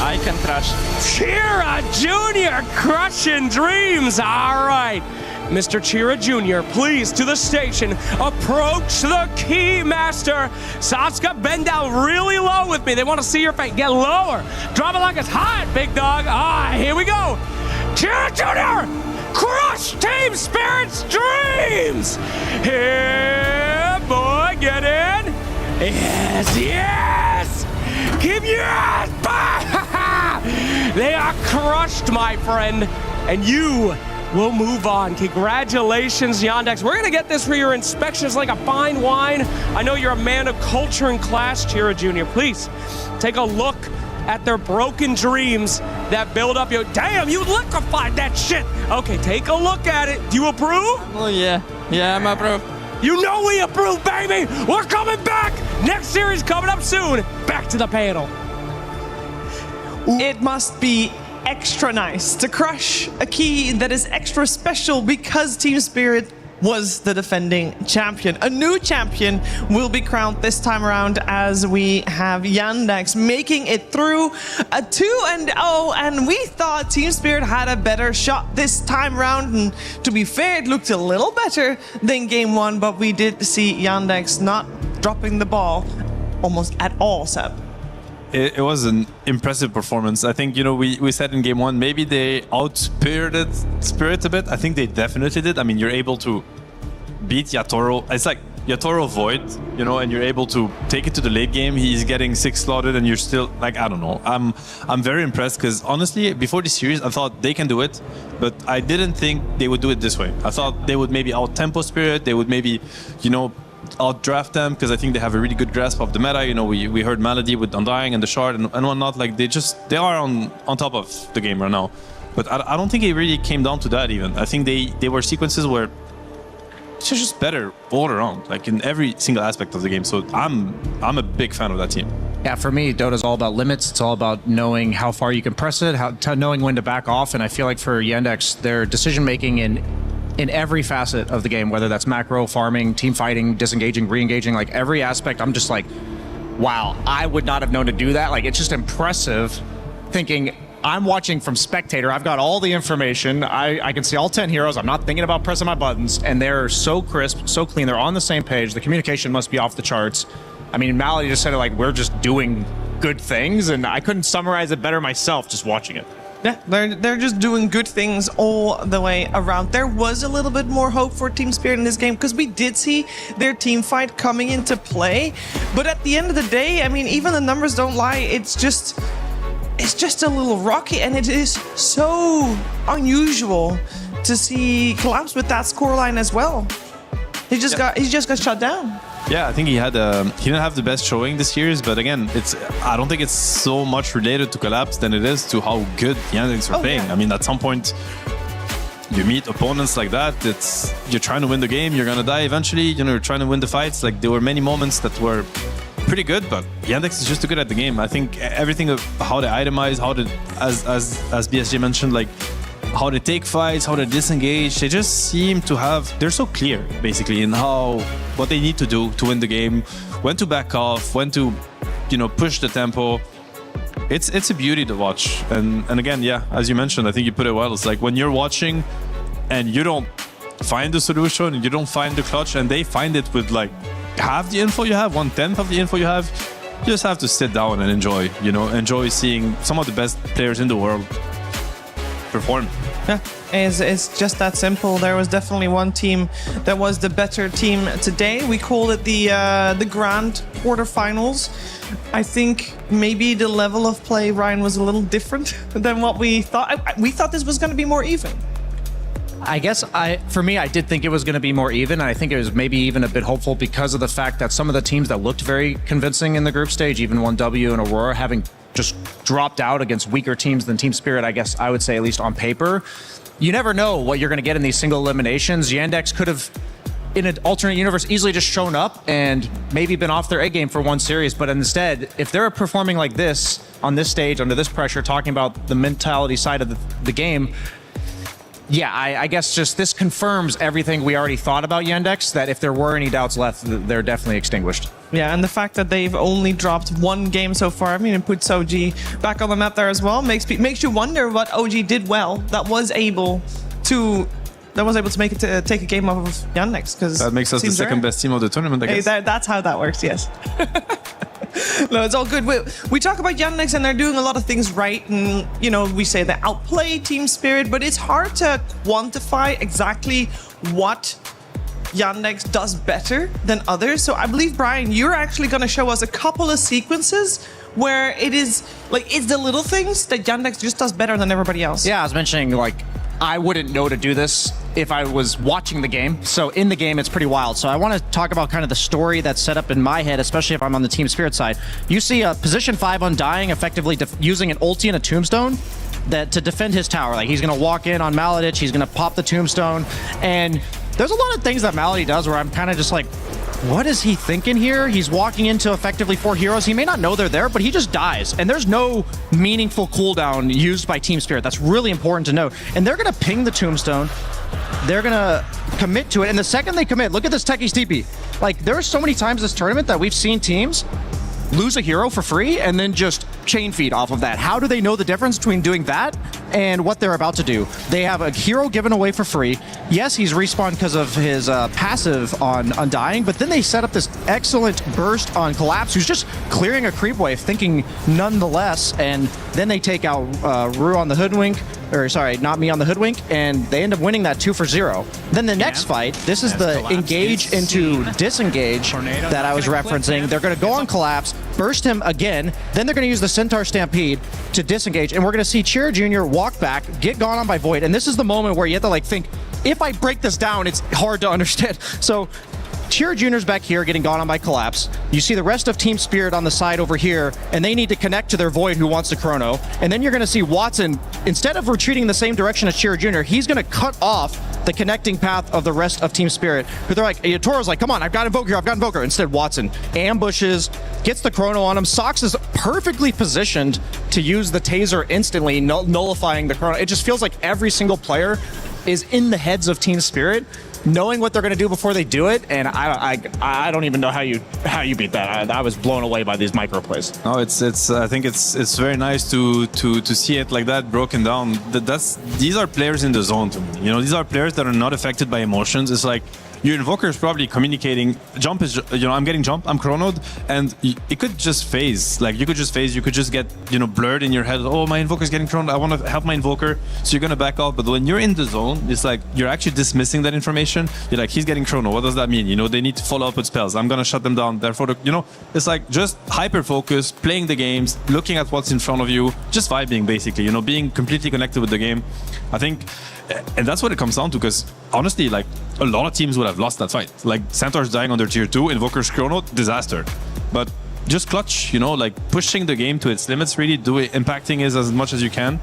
I can crush. Chira Jr. crushing dreams. All right. Mr. Chira Jr., please, to the station. Approach the key master. Sasuke, bend down really low with me. They want to see your face. Get lower. Drop it like it's hot, big dog. All right, here we go. Chira Jr., crush Team Spirit's dreams. Here, boy, get in. Yes, yes. Keep your ass back. They are crushed, my friend, and you will move on. Congratulations, Yandex. We're going to get this for your inspections like a fine wine. I know you're a man of culture and class, Chira Jr. Please take a look at their broken dreams that build up your... Damn, you liquefied that shit. Okay, take a look at it. Do you approve? Oh, yeah. Yeah, I'm approved. You know we approve, baby. We're coming back. Next series coming up soon. Back to the panel. It must be extra nice to crush a key that is extra special because Team Spirit was the defending champion. A new champion will be crowned this time around as we have Yandex making it through a 2-0, and we thought Team Spirit had a better shot this time around, and to be fair, it looked a little better than game one, but we did see Yandex not dropping the ball almost at all, Seb. It was an impressive performance. I think, we said in game one, maybe they out-spirited Spirit a bit. I think they definitely did. I mean, you're able to beat Yatoro. It's like Yatoro Void, and you're able to take it to the late game. He's getting 6 slotted and you're still, I don't know. I'm very impressed because honestly, before this series, I thought they can do it, but I didn't think they would do it this way. I thought they would maybe out-tempo Spirit. They would maybe, outdraft them because I think they have a really good grasp of the meta. You know, we heard Malady with Undying and the Shard and whatnot. Like they are on top of the game right now. But I don't think it really came down to that even. I think they were sequences where it's just better all around, like in every single aspect of the game. So I'm a big fan of that team. Yeah, for me, Dota's all about limits. It's all about knowing how far you can press it, knowing when to back off. And I feel like for Yandex, their decision-making in every facet of the game, whether that's macro, farming, team fighting, disengaging, re-engaging, like every aspect, I'm just like, wow, I would not have known to do that. Like, it's just impressive thinking, I'm watching from spectator. I've got all the information. I can see all 10 heroes. I'm not thinking about pressing my buttons. And they're so crisp, so clean. They're on the same page. The communication must be off the charts. I mean, Malady just said it like, we're just doing good things. And I couldn't summarize it better myself just watching it. Yeah, they're just doing good things all the way around. There was a little bit more hope for Team Spirit in this game because we did see their team fight coming into play. But at the end of the day, I mean, even the numbers don't lie. It's just a little rocky, and it is so unusual to see Collapse with that scoreline as well. He just got shut down. Yeah, I think he didn't have the best showing this year, but again, I don't think it's so much related to Collapse than it is to how good Yandex are playing. Yeah. I mean, at some point, you meet opponents like that. You're trying to win the game, you're gonna die eventually. You know, you're trying to win the fights. Like there were many moments that were pretty good, but Yandex is just too good at the game. I think everything of how they itemize, how they, as BSJ mentioned, like how they take fights, how they disengage, they just seem to have, they're so clear basically in what they need to do to win the game, when to back off, when to, you know, push the tempo. It's a beauty to watch. And again, yeah, as you mentioned, I think you put it well. It's like when you're watching and you don't find the solution and you don't find the clutch, and they find it with like half the info you have, 1/10 of the info you have, you just have to sit down and enjoy seeing some of the best players in the world perform. Yeah, it's just that simple. There was definitely one team that was the better team today. We called it the grand quarterfinals. I think maybe the level of play, Ryan, was a little different than what we thought. We thought this was going to be more even. I guess for me, I did think it was going to be more even. I think it was maybe even a bit hopeful because of the fact that some of the teams that looked very convincing in the group stage, even 1W and Aurora, having just dropped out against weaker teams than Team Spirit, I guess I would say, at least on paper. You never know what you're going to get in these single eliminations. Yandex could have, in an alternate universe, easily just shown up and maybe been off their A game for one series. But instead, if they're performing like this on this stage, under this pressure, talking about the mentality side of the game, yeah, I guess just this confirms everything we already thought about Yandex, that if there were any doubts left, they're definitely extinguished. Yeah, and the fact that they've only dropped one game so far, I mean, it puts OG back on the map there as well. Makes you wonder what OG did well that was able to make it to take a game off of Yandex. Because that makes us the second best team of the tournament, I guess. Hey, that's how that works, yes. No, it's all good. We talk about Yandex and they're doing a lot of things right, and we say they outplay Team Spirit, but it's hard to quantify exactly what Yandex does better than others. So I believe, Brian, you're actually going to show us a couple of sequences where it's the little things that Yandex just does better than everybody else. Yeah, I was mentioning, I wouldn't know to do this if I was watching the game. So in the game, it's pretty wild. So I want to talk about kind of the story that's set up in my head, especially if I'm on the Team Spirit side. You see a position 5 Undying effectively using an ulti and a tombstone to defend his tower. Like, he's going to walk in on Maladich, he's going to pop the tombstone, and there's a lot of things that Malady does where I'm kind of just like, what is he thinking here? He's walking into effectively 4 heroes. He may not know they're there, but he just dies. And there's no meaningful cooldown used by Team Spirit. That's really important to note. And they're going to ping the tombstone. They're going to commit to it. And the second they commit, look at this Techie's TP. There are so many times this tournament that we've seen teams lose a hero for free and then just chain feed off of that. How do they know the difference between doing that and what they're about to do? They have a hero given away for free. Yes, he's respawned because of his passive on Undying, but then they set up this excellent burst on Collapse, who's just clearing a creep wave, thinking nonetheless, and then they take out Rue on the Hoodwink, or sorry, not me on the Hoodwink, and they end up winning that 2-for-0. Then the next fight, this is the engage into disengage that I was referencing. They're going to go on Collapse, burst him again, then they're going to use the Centaur Stampede to disengage, and we're going to see Cheer Jr. walk back, get gone on by Void, and this is the moment where you have to think, if I break this down, it's hard to understand. So Cheer Junior's back here getting gone on by Collapse. You see the rest of Team Spirit on the side over here, and they need to connect to their Void who wants the Chrono. And then you're going to see Watson, instead of retreating the same direction as Cheer Junior, he's going to cut off the connecting path of the rest of Team Spirit. Who they're like, Toro's like, come on, I've got Invoker, I've got Invoker. Instead, Watson ambushes, gets the Chrono on him. Sox is perfectly positioned to use the Taser instantly, nullifying the Chrono. It just feels like every single player is in the heads of Team Spirit, knowing what they're going to do before they do it, and I don't even know how you beat that. I was blown away by these micro plays. No, I think it's very nice to see it like that broken down. These are players in the zone to me. These are players that are not affected by emotions. It's like your Invoker is probably communicating. Jump is, I'm getting jump, I'm chronoed, and it could just phase. Like you could just get, blurred in your head. Oh, my Invoker is getting chronoed. I want to help my Invoker, so you're gonna back off. But when you're in the zone, it's like you're actually dismissing that information. You're like, he's getting chrono. What does that mean? They need to follow up with spells. I'm gonna shut them down. Therefore, it's like just hyper focus, playing the games, looking at what's in front of you, just vibing basically. Being completely connected with the game. I think. And that's what it comes down to, because honestly, like a lot of teams would have lost that fight. Like Centaur's dying on their tier 2, Invoker's chrono, disaster. But just clutch, like pushing the game to its limits, really impacting it as much as you can.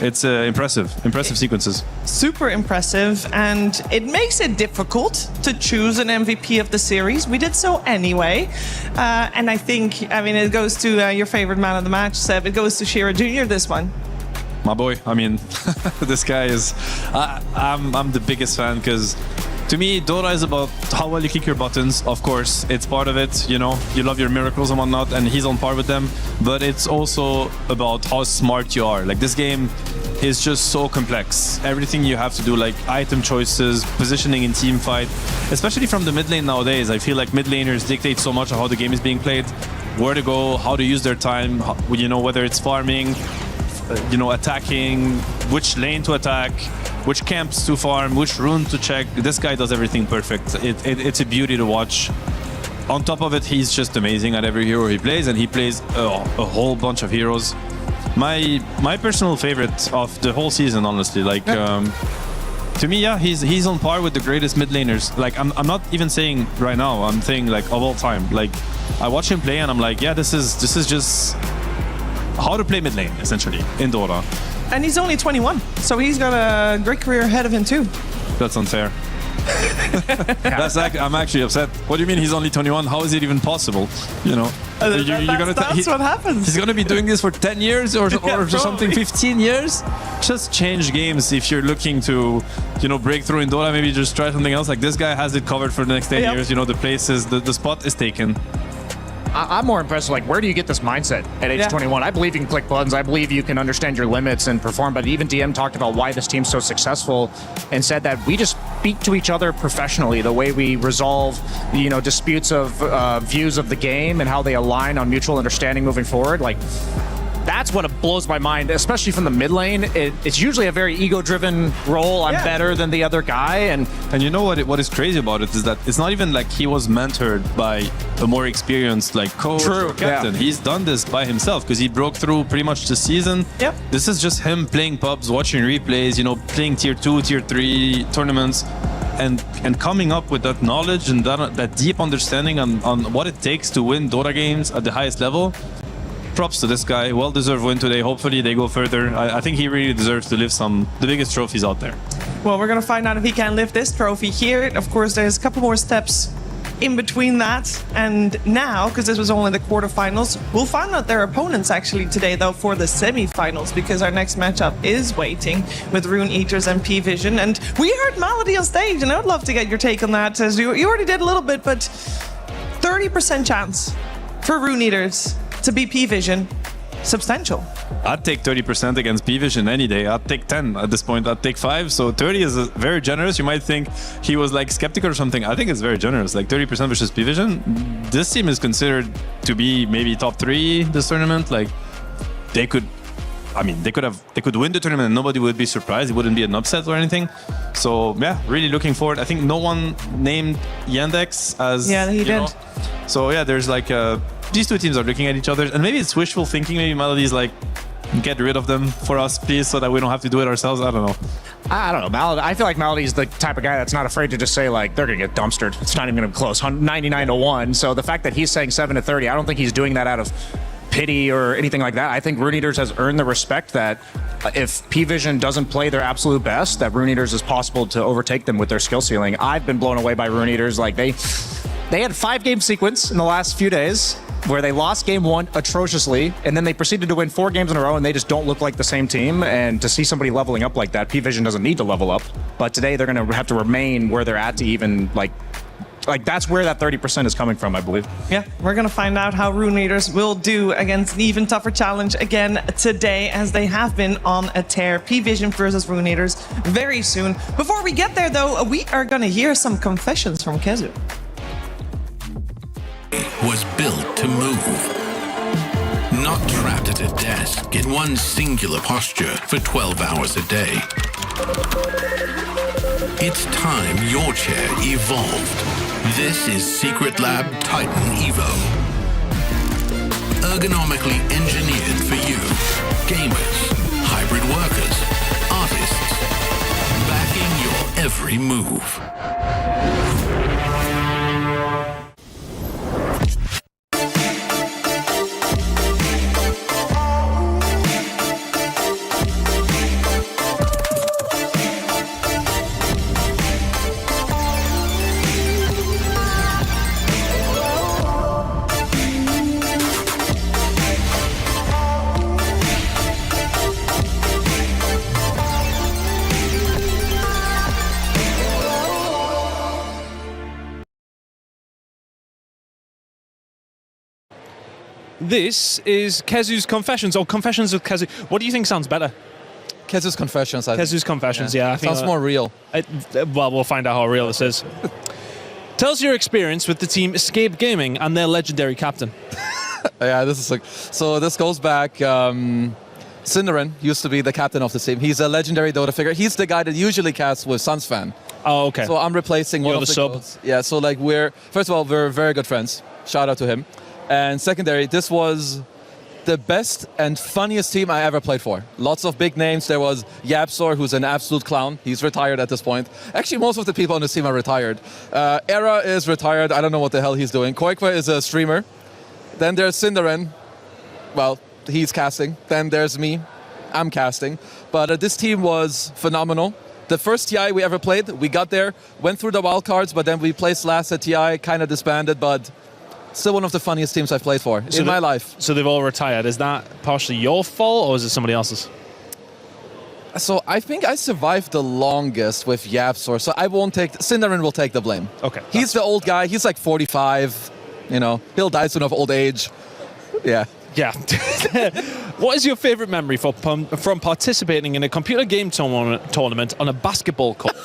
It's impressive sequences. Super impressive, and it makes it difficult to choose an MVP of the series. We did so anyway, and I think, it goes to your favorite man of the match, Seb. It goes to Shira Jr. this one. My boy, this guy is, I'm the biggest fan, because to me, Dota is about how well you kick your buttons. Of course, it's part of it, you love your miracles and whatnot, and he's on par with them, but it's also about how smart you are. Like, this game is just so complex. Everything you have to do, like item choices, positioning in team fight, especially from the mid lane nowadays. I feel like mid laners dictate so much of how the game is being played, where to go, how to use their time, whether it's farming, attacking, which lane to attack, which camps to farm, which rune to check. This guy does everything perfect. It's a beauty to watch. On top of it, he's just amazing at every hero he plays, and he plays a whole bunch of heroes. My personal favorite of the whole season, honestly. Like, to me, yeah, he's on par with the greatest mid laners. Like, I'm not even saying right now, I'm saying like of all time. Like, I watch him play and I'm like, yeah, this is just how to play mid lane, essentially, in Dota. And he's only 21, so he's got a great career ahead of him too. That's unfair. I'm actually upset. What do you mean he's only 21? How is it even possible? That's what happens. He's gonna be doing this for 10 years or something, 15 years? Just change games if you're looking to, break through in Dota. Maybe just try something else. Like, this guy has it covered for the next 10 years. The places, the spot is taken. I'm more impressed, like, where do you get this mindset at age 21? I believe you can click buttons. I believe you can understand your limits and perform. But even DM talked about why this team's so successful and said that we just speak to each other professionally, the way we resolve, disputes of views of the game and how they align on mutual understanding moving forward. Like, that's what blows my mind, especially from the mid lane. It's usually a very ego-driven role. I'm better than the other guy, and you know what is crazy about it is that it's not even like he was mentored by a more experienced coach or captain. Yeah. He's done this by himself because he broke through pretty much the season. Yep. This is just him playing pubs, watching replays, playing tier 2, tier 3 tournaments. And coming up with that knowledge and that deep understanding on what it takes to win Dota games at the highest level. Props to this guy. Well-deserved win today. Hopefully they go further. I think he really deserves to lift the biggest trophies out there. Well, we're going to find out if he can lift this trophy here. Of course, there's a couple more steps in between that and now, because this was only the quarterfinals. We'll find out their opponents actually today, though, for the semifinals, because our next matchup is waiting with Rune Eaters and P-Vision. And we heard Malady on stage, and I would love to get your take on that, as you already did a little bit, but 30% chance for Rune Eaters to beat P-Vision, substantial. I'd take 30% against P-Vision any day. I'd take 10 at this point. I'd take 5. So 30 is very generous. You might think he was skeptical or something. I think it's very generous. 30% versus P-Vision. This team is considered to be maybe top 3 this tournament. They could win the tournament and nobody would be surprised. It wouldn't be an upset or anything. So yeah, really looking forward. I think no one named Yandex as he did. So yeah, there's these two teams are looking at each other, and maybe it's wishful thinking. Maybe Melody's get rid of them for us, please, so that we don't have to do it ourselves. I don't know. I don't know. I feel like Melody's the type of guy that's not afraid to just say, like, they're going to get dumpstered. It's not even going to be close. 99-1. So the fact that he's saying 7-30, I don't think he's doing that out of pity or anything like that. I think Rune Eaters has earned the respect that if P-Vision doesn't play their absolute best, that Rune Eaters is possible to overtake them with their skill ceiling. I've been blown away by Rune Eaters. Like, they had 5-game sequence in the last few days where they lost game 1 atrociously, and then they proceeded to win 4 games in a row, and they just don't look like the same team. And to see somebody leveling up like that, P-Vision doesn't need to level up. But today they're going to have to remain where they're at to even, like that's where that 30% is coming from, I believe. Yeah, we're going to find out how Rune Eaters will do against an even tougher challenge again today, as they have been on a tear. P-Vision versus Rune Eaters very soon. Before we get there, though, we are going to hear some confessions from Kezu. Was built to move. Not trapped at a desk in one singular posture for 12 hours a day. It's time your chair evolved. This is Secret Lab Titan Evo. Ergonomically engineered for you. Gamers, hybrid workers, artists. Backing your every move. This is Kezu's Confessions, or Confessions of Kezu. What do you think sounds better? Kezu's Confessions. Kezu's Confessions, yeah. I think sounds more real. Well, we'll find out how real this is. Tell us your experience with the team Escape Gaming and their legendary captain. Yeah, this is so this goes back. Cinderin used to be the captain of the team. He's a legendary Dota figure. He's the guy that usually casts with Suns fan. Oh, okay. So I'm replacing one You're of the sub. goats. Yeah, so like first of all, we're very good friends. Shout out to him. And secondary, this was the best and funniest team I ever played for. Lots of big names. There was Yapsor, who's an absolute clown. He's retired at this point. Actually, most of the people on this team are retired. Era is retired. I don't know what the hell he's doing. Koikwe is a streamer. Then there's Cinderin. Well, he's casting. Then there's me. I'm casting. But this team was phenomenal. The first TI we ever played, we got there, went through the wildcards, but then we placed last at TI, kind of disbanded, but still one of the funniest teams I've played for in my life. So they've all retired. Is that partially your fault, or is it somebody else's? So I think I survived the longest with Yapsor, so I won't take... Cinderin will take the blame. Okay. He's the old guy. He's like 45. You know, he'll die soon of old age. Yeah. Yeah. What is your favorite memory from participating in a computer game tournament on a basketball court?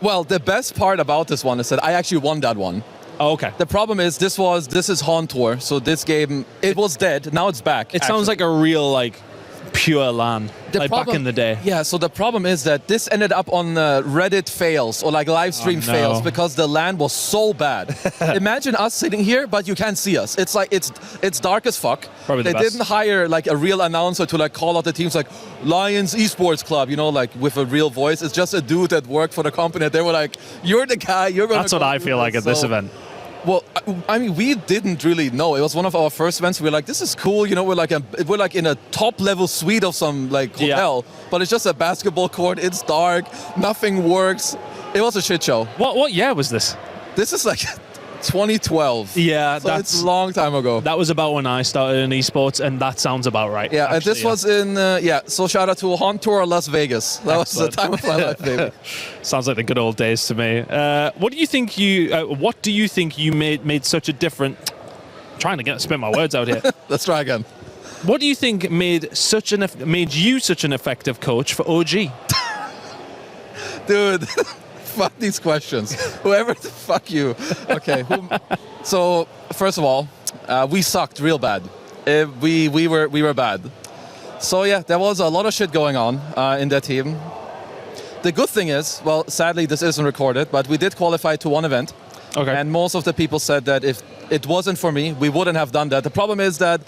Well, the best part about this one is that I actually won that one. Oh, okay. The problem is this is Haunt Tour, so this game, it was dead. Now it's back. It sounds like a real, like, pure LAN, back in the day. Yeah, so the problem is that this ended up on Reddit fails or like live stream fails because the LAN was so bad. Imagine us sitting here, but you can't see us. It's like it's dark as fuck. Probably they didn't hire like a real announcer to like call out the teams like Lions Esports Club, you know, like with a real voice. It's just a dude that worked for the company. They were like, "You're the guy. You're gonna." That's what I feel like at this event. Well, I mean, we didn't really know. It was one of our first events. We were like, this is cool. You know, we're like in a top level suite of some like hotel, but it's just a basketball court. It's dark. Nothing works. It was a shit show. What year was this? This is like 2012. Yeah, so it's a long time ago. That was about when I started in esports, and that sounds about right. Yeah, actually, and this was in so shout out to Haunt Tour Las Vegas. That was the time of my life, baby. Sounds like the good old days to me. What do you think you made such a different? Trying to spit my words out here. Let's try again. What do you think made you such an effective coach for OG? Dude. Fuck these questions. Whoever the fuck you. Okay. So first of all, we sucked real bad. We were bad. So yeah, there was a lot of shit going on in that team. The good thing is, well, sadly this isn't recorded, but we did qualify to one event. Okay. And most of the people said that if it wasn't for me, we wouldn't have done that. The problem is that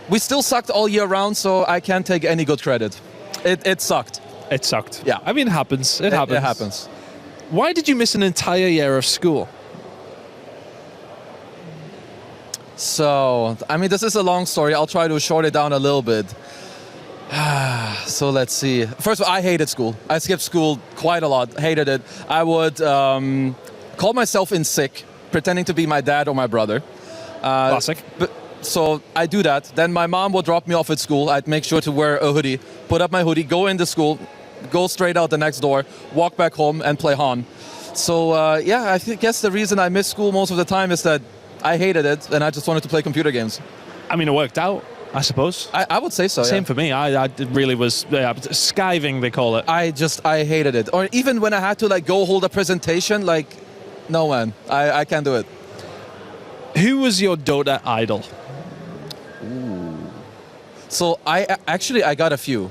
we still sucked all year round, so I can't take any good credit. It sucked. It sucked. Yeah. I mean, it happens. It happens. It happens. Why did you miss an entire year of school? So, I mean, this is a long story. I'll try to short it down a little bit. So let's see. First of all, I hated school. I skipped school quite a lot. Hated it. I would call myself in sick, pretending to be my dad or my brother. Classic. So I do that. Then my mom would drop me off at school. I'd make sure to wear a hoodie, put up my hoodie, go into school, go straight out the next door, walk back home and play Han. So yeah, I guess the reason I miss school most of the time is that I hated it and I just wanted to play computer games. I mean, it worked out, I suppose. I would say so. Same yeah. for me. I really was skiving, they call it. I hated it. Or even when I had to like go hold a presentation, like, no man, I can't do it. Who was your Dota idol? Ooh. So I got a few.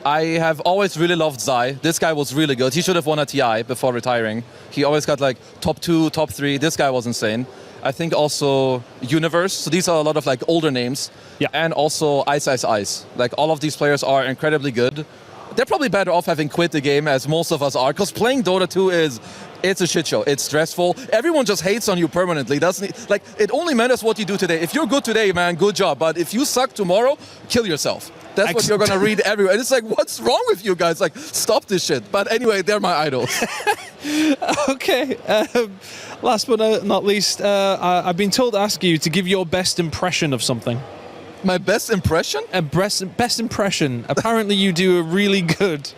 I have always really loved Zai. This guy was really good. He should have won a TI before retiring. He always got like top 2, top 3. This guy was insane. I think also Universe. So these are a lot of like older names. Yeah. And also Ice Ice Ice. Like all of these players are incredibly good. They're probably better off having quit the game as most of us are, because playing Dota 2 it's a shit show. It's stressful. Everyone just hates on you permanently. Like it only matters what you do today. If you're good today, man, good job. But if you suck tomorrow, kill yourself. That's what you're gonna read everywhere. And it's like, what's wrong with you guys? Like, stop this shit. But anyway, they're my idols. Okay. Last but not least, I've been told to ask you to give your best impression of something. My best impression? Best impression. Apparently you do a really good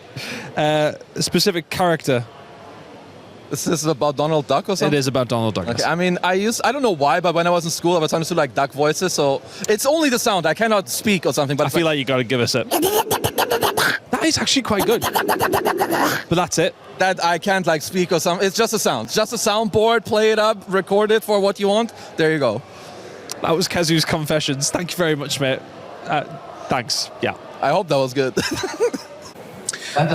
specific character. Is this about Donald Duck or something? It is about Donald Duck. Okay, I mean, I don't know why, but when I was in school, I was trying to do like duck voices, so it's only the sound. I cannot speak or something. But I feel like you got to give us it. That is actually quite good. But that's it. That I can't like speak or something. It's just a sound. Just a soundboard, play it up, record it for what you want. There you go. That was Kazu's confessions. Thank you very much, mate. Thanks. Yeah. I hope that was good.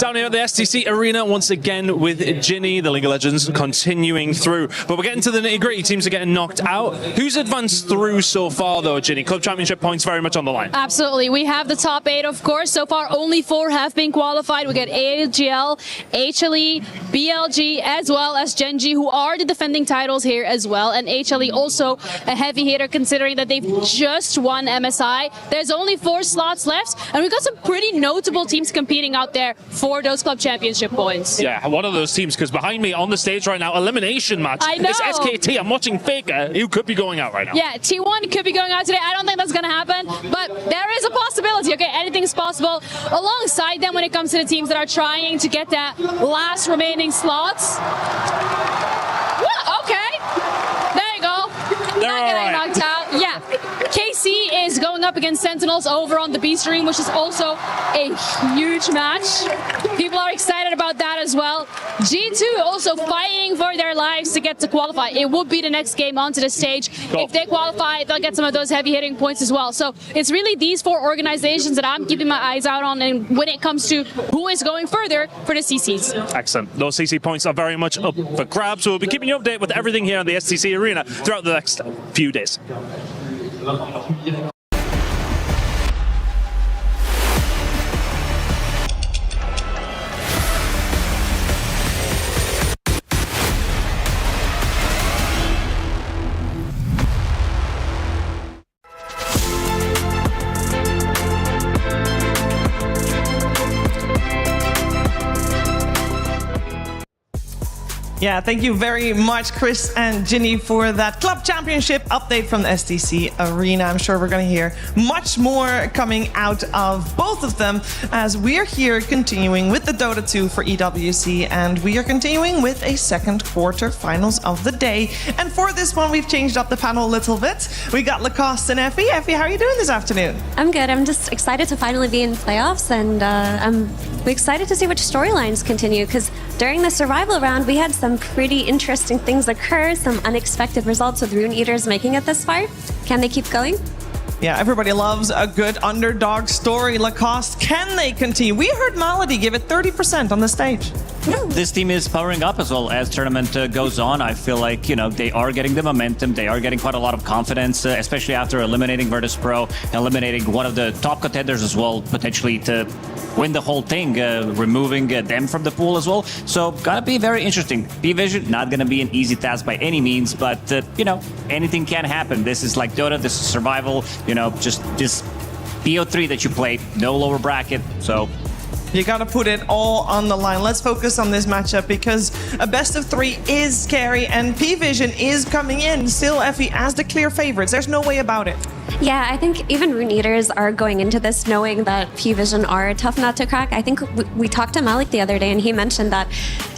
Down here at the STC Arena, once again with Ginny, the League of Legends, continuing through. But we're getting to the nitty-gritty. Teams are getting knocked out. Who's advanced through so far, though, Ginny? Club Championship points very much on the line. Absolutely. We have the top 8, of course. So far, only 4 have been qualified. We get AGL, HLE, BLG, as well as Genji, who are the defending titles here as well. And HLE also a heavy hitter, considering that they've just won MSI. There's only 4 slots left, and we've got some pretty notable teams competing out there for those Club Championship points. Yeah, one of those teams, because behind me on the stage right now, elimination match. I know. It's SKT. I'm watching Faker, who could be going out right now. Yeah, T1 could be going out today. I don't think that's going to happen, but there is a possibility. Okay, anything's possible. Alongside them, when it comes to the teams that are trying to get that last remaining slots. What? Okay. There you go. They're Not getting all right. knocked out. Yeah. KC is going up against Sentinels over on the B stream, which is also a huge match. People are excited about that as well. G2 also fighting for their lives to get to qualify. It would be the next game onto the stage. Cool. If they qualify, they'll get some of those heavy hitting points as well. So it's really these 4 organizations that I'm keeping my eyes out on, and when it comes to who is going further for the CCs. Excellent. Those CC points are very much up for grabs. So we'll be keeping you updated with everything here on the STC Arena throughout the next few days. Yeah, thank you very much, Chris and Ginny, for that Club Championship update from the STC Arena. I'm sure we're going to hear much more coming out of both of them, as we are here continuing with the Dota 2 for EWC, and we are continuing with a second quarter finals of the day. And for this one, we've changed up the panel a little bit. We got Lacoste and Effie. Effie, how are you doing this afternoon? I'm good. I'm just excited to finally be in playoffs, and I'm excited to see which storylines continue, because during the survival round, we had some pretty interesting things occur, some unexpected results with Rune Eaters making it this far. Can they keep going? Yeah, everybody loves a good underdog story. Lacoste, can they continue? We heard Malady give it 30% on the stage. This team is powering up as well as tournament goes on. I feel like, they are getting the momentum. They are getting quite a lot of confidence, especially after eliminating Virtus Pro, eliminating one of the top contenders as well, potentially to win the whole thing, removing them from the pool as well. So gonna be very interesting. P-Vision, not gonna be an easy task by any means, but, anything can happen. This is like Dota, this is survival, just this BO3 that you play, no lower bracket, so... You gotta put it all on the line. Let's focus on this matchup because a best of 3 is scary and P-Vision is coming in still, Effie, as the clear favorites. There's no way about it. Yeah, I think even Rune Eaters are going into this knowing that P-Vision are a tough nut to crack. I think we talked to Malik the other day and he mentioned that,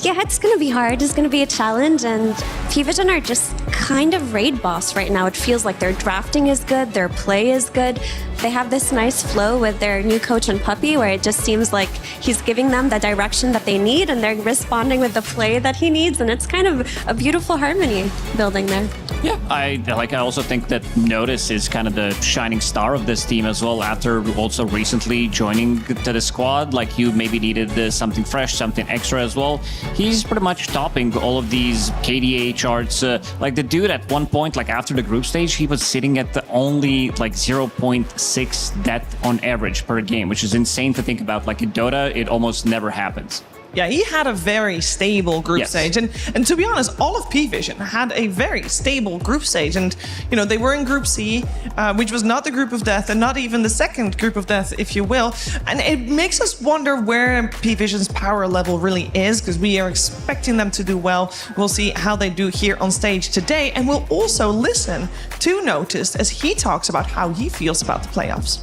yeah, it's going to be hard, it's going to be a challenge, and P-Vision are just kind of raid boss right now. It feels like their drafting is good, their play is good. They have this nice flow with their new coach and Puppy where it just seems like he's giving them the direction that they need and they're responding with the play that he needs, and it's kind of a beautiful harmony building there. Yeah, I also think that Notice is kind of the shining star of this team as well, after also recently joining to the squad. Like, you maybe needed something fresh, something extra as well. He's pretty much topping all of these KDA charts. Like, the dude at one point, like after the group stage, he was sitting at the only like 0.6 death on average per game, which is insane to think about. Like in Dota, it almost never happens. Yeah, he had a very stable group stage. And to be honest, all of P-Vision had a very stable group stage. And, they were in Group C, which was not the group of death and not even the second group of death, if you will. And it makes us wonder where P-Vision's power level really is, because we are expecting them to do well. We'll see how they do here on stage today. And we'll also listen to Notice as he talks about how he feels about the playoffs.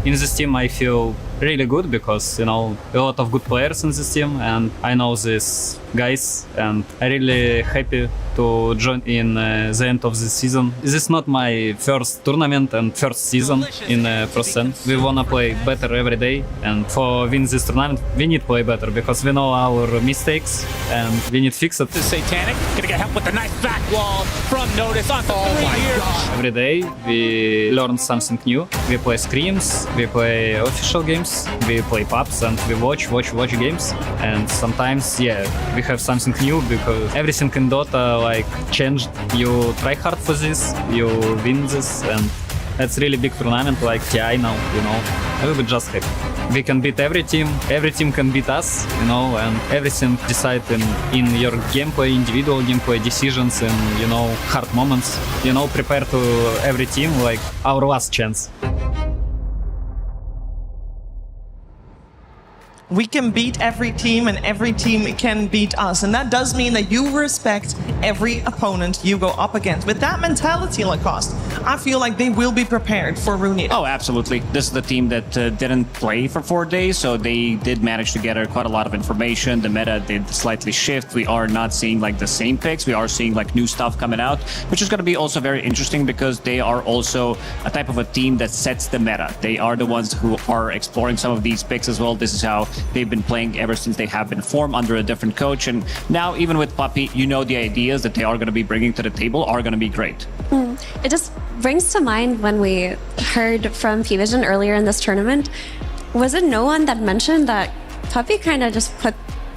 In this team, I feel really good because, a lot of good players in this team, and I know these guys, and I'm really happy to join in the end of this season. This is not my first tournament and first season in Pro Scene. We wanna play better every day, and for win this tournament, we need to play better because we know our mistakes and we need to fix it. This is Satanic, gonna get help with the nice back wall from Notice on the 3 here. Every day we learn something new. We play scrims, we play official games, we play pubs, and we watch games. And sometimes, we have something new because everything in Dota changed. You try hard for this, you win this, and it's really big tournament like TI now, I will be just happy. We can beat every team can beat us, and everything decided in your gameplay, individual gameplay decisions, and, hard moments. Prepare to every team like our last chance. We can beat every team and every team can beat us. And that does mean that you respect every opponent you go up against. With that mentality, Lacoste, I feel like they will be prepared for Rune. Oh, absolutely. This is the team that didn't play for 4 days, so they did manage to gather quite a lot of information. The meta did slightly shift. We are not seeing the same picks. We are seeing new stuff coming out, which is going to be also very interesting because they are also a type of a team that sets the meta. They are the ones who are exploring some of these picks as well. This is how they've been playing ever since they have been formed under a different coach. And now, even with Puppy, the ideas that they are going to be bringing to the table are going to be great. It just brings to mind when we heard from P-Vision earlier in this tournament, was it no one that mentioned that Puppy kind of just put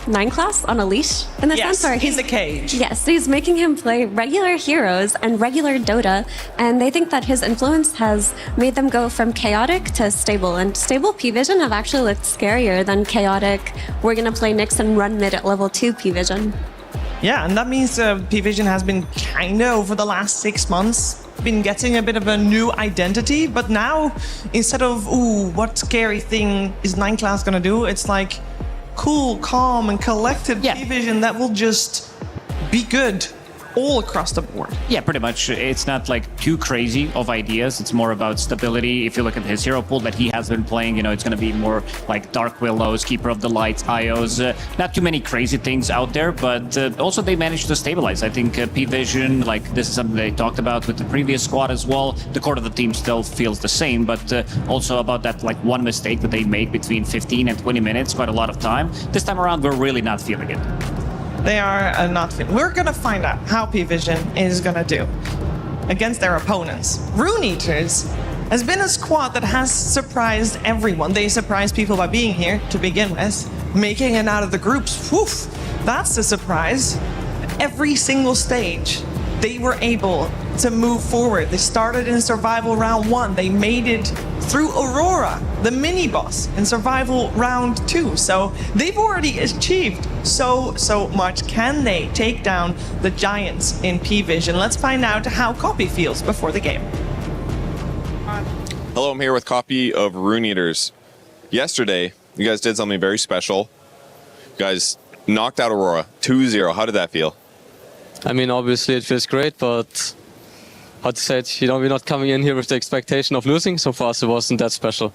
9 class on a leash in the sense? Or he's a cage. Yes, he's making him play regular heroes and regular Dota, and they think that his influence has made them go from chaotic to stable, and stable P-Vision have actually looked scarier than chaotic, we're gonna play Nyx and run mid at level 2 P-Vision. Yeah, and that means P-Vision has been over the last 6 months, been getting a bit of a new identity, but now, instead of, what scary thing is 9 class gonna do, it's like, cool, calm, and collected P-Vision that will just be good all across the board. Yeah, pretty much. It's not too crazy of ideas. It's more about stability. If you look at his hero pool that he has been playing, it's going to be more like Dark Willows, Keeper of the Lights, IOs. Not too many crazy things out there, but also they managed to stabilize. I think P-Vision, this is something they talked about with the previous squad as well. The core of the team still feels the same, but also about that one mistake that they made between 15 and 20 minutes, quite a lot of time. This time around, we're really not feeling it. They are not fit. We're gonna find out how P-Vision is gonna do against their opponents. Rune Eaters has been a squad that has surprised everyone. They surprised people by being here to begin with, making it out of the groups. Woof, that's a surprise. Every single stage, they were able to move forward. They started in survival round 1. They made it through Aurora, the mini boss, in survival round 2. So they've already achieved so much. Can they take down the giants in P-Vision? Let's find out how Copy feels before the game. Hello, I'm here with Copy of Rune Eaters. Yesterday, you guys did something very special. You guys knocked out Aurora 2-0. How did that feel? I mean, obviously it feels great, but how to say it, we're not coming in here with the expectation of losing, so for us it wasn't that special.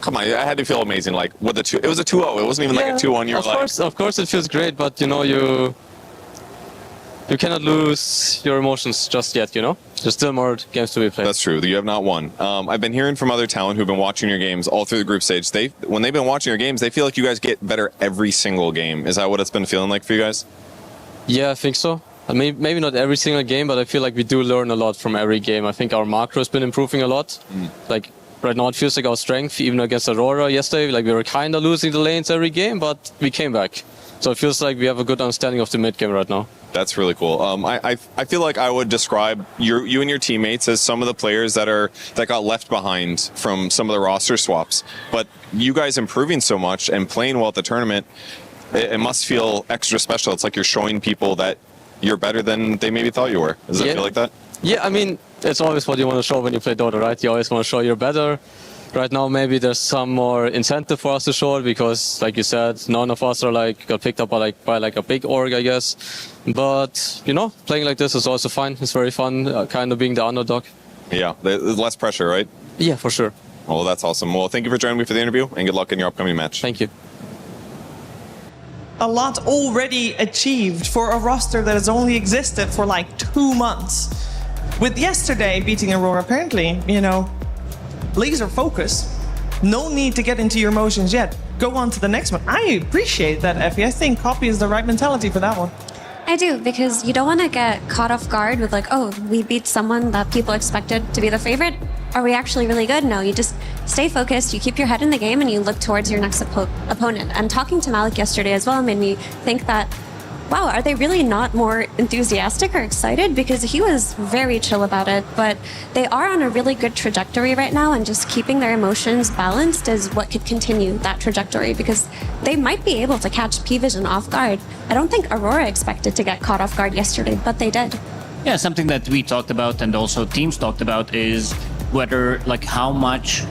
Come on, I had to feel amazing. Like, it was a 2-0. It wasn't even like a 2-1. You're of course it feels great, but you cannot lose your emotions just yet, There's still more games to be played. That's true. You have not won. I've been hearing from other talent who've been watching your games all through the group stage. When they've been watching your games, they feel like you guys get better every single game. Is that what it's been feeling like for you guys? Yeah, I think so. I mean, maybe not every single game, but I feel like we do learn a lot from every game. I think our macro has been improving a lot. Like right now it feels like our strength, even against Aurora yesterday, like we were kind of losing the lanes every game, but we came back. So it feels like we have a good understanding of the mid game right now. That's really cool. I feel like I would describe you and your teammates as some of the players that got left behind from some of the roster swaps. But you guys improving so much and playing well at the tournament, it must feel extra special. It's like you're showing people that you're better than they maybe thought you were. Does it feel like that? Yeah, I mean, it's always what you want to show when you play Dota, right? You always want to show you're better. Right now, maybe there's some more incentive for us to show it because, like you said, none of us are got picked up by a big org, I guess. But playing like this is also fun. It's very fun, kind of being the underdog. Yeah, there's less pressure, right? Yeah, for sure. Well, that's awesome. Well, thank you for joining me for the interview, and good luck in your upcoming match. Thank you. A lot already achieved for a roster that has only existed for like 2 months. With yesterday beating Aurora, apparently, laser focus. No need to get into your emotions yet. Go on to the next one. I appreciate that, Effie. I think Copy is the right mentality for that one. I do, because you don't want to get caught off guard with like, oh, we beat someone that people expected to be the favorite. Are we actually really good? No, you just stay focused, you keep your head in the game, and you look towards your next opponent. And talking to Malik yesterday as well made me think that, wow, are they really not more enthusiastic or excited? Because he was very chill about it, but they are on a really good trajectory right now, and just keeping their emotions balanced is what could continue that trajectory, because they might be able to catch P-Vision off guard. I don't think Aurora expected to get caught off guard yesterday, but they did. Yeah, something that we talked about and also teams talked about is whether, how much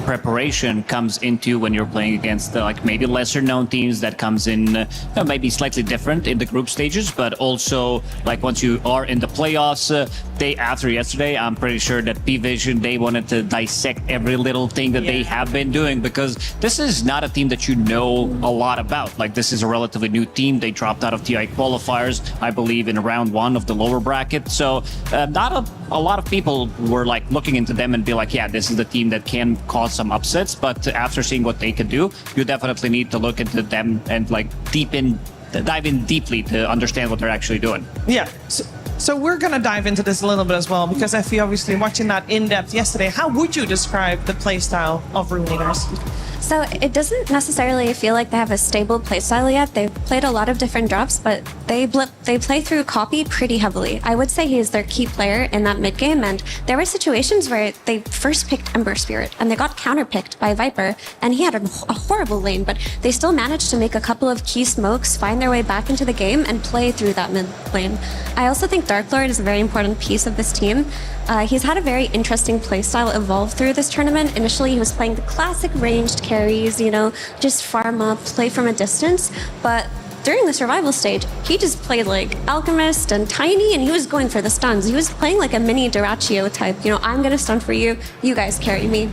preparation comes into when you're playing against maybe lesser known teams that comes in maybe slightly different in the group stages, but also once you are in the playoffs day after yesterday, I'm pretty sure that P-Vision, they wanted to dissect every little thing that they have been doing, because this is not a team that you know a lot about. This is a relatively new team. They dropped out of TI qualifiers, I believe, in round 1 of the lower bracket. So not a lot of people were looking into them and be like, yeah, this is the team that can cause some upsets. But after seeing what they could do, you definitely need to look into them and dive in deeply to understand what they're actually doing. Yeah. So we're going to dive into this a little bit as well, because I feel obviously watching that in depth yesterday, how would you describe the playstyle of Rune Eaters? So it doesn't necessarily feel like they have a stable playstyle yet. They've played a lot of different drops, but they play through Copy pretty heavily. I would say he is their key player in that mid game, and there were situations where they first picked Ember Spirit and they got counterpicked by Viper, and he had a horrible lane, but they still managed to make a couple of key smokes, find their way back into the game, and play through that mid lane. I also think Dark Lord is a very important piece of this team. He's had a very interesting playstyle evolve through this tournament. Initially, he was playing the classic ranged carries, just farm up, play from a distance. But during the survival stage, he just played like Alchemist and Tiny, and he was going for the stuns. He was playing like a mini Duraccio type. I'm going to stun for you, you guys carry me.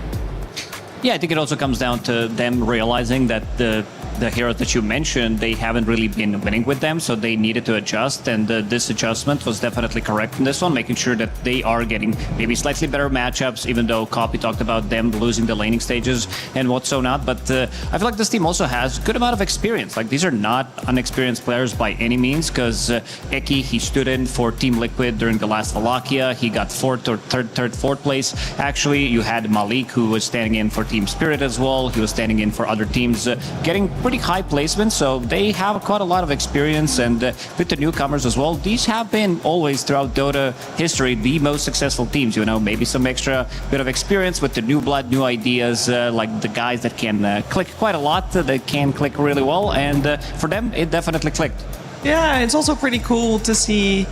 Yeah, I think it also comes down to them realizing that the the heroes that you mentioned, they haven't really been winning with them, so they needed to adjust, and this adjustment was definitely correct in this one, making sure that they are getting maybe slightly better matchups, even though Copy talked about them losing the laning stages and what so not. But I feel like this team also has a good amount of experience. Like, these are not unexperienced players by any means, because Eki, he stood in for Team Liquid during the last Valakia. He got fourth place. Actually, you had Malik, who was standing in for Team Spirit as well. He was standing in for other teams, getting pretty high placements, so they have quite a lot of experience. And with the newcomers as well, these have been always throughout Dota history the most successful teams. You know, maybe some extra bit of experience with the new blood, new ideas, like the guys that can click quite a lot, that can click really well, and for them it definitely clicked. Yeah, it's also pretty cool to see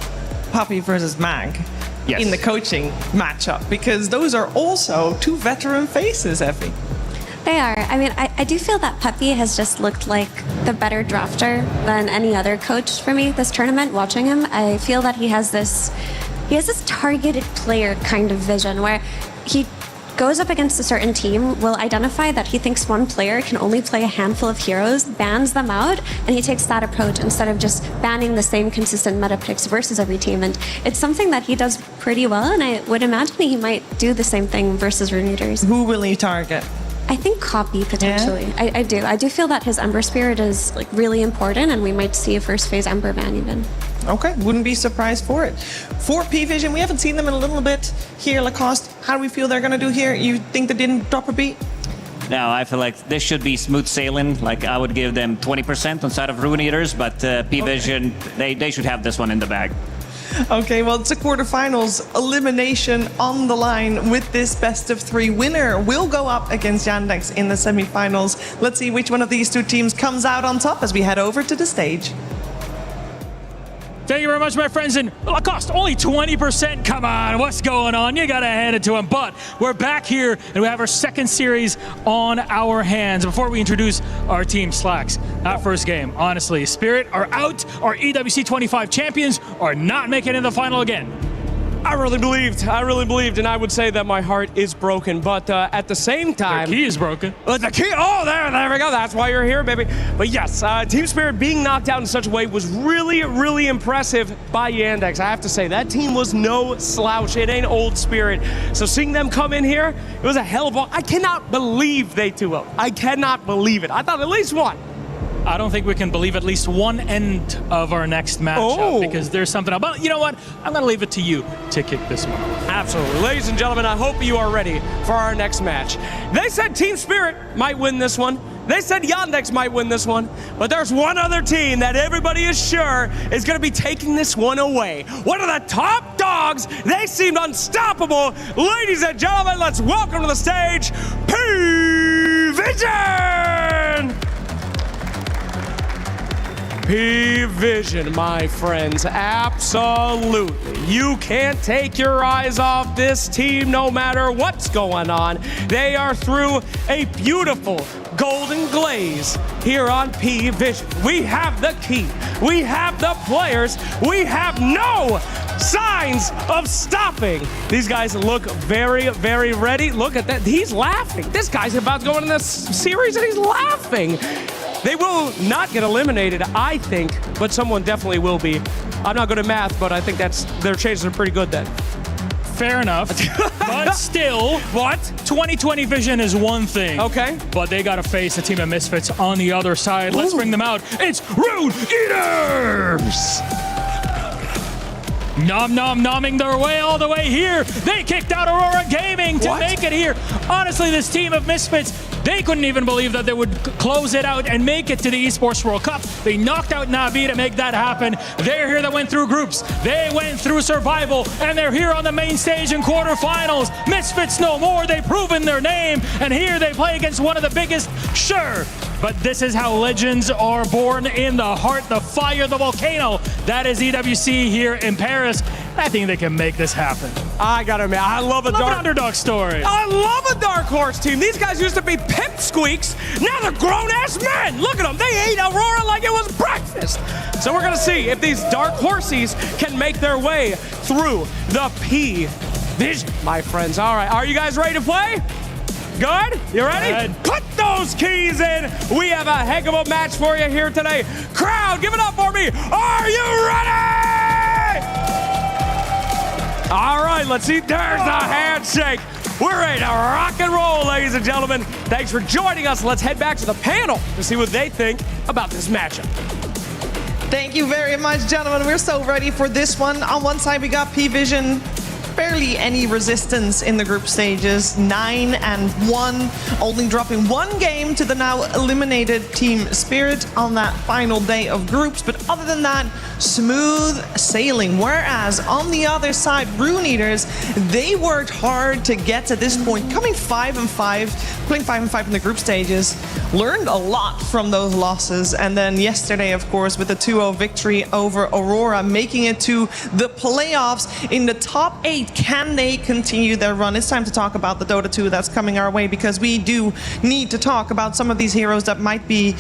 Puppy versus Mag in the coaching matchup, because those are also two veteran faces, Effie. They are. I mean, I do feel that Puppy has just looked like the better drafter than any other coach for me this tournament. Watching him, I feel that he has this targeted player kind of vision where he goes up against a certain team, will identify that he thinks one player can only play a handful of heroes, bans them out, and he takes that approach instead of just banning the same consistent meta picks versus every team. And it's something that he does pretty well, and I would imagine he might do the same thing versus Rune Eaters. Who will he target? I think Copy, potentially. Yeah? I do. I do feel that his Ember Spirit is like really important, and we might see a first phase Ember ban even. Okay, wouldn't be surprised for it. For P-Vision, we haven't seen them in a little bit here. Lacoste, how do we feel they're going to do here? You think they didn't drop a beat? No, I feel like this should be smooth sailing. Like, I would give them 20% on side of Rune Eaters, but P-Vision, they should have this one in the bag. Okay, well, it's a quarterfinals elimination on the line with this best of three. Winner will go up against Yandex in the semifinals. Let's see which one of these two teams comes out on top as we head over to the stage. Thank you very much, my friends. And Lacoste, only 20%. Come on, what's going on? You got to hand it to him. But we're back here, and we have our second series on our hands. Before we introduce our team, Slacks, that first game, honestly, Spirit are out. Our EWC 25 champions are not making it in the final again. I really believed, and I would say that my heart is broken, but at the same time... The key is broken. The key, there we go, that's why you're here, baby. But yes, Team Spirit being knocked out in such a way was really, really impressive by Yandex. I have to say, that team was no slouch. It ain't old Spirit. So seeing them come in here, it was a hell of a... I cannot believe they 2-0. I cannot believe it. I thought at least one. I don't think we can believe at least one end of our next matchup because there's something about. But you know what? I'm going to leave it to you to kick this one off. Absolutely. Ladies and gentlemen, I hope you are ready for our next match. They said Team Spirit might win this one. They said Yandex might win this one. But there's one other team that everybody is sure is going to be taking this one away. One of the top dogs. They seemed unstoppable. Ladies and gentlemen, let's welcome to the stage P-Vision! P-Vision, my friends, absolutely. You can't take your eyes off this team no matter what's going on. They are through a beautiful golden glaze here on P-Vision. We have the key. We have the players. We have no signs of stopping. These guys look very, very ready. Look at that. He's laughing. This guy's about to go into this series and he's laughing. They will not get eliminated, I think, but someone definitely will be. I'm not good at math, but I think their chances are pretty good then. Fair enough. But still, what? 2020 Vision is one thing. Okay. But they got to face a team of misfits on the other side. Let's bring them out. It's Rune Eaters! Nomming their way all the way here. They kicked out Aurora Gaming to make it here. Honestly, this team of misfits, they couldn't even believe that they would close it out and make it to the Esports World Cup. They knocked out Navi to make that happen. They're here that went through groups. They went through survival, and they're here on the main stage in quarterfinals. Misfits no more. They've proven their name, and here they play against one of the biggest. Sure, but this is how legends are born, in the heart, the fire, the volcano. That is EWC here in Paris. I think they can make this happen. I gotta admit, I love an underdog story. I love a dark horse team. These guys used to be pipsqueaks. Now they're grown-ass men. Look at them. They ate Aurora like it was breakfast. So we're gonna see if these dark horsies can make their way through the P-Vision, my friends. All right, are you guys ready to play? Good? You ready? Good. Put those keys in. We have a heck of a match for you here today. Crowd, give it up for me. Are you ready? All right, let's see. There's the handshake. We're ready to rock and roll, ladies and gentlemen. Thanks for joining us. Let's head back to the panel to see what they think about this matchup. Thank you very much, gentlemen. We're so ready for this one. On one side, we got P-Vision. Barely any resistance in the group stages, 9-1, only dropping one game to the now eliminated Team Spirit on that final day of groups. But other than that, smooth sailing. Whereas on the other side, Rune Eaters, they worked hard to get to this point, coming 5-5, playing 5-5 in the group stages, learned a lot from those losses. And then yesterday, of course, with the 2-0 victory over Aurora, making it to the playoffs in the top 8. Can they continue their run? It's time to talk about the Dota 2 that's coming our way, because we do need to talk about some of these heroes that might be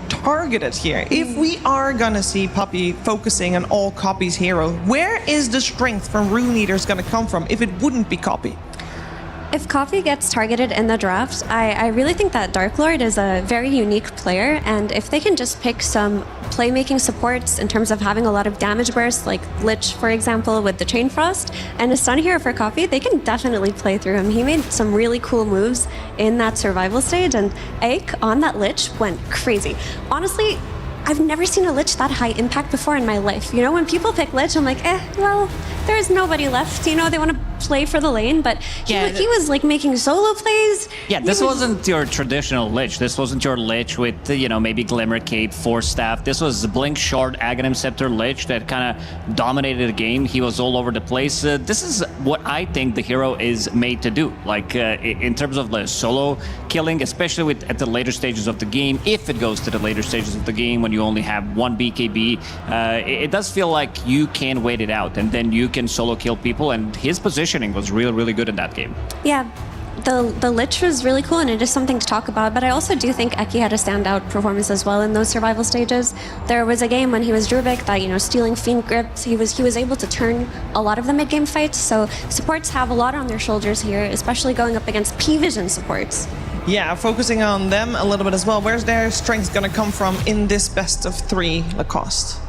targeted here. If we are gonna see Puppey focusing on all Copy's hero, where is the strength from Rune Eaters gonna come from if it wouldn't be Copy? If Coffee gets targeted in the draft, I really think that Dark Lord is a very unique player, and if they can just pick some playmaking supports in terms of having a lot of damage bursts, like Lich, for example, with the Chain Frost, and a stun hero for Coffee, they can definitely play through him. He made some really cool moves in that survival stage, and Ike on that Lich went crazy. Honestly, I've never seen a Lich that high impact before in my life. You know, when people pick Lich, I'm like, well, there's nobody left. You know, they want to play for the lane, but he was like making solo plays. Yeah, this wasn't your traditional Lich. This wasn't your Lich with, maybe Glimmer Cape, Force Staff. This was Blink Shard, Aghanim Scepter Lich that kind of dominated the game. He was all over the place. This is what I think the hero is made to do. Like, in terms of the solo killing, especially at the later stages of the game, if it goes to the later stages of the game when you only have one BKB, it does feel like you can wait it out, and then you can solo kill people, and his positioning was really, really good in that game. Yeah, the Lich was really cool, and it is something to talk about, but I also do think Eki had a standout performance as well in those survival stages. There was a game when he was Drubic that, stealing Fiend Grips, he was able to turn a lot of the mid-game fights, so supports have a lot on their shoulders here, especially going up against P-Vision supports. Yeah, focusing on them a little bit as well. Where's their strength going to come from in this best of 3 Lacoste?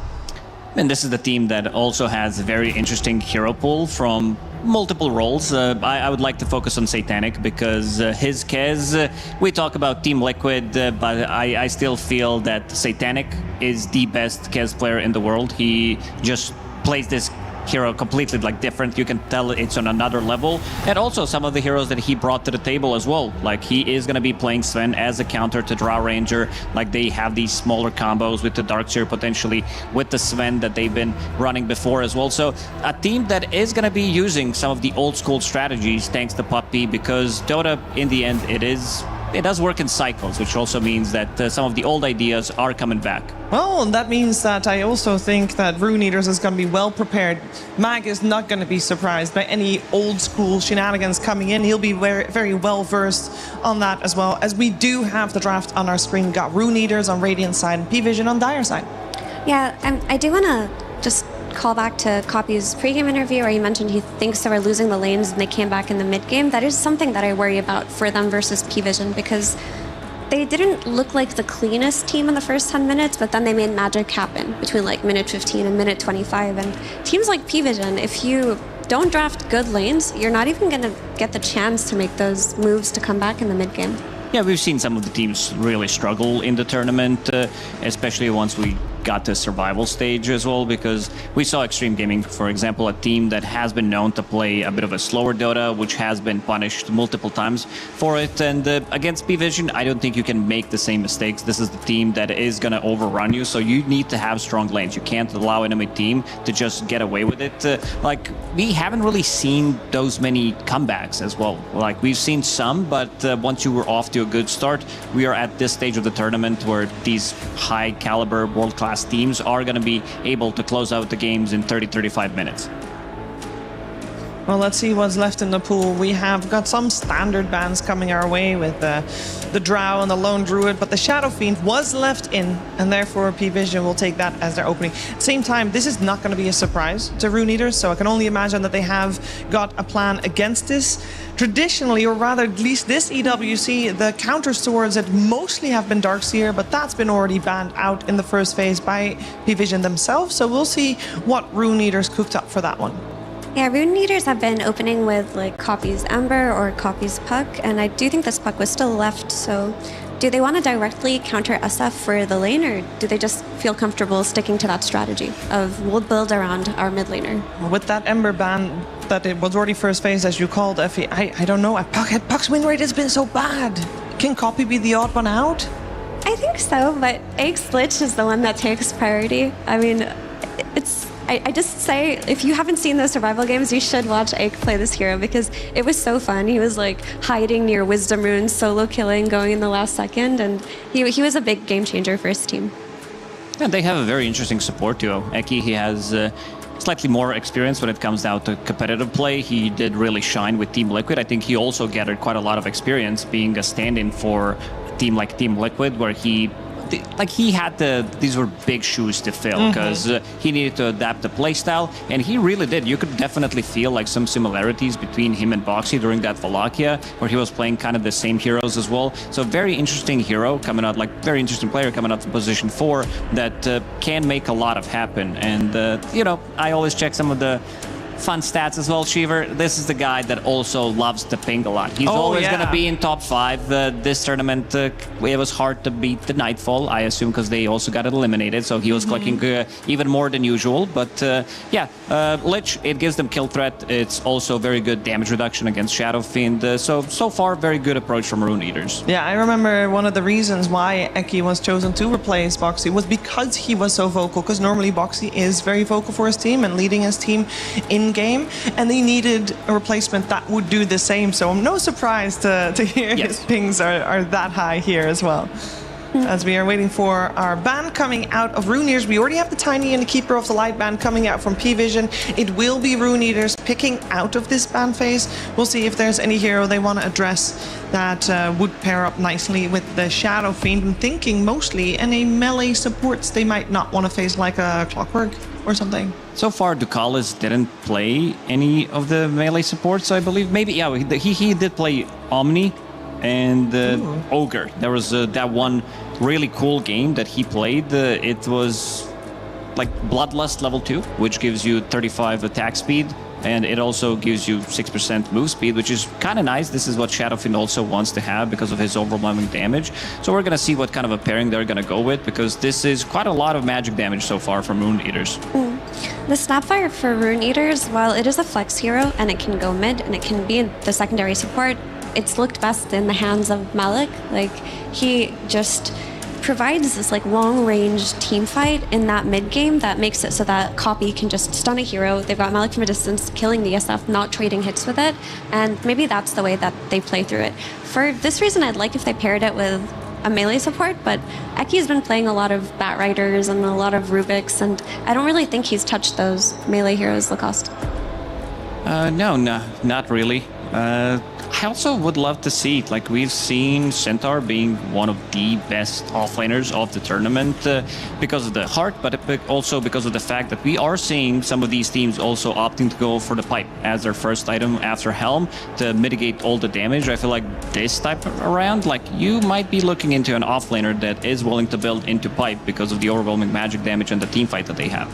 And this is the team that also has a very interesting hero pool from multiple roles. I would like to focus on Satanic because his Kez, we talk about Team Liquid, but I still feel that Satanic is the best Kez player in the world. He just plays this hero completely different. You can tell it's on another level. And also some of the heroes that he brought to the table as well. Like, he is going to be playing Sven as a counter to Drow Ranger. Like, they have these smaller combos with the Darkseer potentially with the Sven that they've been running before as well. So a team that is going to be using some of the old school strategies thanks to Puppey, because Dota in the end it does work in cycles, which also means that some of the old ideas are coming back. Well, that means that I also think that Rune Eaters is going to be well prepared. Mag is not going to be surprised by any old school shenanigans coming in. He'll be very, very well versed on that as well, as we do have the draft on our screen. We've got Rune Eaters on Radiant side and P-Vision on Dire side. Yeah, I do want to just call back to Copy's pregame interview where he mentioned he thinks they were losing the lanes and they came back in the mid-game. That is something that I worry about for them versus P-Vision, because they didn't look like the cleanest team in the first 10 minutes, but then they made magic happen between minute 15 and minute 25. And teams like P-Vision, if you don't draft good lanes, you're not even going to get the chance to make those moves to come back in the mid-game. Yeah, we've seen some of the teams really struggle in the tournament, especially once we got to survival stage as well, because we saw Extreme Gaming, for example, a team that has been known to play a bit of a slower Dota, which has been punished multiple times for it. And against P-Vision, I don't think you can make the same mistakes. This is the team that is going to overrun you, so you need to have strong lanes. You can't allow enemy team to just get away with it. We haven't really seen those many comebacks as well. We've seen some, but once you were off to a good start, we are at this stage of the tournament where these high caliber world-class teams are going to be able to close out the games in 30-35 minutes. Well, let's see what's left in the pool. We have got some standard bans coming our way with the Drow and the Lone Druid, but the Shadow Fiend was left in, and therefore P-Vision will take that as their opening. At the same time, this is not going to be a surprise to Rune Eaters, so I can only imagine that they have got a plan against this. Traditionally, or rather at least this EWC, the counters towards it mostly have been Darkseer, but that's been already banned out in the first phase by P-Vision themselves, so we'll see what Rune Eaters cooked up for that one. Yeah, Rune Eaters have been opening with like copies Ember or copies Puck, and I do think this Puck was still left, so do they want to directly counter SF for the lane, or do they just feel comfortable sticking to that strategy of we'll build around our mid laner? With that Ember ban, that it was already first phase, as you called, Effie, I don't know, Puck's win rate has been so bad. Can Copy be the odd one out? I think so, but Egg's Lich is the one that takes priority. I mean, I just say, if you haven't seen those survival games, you should watch Egg play this hero because it was so fun. He was like hiding near Wisdom Runes, solo killing, going in the last second, and he was a big game changer for his team. Yeah, they have a very interesting support duo. Eki, he has slightly more experience when it comes down to competitive play. He did really shine with Team Liquid. I think he also gathered quite a lot of experience being a stand-in for a team like Team Liquid, where he had these were big shoes to fill because he needed to adapt the playstyle, and he really did. You could definitely feel like some similarities between him and Boxy during that Wallachia, where he was playing kind of the same heroes as well. So very interesting hero coming out, like very interesting player coming out from position 4 that can make a lot of happen. And you know, I always check some of the fun stats as well, Shiver. This is the guy that also loves to ping a lot. He's always going to be in top 5. This tournament, it was hard to beat the Nightfall, I assume, because they also got eliminated, so he was clicking even more than usual. But yeah, Lich, it gives them kill threat. It's also very good damage reduction against Shadow Fiend. So far, very good approach from Rune Eaters. Yeah, I remember one of the reasons why Eki was chosen to replace Boxy was because he was so vocal, because normally Boxy is very vocal for his team and leading his team in game, and they needed a replacement that would do the same. So I'm no surprise to hear his pings are that high here as well. As we are waiting for our ban coming out of Rune Eaters, we already have the Tiny and the Keeper of the Light ban coming out from P-Vision. It will be Rune Eaters picking out of this ban phase. We'll see if there's any hero they want to address that would pair up nicely with the Shadow Fiend. I'm thinking mostly any melee supports they might not want to face, like a Clockwork or something. So far, Ducalis didn't play any of the melee supports, I believe. Maybe, yeah, he did play Omni and Ogre. There was that one really cool game that he played. It was like Bloodlust level 2, which gives you 35 attack speed, and it also gives you 6% move speed, which is kind of nice. This is what Shadowfiend also wants to have because of his overwhelming damage. So we're going to see what kind of a pairing they're going to go with, because this is quite a lot of magic damage so far from Rune Eaters. The Snapfire for Rune Eaters, while it is a flex hero and it can go mid and it can be in the secondary support, it's looked best in the hands of Malik. Like, he just provides this like long-range team fight in that mid game that makes it so that Copy can just stun a hero. They've got Malik from a distance, killing the SF, not trading hits with it, and maybe that's the way that they play through it. For this reason, I'd like if they paired it with a melee support, but Eki's been playing a lot of Bat Riders and a lot of Rubiks, and I don't really think he's touched those melee heroes, Lacoste. No, not really. I also would love to see, like, we've seen Centaur being one of the best offlaners of the tournament because of the heart, but also because of the fact that we are seeing some of these teams also opting to go for the pipe as their first item after Helm to mitigate all the damage. I feel like this type of round, like, you might be looking into an offlaner that is willing to build into pipe because of the overwhelming magic damage and the team fight that they have.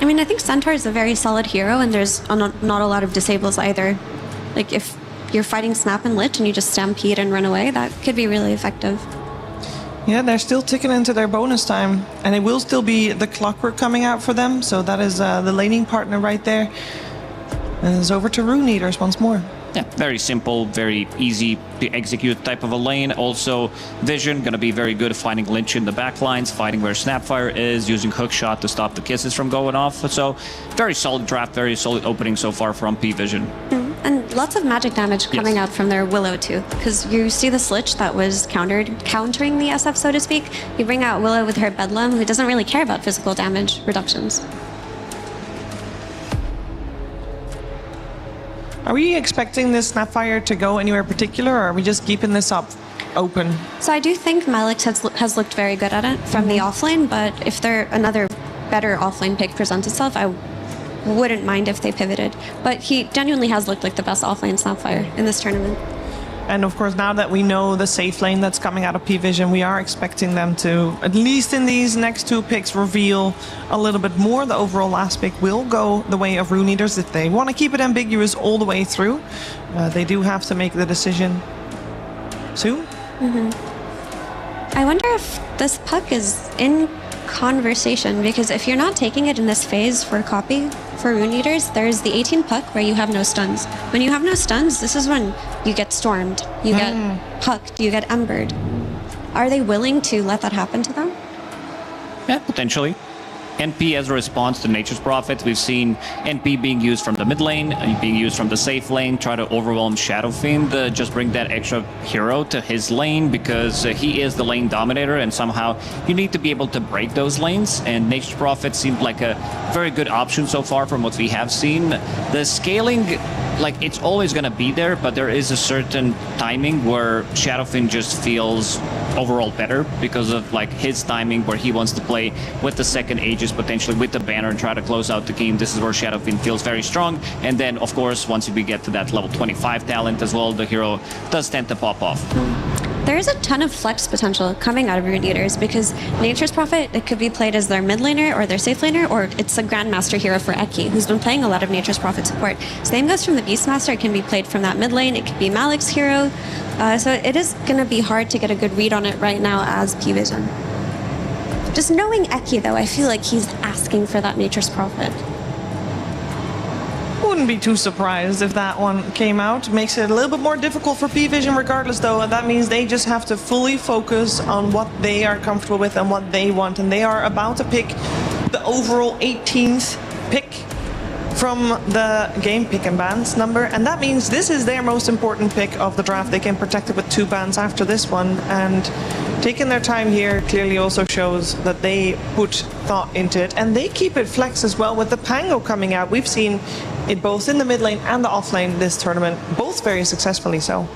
I mean, I think Centaur is a very solid hero, and there's not a lot of disables either. Like, if you're fighting Snap and Lich and you just stampede and run away, that could be really effective. Yeah, they're still ticking into their bonus time, and it will still be the Clockwork coming out for them, so that is the laning partner right there. And it's over to Rune Eaters once more. Yeah, very simple, very easy to execute type of a lane. Also, Vision gonna be very good at finding Lynch in the backlines, fighting where Snapfire is, using Hookshot to stop the kisses from going off. So, very solid draft, very solid opening so far from P-Vision. And lots of magic damage coming out from their Willow too, because you see this Lich that was countering the SF, so to speak. You bring out Willow with her Bedlam, who doesn't really care about physical damage reductions. Are we expecting this Snapfire to go anywhere particular, or are we just keeping this up open? So I do think Malik has looked very good at it from the offlane, but if another better offlane pick presents itself, I wouldn't mind if they pivoted. But he genuinely has looked like the best offlane Snapfire in this tournament. And of course, now that we know the safe lane that's coming out of P-Vision, we are expecting them to, at least in these next 2 picks, reveal a little bit more. The overall last pick will go the way of Rune Eaters if they want to keep it ambiguous all the way through. They do have to make the decision soon. I wonder if this puck is in conversation, because if you're not taking it in this phase for copy for Rune Eaters, there's the 18 puck where you have no stuns. When you have no stuns, this is when you get stormed, you get pucked, you get embered. Are they willing to let that happen to them? Yeah, potentially. NP as a response to Nature's Prophet. We've seen NP being used from the mid lane, being used from the safe lane, try to overwhelm Shadow Fiend, just bring that extra hero to his lane because he is the lane dominator, and somehow you need to be able to break those lanes, and Nature's Prophet seemed like a very good option so far from what we have seen. The scaling, like, it's always going to be there, but there is a certain timing where Shadow Fiend just feels overall better because of like his timing where he wants to play with the second Aegis, potentially with the banner, and try to close out the game. This is where Shadow Fiend feels very strong. And then of course once we get to that level 25 talent as well, the hero does tend to pop off. There is a ton of flex potential coming out of Rune Eaters because Nature's Prophet, it could be played as their mid laner or their safe laner, or it's a Grandmaster hero for Eki, who's been playing a lot of Nature's Prophet support. Same goes from the Beastmaster, it can be played from that mid lane, it could be Malik's hero. So it is going to be hard to get a good read on it right now as P-Vision. Just knowing Eki though, I feel like he's asking for that Nature's Prophet. Wouldn't be too surprised if that one came out. Makes it a little bit more difficult for P-Vision regardless though, and that means they just have to fully focus on what they are comfortable with and what they want, and they are about to pick the overall 18th pick from the game pick and bans number, and that means this is their most important pick of the draft. They can protect it with 2 bans after this one, and taking their time here clearly also shows that they put thought into it, and they keep it flex as well with the Pango coming out. We've seen it both in the mid lane and the off lane this tournament, both very successfully so.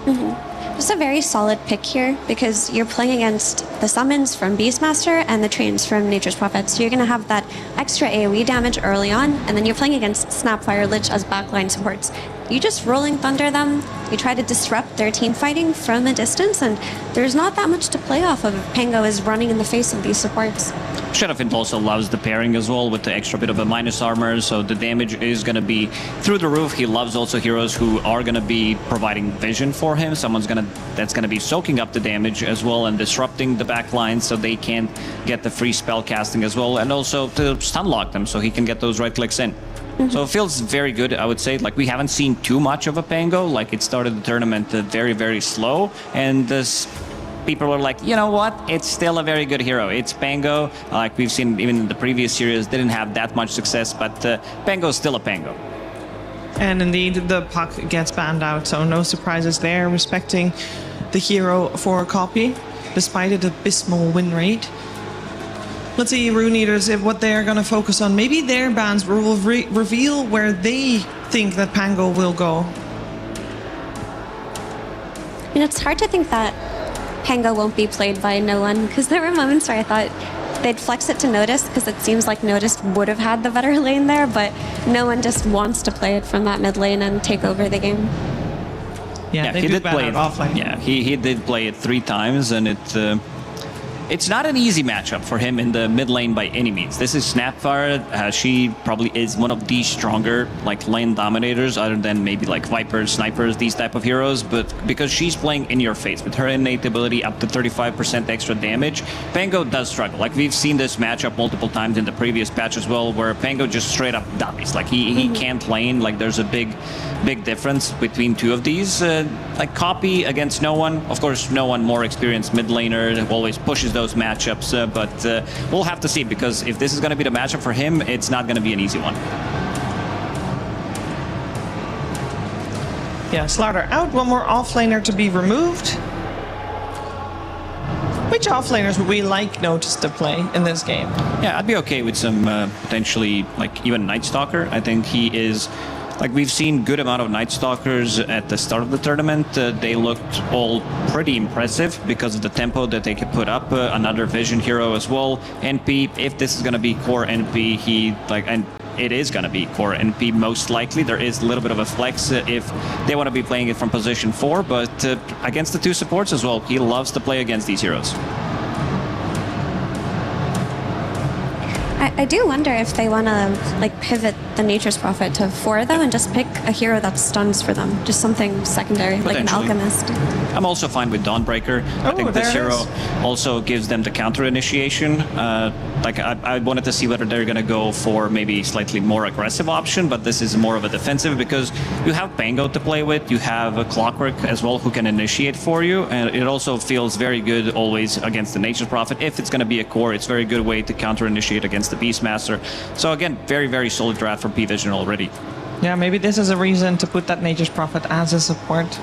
Just a very solid pick here because you're playing against the summons from Beastmaster and the trains from Nature's Prophet. So you're going to have that extra AoE damage early on, and then you're playing against Snapfire Lich as backline supports. You just Rolling Thunder them, you try to disrupt their team fighting from a distance, and there's not that much to play off of if Pango is running in the face of these supports. Shadow Fiend also loves the pairing as well with the extra bit of a minus armor, so the damage is going to be through the roof. He loves also heroes who are going to be providing vision for him. Someone's that's going to be soaking up the damage as well and disrupting the back line so they can't get the free spell casting as well, and also to stun lock them so he can get those right clicks in. So it feels very good, I would say. Like, we haven't seen too much of a Pango. Like, it started the tournament very, very slow, and this people are like, you know what, it's still a very good hero. It's Pango. Like we've seen even in the previous series, didn't have that much success, but Pango is still a Pango. And indeed, the puck gets banned out, so no surprises there, respecting the hero for a copy, despite its abysmal win rate. Let's see, Rune Eaters, if what they're going to focus on, maybe their bans will reveal where they think that Pango will go. And it's hard to think that Pango won't be played by no one, because there were moments where I thought they'd flex it to Notice, because it seems like Notice would have had the better lane there, but no one just wants to play it from that mid lane and take over the game. Yeah, he did play it offline. Yeah, he did play it 3 times, and it's not an easy matchup for him in the mid lane by any means. This is Snapfire. She probably is one of the stronger like lane dominators, other than maybe like Vipers, Snipers, these type of heroes. But because she's playing in your face with her innate ability up to 35% extra damage, Pango does struggle. Like we've seen this matchup multiple times in the previous patch as well, where Pango just straight up dies. Like he can't lane. Like there's a big difference between 2 of these. Like Copy against no one. Of course, no one more experienced mid laner always pushes those matchups, but we'll have to see, because if this is going to be the matchup for him, it's not going to be an easy one. Yeah, Slaughter out. One more offlaner to be removed. Which offlaners would we like Notice to play in this game? Yeah, I'd be okay with some potentially like even Night Stalker. I think he is like we've seen good amount of Night Stalkers at the start of the tournament. They looked all pretty impressive because of the tempo that they could put up. Another Vision hero as well. NP, if this is going to be core NP, and it is going to be core NP most likely. There is a little bit of a flex if they want to be playing it from position 4, but against the 2 supports as well, he loves to play against these heroes. I do wonder if they want to pivot the Nature's Prophet to 4 though, and just pick a hero that stuns for them, just something secondary like an Alchemist. I'm also fine with Dawnbreaker. I think this hero also gives them the counter initiation. I wanted to see whether they're going to go for maybe slightly more aggressive option, but this is more of a defensive because you have Pango to play with, you have a Clockwork as well who can initiate for you, and it also feels very good always against the Nature's Prophet. If it's going to be a core, it's a very good way to counter initiate against the Beastmaster. So again, very, very solid draft from P-Vision already. Yeah, maybe this is a reason to put that Nature's Prophet as a support.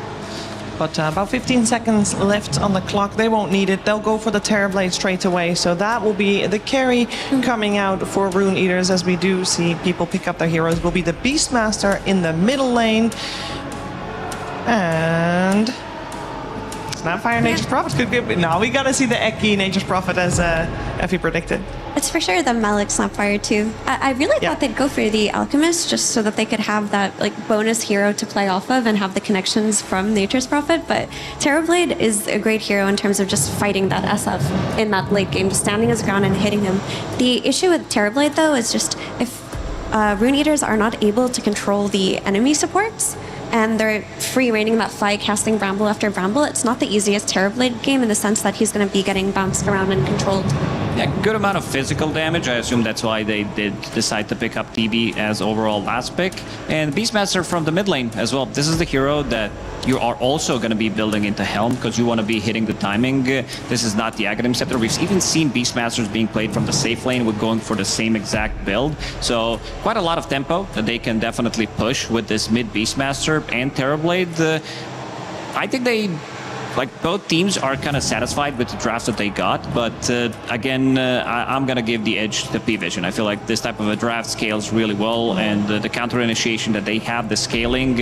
But about 15 seconds left on the clock. They won't need it. They'll go for the Terrorblade straight away. So that will be the carry coming out for Rune Eaters, as we do see people pick up their heroes. Will be the Beastmaster in the middle lane. And Snapfire Nature's Prophet could be... No, we gotta see the Eki Nature's Prophet as Effie predicted. It's for sure the Malik Snapfire too. I really thought they'd go for the Alchemist just so that they could have that bonus hero to play off of and have the connections from Nature's Prophet, but Terrorblade is a great hero in terms of just fighting that SF in that late game, just standing his ground and hitting him. The issue with Terrorblade though is just if Rune Eaters are not able to control the enemy supports, and they're free reigning that fight, casting Bramble after Bramble, it's not the easiest Terrorblade game in the sense that he's going to be getting bounced around and controlled. Yeah, good amount of physical damage. I assume that's why they did decide to pick up TB as overall last pick. And Beastmaster from the mid lane as well. This is the hero that you are also going to be building into Helm because you want to be hitting the timing. This is not the Aghanim Scepter. We've even seen Beastmasters being played from the safe lane with going for the same exact build. So quite a lot of tempo that they can definitely push with this mid Beastmaster and Terrorblade. I think they... both teams are kind of satisfied with the draft that they got, but again, I'm going to give the edge to P-Vision. I feel like this type of a draft scales really well, and the counter initiation that they have, the scaling,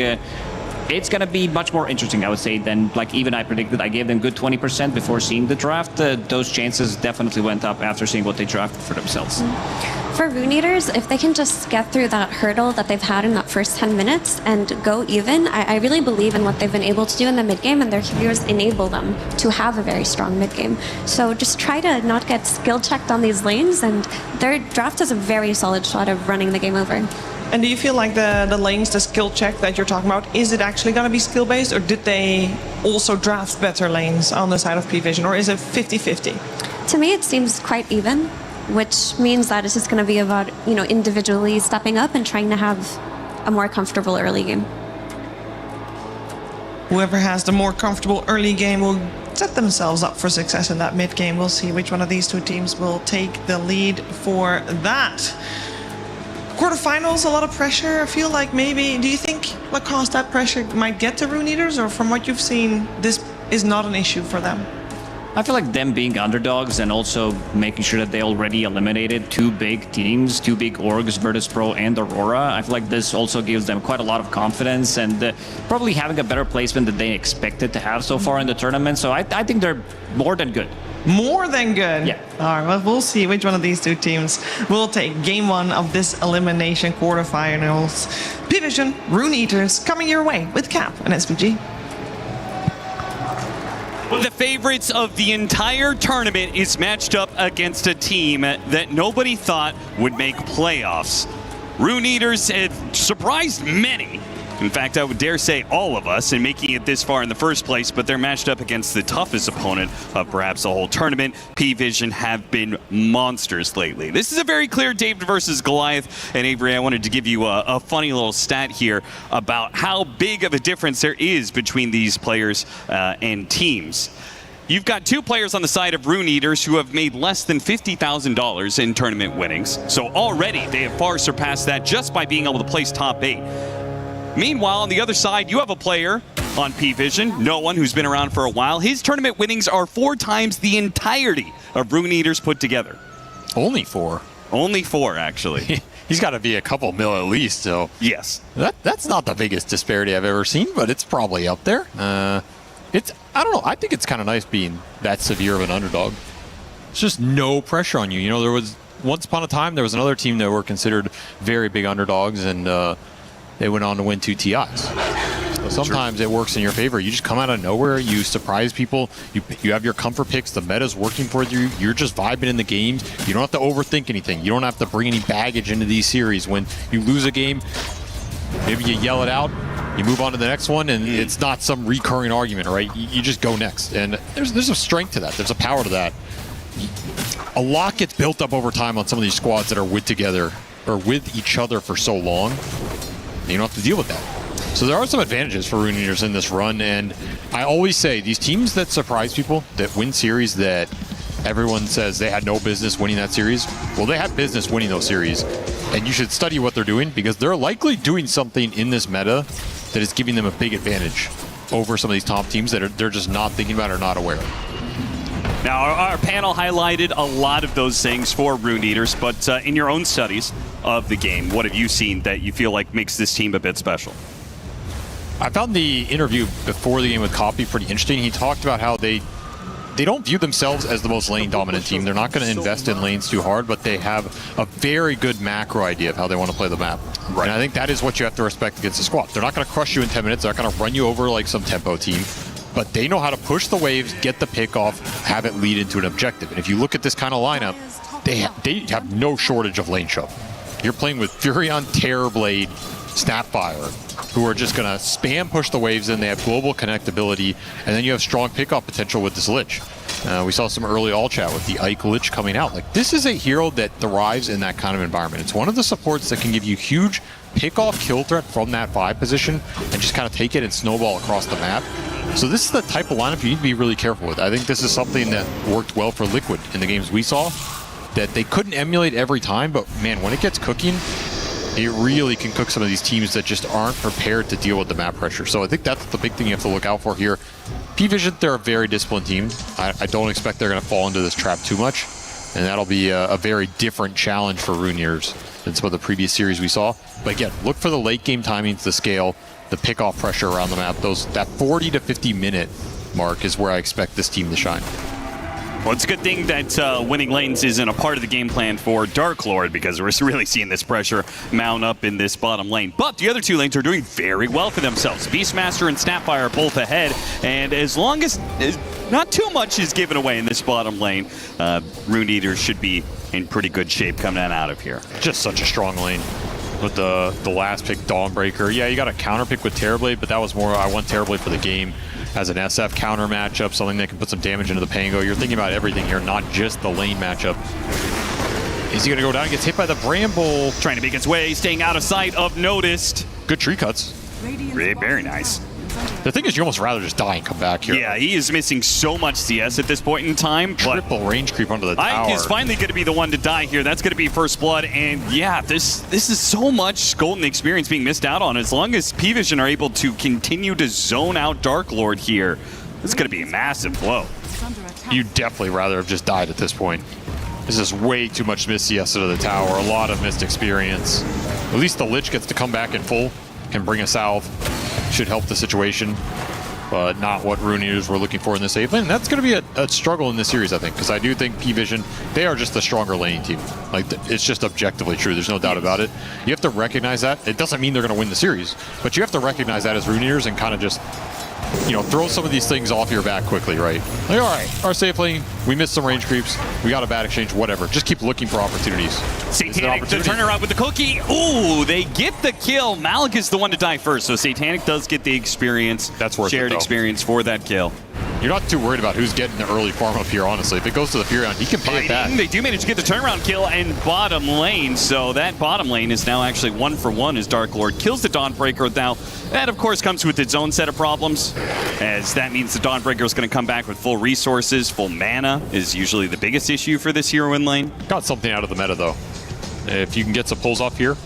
it's going to be much more interesting, I would say, than even I predicted. I gave them good 20% before seeing the draft. Those chances definitely went up after seeing what they drafted for themselves. For Rune Eaters, if they can just get through that hurdle that they've had in that first 10 minutes and go even, I really believe in what they've been able to do in the mid-game, and their heroes enable them to have a very strong mid-game. So just try to not get skill-checked on these lanes, and their draft is a very solid shot of running the game over. And do you feel like the lanes, the skill check that you're talking about, is it actually going to be skill-based, or did they also draft better lanes on the side of P-Vision, or is it 50-50? To me, it seems quite even, which means that it's just going to be about, individually stepping up and trying to have a more comfortable early game. Whoever has the more comfortable early game will set themselves up for success in that mid game. We'll see which one of these two teams will take the lead for that. Quarterfinals, a lot of pressure. I feel like maybe, do you think Lacoste, that pressure might get to Rune Eaters, or from what you've seen, this is not an issue for them? I feel like them being underdogs and also making sure that they already eliminated 2 big teams, 2 big orgs, Virtus Pro and Aurora. I feel like this also gives them quite a lot of confidence and probably having a better placement than they expected to have so far in the tournament. So I think they're more than good. More than good? Yeah. All right, well, we'll see which one of these two teams will take game 1 of this elimination quarterfinals. P-Vision, Rune Eaters, coming your way with Cap and SVG. One of the favorites of the entire tournament is matched up against a team that nobody thought would make playoffs. Rune Eaters have surprised many. In fact, I would dare say all of us in making it this far in the first place, but they're matched up against the toughest opponent of perhaps the whole tournament. P-Vision have been monsters lately. This is a very clear David versus Goliath. And Avery, I wanted to give you a funny little stat here about how big of a difference there is between these players and teams. You've got 2 players on the side of Rune Eaters who have made less than $50,000 in tournament winnings. So already they have far surpassed that just by being able to place top 8. Meanwhile, on the other side, you have a player on P-Vision, no one who's been around for a while. His tournament winnings are 4 times the entirety of Rune Eaters put together. Only 4? Only 4, actually. he's got to be a couple mil at least. So yes, that's not the biggest disparity I've ever seen, but it's probably up there. I don't know. I think it's kind of nice being that severe of an underdog. It's just no pressure on you. You know, there was once upon a time there was another team that were considered very big underdogs, and they went on to win 2 TIs. So sometimes it works in your favor. You just come out of nowhere, you surprise people, you have your comfort picks, the meta's working for you, you're just vibing in the games. You don't have to overthink anything. You don't have to bring any baggage into these series. When you lose a game, maybe you yell it out, you move on to the next one, and it's not some recurring argument, right? You just go next. And there's a strength to that. There's a power to that. A lot gets built up over time on some of these squads that are with each other for so long. You don't have to deal with that. So there are some advantages for Rune Eaters in this run, and I always say these teams that surprise people, that win series that everyone says they had no business winning that series, well, they have business winning those series, and you should study what they're doing because they're likely doing something in this meta that is giving them a big advantage over some of these top teams that they're just not thinking about or not aware of. Now, our panel highlighted a lot of those things for Rune Eaters, but in your own studies of the game, what have you seen that you feel like makes this team a bit special? I found the interview before the game with Copy pretty interesting. He talked about how they don't view themselves as the most lane dominant team. They're not going to invest in lanes too hard, but they have a very good macro idea of how they want to play the map. Right. And I think that is what you have to respect against the squad. They're not going to crush you in 10 minutes. They're not going to run you over like some tempo team, but they know how to push the waves, get the pick off, have it lead into an objective. And if you look at this kind of lineup, they have no shortage of lane shove. You're playing with Furion, Terrorblade, Snapfire, who are just going to spam push the waves in. They have global connectability, and then you have strong pickoff potential with this Lich. We saw some early all chat with the Ike Lich coming out. Like, this is a hero that thrives in that kind of environment. It's one of the supports that can give you huge pick-off kill threat from that 5 position and just kind of take it and snowball across the map. So this is the type of lineup you need to be really careful with. I think this is something that worked well for Liquid in the games we saw, that they couldn't emulate every time, but man, when it gets cooking, it really can cook some of these teams that just aren't prepared to deal with the map pressure. So I think that's the big thing you have to look out for here. P-Vision, they're a very disciplined team. I don't expect they're going to fall into this trap too much, and that'll be a very different challenge for Rune Eaters than some of the previous series we saw. But again, look for the late game timings, the scale, the pick-off pressure around the map. That 40 to 50 minute mark is where I expect this team to shine. Well, it's a good thing that winning lanes isn't a part of the game plan for Dark Lord, because we're really seeing this pressure mount up in this bottom lane. But the other 2 lanes are doing very well for themselves. Beastmaster and Snapfire are both ahead, and as long as not too much is given away in this bottom lane, Rune Eaters should be in pretty good shape coming out of here. Just such a strong lane. With the last pick, Dawnbreaker. Yeah, you got a counter pick with Terrorblade, but that was more, I want Terrorblade for the game as an SF counter matchup, something that can put some damage into the Pango. You're thinking about everything here, not just the lane matchup. Is he going to go down and gets hit by the Bramble? Trying to make its way, staying out of sight of Noticed. Good tree cuts. Very nice. The thing is, you almost rather just die and come back here. Yeah, he is missing so much CS at this point in time. Triple range creep onto the tower. Ike is finally going to be the one to die here. That's going to be first blood. And yeah, this is so much golden experience being missed out on. As long as P-Vision are able to continue to zone out Dark Lord here, this is going to be a massive blow. You'd definitely rather have just died at this point. This is way too much missed CS to the tower. A lot of missed experience. At least the Lich gets to come back in full, can bring us south. Should help the situation, but not what Rune Eaters were looking for in this safe lane. And that's going to be a struggle in this series, I think, because I do think P-Vision, they are just the stronger laning team. Like, it's just objectively true. There's no doubt about it. You have to recognize that. It doesn't mean they're going to win the series, but you have to recognize that as Rune Eaters and kind of just, you know, throw some of these things off your back quickly, right? Like, all right, our safe lane, we missed some range creeps, we got a bad exchange, whatever. Just keep looking for opportunities. Satanic, the turnaround with the cookie. Ooh, they get the kill. Malik is the one to die first, so Satanic does get the experience. That's worth shared it, experience for that kill. You're not too worried about who's getting the early farm up here, honestly. If it goes to the Furion, he can pay it back. They do manage to get the turnaround kill and bottom lane, so that bottom lane is now actually 1-for-1 as Dark Lord kills the Dawnbreaker. Now, that of course comes with its own set of problems, as that means the Dawnbreaker is going to come back with full resources. Full mana is usually the biggest issue for this hero in lane. Got something out of the meta, though. If you can get some pulls off here,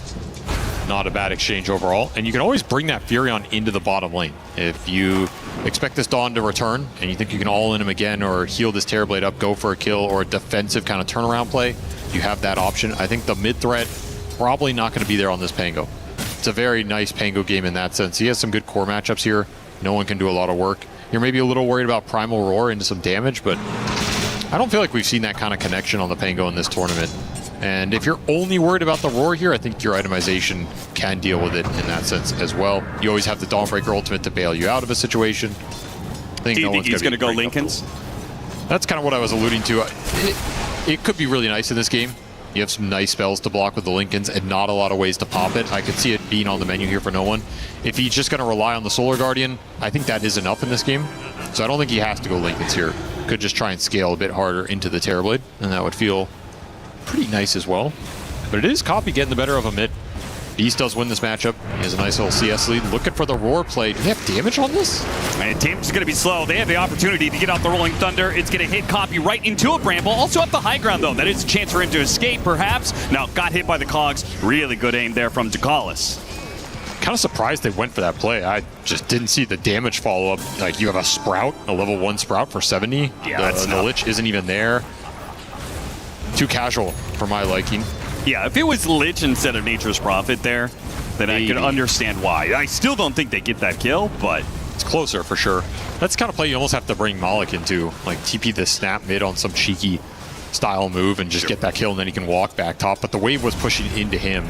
not a bad exchange overall. And you can always bring that Furion into the bottom lane. If you expect this Dawn to return and you think you can all in him again or heal this Terrorblade up, go for a kill or a defensive kind of turnaround play, you have that option. I think the mid threat probably not going to be there on this Pango. It's a very nice Pango game in that sense. He has some good core matchups here. No one can do a lot of work. You're maybe a little worried about Primal Roar into some damage, but I don't feel like we've seen that kind of connection on the Pango in this tournament. And if you're only worried about the Roar here, I think your itemization can deal with it in that sense as well. You always have the Dawnbreaker ultimate to bail you out of a situation. I think Do you think he's going to go Lincolns? That's kind of what I was alluding to. It could be really nice in this game. You have some nice spells to block with the Lincolns and not a lot of ways to pop it. I could see it being on the menu here for no one. If he's just going to rely on the Solar Guardian, I think that is enough in this game. So I don't think he has to go Lincolns here. Could just try and scale a bit harder into the Terrorblade, and that would feel pretty nice as well. But it is Copy getting the better of him mid. Beast does win this matchup. He has a nice little CS lead. Looking for the Roar play. Do they have damage on this? And damage is going to be slow. They have the opportunity to get out the Rolling Thunder. It's going to hit Copy right into a Bramble. Also up the high ground, though. That is a chance for him to escape, perhaps. No, got hit by the Cogs. Really good aim there from Ducalis. Kind of surprised they went for that play. I just didn't see the damage follow-up. Like, you have a Sprout, a level 1 Sprout for 70. Yeah, the Lich isn't even there. Too casual for my liking. Yeah, if it was Lich instead of Nature's Prophet there, then I could understand why. I still don't think they get that kill, but it's closer for sure. That's the kind of play you almost have to bring Malik into. Like, TP the snap mid on some cheeky style move and just get that kill, and then he can walk back top. But the wave was pushing into him.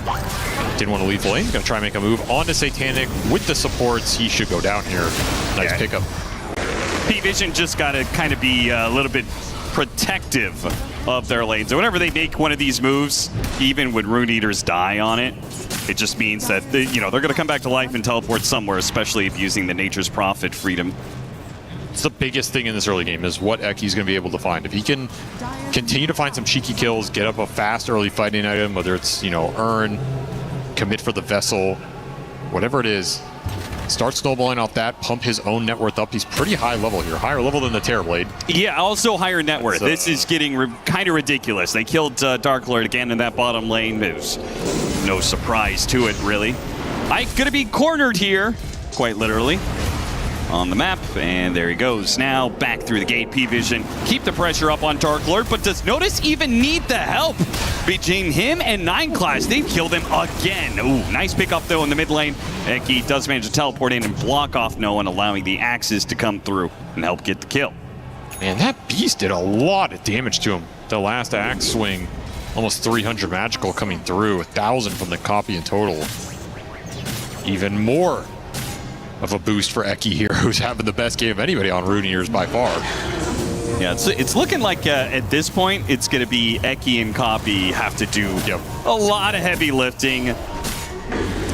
Didn't want to leave the lane. He's going to try and make a move onto Satanic. With the supports, he should go down here. Nice pickup. P-Vision just got to kind of be a little bit protective of their lanes. So whenever they make one of these moves, even when Rune Eaters die on it, it just means that they're going to come back to life and teleport somewhere, especially if using the Nature's Prophet freedom. It's the biggest thing in this early game is what Eki's going to be able to find. If he can continue to find some cheeky kills, get up a fast early fighting item, whether it's, earn, commit for the vessel, whatever it is, start snowballing off that, pump his own net worth up. He's pretty high level here, higher level than the Terrorblade. Yeah, also higher net worth. This is getting kind of ridiculous. They killed Dark Lord again in that bottom lane. There's no surprise to it, really. Ike gonna be cornered here, quite literally, on the map, and there he goes. Now back through the gate. P-Vision keep the pressure up on Dark Lord, but does Notice even need the help between him and 9 Class? They've killed him again. Ooh, nice pickup though in the mid lane. Eki does manage to teleport in and block off no one, allowing the axes to come through and help get the kill. Man, that Beast did a lot of damage to him. The last axe swing, almost 300 magical coming through, 1,000 from the Copy in total. Even more of a boost for Eki here, who's having the best game of anybody on Rune Eaters by far. Yeah, it's looking like at this point, it's going to be Eki and Copy have to do a lot of heavy lifting,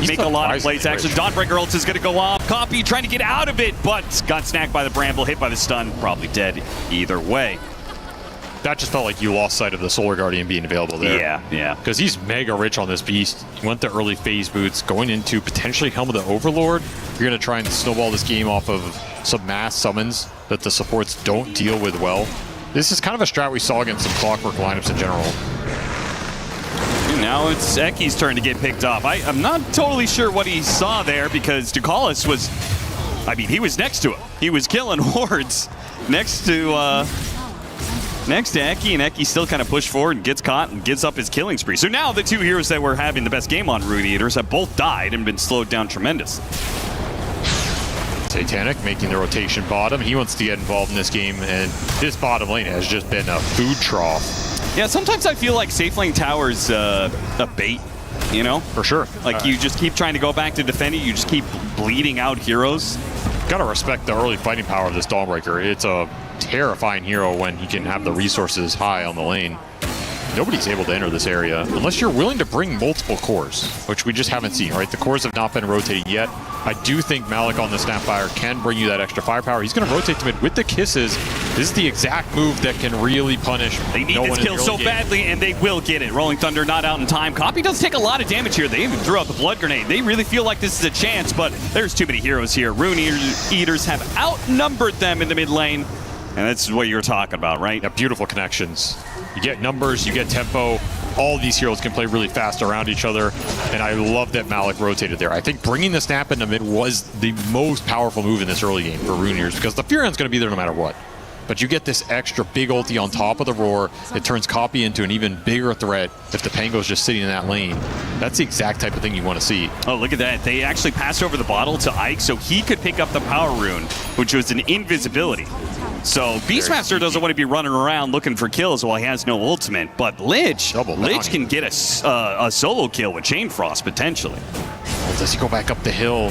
make a lot of plays. Actually, Dawnbreaker ult is going to go off. Copy trying to get out of it, but got snagged by the Bramble, hit by the stun, probably dead either way. That just felt like you lost sight of the Solar Guardian being available there. Yeah. Because he's mega rich on this Beast. He went to early phase boots, going into potentially Helm of the Overlord. You're going to try and snowball this game off of some mass summons that the supports don't deal with well. This is kind of a strat we saw against some Clockwork lineups in general. And now it's Eki's turn to get picked off. I'm not totally sure what he saw there, because Ducalis was, he was next to him. He was killing hordes next to Eki, and Eki still kind of pushed forward and gets caught and gives up his killing spree. So now the two heroes that were having the best game on Rune Eaters have both died and been slowed down tremendously. Satanic making the rotation bottom. He wants to get involved in this game, and this bottom lane has just been a food trough. Yeah, sometimes I feel like safe lane tower's a bait, For sure. Like, you just keep trying to go back to defend it, you just keep bleeding out heroes. Gotta respect the early fighting power of this Dawnbreaker. It's a terrifying hero when he can have the resources high on the lane. Nobody's able to enter this area unless you're willing to bring multiple cores, which we just haven't seen, right? The cores have not been rotated yet. I do think Malik on the Snapfire can bring you that extra firepower. He's going to rotate to mid with the kisses. This is the exact move that can really punish. They need this kill so badly, and they will get it. Rolling Thunder not out in time. Copy does take a lot of damage here. They even threw out the blood grenade. They really feel like this is a chance, but there's too many heroes here. Rune Eaters have outnumbered them in the mid lane, and that's what you're talking about, right? Yeah, beautiful connections. You get numbers, you get tempo. All these heroes can play really fast around each other, and I love that Malik rotated there. I think bringing the snap into mid was the most powerful move in this early game for Rune Eaters, because the Furion's going to be there no matter what. But you get this extra big ulti on top of the Roar. It turns Copy into an even bigger threat if the Pango's just sitting in that lane. That's the exact type of thing you want to see. Oh, look at that. They actually passed over the bottle to Ike so he could pick up the power rune, which was an invisibility. So Beastmaster doesn't want to be running around looking for kills while he has no ultimate. But Lich can get a solo kill with Chain Frost, potentially. Well, does he go back up the hill?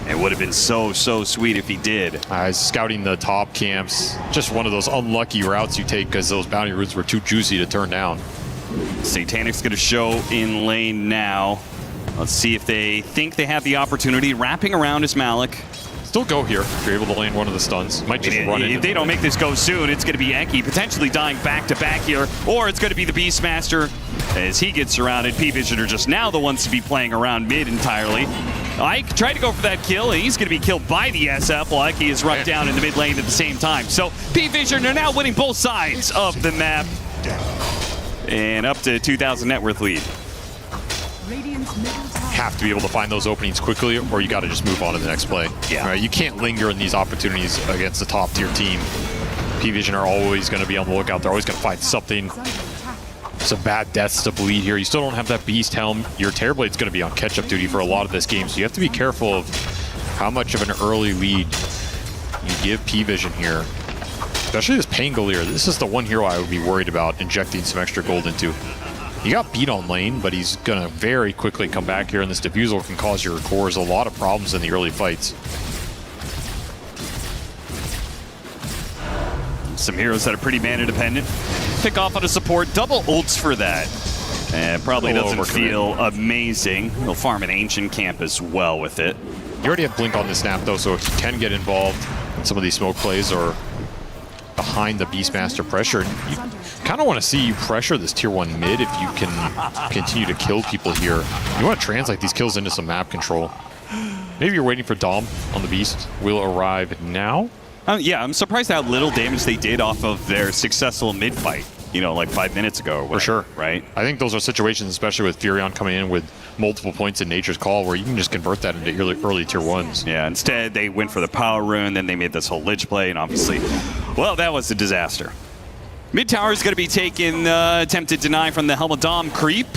It would have been so sweet if he did. He's scouting the top camps. Just one of those unlucky routes you take because those bounty routes were too juicy to turn down. Satanic's going to show in lane now. Let's see if they think they have the opportunity. Wrapping around is Malik. Still go here if you're able to land one of the stuns. Might just run in. If they don't make this go soon, it's going to be Eki potentially dying back-to-back here, or it's going to be the Beastmaster as he gets surrounded. P-Vision are just now the ones to be playing around mid entirely. Ike tried to go for that kill, and he's going to be killed by the SF while Ike is rucked down in the mid lane at the same time. So P-Vision are now winning both sides of the map and up to 2,000 net worth lead. Have to be able to find those openings quickly, or you got to just move on to the next play. Yeah. Right? You can't linger in these opportunities against the top tier team. P-Vision are always going to be on the lookout. They're always going to find something. Some bad deaths to bleed here. You still don't have that Beast Helm. Your Terrorblade's going to be on catch-up duty for a lot of this game, so you have to be careful of how much of an early lead you give P-Vision here. Especially this Pangolier. This is the one hero I would be worried about injecting some extra gold into. He got beat on lane, but he's going to very quickly come back here, and this Diffusal can cause your cores a lot of problems in the early fights. Some heroes that are pretty mana dependent. Pick off on a support. Double ults for that. Probably doesn't feel amazing. He'll farm an Ancient Camp as well with it. You already have Blink on the snap, though, so if you can get involved in some of these smoke plays or behind the Beastmaster pressure, you kind of want to see you pressure this tier 1 mid if you can continue to kill people here. You want to translate these kills into some map control. Maybe you're waiting for Dom on the Beast. Will arrive now. Yeah, I'm surprised how little damage they did off of their successful mid fight, you know, like 5 minutes ago or whatever, for sure. Right? I think those are situations, especially with Furion coming in with multiple points in Nature's Call, where you can just convert that into early tier 1s. Yeah, instead they went for the power rune, then they made this whole Lich play, and obviously, well, that was a disaster. Mid tower is going to be taken, attempted deny from the Helm of Dom creep.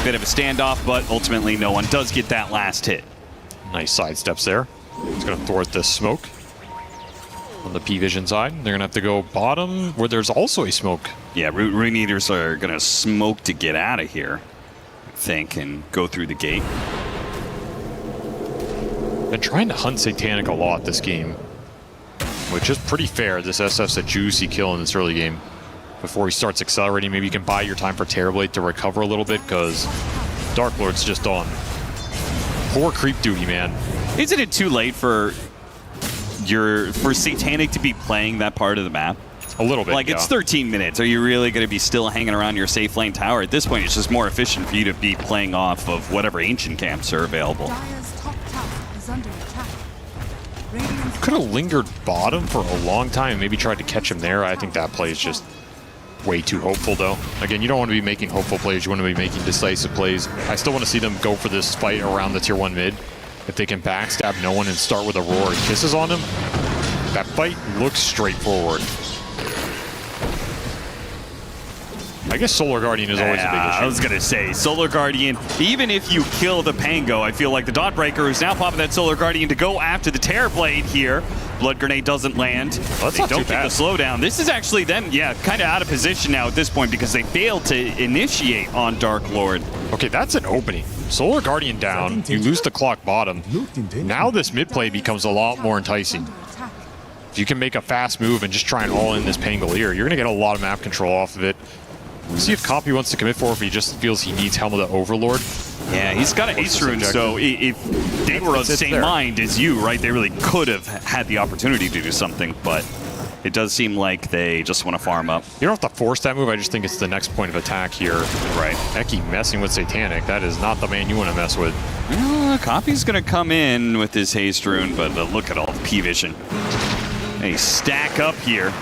Bit of a standoff, but ultimately no one does get that last hit. Nice side steps there. It's going to thwart this smoke on the P-Vision side. They're going to have to go bottom, where there's also a smoke. Yeah, Rune Eaters are going to smoke to get out of here, I think, and go through the gate. Been trying to hunt Satanic a lot this game, which is pretty fair. This SF's a juicy kill in this early game. Before he starts accelerating, maybe you can buy your time for Terrorblade to recover a little bit, because Dark Lord's just on poor creep duty, man. Isn't it too late for Satanic to be playing that part of the map? A little bit, like, yeah. It's 13 minutes. Are you really going to be still hanging around your safe lane tower? At this point, it's just more efficient for you to be playing off of whatever Ancient Camps are available. Could have lingered bottom for a long time and maybe tried to catch him there. I think that play is just way too hopeful, though. Again, you don't want to be making hopeful plays. You want to be making decisive plays. I still want to see them go for this fight around the tier 1 mid. If they can backstab no one and start with a Roar and Kisses on him, that fight looks straightforward. I guess Solar Guardian is always a big issue. I was going to say, Solar Guardian, even if you kill the Pango, I feel like the Dot Breaker is now popping that Solar Guardian to go after the Terrorblade here. Blood Grenade doesn't land. That's they not don't too get bad. the slowdown. This is actually them, yeah, kind of out of position now at this point because they failed to initiate on Dark Lord. Okay, that's an opening. Solar Guardian down, you lose the clock bottom. Now this mid play becomes a lot more enticing. If you can make a fast move and just try and all in this Pangolier, you're going to get a lot of map control off of it. See if Copy wants to commit for, if he just feels he needs Helm of the Overlord. Yeah, he's got an Ace Rune, so if they were of the same mind as you, right, they really could have had the opportunity to do something, but it does seem like they just want to farm up. You don't have to force that move, I just think it's the next point of attack here. Right. Eki messing with Satanic, that is not the man you want to mess with. Copy's going to come in with his Haste Rune, but look at all the P-Vision. They stack up here.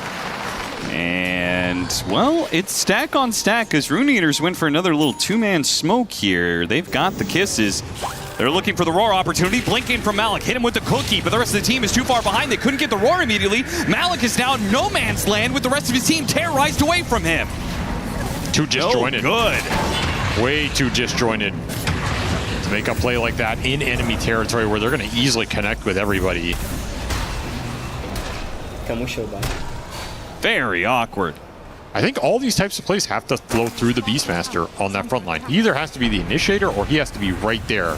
And, well, it's stack on stack because Rune Eaters went for another little 2-man smoke here. They've got the Kisses. They're looking for the roar opportunity. Blink in from Malik. Hit him with the cookie, but the rest of the team is too far behind. They couldn't get the roar immediately. Malik is now in no man's land with the rest of his team terrorized away from him. Too disjointed. Good. Way too disjointed to make a play like that in enemy territory where they're going to easily connect with everybody. Very awkward. I think all these types of plays have to flow through the Beastmaster on that front line. He either has to be the initiator or he has to be right there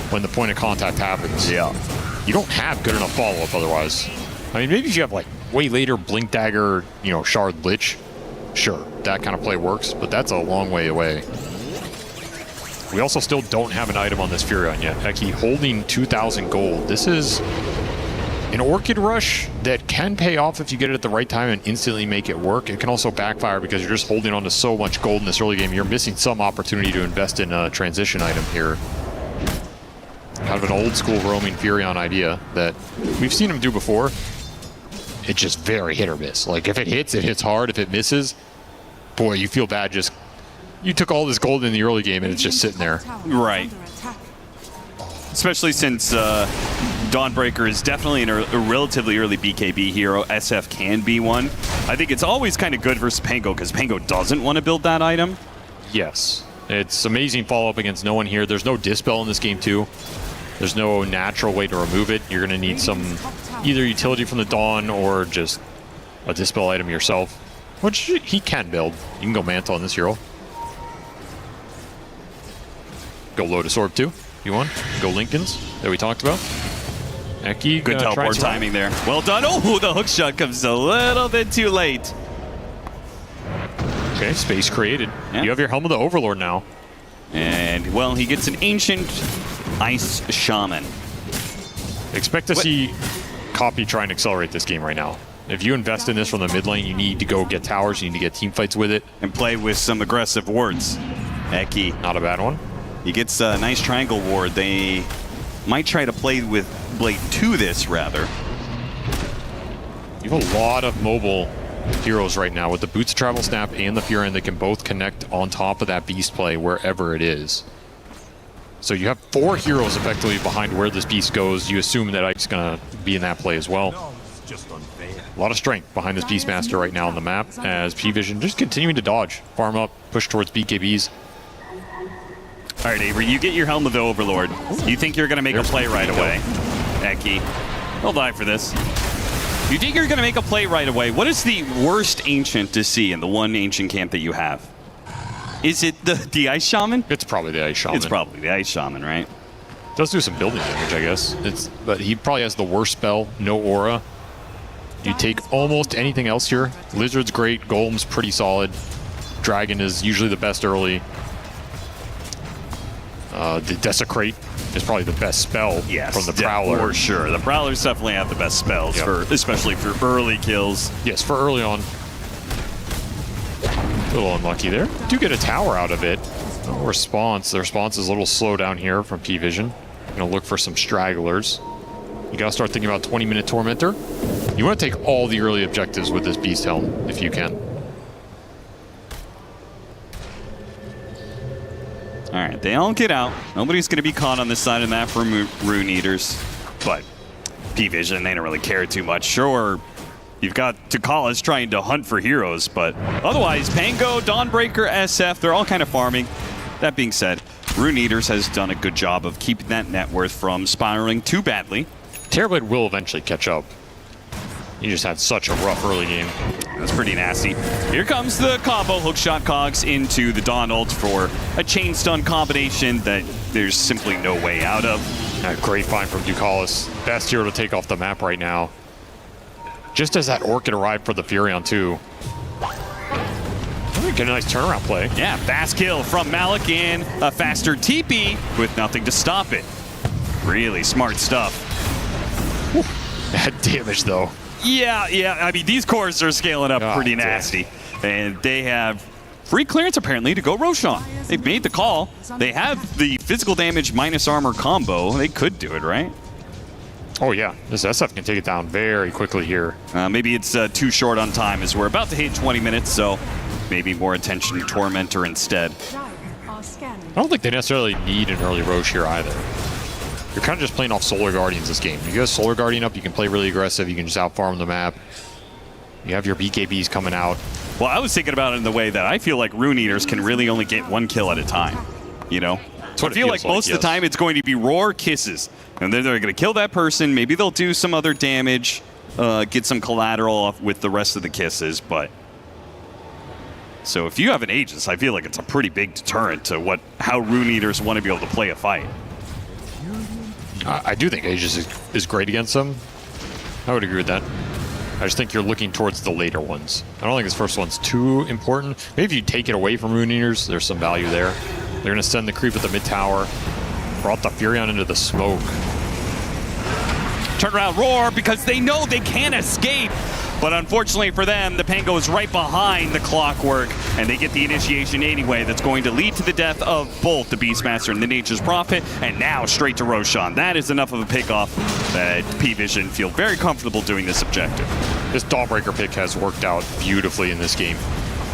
when the point of contact happens. Yeah. You don't have good enough follow-up otherwise. I mean, maybe if you have like way later Blink Dagger, you know, Shard Lich, sure, that kind of play works, but that's a long way away. We also still don't have an item on this Furion yet. Eki holding 2,000 gold. This is an Orchid Rush that can pay off if you get it at the right time and instantly make it work. It can also backfire because you're just holding on to so much gold in this early game. You're missing some opportunity to invest in a transition item here. Kind of an old school roaming Furion idea that we've seen him do before. It's just very hit or miss. Like if it hits hard. If it misses, boy, you feel bad. Just you took all this gold in the early game and it's just sitting there. Right. Especially since Dawnbreaker is definitely a relatively early BKB hero. SF can be one. I think it's always kind of good versus Pango because Pango doesn't want to build that item. Yes. It's amazing follow-up against no one here. There's no Dispel in this game too. There's no natural way to remove it. You're going to need some either utility from the Dawn or just a Dispel item yourself, which he can build. You can go Mantle on this hero. Go Lotus Orb too. You want? Go Lincolns that we talked about. Eki, good teleport timing there. Well done. Oh, the hook shot comes a little bit too late. Okay, space created. Yeah. You have your Helm of the Overlord now. And, well, he gets an Ancient Ice Shaman. Expect to see Copy try and accelerate this game right now. If you invest in this from the mid lane, you need to go get towers, you need to get team fights with it. And play with some aggressive wards. Eki. Not a bad one. He gets a nice triangle ward. They might try to play with Blade 2 this, rather. You have a lot of mobile heroes right now. With the Boots of Travel Snap and the Furion, they can both connect on top of that Beast play wherever it is. So you have 4 heroes effectively behind where this Beast goes. You assume that Ike's going to be in that play as well. A lot of strength behind this Beastmaster right now on the map as P-Vision just continuing to dodge, farm up, push towards BKBs. All right, Avery, you get your Helm of the Overlord. You think you're going to make a play right away. Eki, he'll die for this. You think you're going to make a play right away. What is the worst Ancient to see in the one Ancient camp that you have? Is it the Ice Shaman? It's probably the Ice Shaman. It's probably the Ice Shaman, right? Does do some building damage, I guess. But he probably has the worst spell, no aura. You take almost anything else here. Lizard's great, Golem's pretty solid. Dragon is usually the best early. The Desecrate is probably the best spell from the Prowler. For sure. The Prowlers definitely have the best spells, especially for early kills. Yes, for early on. A little unlucky there. Do get a tower out of it. No response. The response is a little slow down here from P-Vision. Gonna look for some stragglers. You gotta start thinking about 20-minute Tormentor. You want to take all the early objectives with this Beast Helm, if you can. All right, they all get out. Nobody's going to be caught on this side of the map from Rune Eaters. But P-Vision, they don't really care too much. Sure, you've got Tikala's trying to hunt for heroes, but otherwise, Pango, Dawnbreaker, SF, they're all kind of farming. That being said, Rune Eaters has done a good job of keeping that net worth from spiraling too badly. Terrorblade will eventually catch up. You just had such a rough early game. That's pretty nasty. Here comes the combo hookshot cogs into the Dawn ult for a chain stun combination that there's simply no way out of. Great find from Ducalis. Best hero to take off the map right now. Just as that Orchid arrived for the Furion too. Get a nice turnaround play. Yeah, fast kill from Malik and a faster TP with nothing to stop it. Really smart stuff. Whew. That damage though. Yeah. I mean, these cores are scaling up pretty nasty. And they have free clearance, apparently, to go Roshan. They've made the call. They have the physical damage minus armor combo. They could do it, right? Oh, yeah. This SF can take it down very quickly here. Maybe it's too short on time as we're about to hit 20 minutes, so maybe more attention to Tormentor instead. I don't think they necessarily need an early Roche here either. you're kind of just playing off Solar Guardians this game. You get a Solar Guardian up, you can play really aggressive, you can just out-farm the map. You have your BKBs coming out. Well, I was thinking about it in the way that I feel like Rune Eaters can really only get 1 kill at a time, you know? I feel like most of the time it's going to be Roar Kisses, and then they're going to kill that person. Maybe they'll do some other damage, get some collateral off with the rest of the kisses, but... So if you have an Aegis, I feel like it's a pretty big deterrent to how Rune Eaters want to be able to play a fight. I do think Aegis is great against them. I would agree with that. I just think you're looking towards the later ones. I don't think this first one's too important. Maybe if you take it away from Rune Eaters, there's some value there. They're going to send the creep at the mid tower. Brought the Furion into the smoke. Turn around Roar because they know they can't escape. But unfortunately for them, the Pango is right behind the Clockwork, and they get the initiation anyway. That's going to lead to the death of both the Beastmaster and the Nature's Prophet, and now straight to Roshan. That is enough of a pick-off that P-Vision feel very comfortable doing this objective. This Dawnbreaker pick has worked out beautifully in this game.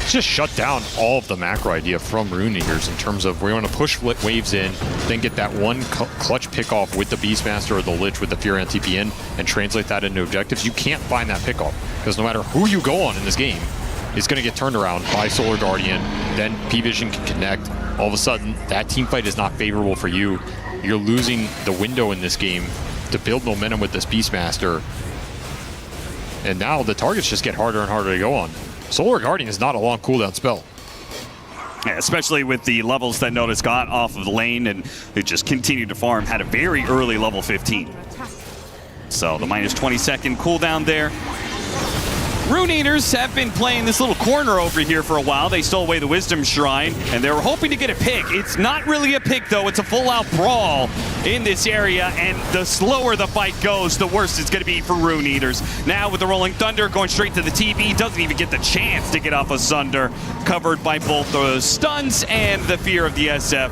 Just shut down all of the macro idea from Rune Eaters in terms of we want to push waves in, then get that one clutch pick-off with the Beastmaster or the Lich with the Furion TP in, and translate that into objectives. You can't find that pick-off, because no matter who you go on in this game, it's going to get turned around by Solar Guardian, then P-Vision can connect. All of a sudden, that team fight is not favorable for you. You're losing the window in this game to build momentum with this Beastmaster. And now the targets just get harder and harder to go on. Solar Guardian is not a long cooldown spell. Yeah, especially with the levels that Notice got off of the lane, and they just continued to farm. Had a very early level 15. So the minus 20-second cooldown there. Rune Eaters have been playing this little corner over here for a while. They stole away the Wisdom Shrine, and they were hoping to get a pick. It's not really a pick, though. It's a full-out brawl in this area, and the slower the fight goes, the worse it's going to be for Rune Eaters. Now with the Rolling Thunder going straight to the TV, doesn't even get the chance to get off a Sunder, covered by both the stuns and the fear of the SF.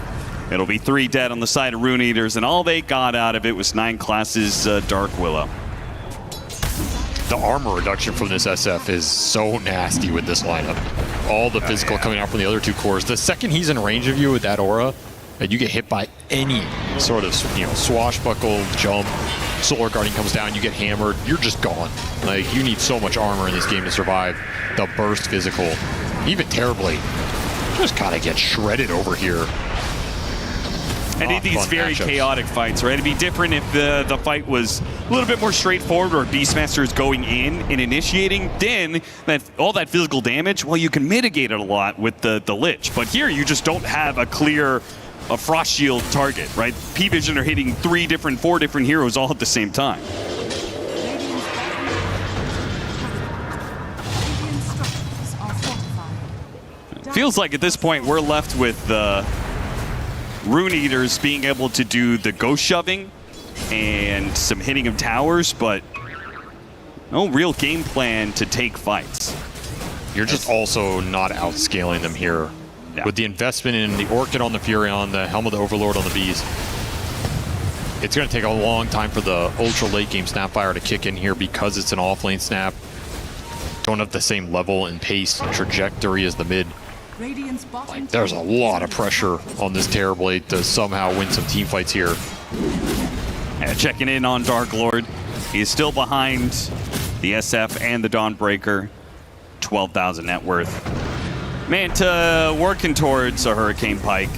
It'll be 3 dead on the side of Rune Eaters, and all they got out of it was 9 classes Dark Willow. The armor reduction from this SF is so nasty with this lineup. All the physical coming out from the other 2 cores. The second he's in range of you with that aura, and you get hit by any sort of, swashbuckle, jump, Solar Guardian comes down, you get hammered, you're just gone. Like, you need so much armor in this game to survive the burst physical. Even Terribly just kind of get shredded over here. And in these very chaotic fights, right? It'd be different if the fight was a little bit more straightforward, or Beastmaster is going in and initiating. Then all that physical damage, well, you can mitigate it a lot with the Lich. But here, you just don't have a clear Frost Shield target, right? P-Vision are hitting 4 different heroes all at the same time. Feels like at this point we're left with Rune Eaters being able to do the ghost shoving and some hitting of towers, but no real game plan to take fights. You're just also not outscaling them here. Yeah. With the investment in the Orchid on the Furion, the Helm of the Overlord on the Bees, it's going to take a long time for the ultra late game Snapfire to kick in here because it's an off-lane snap. Don't have the same level and pace and trajectory as the mid. Like, there's a lot of pressure on this Terrorblade to somehow win some team fights here. And checking in on Dark Lord. He is still behind the SF and the Dawnbreaker. 12,000 net worth. Manta working towards a Hurricane Pike,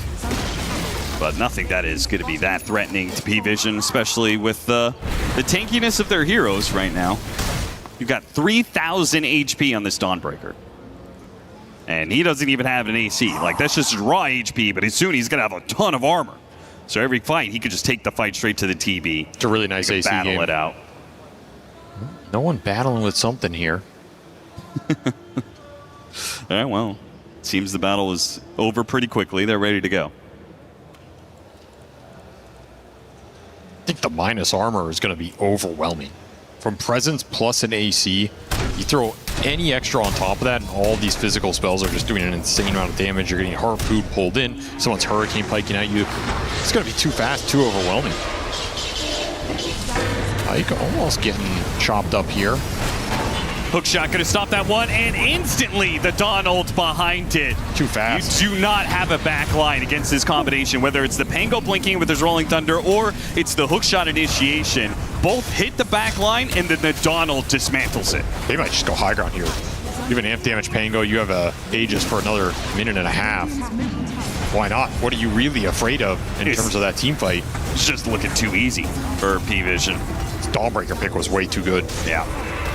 but nothing that is going to be that threatening to P-Vision, especially with the tankiness of their heroes right now. You've got 3,000 HP on this Dawnbreaker. And he doesn't even have an AC. Like, that's just raw HP, but soon he's going to have a ton of armor. So every fight, he could just take the fight straight to the TV. It's a really nice AC battle game. It out. No one battling with something here. All right, well, seems the battle is over pretty quickly. They're ready to go. I think the minus armor is going to be overwhelming. From presence plus an AC, you throw any extra on top of that, and all these physical spells are just doing an insane amount of damage. You're getting harpoon pulled in, someone's hurricane piking at you. It's going to be too fast, too overwhelming. Pike almost getting chopped up here. Hook shot gonna stop that one, and instantly the Dawn ult behind it. Too fast. You do not have a back line against this combination, whether it's the Pango blinking with his Rolling Thunder or it's the hook shot initiation. Both hit the back line, and then the Dawn ult dismantles it. They might just go high ground here. You have an amp damage Pango, you have a Aegis for another minute and a half. Why not? What are you really afraid of in terms of that team fight? It's just looking too easy for P-Vision. Dawnbreaker pick was way too good. Yeah.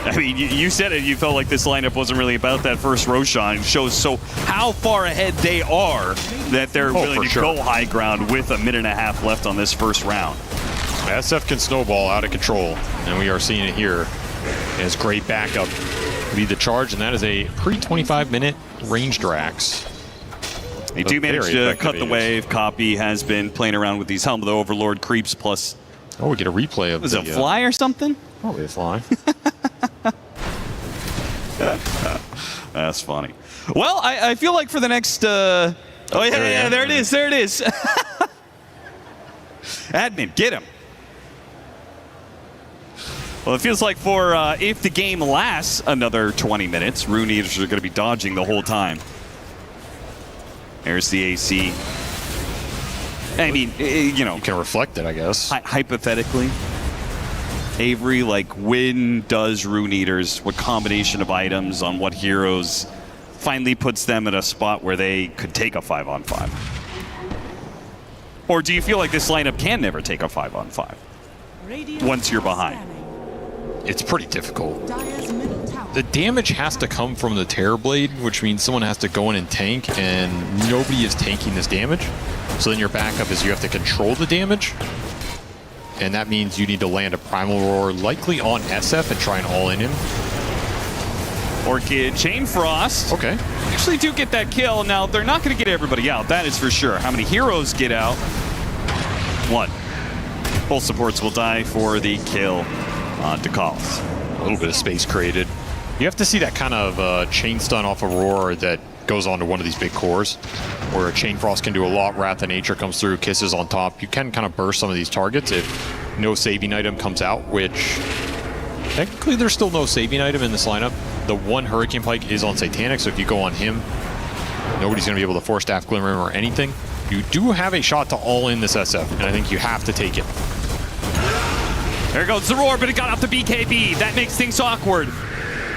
I mean, you said it. You felt like this lineup wasn't really about that first Roshan. It shows so how far ahead they are that they're willing to go high ground with a minute and a half left on this first round. SF can snowball out of control, and we are seeing it here. It has great backup. Lead the charge, and that is a pre-25-minute range Drax. They do manage to cut the wave. Copy has been playing around with these Helm of the Overlord creeps plus... Oh, we get a replay of was it a fly or something? Probably a fly. That's funny. Well, I feel like for the next... oh, yeah, there it is. There it is. Admin, get him. Well, it feels like for if the game lasts another 20 minutes, Rune Eaters are going to be dodging the whole time. There's the AC. I mean, you know. You can reflect it, I guess. Hypothetically. Avery, like, when does Rune Eaters, what combination of items on what heroes finally puts them in a spot where they could take a 5-on-5? Or do you feel like this lineup can never take a 5-on-5 once you're behind? It's pretty difficult. The damage has to come from the Terrorblade, which means someone has to go in and tank, and nobody is tanking this damage. So then your backup is you have to control the damage, and that means you need to land a Primal Roar, likely on SF, and try and all-in him. Orchid, Chain Frost. Okay. Actually do get that kill. Now, they're not going to get everybody out, that is for sure. How many heroes get out? One. Both supports will die for the kill on Decalis. A little bit of space created. You have to see that kind of chain stun off a Roar that goes onto one of these big cores, where a Chain Frost can do a lot. Wrath of Nature comes through, Kisses on top. You can kind of burst some of these targets if no saving item comes out, which technically there's still no saving item in this lineup. The one Hurricane Pike is on Satanic, so if you go on him, nobody's going to be able to force Staff Glimmer or anything. You do have a shot to all in this SF, and I think you have to take it. There goes the Roar, but it got off the BKB. That makes things awkward.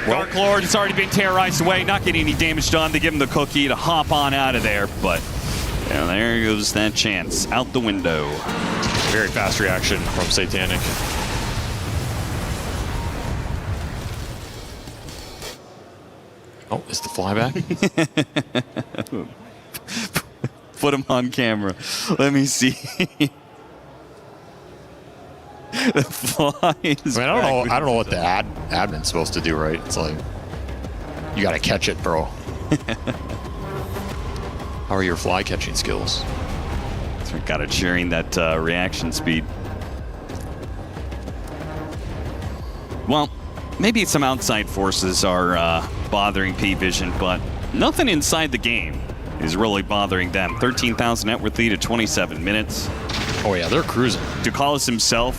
Dark Lord has already been terrorized away, not getting any damage done. They give him the cookie to hop on out of there, but there goes that chance out the window. Very fast reaction from Satanic. Oh, is the flyback? Put him on camera. Let me see. The fly is I don't know what the admin's supposed to do, right? It's like, you gotta catch it, bro. How are your fly catching skills? So we got it sharing that reaction speed. Well, maybe some outside forces are bothering P-Vision, but nothing inside the game is really bothering them. 13,000 net worth lead at 27 minutes. Oh yeah, they're cruising. Ducalis himself,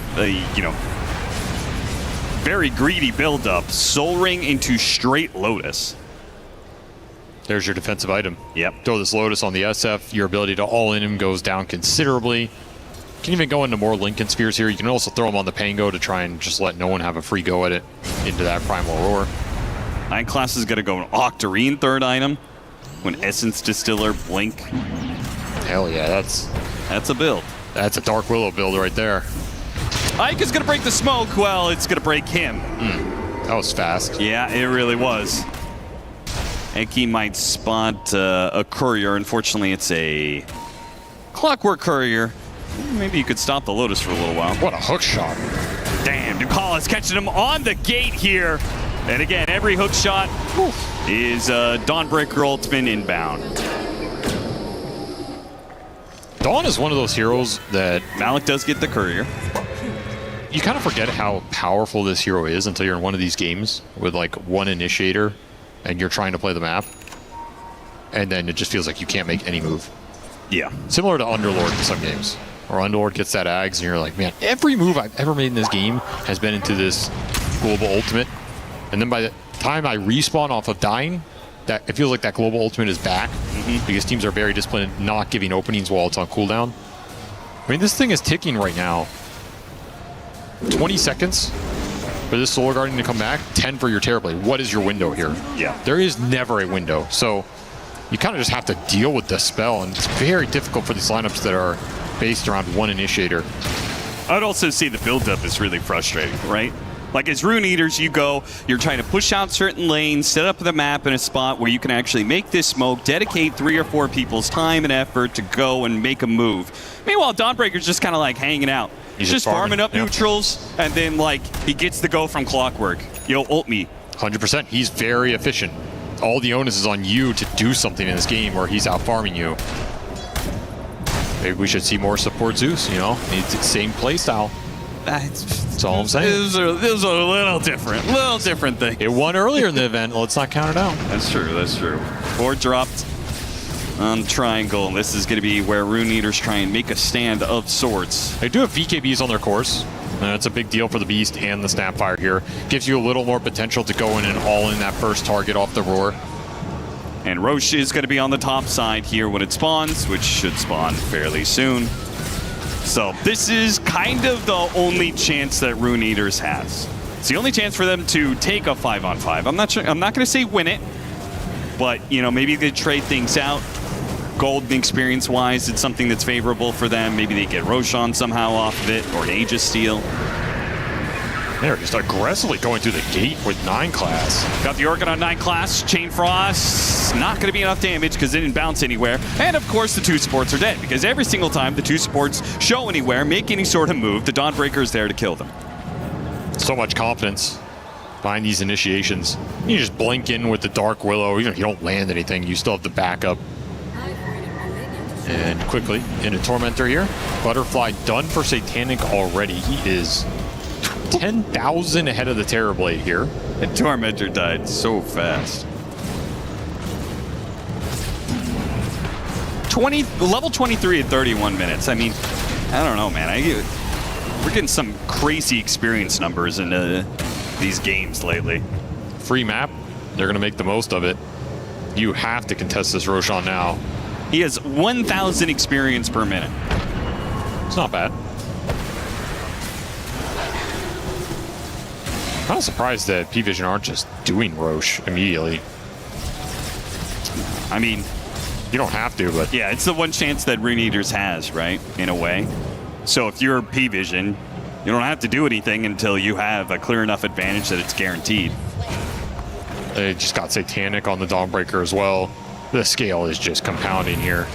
very greedy build-up. Soul Ring into straight Lotus. There's your defensive item. Yep. Throw this Lotus on the SF. Your ability to all-in him goes down considerably. You can even go into more Lincoln Spheres here. You can also throw him on the Pango to try and just let no one have a free go at it into that Primal Roar. Nine Class is going to go an Octarine third item. When Essence Distiller Blink. Hell yeah, that's a build. That's a Dark Willow build right there. Ike is going to break the smoke. Well, it's going to break him. That was fast. Yeah, it really was. Ike might spot a courier. Unfortunately, it's a Clockwork Courier. Maybe you could stop the Lotus for a little while. What a hook shot. Damn, Ducalis catching him on the gate here. And again, every hook shot is Dawnbreaker Ultimate inbound. Dawn is one of those heroes that... Malik does get the courier. You kind of forget how powerful this hero is until you're in one of these games with like one initiator and you're trying to play the map. And then it just feels like you can't make any move. Yeah. Similar to Underlord in some games. Where Underlord gets that Ags and you're like, man, every move I've ever made in this game has been into this global ultimate. And then by time I respawn off of dying, that it feels like that global ultimate is back because teams are very disciplined in not giving openings while it's on cooldown. I mean, this thing is ticking right now. 20 seconds for this Solar Guardian to come back, 10 for your Terrorblade. What is your window here? Yeah. There is never a window. So you kind of just have to deal with the spell, and it's very difficult for these lineups that are based around one initiator. I'd also say the build-up is really frustrating, right? Like, as Rune Eaters, you go, you're trying to push out certain lanes, set up the map in a spot where you can actually make this smoke, dedicate 3 or 4 people's time and effort to go and make a move. Meanwhile, Dawnbreaker's just kind of like hanging out. He's just farming up neutrals, and then, like, he gets the go from Clockwork. Yo, ult me. 100%. He's very efficient. All the onus is on you to do something in this game where he's out farming you. Maybe we should see more support Zeus, you know? It's the same playstyle. That's all I'm saying. Those are a little different thing. It won earlier in the event. Let's not count it out. That's true, that's true. 4 dropped on Triangle. This is going to be where Rune Eaters try and make a stand of sorts. They do have VKBs on their course. That's a big deal for the Beast and the Snapfire here. Gives you a little more potential to go in and all in that first target off the Roar. And Roche is going to be on the top side here when it spawns, which should spawn fairly soon. So this is kind of the only chance that Rune Eaters has. It's the only chance for them to take a 5-on-5. I'm not sure. I'm not going to say win it, but you know, maybe they trade things out. Gold experience-wise, it's something that's favorable for them. Maybe they get Roshan somehow off of it, or an Aegis steal. They're just aggressively going through the gate with 9 class. Got the Orchid on 9 class. Chain Frost, not going to be enough damage because it didn't bounce anywhere. And of course, the 2 supports are dead because every single time the 2 supports show anywhere, make any sort of move, the Dawnbreaker is there to kill them. So much confidence behind these initiations. You just blink in with the Dark Willow. Even if you don't land anything, you still have the backup. And quickly into Tormentor here. Butterfly done for Satanic already. He is 10,000 ahead of the Terrorblade here. And Tormentor died so fast. Level 23 at 31 minutes. I mean, I don't know, man. We're getting some crazy experience numbers in these games lately. Free map. They're going to make the most of it. You have to contest this Roshan now. He has 1,000 experience per minute. It's not bad. I'm kind of surprised that P-Vision aren't just doing Roche immediately. I mean, you don't have to, but yeah, it's the one chance that Rune Eaters has, right? In a way. So if you're P-Vision, you don't have to do anything until you have a clear enough advantage that it's guaranteed. They just got Satanic on the Dawnbreaker as well. The scale is just compounding here.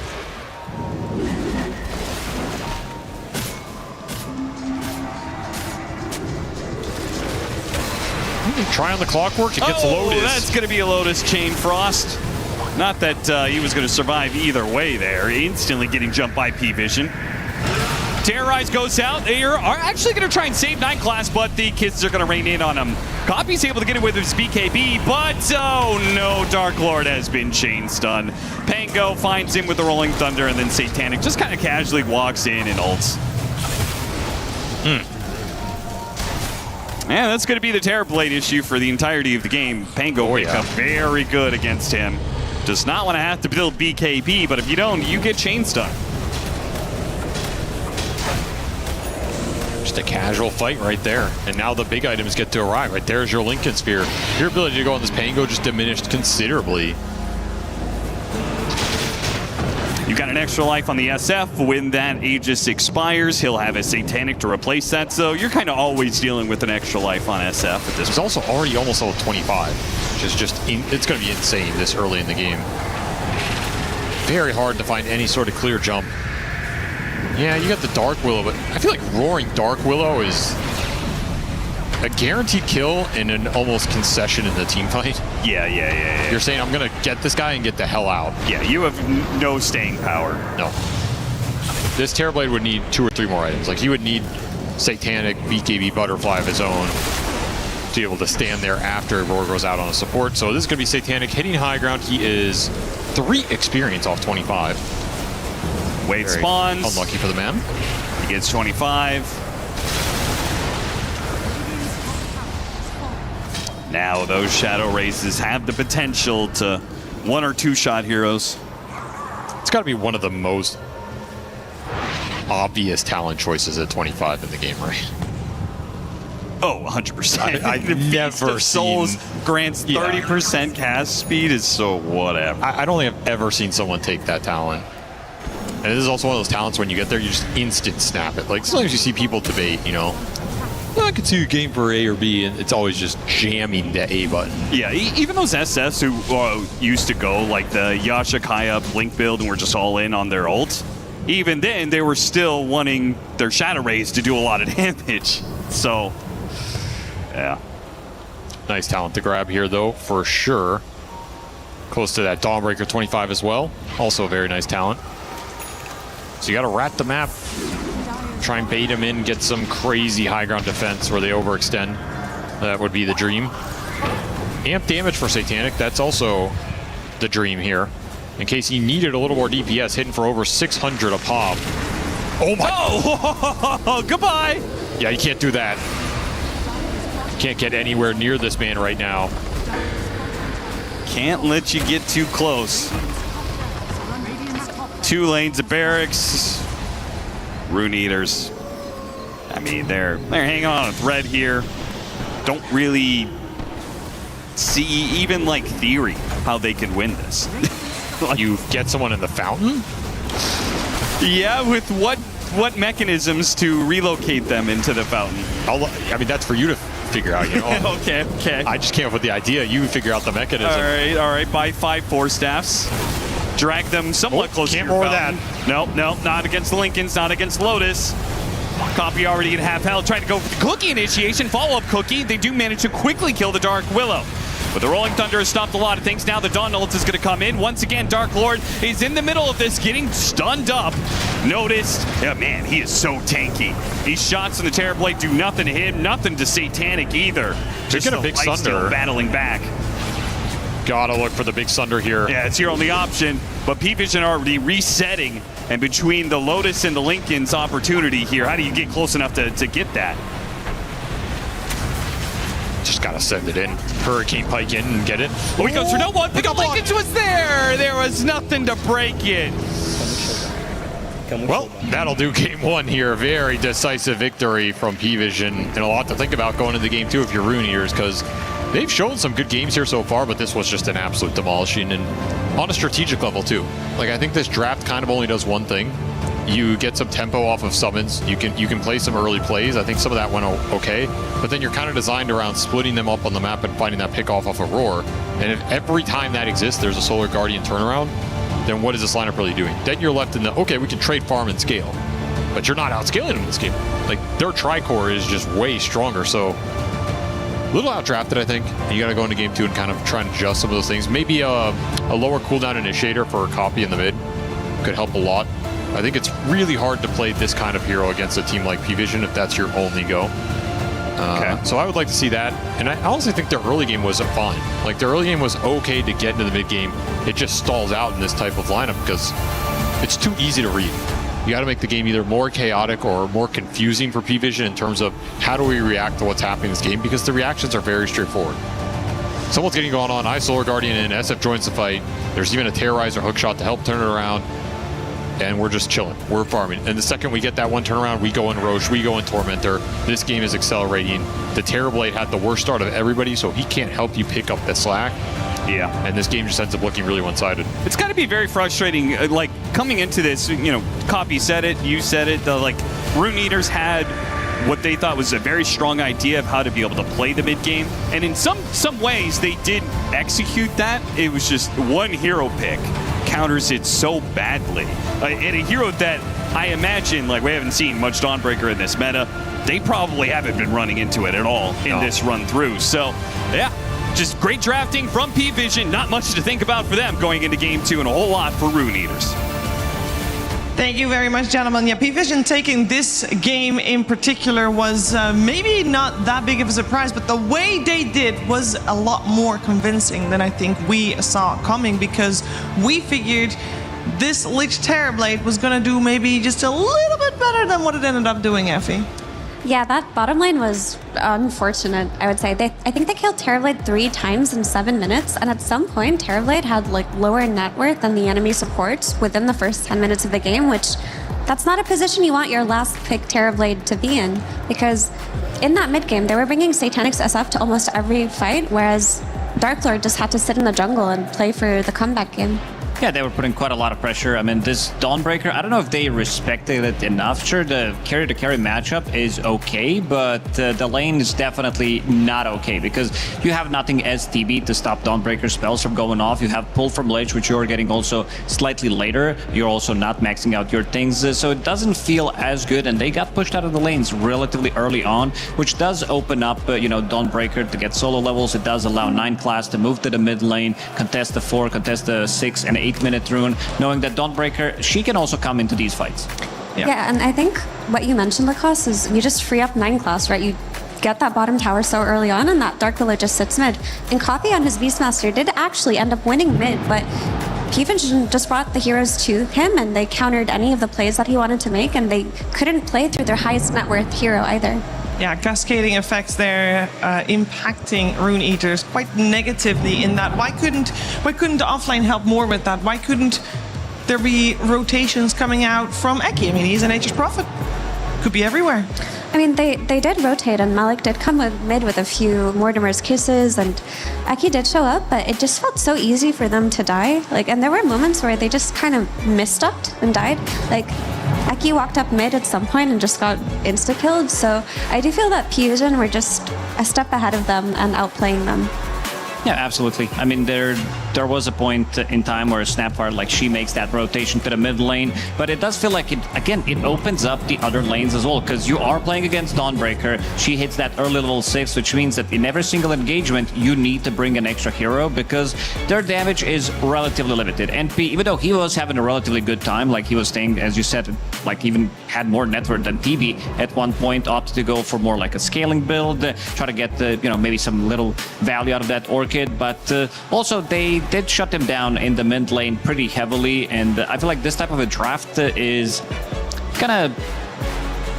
Try on the Clockwork, it gets Lotus. That's going to be a Lotus Chain Frost. Not that he was going to survive either way there. Instantly getting jumped by P-Vision. Terrorize goes out. They are actually going to try and save 9 class, but the kids are going to rain in on him. Copy's able to get it with his BKB, but oh no, Dark Lord has been chain stunned. Pango finds him with the Rolling Thunder, and then Satanic just kind of casually walks in and ults. Yeah, that's going to be the Terrorblade issue for the entirety of the game. Pango picked up very good against him. Does not want to have to build BKB, but if you don't, you get chain stun. Just a casual fight right there. And now the big items get to arrive. Right there's your Lincoln Sphere. Your ability to go on this Pango just diminished considerably. You got an extra life on the SF. When that Aegis expires, he'll have a Satanic to replace that. So you're kind of always dealing with an extra life on SF at this point. He's also already almost level 25, which is just, it's going to be insane this early in the game. Very hard to find any sort of clear jump. Yeah, you got the Dark Willow, but I feel like Roaring Dark Willow is a guaranteed kill and an almost concession in the team fight. Yeah. You're saying, I'm going to get this guy and get the hell out. Yeah, you have no staying power. No. This Terrorblade would need 2 or 3 more items. Like, he would need Satanic, BKB, Butterfly of his own to be able to stand there after Roar goes out on a support. So this is going to be Satanic hitting high ground. He is 3 experience off 25. Wade spawns. Unlucky for the man. He gets 25. Now those Shadow Races have the potential to 1 or 2 shot heroes. It's got to be one of the most obvious talent choices at 25 in the game, right? Oh, 100%. I've never Souls seen... grants 30% cast speed is so whatever. I don't think I've ever seen someone take that talent. And this is also one of those talents when you get there, you just instant snap it. Like, sometimes you see people debate, you know, I could see a game for A or B, and it's always just jamming the A button. Yeah, even those SFs who used to go like the Yasha Kaya Blink build and were just all in on their ult, even then they were still wanting their Shadow Rays to do a lot of damage. So, yeah. Nice talent to grab here, though, for sure. Close to that Dawnbreaker 25 as well. Also a very nice talent. So you got to rat the map. Try and bait them in, get some crazy high ground defense where they overextend. That would be the dream. Amp damage for Satanic, that's also the dream here. In case he needed a little more DPS, hitting for over 600 a pop. Oh my! Oh, goodbye! Yeah, you can't do that. Can't get anywhere near this man right now. Can't let you get too close. 2 lanes of barracks. Rune Eaters. I mean, they're hanging on a thread here. Don't really see even like theory how they can win this. Like, you get someone in the fountain? Yeah, with what mechanisms to relocate them into the fountain? I mean, that's for you to figure out, you know. Okay. I just came up with the idea. You figure out the mechanism. All right. Buy 5 Force Staffs. Drag them somewhat close to your fountain. Nope, not against the Lincolns, not against Lotus. Copy already at half health, trying to go for the Cookie initiation, follow-up Cookie. They do manage to quickly kill the Dark Willow. But the Rolling Thunder has stopped a lot of things. Now the Dawn ult is going to come in. Once again, Dark Lord is in the middle of this, getting stunned up. Noticed. Yeah, man, he is so tanky. These shots in the Terrorblade do nothing to him, nothing to Satanic either. Just get a big Sunder. Battling back. Gotta look for the big Sunder here. Yeah, it's your only option. But P-Vision already resetting. And between the Lotus and the Lincoln's opportunity here, how do you get close enough to get that? Just gotta send it in. Hurricane Pike in and get it. Oh, he goes for no one, but the Lincoln's was there! There was nothing to break it. Well, that'll do game 1 here. Very decisive victory from P-Vision. And a lot to think about going into game 2 if you're Rune Eaters, because they've shown some good games here so far, but this was just an absolute demolishing, and on a strategic level too. Like, I think this draft kind of only does one thing. You get some tempo off of summons. You can play some early plays. I think some of that went okay, but then you're kind of designed around splitting them up on the map and finding that pick off a roar. And if every time that exists, there's a Solar Guardian turnaround, then what is this lineup really doing? Then you're left in the, okay, we can trade farm and scale, but you're not outscaling them in this game. Like, their Tricore is just way stronger, so a little outdrafted, I think. You got to go into game 2 and kind of try and adjust some of those things. Maybe a lower cooldown initiator for a copy in the mid could help a lot. I think it's really hard to play this kind of hero against a team like P-Vision if that's your only go. So I would like to see that. And I honestly think their early game was fine. Like, their early game was okay to get into the mid game. It just stalls out in this type of lineup because it's too easy to read. You got to make the game either more chaotic or more confusing for P-Vision in terms of how do we react to what's happening in this game, because the reactions are very straightforward. Someone's getting going on, I Solar Guardian in, SF joins the fight. There's even a Terrorizer hookshot to help turn it around. And we're just chilling. We're farming. And the second we get that one turnaround, we go in Roche, we go in Tormentor. This game is accelerating. The Terrorblade had the worst start of everybody, so he can't help you pick up the slack. Yeah. And this game just ends up looking really one-sided. It's got to be very frustrating. Like, coming into this, you know, Copy said it, you said it. Rune Eaters had what they thought was a very strong idea of how to be able to play the mid game. And in some ways, they did execute that. It was just one hero pick counters it so badly. And a hero that I imagine, like, we haven't seen much Dawnbreaker in this meta. They probably haven't been running into it at all in this run through. So, yeah, just great drafting from P-Vision. Not much to think about for them going into game 2, and a whole lot for Rune Eaters. Thank you very much, gentlemen. Yeah, P-Vision taking this game in particular was maybe not that big of a surprise, but the way they did was a lot more convincing than I think we saw coming, because we figured this Lich Terrorblade was going to do maybe just a little bit better than what it ended up doing, Effie. Yeah, that bottom lane was unfortunate, I would say. I think they killed Terrorblade 3 times in 7 minutes, and at some point, Terrorblade had like lower net worth than the enemy support within the first 10 minutes of the game, which that's not a position you want your last pick Terrorblade to be in, because in that mid game, they were bringing Satanic's SF to almost every fight, whereas Dark Lord just had to sit in the jungle and play for the comeback game. Yeah, they were putting quite a lot of pressure. I mean, this Dawnbreaker, I don't know if they respected it enough. Sure, the carry-to-carry matchup is okay, but the lane is definitely not okay because you have nothing as TB to stop Dawnbreaker spells from going off. You have pull from ledge, which you're getting also slightly later. You're also not maxing out your things, so it doesn't feel as good, and they got pushed out of the lanes relatively early on, which does open up, Dawnbreaker to get solo levels. It does allow 9 class to move to the mid lane, contest the 4, contest the 6, and 8-minute rune, knowing that Dawnbreaker, she can also come into these fights. Yeah, and I think what you mentioned, Lacoste, is you just free up 9 class, right? You get that bottom tower so early on, and that Dark Village just sits mid. And Copy on his Beastmaster did actually end up winning mid, but P-Vision just brought the heroes to him, and they countered any of the plays that he wanted to make, and they couldn't play through their highest net worth hero either. Yeah, cascading effects there, impacting Rune Eaters quite negatively in that. Why couldn't offline help more with that? Why couldn't there be rotations coming out from Eki? I mean, he's an Nature's Prophet. Could be everywhere. I mean, they did rotate, and Malik did come with mid with a few Mortimer's Kisses, and Eki did show up, but it just felt so easy for them to die. And there were moments where they just kind of misstepped and died. Eki walked up mid at some point and just got insta-killed, so I do feel that P-Vision were just a step ahead of them and outplaying them. Yeah, absolutely. I mean, there was a point in time where Snapfire, she makes that rotation to the mid lane, but it does feel like it opens up the other lanes as well, because you are playing against Dawnbreaker. She hits that early level 6, which means that in every single engagement, you need to bring an extra hero because their damage is relatively limited. And P, even though he was having a relatively good time, he was staying, as you said, even had more net worth than TB at one point, opted to go for more a scaling build, try to get maybe some little value out of that Orchid, but also they did shut him down in the mid lane pretty heavily, and I feel like this type of a draft is kind of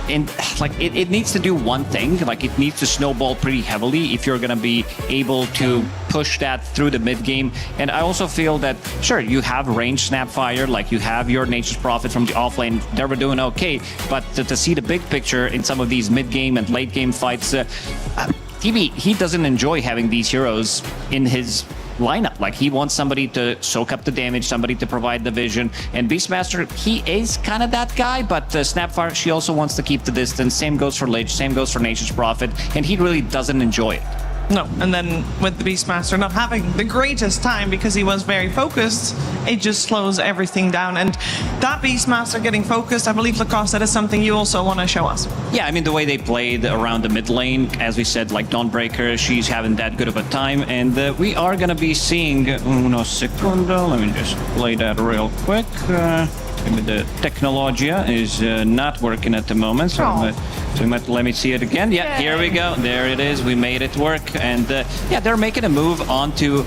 it needs to do one thing. It needs to snowball pretty heavily if you're gonna be able to push that through the mid game. And I also feel that sure, you have ranged Snapfire, you have your Nature's Prophet from the offlane, they were doing okay, but to see the big picture in some of these mid game and late game fights, TB, he doesn't enjoy having these heroes in his lineup. He wants somebody to soak up the damage, somebody to provide the vision, and Beastmaster, he is kind of that guy, but Snapfire, she also wants to keep the distance. Same goes for Lich, same goes for Nature's Prophet, and he really doesn't enjoy it. No, and then with the Beastmaster not having the greatest time because he was very focused, it just slows everything down. And that Beastmaster getting focused, I believe Lacoste, that is something you also want to show us. Yeah, I mean, the way they played around the mid lane, as we said, Dawnbreaker, she's having that good of a time, and we are going to be seeing, uno secondo, let me just play that real quick. The Technologia is not working at the moment, so let me see it again. Yeah, here we go. There it is. We made it work. And yeah, they're making a move onto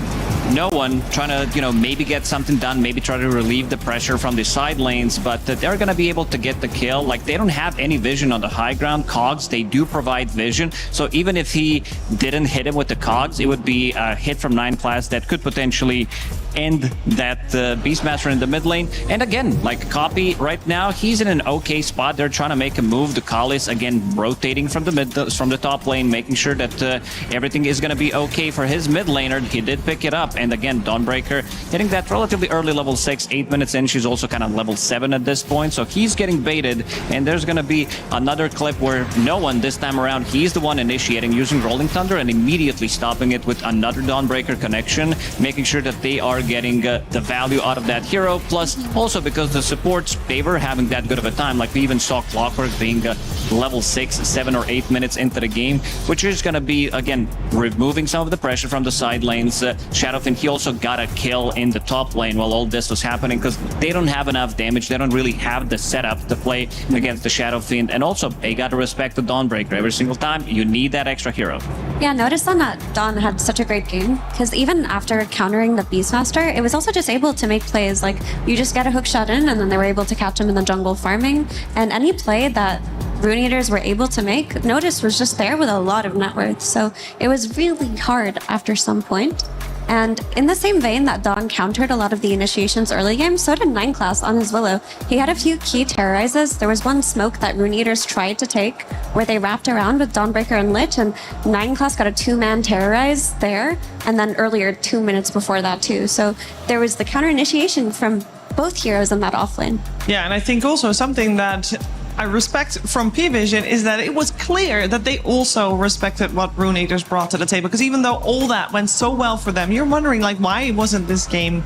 no one, trying to, maybe get something done, maybe try to relieve the pressure from the side lanes, but they're going to be able to get the kill. They don't have any vision on the high ground. Cogs, they do provide vision. So even if he didn't hit him with the Cogs, it would be a hit from 9 class that could potentially end that Beastmaster in the mid lane. And again, Copy right now, he's in an okay spot. They're trying to make a move. Ducalis again rotating from the top lane, making sure that everything is going to be okay for his mid laner. He did pick it up, and again, Dawnbreaker hitting that relatively early level 6, 8 minutes in. She's also kind of level 7 at this point, so he's getting baited. And there's going to be another clip where no one this time around, he's the one initiating, using Rolling Thunder and immediately stopping it with another Dawnbreaker connection, making sure that they are getting the value out of that hero. Plus, also because the supports, they were having that good of a time. We even saw Clockwork being level 6, 7 or 8 minutes into the game, which is going to be, again, removing some of the pressure from the side lanes. Shadowfin, he also got a kill in the top lane while all this was happening, because they don't have enough damage. They don't really have the setup to play against the Shadowfiend. And also, they got to respect the Dawnbreaker. Every single time, you need that extra hero. Yeah, notice on that Dawn had such a great game, because even after countering the Beastmaster, it was also just able to make plays. You just get a hook shot in, and then they were able to catch him in the jungle farming. And any play that Rune Eaters were able to make, Notice was just there with a lot of net worth. So it was really hard after some point. And in the same vein that Dawn countered a lot of the initiations early game, so did 9 Class on his Willow. He had a few key terrorizes. There was one smoke that Rune Eaters tried to take where they wrapped around with Dawnbreaker and Lich, and 9 Class got a 2-man terrorize there, and then earlier 2 minutes before that too. So there was the counter initiation from both heroes in that offlane. Yeah, and I think also something that I respect from P-Vision is that it was clear that they also respected what Rune Eaters brought to the table. Because even though all that went so well for them, you're wondering, like, why wasn't this game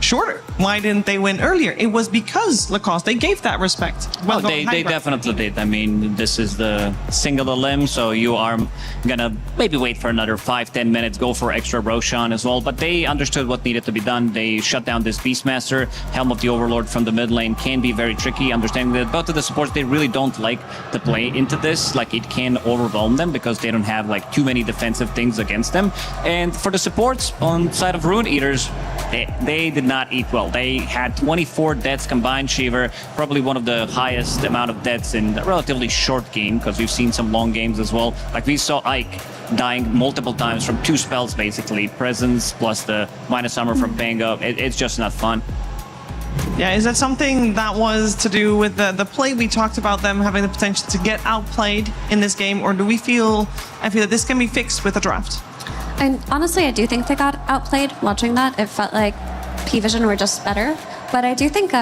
shorter? Why didn't they win earlier? It was because Lacoste, they gave that respect. Well, they definitely did. I mean, this is the singular limb, so you are gonna maybe wait for another 5-10 minutes, go for extra Roshan as well. But they understood what needed to be done. They shut down this Beastmaster. Helm of the Overlord from the mid lane can be very tricky, understanding that both of the supports, they really don't like to play into this. Like, it can overwhelm them because they don't have like too many defensive things against them. And for the supports on side of Rune Eaters, they did not eat well. They had 24 deaths combined, Shiver, probably one of the highest amount of deaths in a relatively short game, because we've seen some long games as well. Like, we saw Ike dying multiple times from 2 spells, basically. Presence plus the minus armor from Pango. It's just not fun. Yeah, is that something that was to do with the play? We talked about them having the potential to get outplayed in this game, or do we feel, I feel that this can be fixed with a draft? And honestly, I do think they got outplayed. Watching that, it felt like P-Vision were just better. But I do think,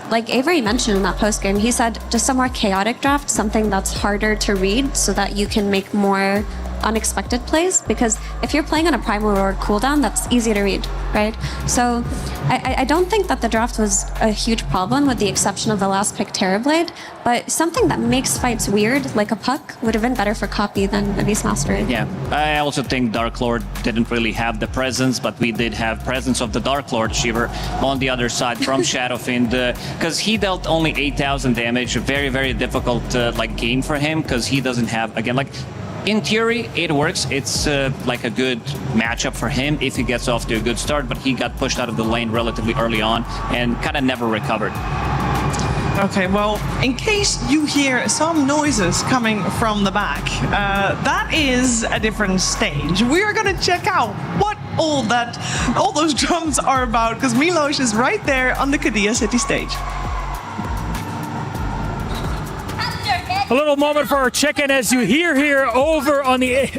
like Avery mentioned in that post-game, he said just a more chaotic draft, something that's harder to read so that you can make more unexpected plays. Because if you're playing on a Primal Roar cooldown, that's easy to read, right? So I don't think that the draft was a huge problem, with the exception of the last pick, Terrorblade. But something that makes fights weird, like a puck, would have been better for Copy than a Beastmaster. Yeah, I also think Dark Lord didn't really have the presence, but we did have presence of the Dark Lord, Shiver, on the other side from Shadowfiend, because he dealt only 8,000 damage. A very, very difficult like game for him, because he doesn't have, again, like, in theory, it works. It's like a good matchup for him if he gets off to a good start, but he got pushed out of the lane relatively early on and kind of never recovered. Okay, well, in case you hear some noises coming from the back, that is a different stage. We are going to check out what all those drums are about, because Milos is right there on the Kadia City stage. A little moment for our chicken as you hear here over on the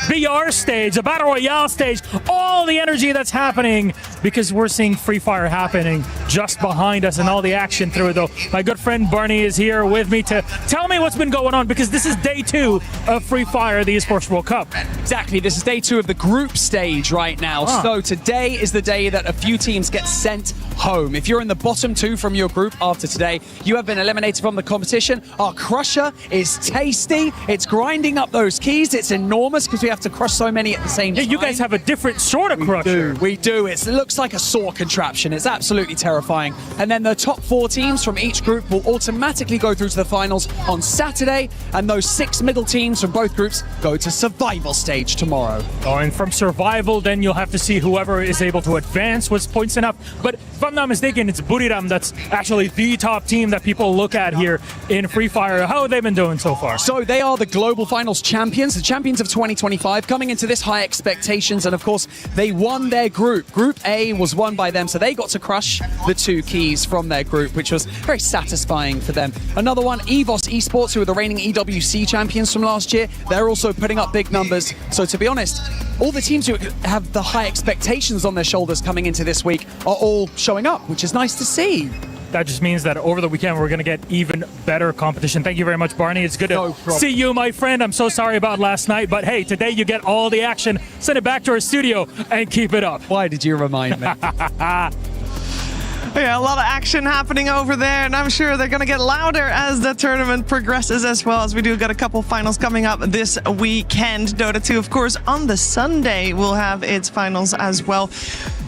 BR stage, the Battle Royale stage, all the energy that's happening, because we're seeing Free Fire happening just behind us and all the action through it, though. My good friend Barney is here with me to tell me what's been going on, because this is day 2 of Free Fire, the Esports World Cup. Exactly, this is day 2 of the group stage right now. So today is the day that a few teams get sent home. If you're in the bottom 2 from your group after today, you have been eliminated from the competition. Our Crusher is tasty. It's grinding up those keys. It's enormous because we have to crush so many at the same time. You guys have a different sort of Crusher. We do. It looks like a saw contraption. It's absolutely terrifying. And then the top 4 teams from each group will automatically go through to the finals on Saturday, and those 6 middle teams from both groups go to survival stage tomorrow. Oh, and from survival, then you'll have to see whoever is able to advance with points enough. But if I'm not mistaken, it's Buriram that's actually the top team that people look at here in Free Fire. How have they been doing so far? So they are the global finals champions, the champions of 2025, coming into this high expectations, and of course they won their group. Group A was won by them, so they got to crush the 2 keys from their group, which was very satisfying for them. Another one, EVOS Esports, who are the reigning EWC champions from last year. They're also putting up big numbers. So to be honest, all the teams who have the high expectations on their shoulders coming into this week are all showing up, which is nice to see. That just means that over the weekend we're going to get even better competition. Thank you very much, Barney. It's good to see you, my friend. I'm so sorry about last night, but hey, today you get all the action. Send it back to our studio and keep it up. Why did you remind me? Yeah, a lot of action happening over there, and I'm sure they're going to get louder as the tournament progresses, as well as we do got a couple finals coming up this weekend. Dota 2, of course, on the Sunday will have its finals as well.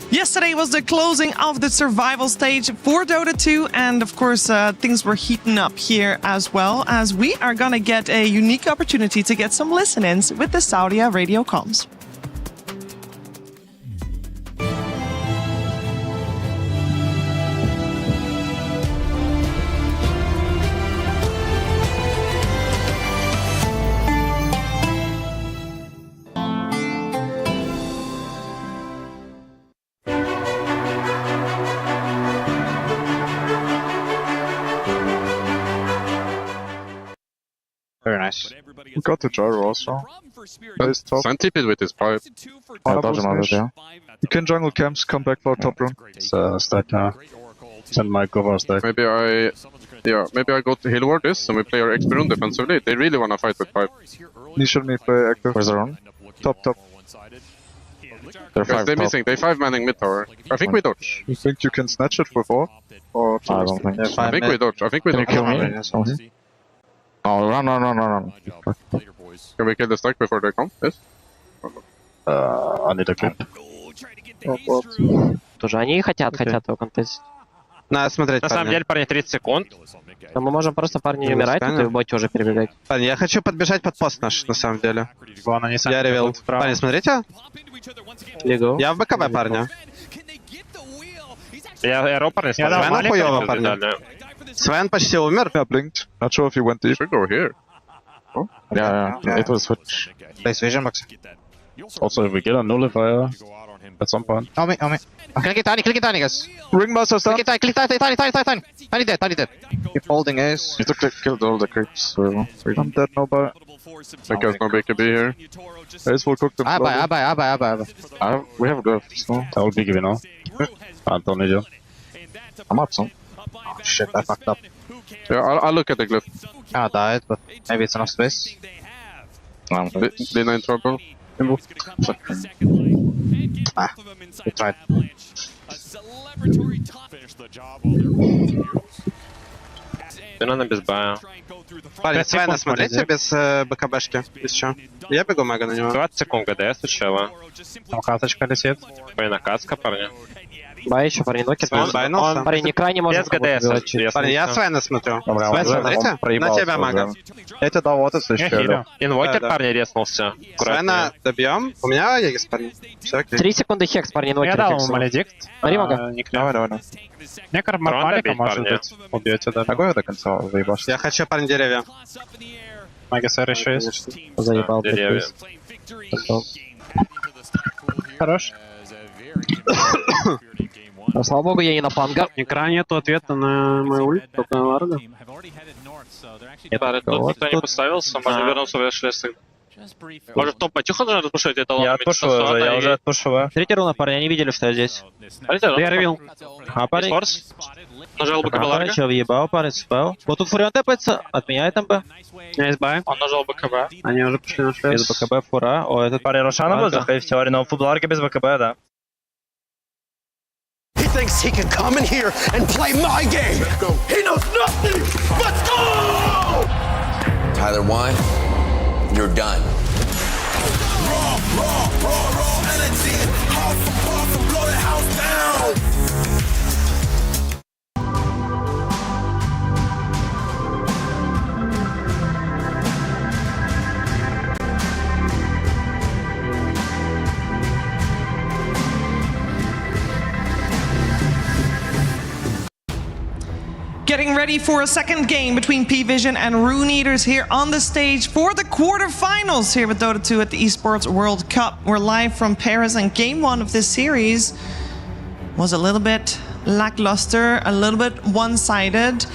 Yesterday was the closing of the survival stage for Dota 2, and of course things were heating up here as well, as we are going to get a unique opportunity to get some listen-ins with the Saudia radio comms. We got the gyro also. Base top. Sand TP'd with his pipe. Yeah, dodge him out of there. You can jungle camps, come back for top rune. Stack now. Send my cover stack. Maybe I go to heal ward this and we play our XP rune defensively. They really wanna fight with pipe. Initial me play active. Where's the rune? Top. They're missing. They 5 manning mid tower. I think we dodge. You think you can snatch it for 4? Or I don't think. I think we dodge. Can you kill me? Oh, run. Can we kill the stack before they come? Yes? I need a clip. Тоже они хотят его контестить. Надо смотреть, На самом деле, парни, 30 секунд. Но мы можем просто, парни, не умирать, тут и в боте уже перебегать. Парни, я хочу подбежать под пост наш, на самом деле. Я ревел. Парни, смотрите. Я в БКБ, парни. Я ро, парни, Свен хуёво, парни. Свен почти умер. Yeah, blinked. Not sure if he went deep. We go here. Oh? Yeah, it will switch. Place vision box. Also, if we get a nullifier at some point. On me. Click it, Tiny, guys. Ringmaster stuff. Click it, Tiny. Tiny dead. Keep holding ace. You have to kill all the creeps. I'm dead now, but I guess no BKB here. Ace will cook them. I buy. We have glyph, so I will BKB now. I don't need you. I'm up, son. Oh, shit, I fucked up. Yeah, I'll look at the glyph. I died, but maybe it's enough space. Dina in trouble. We tried. Дина без бая. Парень, Свена, смотрите без БКБшки. Еще. Я бегу мага на него. 20 секунд ГД сначала. Там каточка летит. Накатка, парни. Бай еще, парни, нокет. Парень, не крайне можно. Без ГДС. Парни, я Свена смотрю. Свен, смотрите. На тебя мага. Я тебе дал вот это еще. Инвокер, парни, резнулся. Свена добьем. У меня Егис, парни. 3 секунды хекс, парни, инвокер. Я дал ему маледикт. Смотри, мага. Давай. Некор Малика, может быть, убьете даже. Какой до конца заебашь? Я хочу, парни, деревья. Мага сэр еще есть. Заебал, деревья. Хорош. Но, слава богу, я не на панга. Экран нету ответа на мою ульт, только на Ларда. Никто не поставился, можно вернуться в шлессы. Может топ потихо нужно отпушить это? Я отпушиваю, я уже отпушиваю. Третий руна, парни, они видели, что я здесь. Я ревил. Парень. Нажал БКБ Ларга. Че, въебал, парень, спал. Вот тут фурион тэпается, отменяет МБ. Я избавим. Он нажал БКБ. Они уже пошли на шлесс. Без БКБ фура. О, этот парень Рошана будет заходить в теории, но фуд Ларга без БКБ, да. He thinks he can come in here and play my game. He knows nothing. Let's go! Tyler Wine, you're done. Raw energy. Half and blow the house down. Getting ready for a second game between P-Vision and Rune Eaters here on the stage for the quarterfinals here with Dota 2 at the Esports World Cup. We're live from Paris, and game one of this series was a little bit lackluster, a little bit one-sided.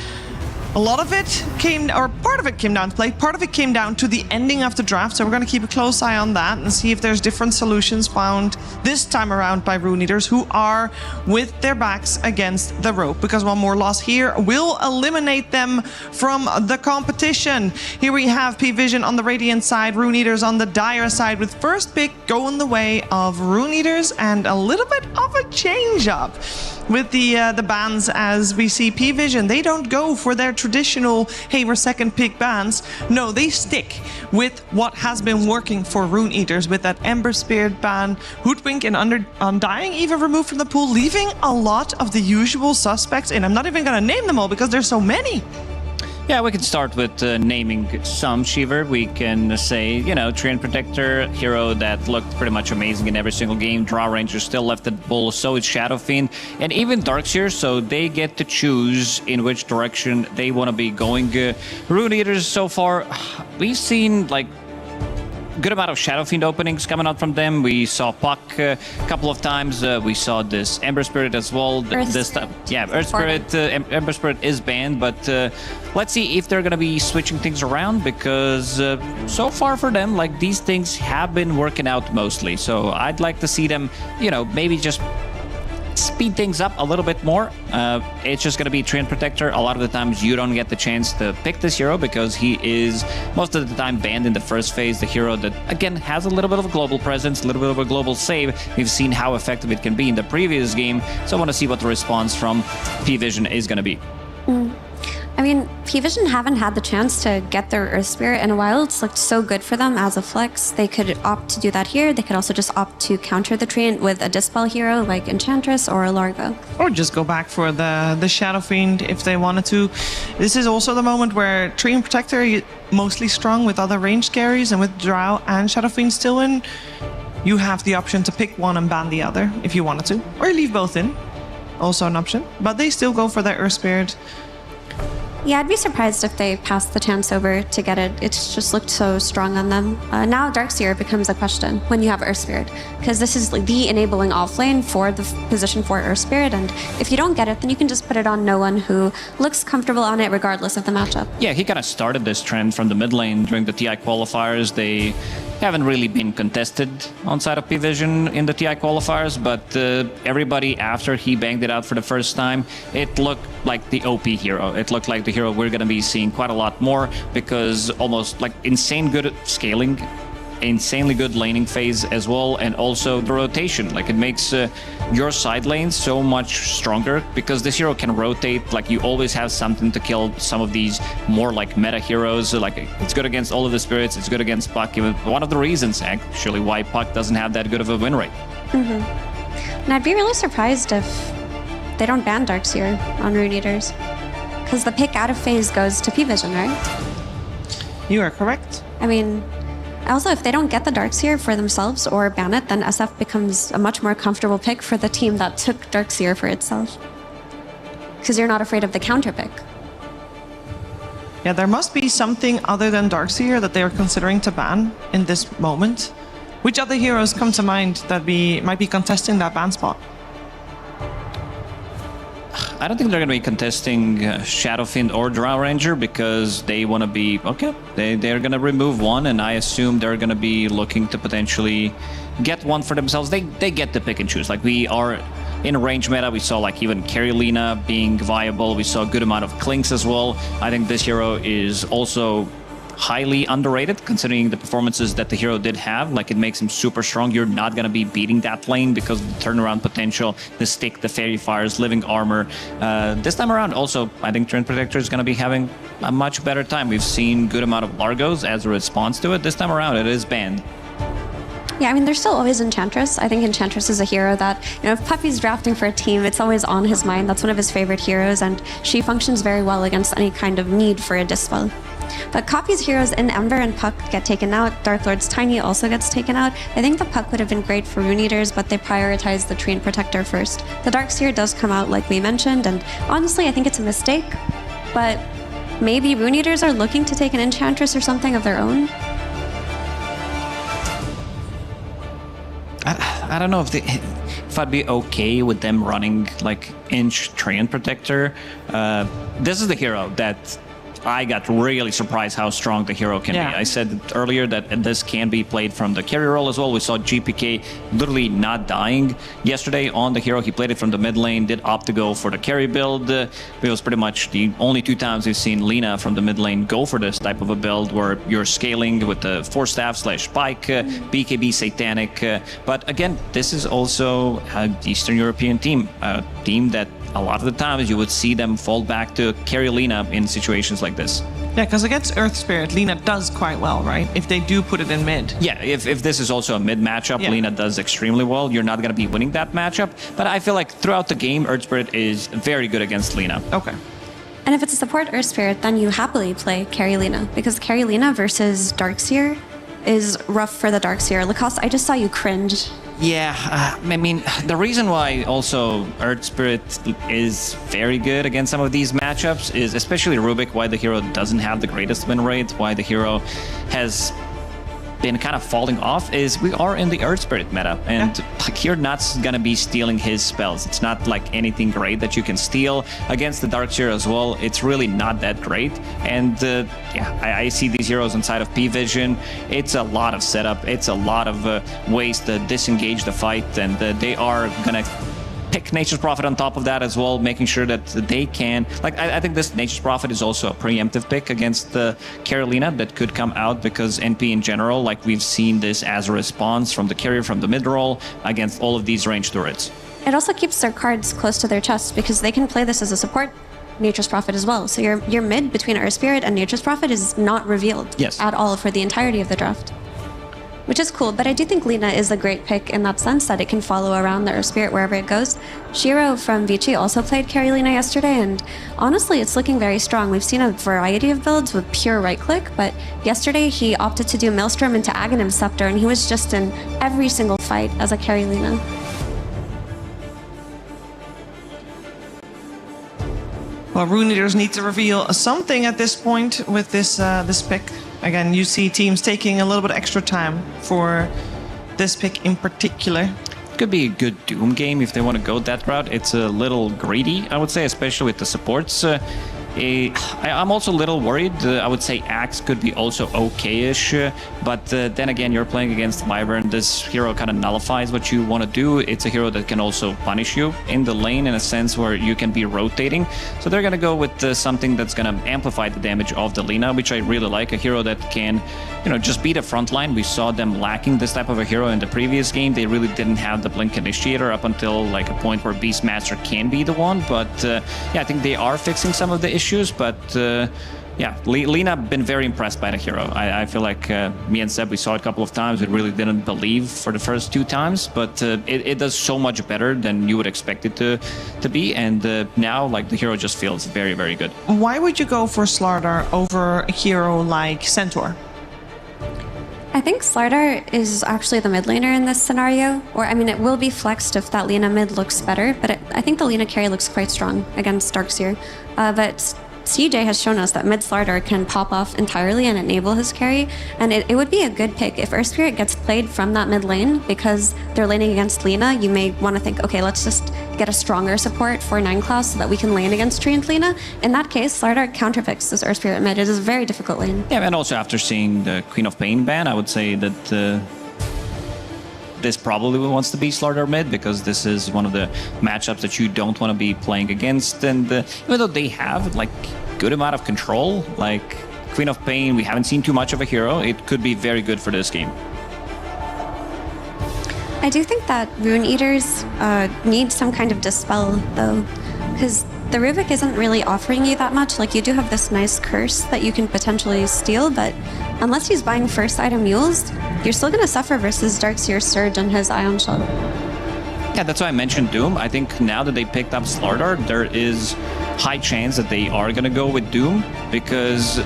A lot of it came, or part of it came down to play, part of it came down to the ending of the draft, so we're going to keep a close eye on that and see if there's different solutions found this time around by Rune Eaters, who are with their backs against the rope, because one more loss here will eliminate them from the competition. Here we have P-Vision on the Radiant side, Rune Eaters on the Dire side, with first pick going the way of Rune Eaters, and a little bit of a change-up with the bans, as we see P-Vision. They don't go for their traditional, hey, we're second pick bans. No, they stick with what has been working for Rune Eaters, with that Ember Spirit ban, Hoodwink and Undying even removed from the pool, leaving a lot of the usual suspects in. I'm not even gonna name them all because there's so many. Yeah, we can start with naming some, Shiver. We can say, you know, Treant Protector, hero that looked pretty much amazing in every single game. Draw Ranger still left the pool, so it's Shadow Fiend, and even Darkseer, so they get to choose in which direction they want to be going. Rune Eaters so far, we've seen, like, good amount of Shadow Fiend openings coming out from them. We saw Puck a couple of times. We saw this Ember Spirit as well. This time, yeah, Earth Spirit, Ember Spirit is banned, but let's see if they're gonna be switching things around, because so far for them, like, these things have been working out mostly. So I'd like to see them, you know, maybe just speed things up a little bit more. It's just going to be Treant Protector. A lot of the times you don't get the chance to pick this hero because he is most of the time banned in the first phase. The hero that, again, has a little bit of a global presence, a little bit of a global save. We've seen how effective it can be in the previous game, so I want to see what the response from P-Vision is going to be. I mean, P-Vision haven't had the chance to get their Earth Spirit in a while. It's looked so good for them as a flex. They could opt to do that here. They could also just opt to counter the Treant with a Dispel hero like Enchantress or a Largo. Or just go back for the Shadow Fiend if they wanted to. This is also the moment where Treant Protector, mostly strong with other ranged carries, and with Drow and Shadow Fiend still in, you have the option to pick one and ban the other if you wanted to. Or leave both in. Also an option. But they still go for their Earth Spirit. Yeah, I'd be surprised if they passed the chance over to get it. It's just looked so strong on them. Now Darkseer becomes a question when you have Earth Spirit, because this is like the enabling offlane for the position for Earth Spirit, and if you don't get it, then you can just put it on no one who looks comfortable on it regardless of the matchup. Yeah, he kind of started this trend from the mid lane during the TI qualifiers. They haven't really been contested on side of P-Vision in the TI qualifiers, but everybody, after he banged it out for the first time, it looked like the OP hero. It looked like the hero we're going to be seeing quite a lot more, because almost like insane good scaling, insanely good laning phase as well, and also the rotation. Like, it makes your side lanes so much stronger, because this hero can rotate. Like, you always have something to kill some of these more like meta heroes. Like, it's good against all of the spirits, it's good against Puck. Even one of the reasons actually why Puck doesn't have that good of a win rate. And I'd be really surprised if they don't ban Darkseer on Rune Eaters, because the pick out of phase goes to P-Vision, right? You are correct. I mean, also, if they don't get the Darkseer for themselves or ban it, then SF becomes a much more comfortable pick for the team that took Darkseer for itself. Because you're not afraid of the counter pick. Yeah, there must be something other than Darkseer that they are considering to ban in this moment. Which other heroes come to mind that might be contesting that ban spot? I don't think they're going to be contesting Shadow Fiend or Drow Ranger, because they want to be, okay, they're going to remove one, and I assume they're going to be looking to potentially get one for themselves. They get to pick and choose. Like, we are in a range meta. We saw like even Carolina being viable. We saw a good amount of Clinks as well. I think this hero is also highly underrated, considering the performances that the hero did have. Like, it makes him super strong. You're not going to be beating that lane because of the turnaround potential, the stick, the fairy fires, living armor. This time around, also, I think Treant Protector is going to be having a much better time. We've seen good amount of Largos as a response to it. This time around, it is banned. Yeah, I mean, there's still always Enchantress. I think Enchantress is a hero that, you know, if Puppy's drafting for a team, it's always on his mind. That's one of his favorite heroes, and she functions very well against any kind of need for a Dispel. But Copy's heroes in Ember and Puck get taken out. Dark Lord's Tiny also gets taken out. I think the Puck would have been great for Rune Eaters, but they prioritized the Treant Protector first. The Darkseer does come out, like we mentioned, and honestly, I think it's a mistake. But maybe Rune Eaters are looking to take an Enchantress or something of their own. I don't know if I'd be okay with them running like Inch Treant Protector. This is the hero that I got really surprised how strong the hero can be. I said earlier that this can be played from the carry role as well. We saw GPK literally not dying yesterday on the hero. He played it from the mid lane, did opt to go for the carry build. It was pretty much the only 2 times we've seen Lina from the mid lane go for this type of a build where you're scaling with the 4-staff/spike, BKB Satanic. But again, this is also an Eastern European team, a team that a lot of the times you would see them fall back to carry Lina in situations like this. Yeah, because against Earth Spirit, Lina does quite well, right? If they do put it in mid. Yeah, if this is also a mid matchup, Lina does extremely well. You're not going to be winning that matchup, but I feel like throughout the game, Earth Spirit is very good against Lina. Okay. And if it's a support Earth Spirit, then you happily play Carry Lina, because Carry Lina versus Darkseer is rough for the Darkseer. Lacoste, I just saw you cringe. Yeah, I mean, the reason why also Earth Spirit is very good against some of these matchups is especially Rubik, why the hero doesn't have the greatest win rate, why the hero has been kind of falling off is we are in the Earth Spirit meta, and like, you're not gonna be stealing his spells. It's not like anything great that you can steal. Against the Darkseer as well, it's really not that great. And I see these heroes inside of P-Vision. It's a lot of setup. It's a lot of ways to disengage the fight, and they are gonna pick Nature's Prophet on top of that as well, making sure that they can... Like, I think this Nature's Prophet is also a preemptive pick against the Carolina that could come out, because NP in general, like, we've seen this as a response from the carrier, from the mid-roll, against all of these ranged turrets. It also keeps their cards close to their chest, because they can play this as a support Nature's Prophet as well. So your mid between Earth Spirit and Nature's Prophet is not revealed at all for the entirety of the draft, which is cool. But I do think Lina is a great pick in that sense, that it can follow around the Earth Spirit wherever it goes. Shiro from Vici also played carry Lina yesterday, and honestly, it's looking very strong. We've seen a variety of builds with pure right-click, but yesterday he opted to do Maelstrom into Aghanim Scepter, and he was just in every single fight as a carry Lina. Well, Rune Eaters need to reveal something at this point with this this pick. Again, you see teams taking a little bit extra time for this pick in particular. It could be a good Doom game if they want to go that route. It's a little greedy, I would say, especially with the supports. I'm also a little worried. I would say Axe could be also okay-ish, but then again, you're playing against Wyvern. This hero kind of nullifies what you want to do. It's a hero that can also punish you in the lane in a sense where you can be rotating. So they're going to go with something that's going to amplify the damage of the Lina, which I really like. A hero that can, just beat a front line. We saw them lacking this type of a hero in the previous game. They really didn't have the Blink Initiator up until like a point where Beastmaster can be the one. But I think they are fixing some of the issues, but Lina been very impressed by the hero. I feel like me and Seb, we saw it a couple of times. We really didn't believe for the first 2 times, but it does so much better than you would expect it to be, and now like the hero just feels very, very good. Why would you go for Slardar over a hero like Centaur? I think Slardar is actually the mid laner in this scenario, or I mean, it will be flexed if that Lina mid looks better, but I think the Lina carry looks quite strong against Darkseer. But CJ has shown us that mid Slardar can pop off entirely and enable his carry, and it would be a good pick. If Earth Spirit gets played from that mid lane because they're laning against Lina, you may want to think, okay, let's just get a stronger support for 9 class so that we can lane against Treant Lina. In that case, Slardar counterpicks this Earth Spirit mid. It is a very difficult lane. Yeah, and also after seeing the Queen of Pain ban, I would say that this probably wants to be Slardar mid, because this is one of the matchups that you don't want to be playing against. And even though they have like good amount of control, like Queen of Pain, we haven't seen too much of a hero. It could be very good for this game. I do think that Rune Eaters need some kind of dispel though, because the Rubik isn't really offering you that much. Like, you do have this nice curse that you can potentially steal, but unless he's buying first item mules, you're still going to suffer versus Darkseer Surge and his Ion Shot. Yeah, that's why I mentioned Doom. I think now that they picked up Slardar, there is high chance that they are going to go with Doom, because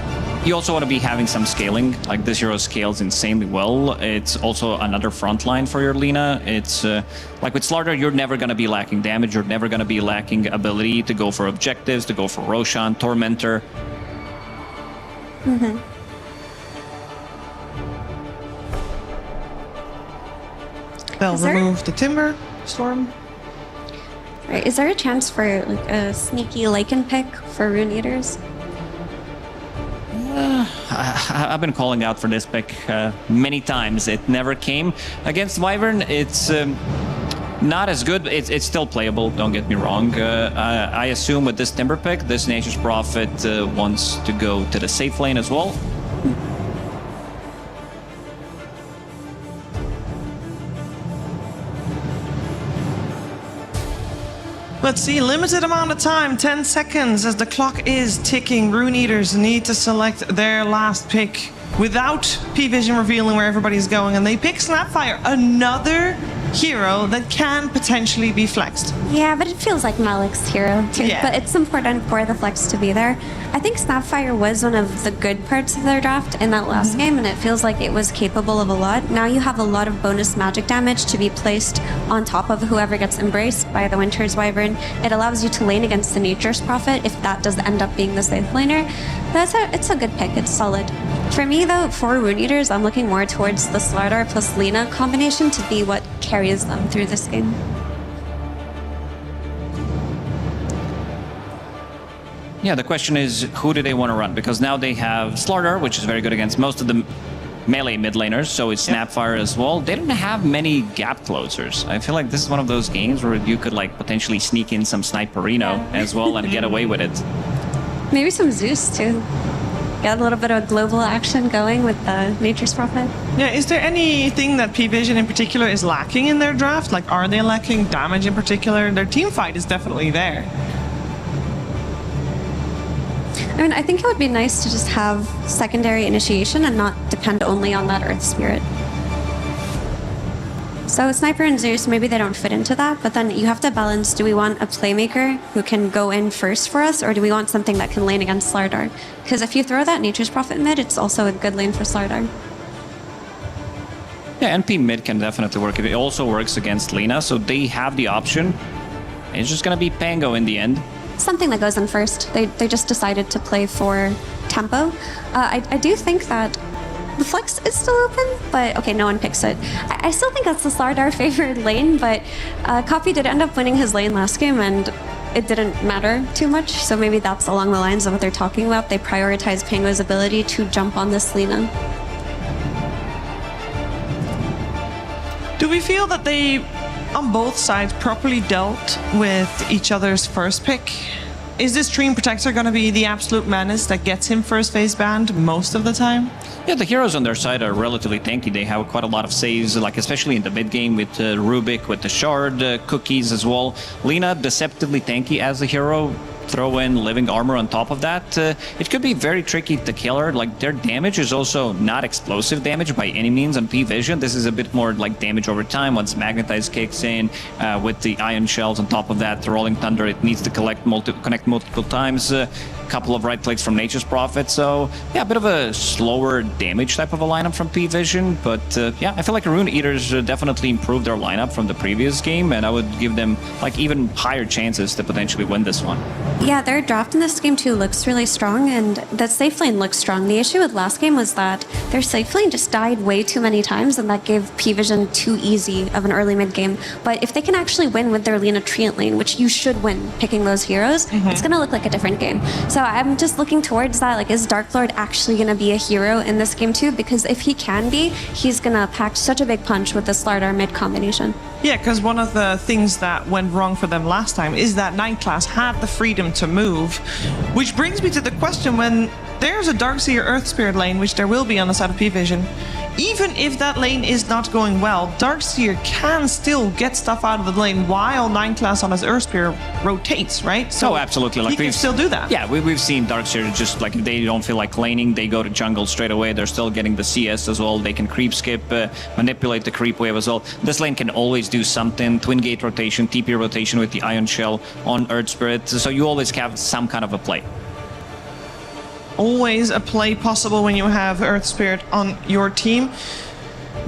you also want to be having some scaling. Like, this hero scales insanely well. It's also another front line for your Lina. It's like with Slardar, you're never going to be lacking damage. You're never going to be lacking ability to go for objectives, to go for Roshan, Tormentor. Mm-hmm. They'll remove the Timber Storm. Right. Is there a chance for like a sneaky Lycan pick for Rune Eaters? I've been calling out for this pick many times. It never came. Against Wyvern, it's not as good. It's still playable, don't get me wrong. I assume with this Timber pick, this Nature's Prophet wants to go to the safe lane as well. Let's see, limited amount of time, 10 seconds as the clock is ticking. Rune Eaters need to select their last pick without P-Vision revealing where everybody's going, and they pick Snapfire, another hero that can potentially be flexed. Yeah, but it feels like Malik's hero too. Yeah. But it's important for the flex to be there. I think Snapfire was one of the good parts of their draft in that last game, and it feels like it was capable of a lot. Now you have a lot of bonus magic damage to be placed on top of whoever gets embraced by the Winter's Wyvern. It allows you to lane against the Nature's Prophet if that does end up being the safe laner. It's a good pick. It's solid. For me, though, for Rune Eaters, I'm looking more towards the Slardar plus Lina combination to be what carries them through this game. Yeah, the question is, who do they want to run? Because now they have Slardar, which is very good against most of the melee mid laners, so it's Snapfire as well. They don't have many gap closers. I feel like this is one of those games where you could like potentially sneak in some Sniperino as well and get away with it. Maybe some Zeus, too. Get a little bit of global action going with the Nature's Prophet. Yeah, is there anything that P-Vision in particular is lacking in their draft? Like, are they lacking damage in particular? Their team fight is definitely there. I mean, I think it would be nice to just have secondary initiation and not depend only on that Earth Spirit. So Sniper and Zeus, maybe they don't fit into that, but then you have to balance, do we want a playmaker who can go in first for us, or do we want something that can lane against Slardar? Because if you throw that Nature's Prophet mid, it's also a good lane for Slardar. Yeah, NP mid can definitely work. It also works against Lina, so they have the option. It's just gonna be Pango in the end. Something that goes in first. They just decided to play for tempo. I do think that the flex is still open, but okay, no one picks it. I still think that's the Slardar favored lane, but Copy did end up winning his lane last game, and it didn't matter too much, so maybe that's along the lines of what they're talking about. They prioritize Pango's ability to jump on this Lina. Do we feel that they, on both sides, properly dealt with each other's first pick? Is this Dream Protector going to be the absolute menace that gets him first phase banned most of the time? Yeah, the heroes on their side are relatively tanky. They have quite a lot of saves, like especially in the mid game with Rubik, with the Shard cookies as well. Lina, deceptively tanky as a hero. Throw in living armor on top of that. It could be very tricky to kill her. Like, their damage is also not explosive damage by any means on P-Vision. This is a bit more like damage over time once Magnetize kicks in with the Ion Shells on top of that. The Rolling Thunder, it needs to connect multiple times. Couple of right clicks from Nature's Prophet. So, yeah, a bit of a slower damage type of a lineup from P-Vision. But, yeah, I feel like Rune Eaters definitely improved their lineup from the previous game, and I would give them, like, even higher chances to potentially win this one. Yeah, their draft in this game too looks really strong, and that safe lane looks strong. The issue with last game was that their safe lane just died way too many times, and that gave P-Vision too easy of an early mid game. But if they can actually win with their Lina Treant lane, which you should win picking those heroes, it's going to look like a different game. So I'm just looking towards that. Like, is Dark Lord actually going to be a hero in this game too? Because if he can be, he's going to pack such a big punch with the Slardar mid combination. Yeah, because one of the things that went wrong for them last time is that Night Class had the freedom to move, which brings me to the question, when there's a Darkseer Earth Spirit lane, which there will be on the side of P-Vision, even if that lane is not going well, Darkseer can still get stuff out of the lane while Night Class on his Earth Spirit rotates, right? So absolutely. Like, he can still do that. Yeah, we've seen Darkseer just like, if they don't feel like laning, they go to jungle straight away. They're still getting the CS as well. They can creep skip, manipulate the creep wave as well. This lane can always do something. Twin gate rotation, TP rotation with the Ion Shell on Earth Spirit. So you always have some kind of a play. Always a play possible when you have Earth Spirit on your team.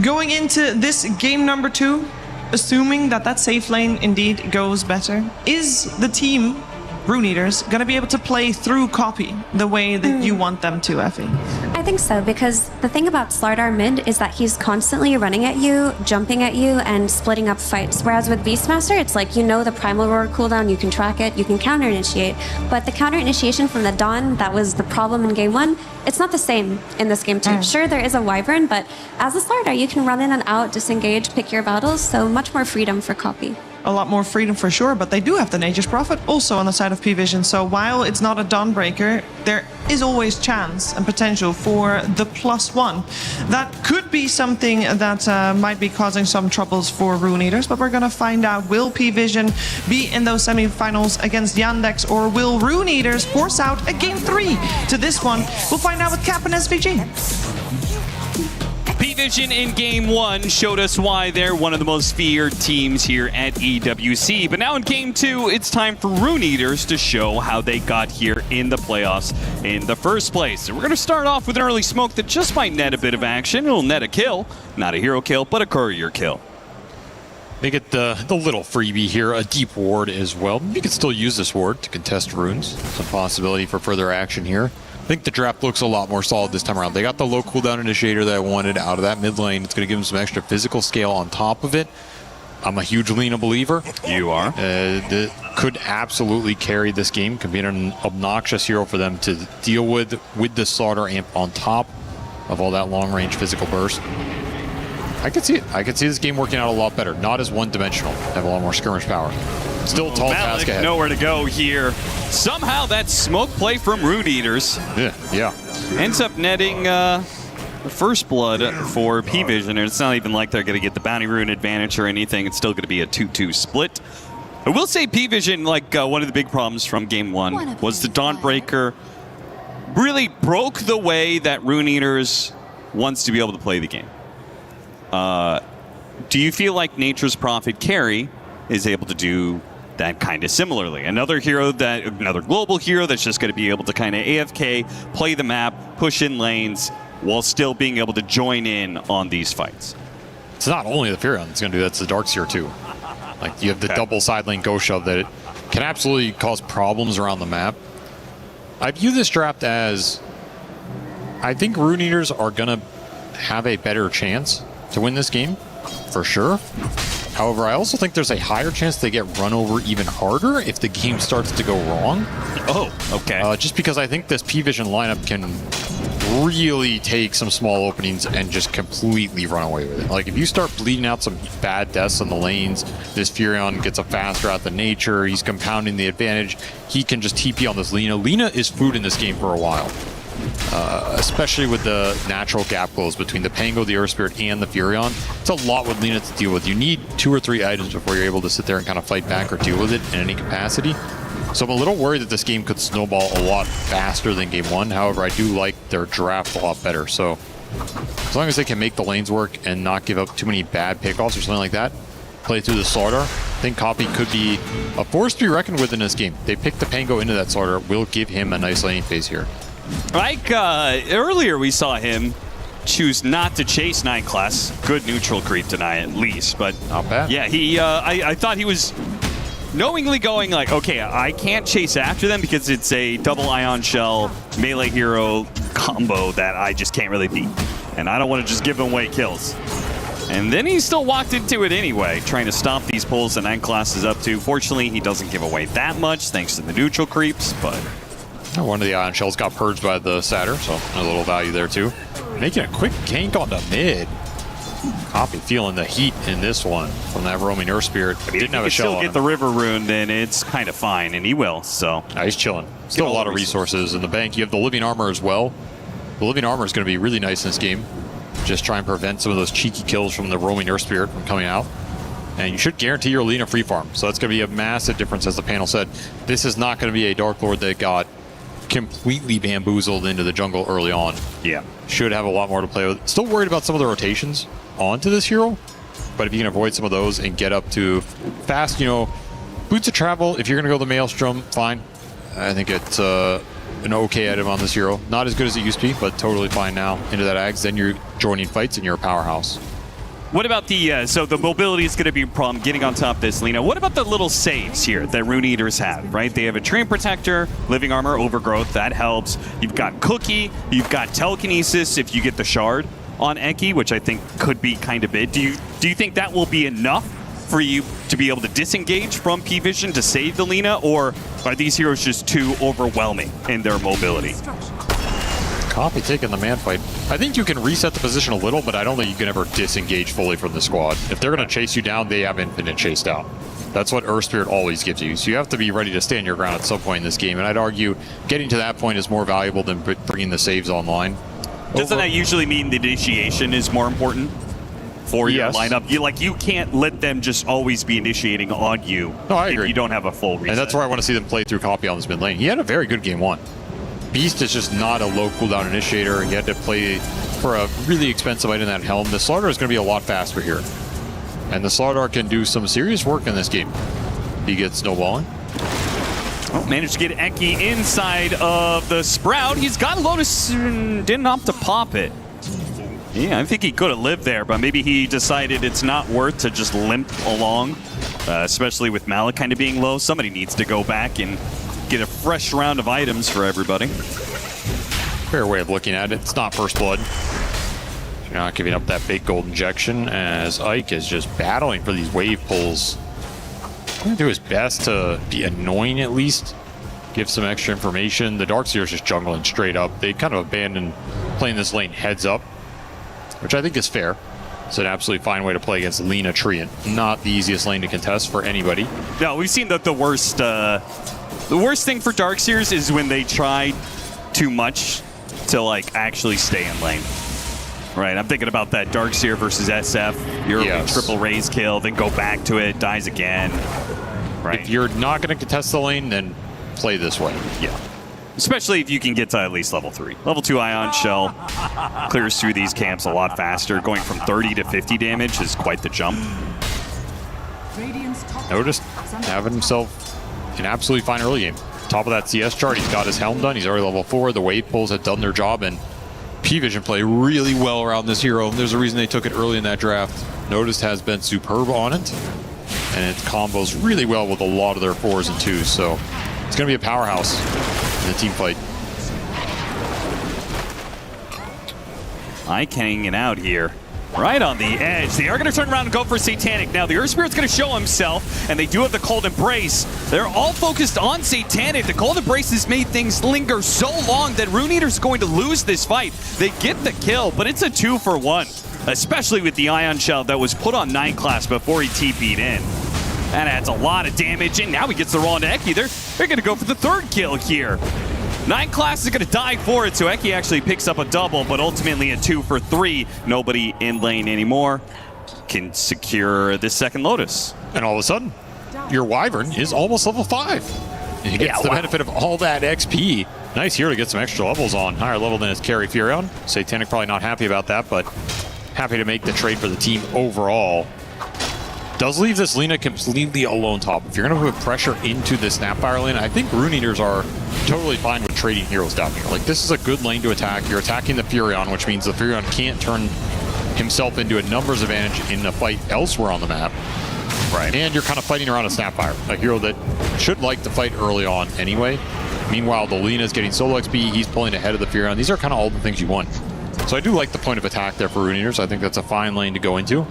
Going into this game number 2, assuming that that safe lane indeed goes better, is the team, Rune Eaters, going to be able to play through Copy the way that you want them to, Effie? I think so, because the thing about Slardar mid is that he's constantly running at you, jumping at you, and splitting up fights. Whereas with Beastmaster, it's like, you know the Primal Roar cooldown, you can track it, you can counter-initiate. But the counter-initiation from the Dawn, that was the problem in game 1, it's not the same in this game 2. Sure, there is a Wyvern, but as a Slardar, you can run in and out, disengage, pick your battles, so much more freedom for Copy. A lot more freedom for sure, but they do have the Nature's Prophet also on the side of P-Vision, so while it's not a Dawnbreaker, there is always chance and potential for the +1. That could be something that might be causing some troubles for Rune Eaters, but we're gonna find out. Will P-Vision be in those semifinals against Yandex, or will Rune Eaters force out a Game 3 to this one? We'll find out with Cap and SVG. P-Vision in Game 1 showed us why they're one of the most feared teams here at EWC. But now in Game 2, it's time for Rune Eaters to show how they got here in the playoffs in the first place. And we're going to start off with an early smoke that just might net a bit of action. It'll net a kill. Not a hero kill, but a courier kill. They get the little freebie here, a deep ward as well. You can still use this ward to contest runes. Some possibility for further action here. I think the draft looks a lot more solid this time around. They got the low cooldown initiator that I wanted out of that mid lane. It's going to give them some extra physical scale on top of it. I'm a huge Lina believer. You are. Could absolutely carry this game. Could be an obnoxious hero for them to deal with the Slaughter Amp on top of all that long-range physical burst. I could see it. I could see this game working out a lot better. Not as one-dimensional. Have a lot more skirmish power. Still a tall task ahead. Nowhere to go here. Somehow that smoke play from Rune Eaters. Yeah. Ends up netting first blood for P-Vision. And it's not even like they're going to get the bounty rune advantage or anything. It's still going to be a 2-2 split. I will say P-Vision, like one of the big problems from Game 1 was the Dawnbreaker really broke the way that Rune Eaters wants to be able to play the game. Do you feel like Nature's Prophet carry is able to do that kind of similarly? Another global hero that's just going to be able to kind of AFK, play the map, push in lanes, while still being able to join in on these fights. It's not only the Furion that's going to do that, it's the Darkseer too. Like you have the double side lane go shove that it can absolutely cause problems around the map. I view this draft as, I think Rune Eaters are going to have a better chance to win this game, for sure. However, I also think there's a higher chance they get run over even harder if the game starts to go wrong. Oh, okay. Just because I think this P-Vision lineup can really take some small openings and just completely run away with it. Like, if you start bleeding out some bad deaths in the lanes, this Furion gets a faster out than Nature, he's compounding the advantage, he can just TP on this Lina. Lina is food in this game for a while. Especially with the natural gap close between the Pango, the Earth Spirit, and the Furion. It's a lot with Lina to deal with. You need 2 or 3 items before you're able to sit there and kind of fight back or deal with it in any capacity. So I'm a little worried that this game could snowball a lot faster than Game 1. However, I do like their draft a lot better. So as long as they can make the lanes work and not give up too many bad pickoffs or something like that, play through the Slaughter, I think Copy could be a force to be reckoned with in this game. They pick the Pango into that Slaughter, will give him a nice laning phase here. Like earlier we saw him choose not to chase Night Class. Good neutral creep deny at least, but not bad. Yeah, he I thought he was knowingly going like, okay, I can't chase after them because it's a double ion shell melee hero combo that I just can't really beat. And I don't want to just give them away kills. And then he still walked into it anyway, trying to stop these pulls that Night Class is up to. Fortunately, he doesn't give away that much thanks to the neutral creeps, but one of the ion shells got purged by the Satyr, so a little value there too. Making a quick gank on the mid. Copy feeling the heat in this one from that roaming Earth Spirit. I mean, didn't have a shell on him. If he can still get the river rune, then it's kind of fine, and he will, so. He's chilling. Still a lot of resources in the bank. You have the living armor as well. The living armor is going to be really nice in this game. Just try and prevent some of those cheeky kills from the roaming Earth Spirit from coming out. And you should guarantee your Lina free farm. So that's going to be a massive difference, as the panel said. This is not going to be a Dark Lord that got completely bamboozled into the jungle early on. Yeah. Should have a lot more to play with. Still worried about some of the rotations onto this hero, but if you can avoid some of those and get up to fast, boots of travel, if you're going to go the Maelstrom, fine. I think it's an okay item on this hero. Not as good as it used to be, but totally fine now. Into that Ags, then you're joining fights and you're a powerhouse. What about the, so the mobility is going to be a problem getting on top of this, Lina. What about the little saves here that Rune Eaters have, right? They have a Train Protector, Living Armor, Overgrowth, that helps. You've got Cookie, you've got Telekinesis if you get the Shard on Eki, which I think could be kind of big. Do you think that will be enough for you to be able to disengage from P-Vision to save the Lina, or are these heroes just too overwhelming in their mobility? Copy taking the man fight. I think you can reset the position a little, but I don't think you can ever disengage fully from the squad. If they're going to chase you down, they have infinite chase down. That's what Earth Spirit always gives you. So you have to be ready to stand your ground at some point in this game. And I'd argue getting to that point is more valuable than bringing the saves online. Doesn't that usually mean the initiation is more important for your lineup? You can't let them just always be initiating on you. No, I agree. If you don't have a full reset. And that's where I want to see them play through Copy on this mid lane. He had a very good game 1. Beast is just not a low cooldown initiator. He had to play for a really expensive item, that helm, the Slardar is going to be a lot faster here. And the Slardar can do some serious work in this game. He gets snowballing. Oh, managed to get Eki inside of the Sprout. He's got Lotus, didn't opt to pop it. Yeah, I think he could have lived there, but maybe he decided it's not worth to just limp along, especially with Malik kind of being low. Somebody needs to go back and get a fresh round of items for everybody. Fair way of looking at it. It's not first blood. You're not giving up that big gold injection as Ike is just battling for these wave pulls. He's going to do his best to be annoying at least. Give some extra information. The Darkseer is just jungling straight up. They kind of abandoned playing this lane heads up, which I think is fair. It's an absolutely fine way to play against Lina Treant. Not the easiest lane to contest for anybody. No, we've seen that the worst thing for Darkseers is when they try too much to like actually stay in lane. Right, I'm thinking about that Darkseer versus SF. You're triple raise kill, then go back to it, dies again. Right. If you're not going to contest the lane, then play this way. Yeah. Especially if you can get to at least level 3. Level 2 Ion Shell clears through these camps a lot faster. Going from 30 to 50 damage is quite the jump. Noticed having himself an absolutely fine early game. Top of that CS chart, he's got his helm done. He's already level 4. The wave pulls have done their job, and P-Vision play really well around this hero. There's a reason they took it early in that draft. Noticed has been superb on it, and it combos really well with a lot of their 4s and 2s. So it's going to be a powerhouse in the team fight. Ike hanging out here. Right on the edge. They are going to turn around and go for Satanic. Now, the Earth Spirit's going to show himself, and they do have the Cold Embrace. They're all focused on Satanic. The Cold Embrace has made things linger so long that Rune Eater's going to lose this fight. They get the kill, but it's a 2-for-1, especially with the Ion Shell that was put on 9 class before he TP'd in. That adds a lot of damage, and now he gets the roll into Eki. They're going to go for the 3rd kill here. 9 class is going to die for it, so Eki actually picks up a double, but ultimately a 2-for-3. Nobody in lane anymore can secure this 2nd Lotus. And all of a sudden, your Wyvern is almost level 5. And he gets the benefit of all that XP. Nice here to get some extra levels on. Higher level than his carry Furion. Satanic probably not happy about that, but happy to make the trade for the team overall. Does leave this Lina completely alone top. If you're going to put pressure into the Snapfire lane, I think Rune Eaters are totally fine with trading heroes down here. Like, this is a good lane to attack. You're attacking the Furion, which means the Furion can't turn himself into a numbers advantage in the fight elsewhere on the map. Right. And you're kind of fighting around a Snapfire, a hero that should like to fight early on anyway. Meanwhile, the Lina's getting solo XP. He's pulling ahead of the Furion. These are kind of all the things you want. So I do like the point of attack there for Rune Eaters. I think that's a fine lane to go into.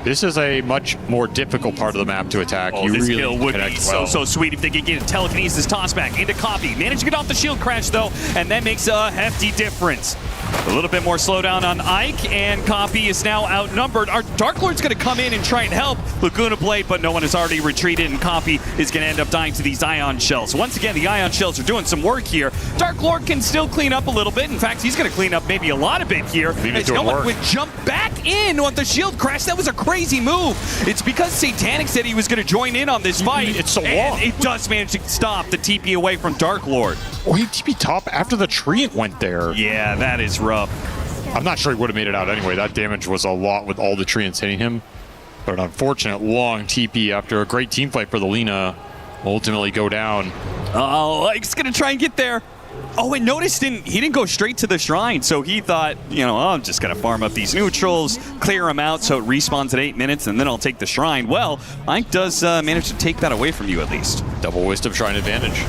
This is a much more difficult part of the map to attack. Oh, this kill would be so sweet if they could get a telekinesis toss back into Copy. Managed to get off the shield crash though, and that makes a hefty difference. A little bit more slowdown on Ike, and Copy is now outnumbered. Our Dark Lord's going to come in and try and help Laguna Blade, but no one has already retreated, and Copy is going to end up dying to these Ion Shells. Once again, the Ion Shells are doing some work here. Dark Lord can still clean up a little bit. In fact, he's going to clean up maybe a lot of bit here. As no one would jump back in on the shield crash. That was a crazy move. It's because Satanic said he was going to join in on this fight. It's so long. It does manage to stop the TP away from Dark Lord. Oh, he TP top after the Treant went there. Yeah, that is rough. I'm not sure he would have made it out anyway. That damage was a lot with all the Treants hitting him. But an unfortunate long TP after a great team fight for the Lina ultimately go down. Oh, Ike's going to try and get there. Oh, and notice he didn't go straight to the shrine, so he thought, you know, I'm just going to farm up these neutrals, clear them out so it respawns at 8 minutes, and then I'll take the shrine. Well, Ike does manage to take that away from you at least. Double waste of shrine advantage.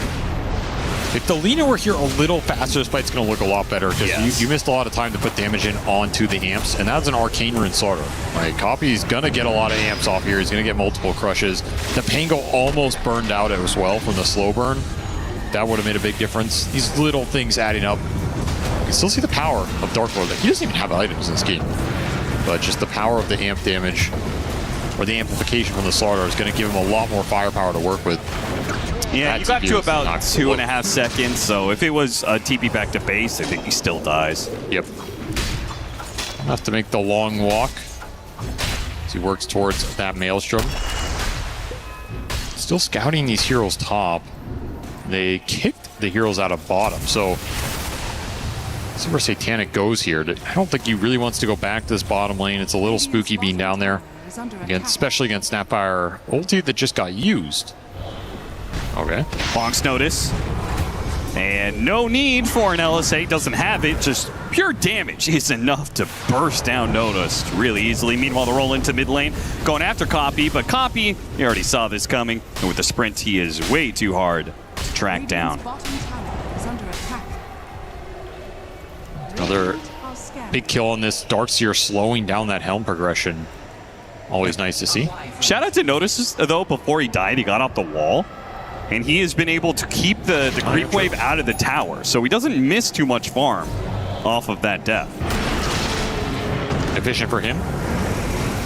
If the Lina were here a little faster, this fight's going to look a lot better because you missed a lot of time to put damage in onto the amps, and that's an Arcane Rune Slaughter. Right, Copy's going to get a lot of amps off here. He's going to get multiple crushes. The Pango almost burned out as well from the slow burn. That would have made a big difference. These little things adding up. You can still see the power of Dark Lord. He doesn't even have items in this game, but just the power of the amp damage or the amplification from the Slaughter is going to give him a lot more firepower to work with. Yeah, you got to about 2.5 seconds, so if it was a TP back to base, I think he still dies. Yep. Have to make the long walk as he works towards that Maelstrom. Still scouting these heroes top. They kicked the heroes out of bottom, so See where Satanic goes here. I don't think he really wants to go back to this bottom lane. It's a little spooky being down there, especially against Snapfire ulti that just got used. Okay. Bonk's notice. And no need for an LSA, doesn't have it, just pure damage is enough to burst down Noticed really easily. Meanwhile, the roll into mid lane, going after Copy, but Copy, you already saw this coming, and with the sprint, he is way too hard to track down. Another big kill on this Darkseer, slowing down that Helm progression. Always nice to see. Shout out to Notice, though, before he died, he got off the wall. And he has been able to keep the creep wave out of the tower, so he doesn't miss too much farm off of that death. Efficient for him.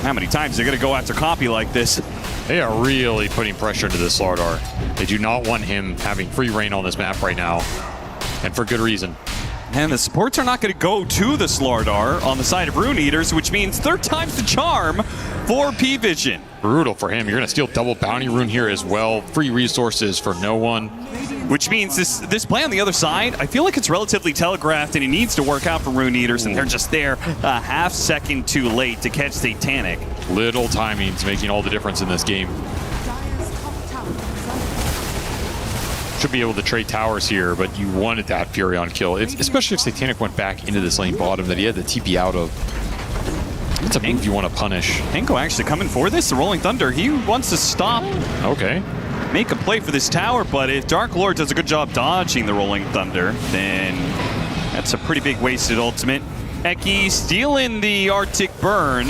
How many times are they going to go after Copy like this? They are really putting pressure into this Slardar. They do not want him having free reign on this map right now, and for good reason. And the supports are not going to go to the Slardar on the side of Rune Eaters, which means third time's the charm for P-Vision. Brutal for him. You're going to steal double bounty rune here as well. Free resources for no one. Which means this play on the other side, I feel like it's relatively telegraphed and it needs to work out for Rune Eaters, and they're just there a half second too late to catch Satanic. Little timings making all the difference in this game. Should be able to trade towers here, but you wanted that Furion kill, especially if Satanic went back into this lane bottom that he had the TP out of. It's a move you want to punish. Henko actually coming for this. The Rolling Thunder, he wants to stop. Okay. Make a play for this tower, but if Dark Lord does a good job dodging the Rolling Thunder, then that's a pretty big wasted ultimate. Eki stealing the Arctic Burn.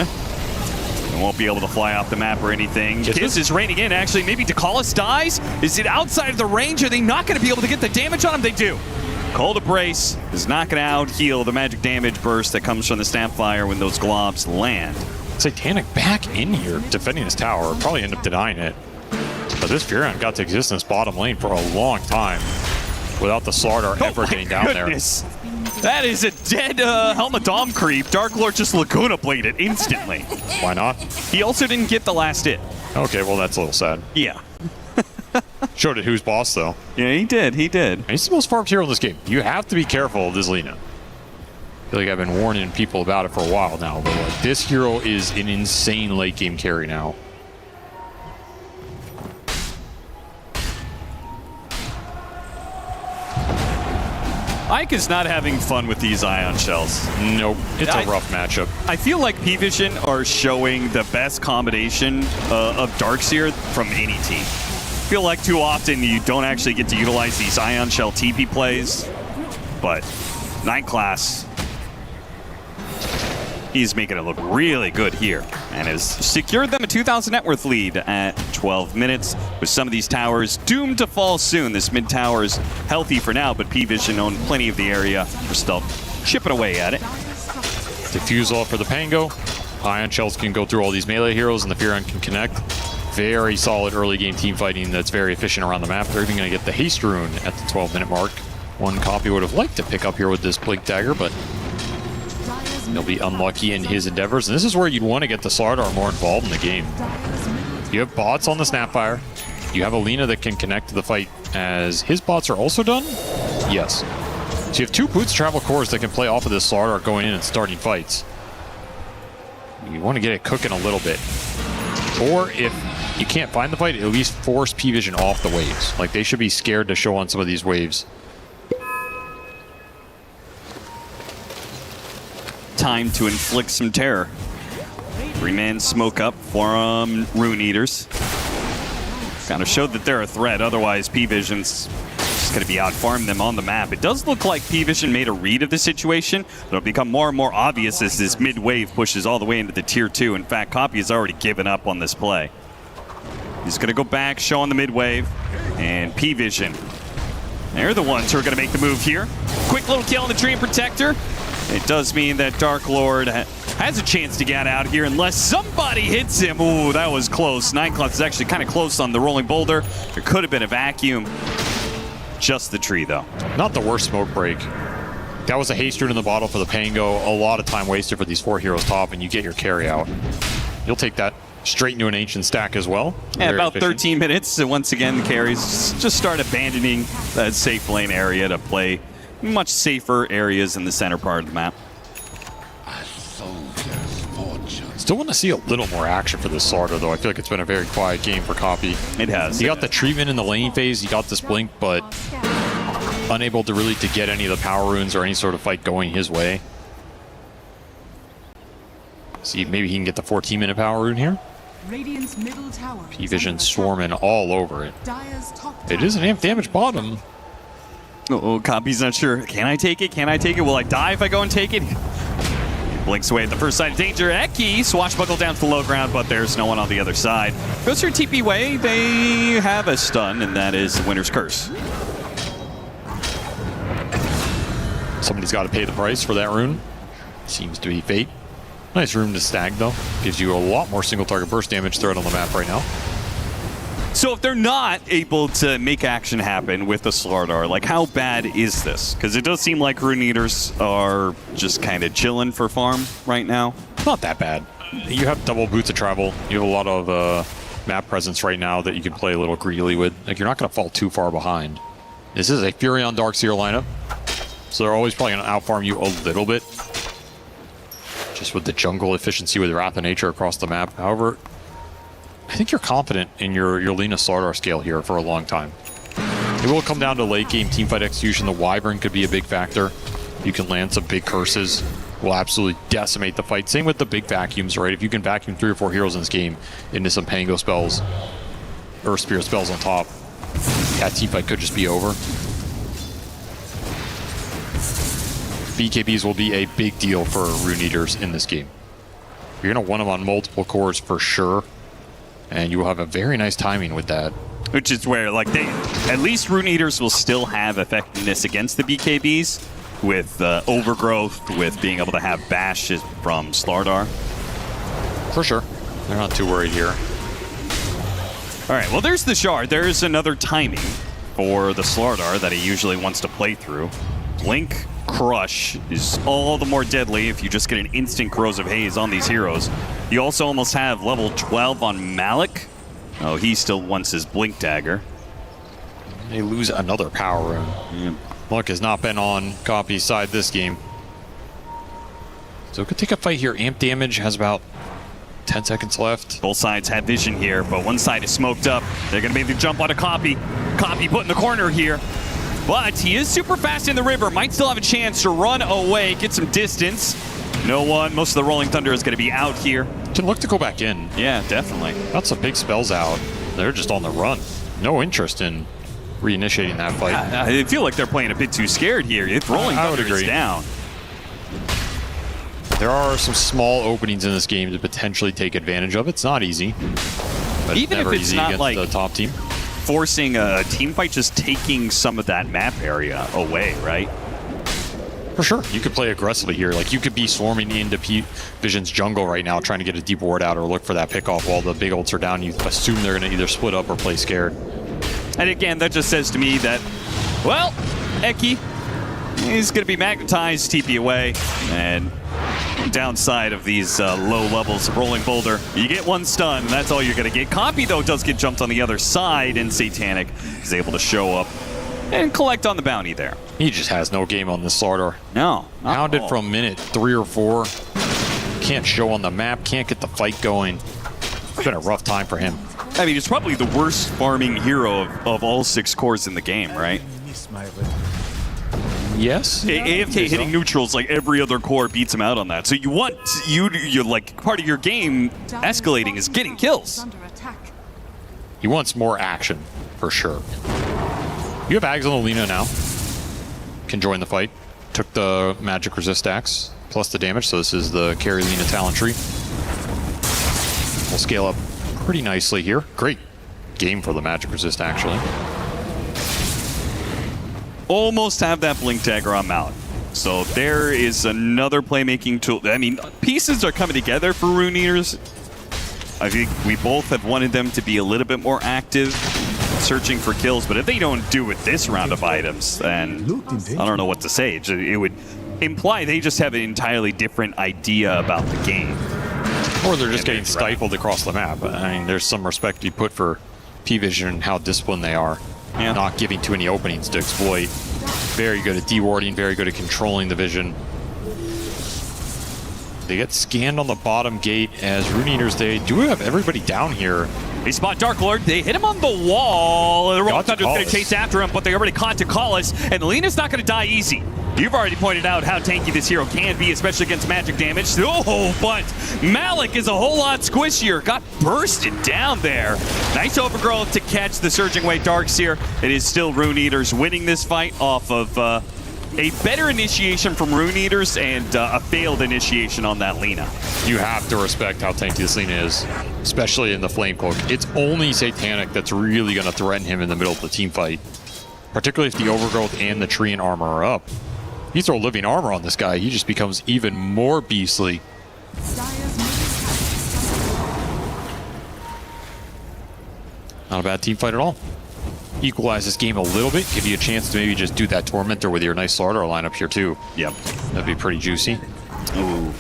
Won't be able to fly off the map or anything. Kiz is raining in, actually. Maybe Dakalis dies? Is it outside of the range? Are they not going to be able to get the damage on him? They do. Call to Brace is not going to out-heal the magic damage burst that comes from the Snapfire when those globs land. Satanic back in here defending this tower. Probably end up denying it. But this Furion got to exist in this bottom lane for a long time without the Slardar ever getting down goodness. There. That is a dead Helmadom creep. Dark Lord just Laguna bladed instantly. Why not? He also didn't get the last hit. Okay, well, that's a little sad. Yeah. Showed it who's boss, though. Yeah, he did. He did. And he's the most farmed hero in this game. You have to be careful of this Lina. I feel like I've been warning people about it for a while now, but like, this hero is an insane late game carry now. Ike is not having fun with these ion shells. Nope, it's a rough matchup. I feel like P-Vision are showing the best combination of Darkseer from any team. I feel like too often you don't actually get to utilize these ion shell TP plays, but Night Class, he's making it look really good here and has secured them a 2,000 net worth lead at 12 minutes with some of these towers doomed to fall soon. This mid tower is healthy for now, but P-Vision own plenty of the area. We're still chipping away at it. Diffusal for the Pango. Ion shells can go through all these melee heroes and the Furion can connect. Very solid early game team fighting that's very efficient around the map. They're even going to get the haste rune at the 12-minute mark. One Copy would have liked to pick up here with this Blink Dagger, but he'll be unlucky in his endeavors. And this is where you'd want to get the Slardar more involved in the game. You have bots on the Snapfire. You have Alina that can connect to the fight as his bots are also done? Yes. So you have two Boots Travel Cores that can play off of this Slardar going in and starting fights. You want to get it cooking a little bit. Or if you can't find the fight, at least force P-Vision off the waves. Like, they should be scared to show on some of these waves. Time to inflict some terror. 3-man smoke up from Rune Eaters. Kind of showed that they're a threat, otherwise P-Vision's just going to be out farming them on the map. It does look like P-Vision made a read of the situation. It'll become more and more obvious as this mid-wave pushes all the way into the tier 2. In fact, Copy has already given up on this play. He's going to go back, show on the mid-wave, and P-Vision. They're the ones who are going to make the move here. Quick little kill on the Dream Protector. It does mean that Dark Lord has a chance to get out here unless somebody hits him. Ooh, that was close. Ninecloth is actually kind of close on the Rolling Boulder. There could have been a vacuum. Just the tree, though. Not the worst smoke break. That was a haste rune in the bottle for the Pango. A lot of time wasted for these 4 heroes top, and you get your carry out. You'll take that straight into an ancient stack as well. Yeah, about 13 minutes. And once again, the carries just start abandoning that safe lane area to play much safer areas in the center part of the map. Still want to see a little more action for this Slaughter, though. I feel like it's been a very quiet game for Copy. It has. He got the treatment in the laning phase. He got this blink, but unable to really to get any of the power runes or any sort of fight going his way. See, maybe he can get the 14-minute power rune here. Radiant's middle tower. P-Vision swarming all over it. It is an amp damage bottom. Oh, Copy's not sure. Can I take it? Can I take it? Will I die if I go and take it? Blinks away at the first sign of danger. Eki swashbuckle down to the low ground, but there's no one on the other side. Goes through TP way. They have a stun, and that is the Winner's Curse. Somebody's got to pay the price for that rune. Seems to be Fate. Nice rune to stag, though. Gives you a lot more single target burst damage threat on the map right now. So if they're not able to make action happen with the Slardar, like how bad is this? Because it does seem like Rune Eaters are just kind of chilling for farm right now. Not that bad. You have double boots of travel. You have a lot of map presence right now that you can play a little greedily with. Like, you're not going to fall too far behind. This is a Furion Darkseer lineup, so they're always probably going to outfarm you a little bit. Just with the jungle efficiency with Wrath of Nature across the map. However, I think you're confident in your Lina Slardar scale here for a long time. It will come down to late game teamfight execution. The Wyvern could be a big factor. You can land some big curses. Will absolutely decimate the fight. Same with the big vacuums, right? If you can vacuum 3 or 4 heroes in this game into some Pango spells, Earth Spirit spells on top, that teamfight could just be over. BKBs will be a big deal for Rune Eaters in this game. You're going to want them on multiple cores for sure. And you will have a very nice timing with that. Which is where, like, at least Rune Eaters will still have effectiveness against the BKBs with overgrowth, with being able to have bash from Slardar. For sure. They're not too worried here. All right, well, there's the Shard. There's another timing for the Slardar that he usually wants to play through. Blink Crush is all the more deadly if you just get an instant Corrosive Haze on these heroes. You also almost have level 12 on Malik. Oh, he still wants his Blink Dagger. They lose another power rune. Luck has not been on Copy's side this game. So it could take a fight here. Amp damage has about 10 seconds left. Both sides have vision here, but one side is smoked up. They're going to maybe jump on a Copy. Copy put in the corner here. But he is super fast in the river. Might still have a chance to run away, get some distance. No one. Most of the Rolling Thunder is going to be out here. Can look to go back in. Yeah, definitely. Got some big spells out. They're just on the run. No interest in reinitiating that fight. I feel like they're playing a bit too scared here. If Rolling Thunder is down. There are some small openings in this game to potentially take advantage of. It's not easy. But even never if it's easy not against like the top team. Forcing a team fight, just taking some of that map area away, right? For sure. You could play aggressively here. Like, you could be swarming into Vision's jungle right now, trying to get a deep ward out or look for that pickoff while the big ults are down. You assume they're going to either split up or play scared. And again, that just says to me that, well, Eki is going to be magnetized, TP away, and downside of these low levels of Rolling Boulder, you get one stun, that's all you're going to get. Copy, though, does get jumped on the other side, and Satanic is able to show up and collect on the bounty there. He just has no game on this Slardar. No. Hounded from minute 3 or 4. Can't show on the map, can't get the fight going. It's been a rough time for him. I mean, it's probably the worst farming hero of all 6 cores in the game, right? Yes. AFK hitting neutrals like every other core beats him out on that. So you want, you're like, part of your game escalating is getting kills. He wants more action, for sure. You have Ags on the Lina now. Can join the fight. Took the magic resist axe, plus the damage, so this is the carry Lina talent tree. We'll scale up pretty nicely here. Great game for the magic resist, actually. Almost have that Blink Dagger on Malik. So there is another playmaking tool. I mean, pieces are coming together for Rune Eaters. I think we both have wanted them to be a little bit more active, searching for kills, but if they don't do with this round of items, then I don't know what to say. It would imply they just have an entirely different idea about the game. Or they're just getting stifled across the map. I mean, there's some respect to be put for P-Vision and how disciplined they are. Yeah. Not giving too many openings to exploit. Very good at dewarding, very good at controlling the vision. They get scanned on the bottom gate as Rune Eaters, they do have everybody down here. They spot Dark Lord. They hit him on the wall. The Rolling Thunder's going to chase after him, but they already caught Takalis, and Lena's not going to die easy. You've already pointed out how tanky this hero can be, especially against magic damage. Oh, but Malik is a whole lot squishier. Got bursted down there. Nice overgrowth to catch the Surging Wave Darkseer. It is still Rune Eaters winning this fight off of a better initiation from Rune Eaters and a failed initiation on that Lina. You have to respect how tanky this Lina is, especially in the Flame Cloak. It's only Satanic that's really going to threaten him in the middle of the team fight, particularly if the overgrowth and the tree and armor are up. You throw living armor on this guy, he just becomes even more beastly. Not a bad team fight at all. Equalize this game a little bit, give you a chance to maybe just do that Tormentor with your nice Slardar lineup here too. Yep. That'd be pretty juicy. Ooh.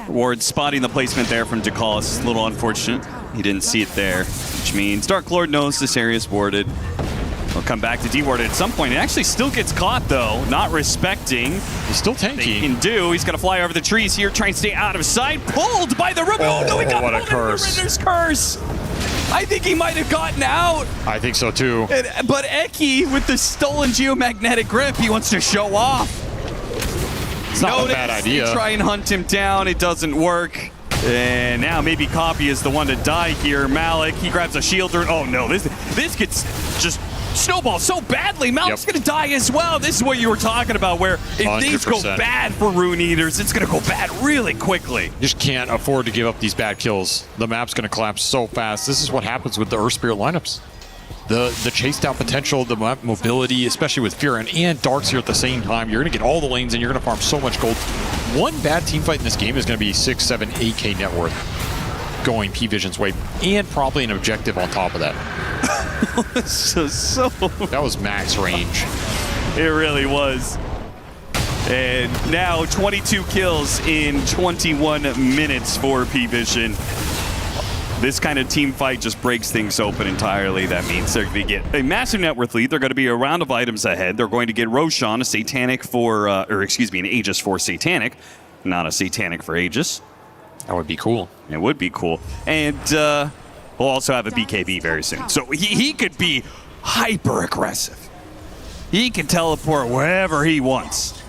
Ward spotting the placement there from Dakalis. A little unfortunate. He didn't see it there, which means Dark Lord knows this area is warded. He'll come back to dewarded at some point. It actually still gets caught though, not respecting. He's still tanky. He can do. He's gonna fly over the trees here, try and stay out of sight. Pulled by the River. Oh no, he got what a pulled curse. into the Ritter's curse. I think he might have gotten out. I think so too. But Eki with the stolen geomagnetic grip, he wants to show off. It's not a bad idea. They try and hunt him down. It doesn't work. And now maybe Copy is the one to die here. Malik, he grabs a shielder. Oh no, this gets just snowball so badly. Malik's gonna die as well. This is what you were talking about, where if 100%. things go bad for Rune Eaters, it's gonna go bad really quickly. You just can't afford to give up these bad kills. The map's gonna collapse so fast. This is what happens with the Earth Spirit lineups. The chase down potential, the map mobility, especially with Furin and Darkseer at the same time. You're gonna get all the lanes and you're gonna farm so much gold. One bad team fight in this game is gonna be 6, 7, 8K net worth going P-Vision's way, and probably an objective on top of that. so that was max range. It really was. And now 22 kills in 21 minutes for P-Vision. This kind of team fight just breaks things open entirely. That means they're going to get a massive net worth lead. They're going to be a round of items ahead. They're going to get Roshan, a Satanic for, or excuse me, an Aegis for Satanic, not a Satanic for Aegis. That would be cool. It would be cool. And we'll also have a BKB very soon. So he could be hyper aggressive. He can teleport wherever he wants.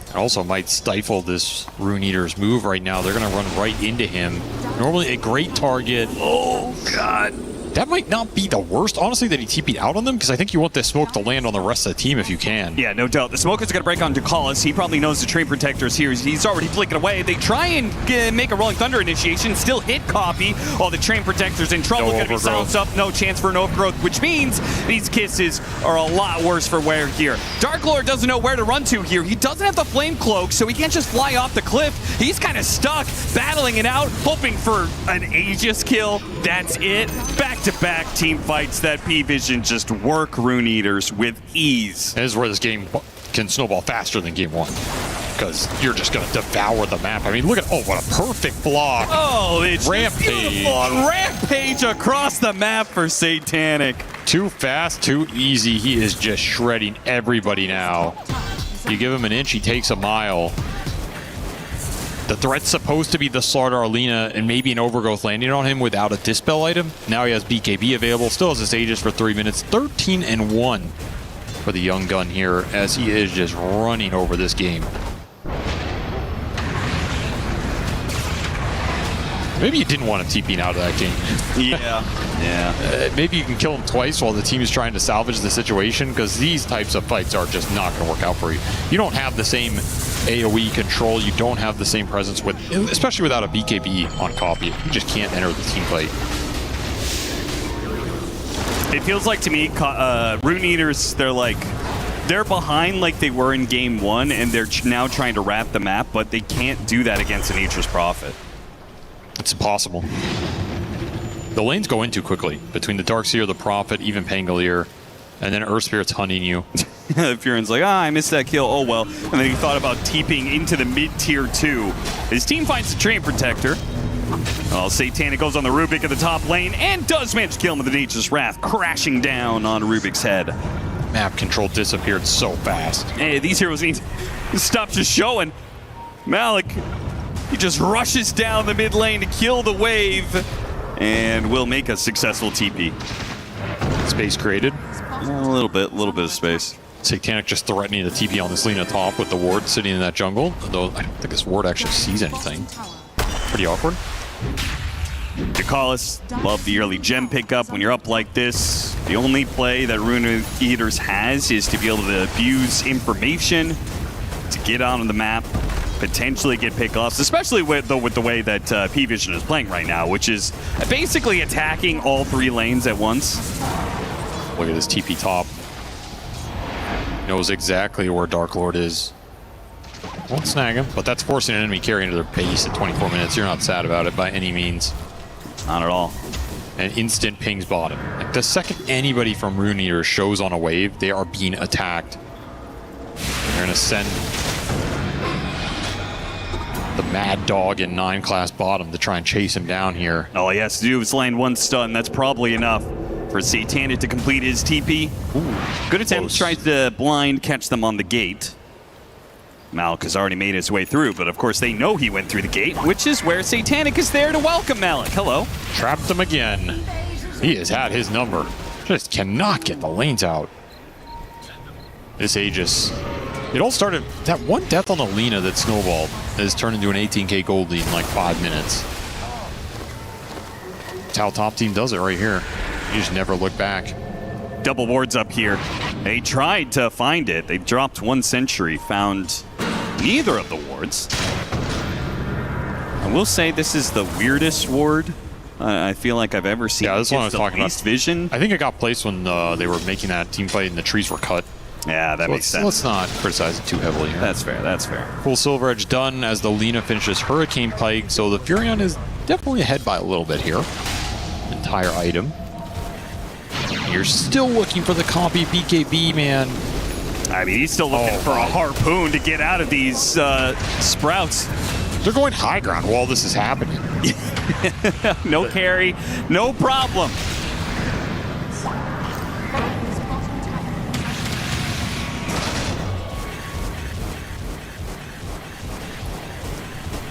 It also might stifle this Rune Eater's move right now. They're going to run right into him. Normally a great target. Oh, God. That might not be the worst, honestly, that he TP'd out on them, because I think you want this smoke to land on the rest of the team if you can. Yeah, no doubt. The smoke is going to break on Dakalis. He probably knows the Train Protector's here. He's already flicking away. They try and make a Rolling Thunder initiation, still hit Copy, while the Train Protector's in trouble. Going to be silenced up. No chance for an overgrowth, which means these kisses are a lot worse for wear here. Dark Lord doesn't know where to run to here. He doesn't have the Flame Cloak, so he can't just fly off the cliff. He's kind of stuck, battling it out, hoping for an Aegis kill. That's it. Back-to-back team fights that P-Vision just work Rune Eaters with ease. This is where this game can snowball faster than game one, because you're just going to devour the map. I mean, look at, oh, what a perfect block. Oh, it's Rampage. Rampage across the map for Satanic. Too fast, too easy. He is just shredding everybody now. You give him an inch, he takes a mile. The threat's supposed to be the Slardar Lina and maybe an Overgrowth landing on him without a Dispel item. Now he has BKB available, still has his Aegis for 3 minutes. 13-1 for the young gun here as he is just running over this game. Maybe you didn't want him TPing out of that game. Yeah. Maybe you can kill him twice while the team is trying to salvage the situation, because these types of fights are just not going to work out for you. You don't have the same AoE control. You don't have the same presence, with, especially without a BKB on Copy. You just can't enter the team fight. It feels like to me, Rune Eaters, they're behind like they were in game one, and they're now trying to wrap the map, but they can't do that against an Aegis Prophet. It's impossible. The lanes go in too quickly. Between the Darkseer, the Prophet, even Pangolier, and then Earth Spirit's hunting you. Furin's like, I missed that kill, oh well. And then he thought about TPing into the mid-tier 2. His team finds the Train Protector. Well, Satanic goes on the Rubik in the top lane and does manage to kill him with an Aegis Wrath, crashing down on Rubik's head. map control disappeared so fast. Hey, these heroes need to stop just showing. Malik, he just rushes down the mid lane to kill the wave and will make a successful TP. Space created. A little bit of space. Satanic just threatening the TP on this Lina top with the ward sitting in that jungle, though I don't think this ward actually sees anything. Pretty awkward. Dakalis, love the early gem pickup. When you're up like this, the only play that Rune Eaters has is to be able to abuse information, to get out on the map, potentially get pickoffs, especially with the way that P-Vision is playing right now, which is basically attacking all 3 lanes at once. Look at this TP top. Knows exactly where Dark Lord is. Won't snag him, but that's forcing an enemy carry into their base at 24 minutes. You're not sad about it by any means. Not at all. And instant pings bottom. Like the second anybody from Rune Eater shows on a wave, they are being attacked. They're going to send the Mad Dog in 9 class bottom to try and chase him down here. All he has to do is land 1 stun. That's probably enough for Satanic to complete his TP. Ooh, good attempt. Tries to blind catch them on the gate. Malik has already made his way through, but of course they know he went through the gate, which is where Satanic is there to welcome Malik. Hello. Trapped him again. He has had his number. Just cannot get the lanes out. This Aegis. It all started, that one death on the Lina that snowballed has turned into an 18k gold lead in like 5 minutes. That's how top team does it right here. You just never look back. Double wards up here. They tried to find it. They dropped 1 sentry, found neither of the wards. I will say this is the weirdest ward I feel like I've ever seen. Yeah, this one I was talking about. Vision. I think it got placed when they were making that team fight and the trees were cut. Yeah, that makes sense. Let's not criticize it too heavily here. That's fair, that's fair. Full Silver Edge done as the Lina finishes Hurricane Plague, so the Furion is definitely ahead by a little bit here. Entire item. You're still looking for the compy BKB, man. I mean, he's still looking for a harpoon to get out of these sprouts. They're going high ground while this is happening. No carry, no problem.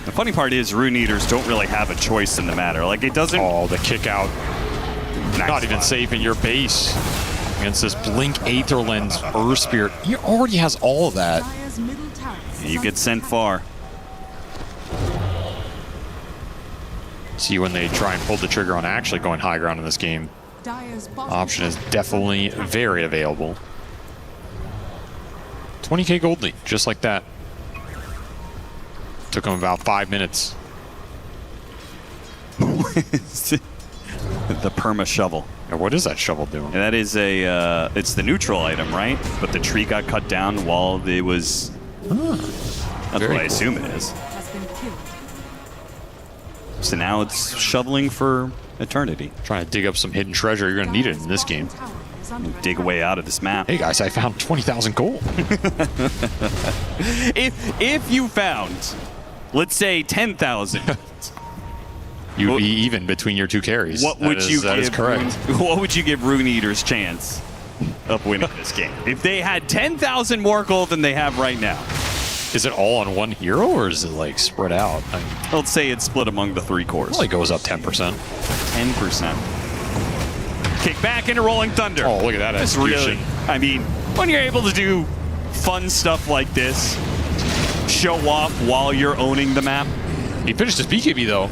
The funny part is Rune Eaters don't really have a choice in the matter. Like, it doesn't... Oh, the kick out. Nice Not even safe in your base against this Blink Aether Lens Earth Spirit. He already has all of that. You get sent far. See, when they try and pull the trigger on actually going high ground in this game, option is definitely very available. 20k gold lead, just like that. Took him about 5 minutes. The perma shovel. Now, what is that shovel doing? And that is a, it's the neutral item, right? But the tree got cut down while it was... That's what I assume it is. So now it's shoveling for eternity. Trying to dig up some hidden treasure. You're going to need it in this game. Dig away out of this map. Hey guys, I found 20,000 gold. If you found, let's say 10,000. You'd be even between your 2 carries. What would you give? That is correct. What would you give Rune Eater's chance of winning this game if they had 10,000 more gold than they have right now? Is it all on one hero, or is it like spread out? I mean, let's say it's split among the 3 cores. It only goes up 10%. 10%. Kick back into Rolling Thunder. Oh, look at that execution. Really, I mean, when you're able to do fun stuff like this, show off while you're owning the map. He finished his BKB though.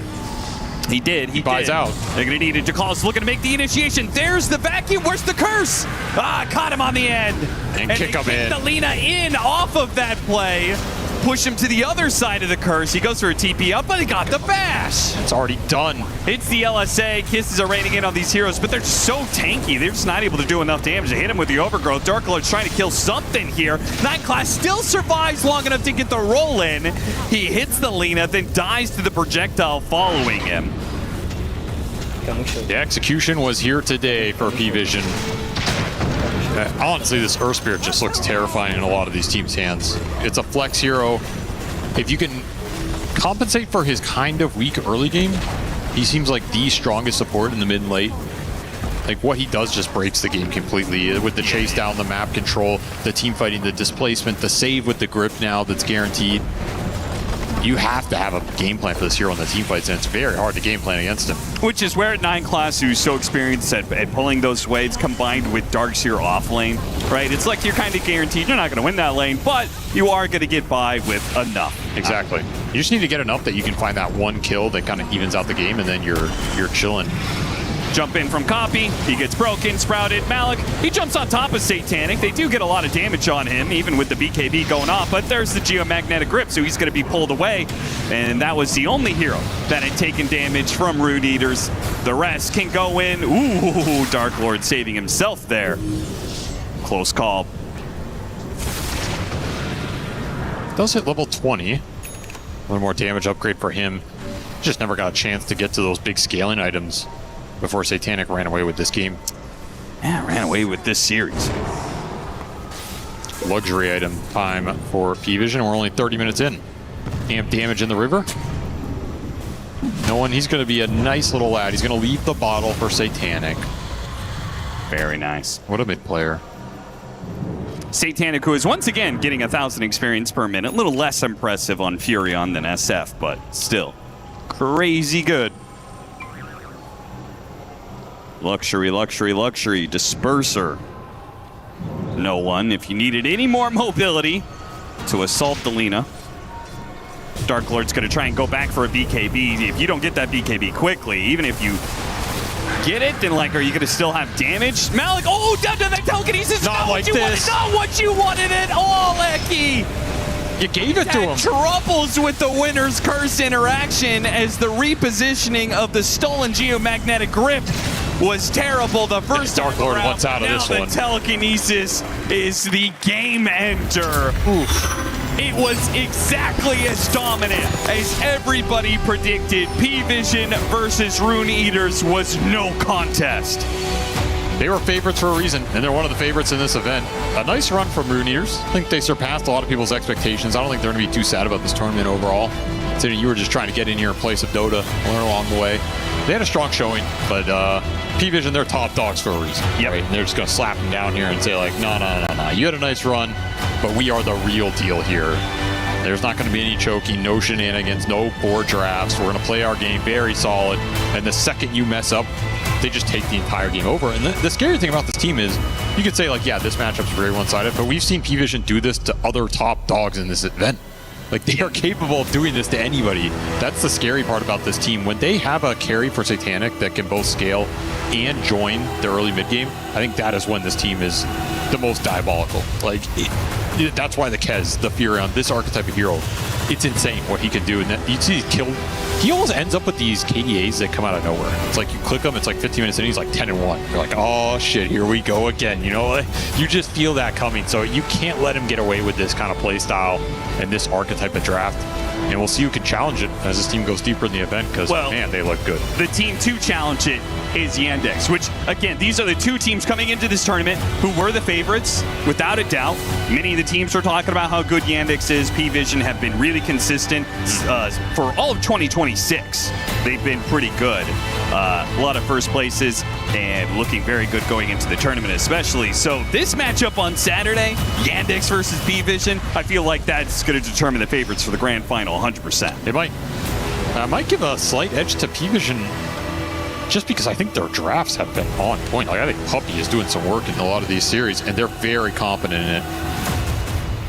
He did. He buys out. They're going to need it. Dakalis looking to make the initiation. There's the vacuum. Where's the curse? Ah, caught him on the end. And kick him in. the Lina in off of that play. Push him to the other side of the curse. He goes for a TP up, but he got the bash. It's already done. It's the LSA. Kisses are raining in on these heroes, but they're so tanky. They're just not able to do enough damage to hit him with the overgrowth. Dark Lord's trying to kill something here. 9 class still survives long enough to get the roll in. He hits the Lina, then dies to the projectile following him. The execution was here today for P-Vision. Honestly, this Earth Spirit just looks terrifying in a lot of these teams' hands. It's a flex hero. If you can compensate for his kind of weak early game, he seems like the strongest support in the mid and late. like what he does just breaks the game completely with the chase down, the map control, the team fighting, the displacement, the save with the grip now that's guaranteed. You have to have a game plan for this hero in the team fights, and it's very hard to game plan against him. Which is where 9class, who's so experienced at pulling those waves, combined with Darkseer off lane, right? It's like you're kind of guaranteed you're not going to win that lane, but you are going to get by with enough. Exactly. You just need to get enough that you can find that one kill that kind of evens out the game, and then you're chilling. Jump in from Copy, he gets broken, sprouted. Malik, he jumps on top of Satanic. They do get a lot of damage on him, even with the BKB going off, but there's the Geomagnetic Grip, so he's going to be pulled away. And that was the only hero that had taken damage from Rune Eaters. The rest can go in. Ooh, Dark Lord saving himself there. Close call. Does hit level 20. A little more damage upgrade for him. Just never got a chance to get to those big scaling items before Satanic ran away with this game. Yeah, ran away with this series. Luxury item time for P-Vision. We're only 30 minutes in. Amp damage in the river. No one, he's going to be a nice little lad. He's going to leave the bottle for Satanic. Very nice. What a mid player. Satanic, who is once again getting 1,000 experience per minute. A little less impressive on Furion than SF, but still crazy good. Luxury, luxury, luxury. Disperser. No one. If you needed any more mobility to assault the Lina. Dark Lord's going to try and go back for a BKB. If you don't get that BKB quickly, even if you get it, then like, are you going to still have damage? Malik, oh, down to the telekinesis. Not like this. Not what you wanted at all, Eki. You gave it to him. Troubles with the Winner's Curse interaction as the repositioning of the stolen Geomagnetic Grip was terrible the first Dark Lord wants out of this one. The telekinesis is the game ender. Oof. It was exactly as dominant as everybody predicted. P-Vision versus Rune Eaters was no contest. They were favorites for a reason, and they're one of the favorites in this event. A nice run from Rune Eaters. I think they surpassed a lot of people's expectations. I don't think they're going to be too sad about this tournament overall. Considering you were just trying to get in here in place of Dota, learn along the way. They had a strong showing, but P-Vision, they're top dogs for a reason. Yep. Right? And they're just going to slap them down here and say like, no. You had a nice run, but we are the real deal here. There's not going to be any choking, no shenanigans, no poor drafts. We're going to play our game very solid. And the second you mess up, they just take the entire game over. And the scary thing about this team is, you could say like, yeah, this matchup's very one-sided, but we've seen P-Vision do this to other top dogs in this event. Like, they are capable of doing this to anybody. That's the scary part about this team. When they have a carry for Satanic that can both scale and join the early mid-game, I think that is when this team is the most diabolical. Like, that's why the Kez, the Furion, this archetype of hero, it's insane what he can do. And you see, he almost ends up with these KDAs that come out of nowhere. It's like you click them, it's like 15 minutes in, he's like 10-1. You're like, oh shit, here we go again. You know, like, you just feel that coming. So you can't let him get away with this kind of play style and this archetype of draft. And we'll see who can challenge it as this team goes deeper in the event, because, man, they look good. The team to challenge it is Yandex, which, again, these are the two teams coming into this tournament who were the favorites, without a doubt. Many of the teams are talking about how good Yandex is. P-Vision have been really consistent for all of 2026. They've been pretty good. A lot of first places and looking very good going into the tournament especially. So this matchup on Saturday, Yandex versus P-Vision, I feel like that's going to determine the favorites for the grand final 100%. It might give a slight edge to P-Vision just because I think their drafts have been on point. Like, I think Puppy is doing some work in a lot of these series, and they're very confident in it.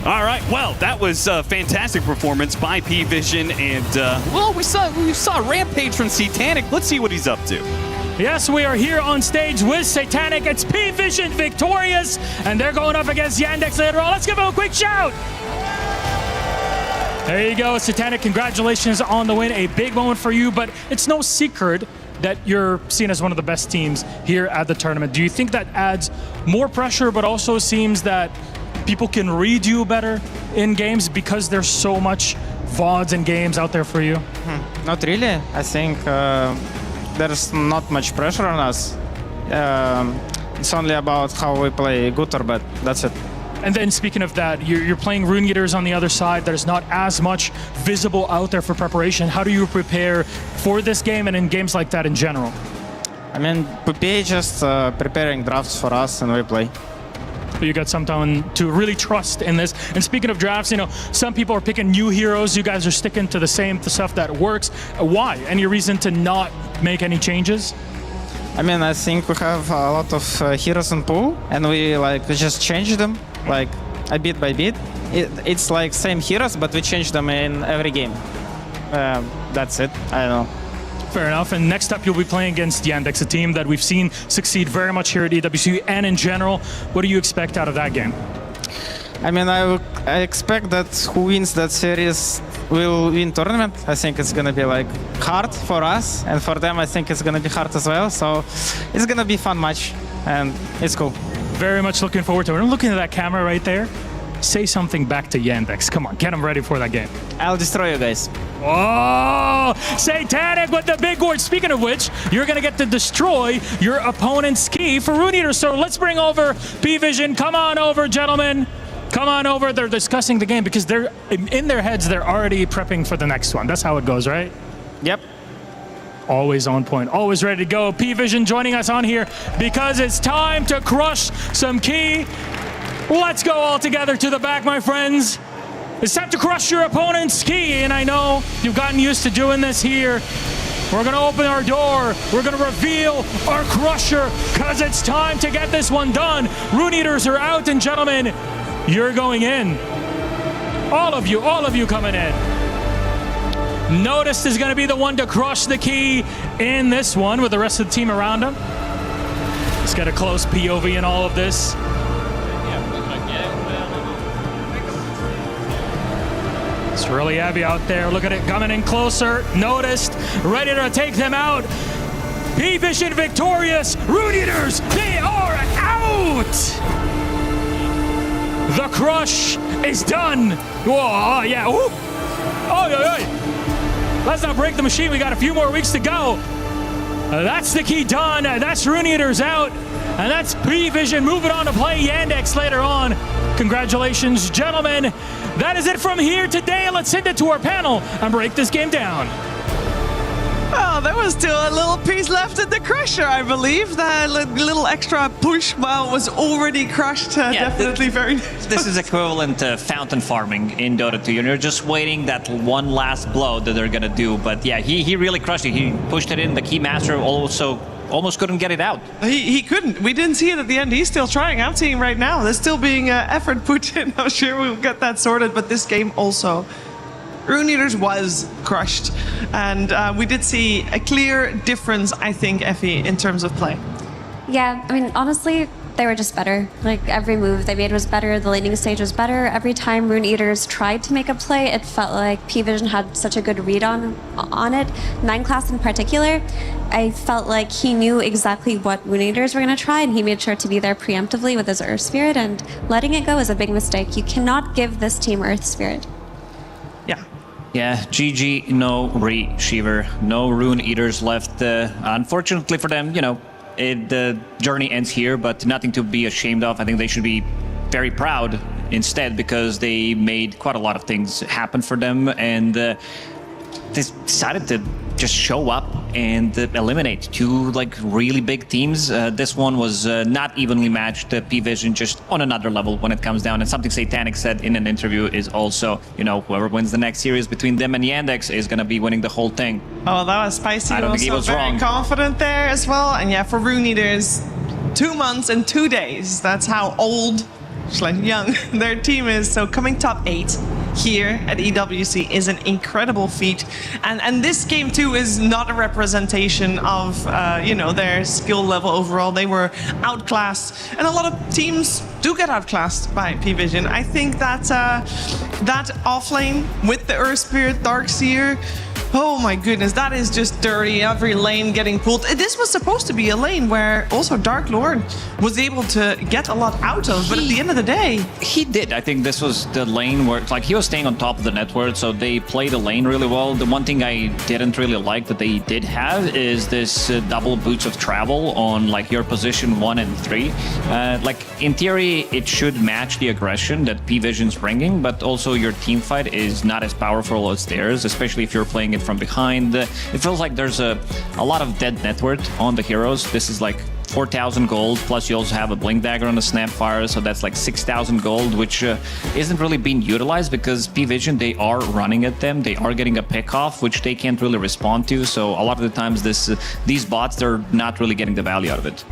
All right, well, that was a fantastic performance by P-Vision, and well, we saw Rampage from Satanic. Let's see what he's up to. Yes, we are here on stage with Satanic. It's P-Vision victorious, and they're going up against Yandex later on. Let's give them a quick shout. There you go, Satanic. Congratulations on the win. A big moment for you, but it's no secret that you're seen as one of the best teams here at the tournament. Do you think that adds more pressure, but also seems that people can read you better in games because there's so much VODs and games out there for you? Not really. I think there's not much pressure on us. It's only about how we play good or bad. That's it. And then speaking of that, you're playing Rune Eaters on the other side. There's not as much visible out there for preparation. How do you prepare for this game and in games like that in general? I mean, PPA just preparing drafts for us and we play. You got someone to really trust in this. And speaking of drafts, you know, some people are picking new heroes. You guys are sticking to the same stuff that works. Why? Any reason to not make any changes? I mean, I think we have a lot of heroes in pool, and we just change them like a bit by bit. It's like same heroes, but we change them in every game. That's it. I don't know. Fair enough. And next up, you'll be playing against Yandex, a team that we've seen succeed very much here at EWC and in general. What do you expect out of that game? I mean, I expect that who wins that series will win tournament. I think it's gonna be like hard for us, and for them, I think it's gonna be hard as well. So it's gonna be a fun match, and it's cool. Very much looking forward to it. I'm looking at that camera right there. Say something back to Yandex. Come on, get them ready for that game. I'll destroy you guys. Oh, Satanic with the big word. Speaking of which, you're going to get to destroy your opponent's key for Rune Eater. So let's bring over P-Vision. Come on over, gentlemen. Come on over. They're discussing the game because they're in their heads, they're already prepping for the next one. That's how it goes, right? Yep. Always on point, always ready to go. P-Vision joining us on here because it's time to crush some key. Let's go all together to the back, my friends. It's time to crush your opponent's key, and I know you've gotten used to doing this here. We're gonna open our door. We're gonna reveal our crusher, because it's time to get this one done. Rune Eaters are out, and gentlemen, you're going in. All of you coming in. Noticed is gonna be the one to crush the key in this one with the rest of the team around him. Let's get a close POV in all of this. It's really heavy out there. Look at it coming in closer. Noticed. Ready to take them out. P-Vision victorious. Rune Eaters, they are out. The crush is done. Whoa, yeah. Ooh. Oh, yeah, yeah. Let's not break the machine. We got a few more weeks to go. That's the key done. That's Rune Eaters out. And that's P-Vision moving on to play Yandex later on. Congratulations, gentlemen. That is it from here today. Let's send it to our panel and break this game down. Oh, there was still a little piece left at the crusher, I believe. That little extra push while it was already crushed. Definitely very nice. This is equivalent to fountain farming in Dota 2. You're just waiting that one last blow that they're going to do. But yeah, he really crushed it. He pushed it in. The Keymaster also almost couldn't get it out. He couldn't. We didn't see it at the end. He's still trying. I'm seeing right now. There's still being effort put in. I'm sure we'll get that sorted. But this game also, Rune Eaters was crushed. And we did see a clear difference, I think, Effie, in terms of play. Yeah, I mean, honestly, they were just better. Like, every move they made was better. The laning stage was better. Every time Rune Eaters tried to make a play, it felt like P-Vision had such a good read on it. 9 class in particular, I felt like he knew exactly what Rune Eaters were going to try, and he made sure to be there preemptively with his Earth Spirit, and letting it go is a big mistake. You cannot give this team Earth Spirit. Yeah, GG, no Re-Shiver, no Rune Eaters left. Unfortunately for them, you know, the journey ends here, but nothing to be ashamed of. I think they should be very proud instead, because they made quite a lot of things happen for them, and they decided to just show up and eliminate 2 like really big teams. This one was not evenly matched. P-Vision just on another level when it comes down, and something Satanic said in an interview is also, you know, whoever wins the next series between them and Yandex is going to be winning the whole thing. Oh, that was spicy. I don't think he was very wrong. Confident there as well. And yeah, for Rune Eaters, 2 months and 2 days. That's how old, like young, their team is. So coming top 8 here at EWC is an incredible feat, and this game too is not a representation of you know, their skill level overall. They were outclassed, and a lot of teams do get outclassed by P-Vision. I think that that offlane with the Earth Spirit, Darkseer, oh my goodness, that is just dirty. Every lane getting pulled. This was supposed to be a lane where also Dark Lord was able to get a lot out of, but at the end of the day, he did. I think this was the lane where, like, he was staying on top of the network, so they played the lane really well. The one thing I didn't really like that they did have is this double boots of travel on like your position 1 and 3. Like, in theory, it should match the aggression that P-Vision's bringing, but also your team fight is not as powerful as theirs, especially if you're playing it from behind. It feels like there's a lot of dead net worth on the heroes. This is like 4,000 gold, plus you also have a Blink Dagger on the Snapfire, so that's like 6,000 gold, which isn't really being utilized because P-Vision, they are running at them, they are getting a pick-off, which they can't really respond to, so a lot of the times these bots, they're not really getting the value out of it.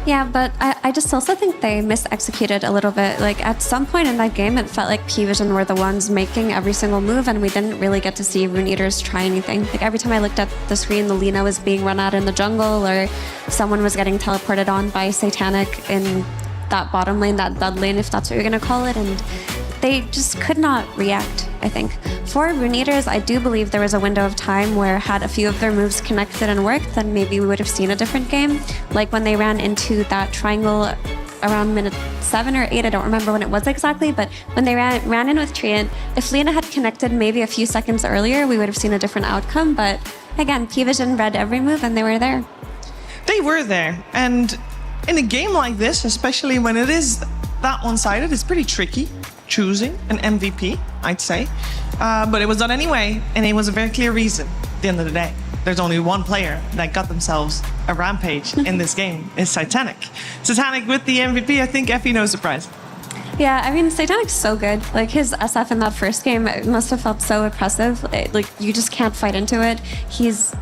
Yeah, but I just also think they mis-executed a little bit. Like, at some point in that game, it felt like P-Vision were the ones making every single move, and we didn't really get to see Rune Eaters try anything. Like, every time I looked at the screen, the Lina was being run out in the jungle, or someone was getting teleported on by Satanic in that bottom lane, that dud lane, if that's what you're going to call it, and they just could not react, I think. For Rune Eaters, I do believe there was a window of time where had a few of their moves connected and worked, then maybe we would have seen a different game. Like when they ran into that triangle around minute 7 or 8, I don't remember when it was exactly, but when they ran in with Treant, if Lina had connected maybe a few seconds earlier, we would have seen a different outcome, but again, P-Vision read every move and they were there. They were there, and in a game like this, especially when it is that one-sided, it's pretty tricky choosing an MVP, I'd say. But it was done anyway, and it was a very clear reason at the end of the day. There's only one player that got themselves a rampage in this game, is Satanic. Satanic with the MVP, I think Effie no surprise. Yeah, I mean, Satanic's so good. Like, his SF in that first game, it must have felt so oppressive. Like, you just can't fight into it. He's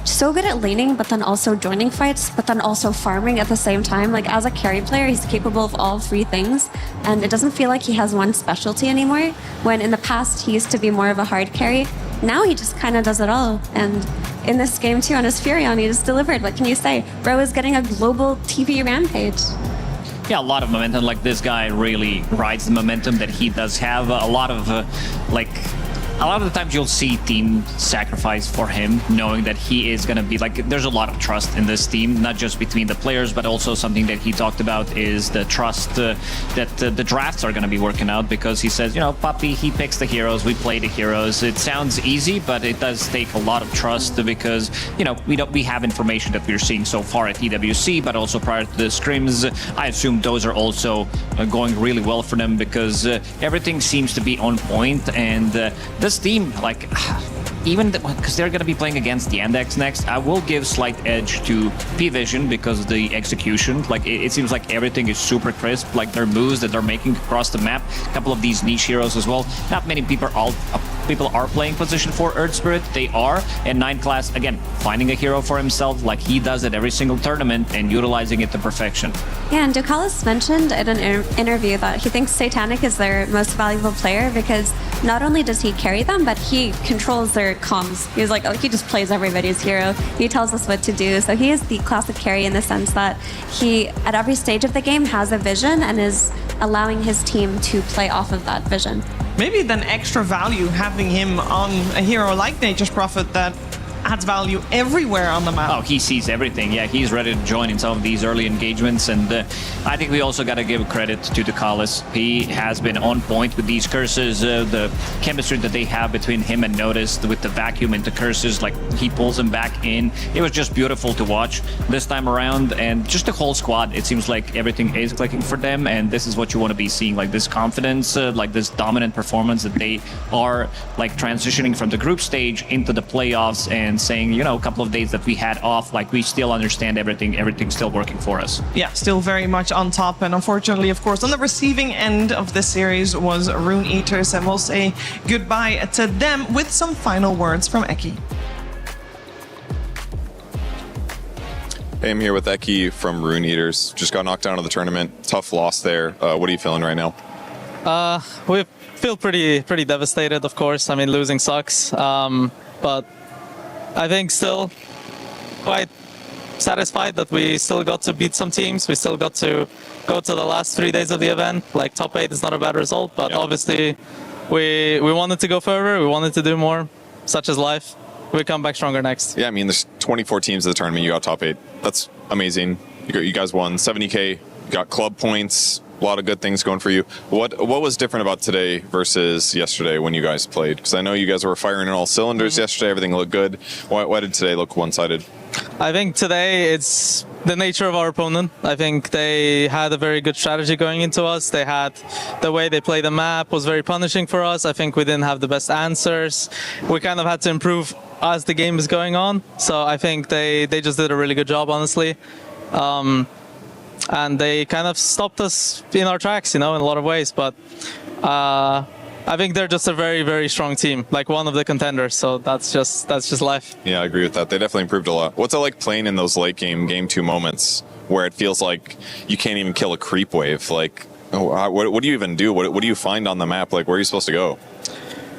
so good at laning, but then also joining fights, but then also farming at the same time. Like, as a carry player, he's capable of all three things, and it doesn't feel like he has one specialty anymore, when in the past he used to be more of a hard carry. Now he just kind of does it all, and in this game too, on his Furion, he just delivered. What can you say? Bro is getting a global TV rampage. Yeah, a lot of momentum. Like, this guy really rides the momentum that he does have. A lot of the times you'll see team sacrifice for him, knowing that he is going to be like, there's a lot of trust in this team, not just between the players, but also something that he talked about is the trust that the drafts are going to be working out, because he says, you know, Puppy, he picks the heroes, we play the heroes. It sounds easy, but it does take a lot of trust because, you know, we have information that we're seeing so far at EWC, but also prior to the scrims. I assume those are also going really well for them because everything seems to be on point, and this team, like, even because they're going to be playing against the Yandex next, I will give slight edge to P-Vision because of the execution. Like, it seems like everything is super crisp, like their moves that they're making across the map. A couple of these niche heroes as well. Not many people are playing position for Earth Spirit. They are, and 9 class, again, finding a hero for himself like he does at every single tournament and utilizing it to perfection. Yeah, and Ducalis mentioned in an interview that he thinks Satanic is their most valuable player because not only does he carry them, but he controls their comms. He's like, oh, he just plays everybody's hero. He tells us what to do. So he is the classic carry in the sense that he, at every stage of the game, has a vision and is allowing his team to play off of that vision. Maybe then extra value having him on a hero like Nature's Prophet that adds value everywhere on the map. Oh, he sees everything. Yeah, he's ready to join in some of these early engagements, and I think we also got to give credit to Ducalis. He has been on point with these curses. The chemistry that they have between him and Notice with the vacuum into curses, like he pulls them back in. It was just beautiful to watch this time around, and just the whole squad. It seems like everything is clicking for them, and this is what you want to be seeing, like this confidence, like this dominant performance that they are like transitioning from the group stage into the playoffs and saying, you know, a couple of days that we had off, like we still understand everything's still working for us. Yeah, still very much on top, and unfortunately, of course, on the receiving end of this series was Rune Eaters, and we'll say goodbye to them with some final words from Eki. Hey, I'm here with Eki from Rune Eaters. Just got knocked out of the tournament. Tough loss there. What are you feeling right now? We feel pretty devastated, of course. I mean, losing sucks, but I think still quite satisfied that we still got to beat some teams. We still got to go to the last 3 days of the event. Like, top 8 is not a bad result, but obviously we wanted to go further. We wanted to do more. Such is life. We come back stronger next. Yeah, I mean, there's 24 teams in the tournament. You got top 8. That's amazing. You guys won 70K. You got club points. A lot of good things going for you. What was different about today versus yesterday when you guys played? Because I know you guys were firing on all cylinders yesterday. Everything looked good. Why did today look one-sided? I think today it's the nature of our opponent. I think they had a very good strategy going into us. They had the way they played the map was very punishing for us. I think we didn't have the best answers. We kind of had to improve as the game is going on. So I think they just did a really good job, honestly. And they kind of stopped us in our tracks, in a lot of ways. But I think they're just a very, very strong team, like one of the contenders. So that's just life. Yeah, I agree with that. They definitely improved a lot. What's it like playing in those late game 2 moments where it feels like you can't even kill a creep wave? Like, what do you even do? What do you find on the map? Like, where are you supposed to go?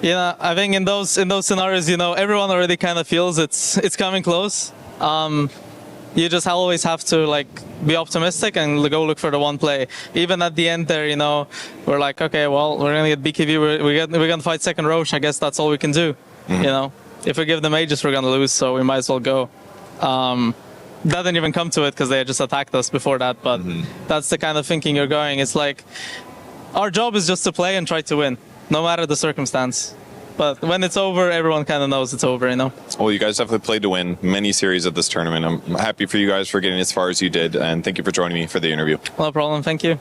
Yeah, I think in those scenarios, everyone already kind of feels it's coming close. You just always have to be optimistic and go look for the one play. Even at the end there, we're like, okay, well, we're gonna get BKB, we're gonna fight second Roche. I guess that's all we can do. If we give them Aegis, we're gonna lose, so we might as well go. That didn't even come to it because they had just attacked us before that. But that's the kind of thinking you're going. It's like our job is just to play and try to win, no matter the circumstance. But when it's over, everyone kind of knows it's over, Well, you guys definitely played to win many series of this tournament. I'm happy for you guys for getting as far as you did, and thank you for joining me for the interview. No problem, thank you.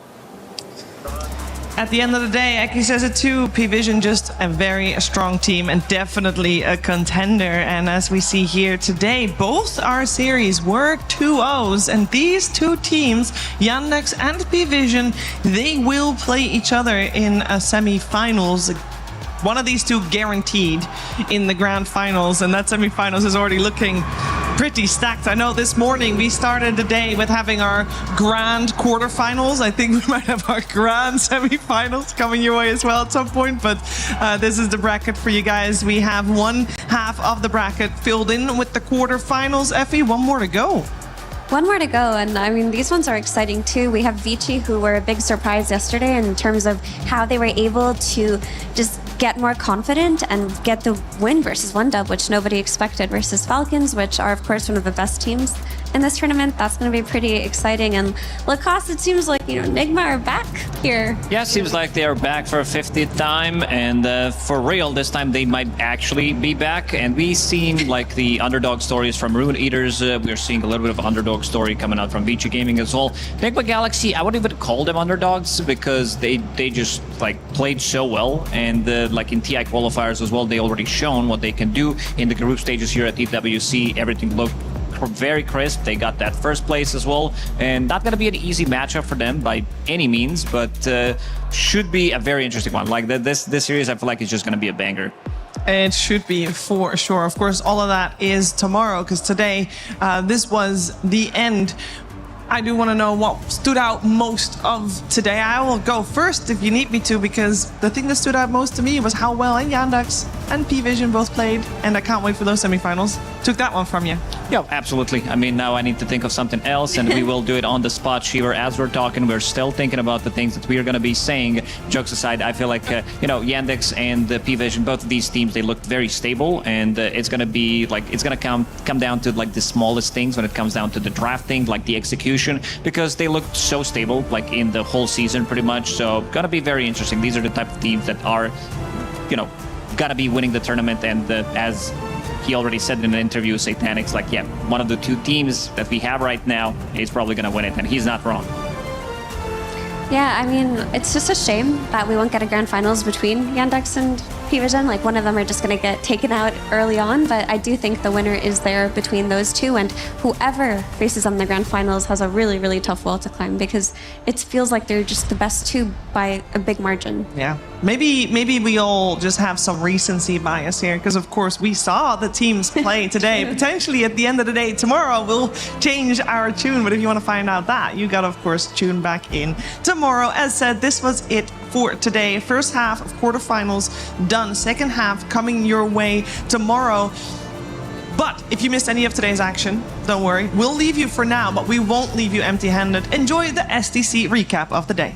At the end of the day, Eki says it too, P-Vision just a very strong team and definitely a contender. And as we see here today, both our series were 2-0s, and these two teams, Yandex and P-Vision, they will play each other in a semi-finals. One of these two guaranteed in the grand finals, and that semi-finals is already looking pretty stacked. I know this morning we started the day with having our grand quarterfinals. I think we might have our grand semi-finals coming your way as well at some point, but this is the bracket for you guys. We have one half of the bracket filled in with the quarterfinals. Effie, one more to go. One more to go, and I mean, these ones are exciting too. We have Vici, who were a big surprise yesterday in terms of how they were able to just get more confident and get the win versus 1-dub, which nobody expected, versus Falcons, which are, of course, one of the best teams in this tournament. That's going to be pretty exciting. And Lacoste, it seems like, Nigma are back here. Yeah, seems like they are back for a 50th time, and for real, this time they might actually be back. And we've seen like the underdog stories from Rune Eaters. We're seeing a little bit of underdog story coming out from Vici Gaming as well. Nigma Galaxy, I wouldn't even call them underdogs because they just played so well, and like in TI qualifiers as well, they already shown what they can do in the group stages here at EWC. Everything looked very crisp. They got that first place as well, and not going to be an easy matchup for them by any means, but should be a very interesting one. Like this series, I feel like it's just going to be a banger. It should be for sure. Of course, all of that is tomorrow, because today this was the end. I do want to know what stood out most of today. I will go first if you need me to, because the thing that stood out most to me was how well Yandex and P-Vision both played, and I can't wait for those semifinals. Took that one from you. Yeah, absolutely. I mean, now I need to think of something else, and we will do it on the spot, Shiver. As we're talking, we're still thinking about the things that we are going to be saying. Jokes aside, I feel like, Yandex and P-Vision, both of these teams, they looked very stable, and it's going to be, it's going to come down to, the smallest things when it comes down to the drafting, the execution, because they looked so stable, in the whole season, pretty much. So, going to be very interesting. These are the type of teams that are, gonna be winning the tournament, and as he already said in an interview, Satanix, one of the two teams that we have right now is probably gonna win it, and he's not wrong. Yeah, I mean, it's just a shame that we won't get a grand finals between Yandex and P-Vision. One of them are just going to get taken out early on, but I do think the winner is there between those two, and whoever faces them in the grand finals has a really, really tough wall to climb, because it feels like they're just the best two by a big margin. Yeah. Maybe we all just have some recency bias here, because of course we saw the teams play today. Potentially at the end of the day tomorrow we'll change our tune, but if you want to find out that, you got to, of course, tune back in tomorrow. As said, this was it for today. First half of quarterfinals done. Second half coming your way tomorrow. But if you missed any of today's action, don't worry. We'll leave you for now, but we won't leave you empty-handed. Enjoy the STC recap of the day.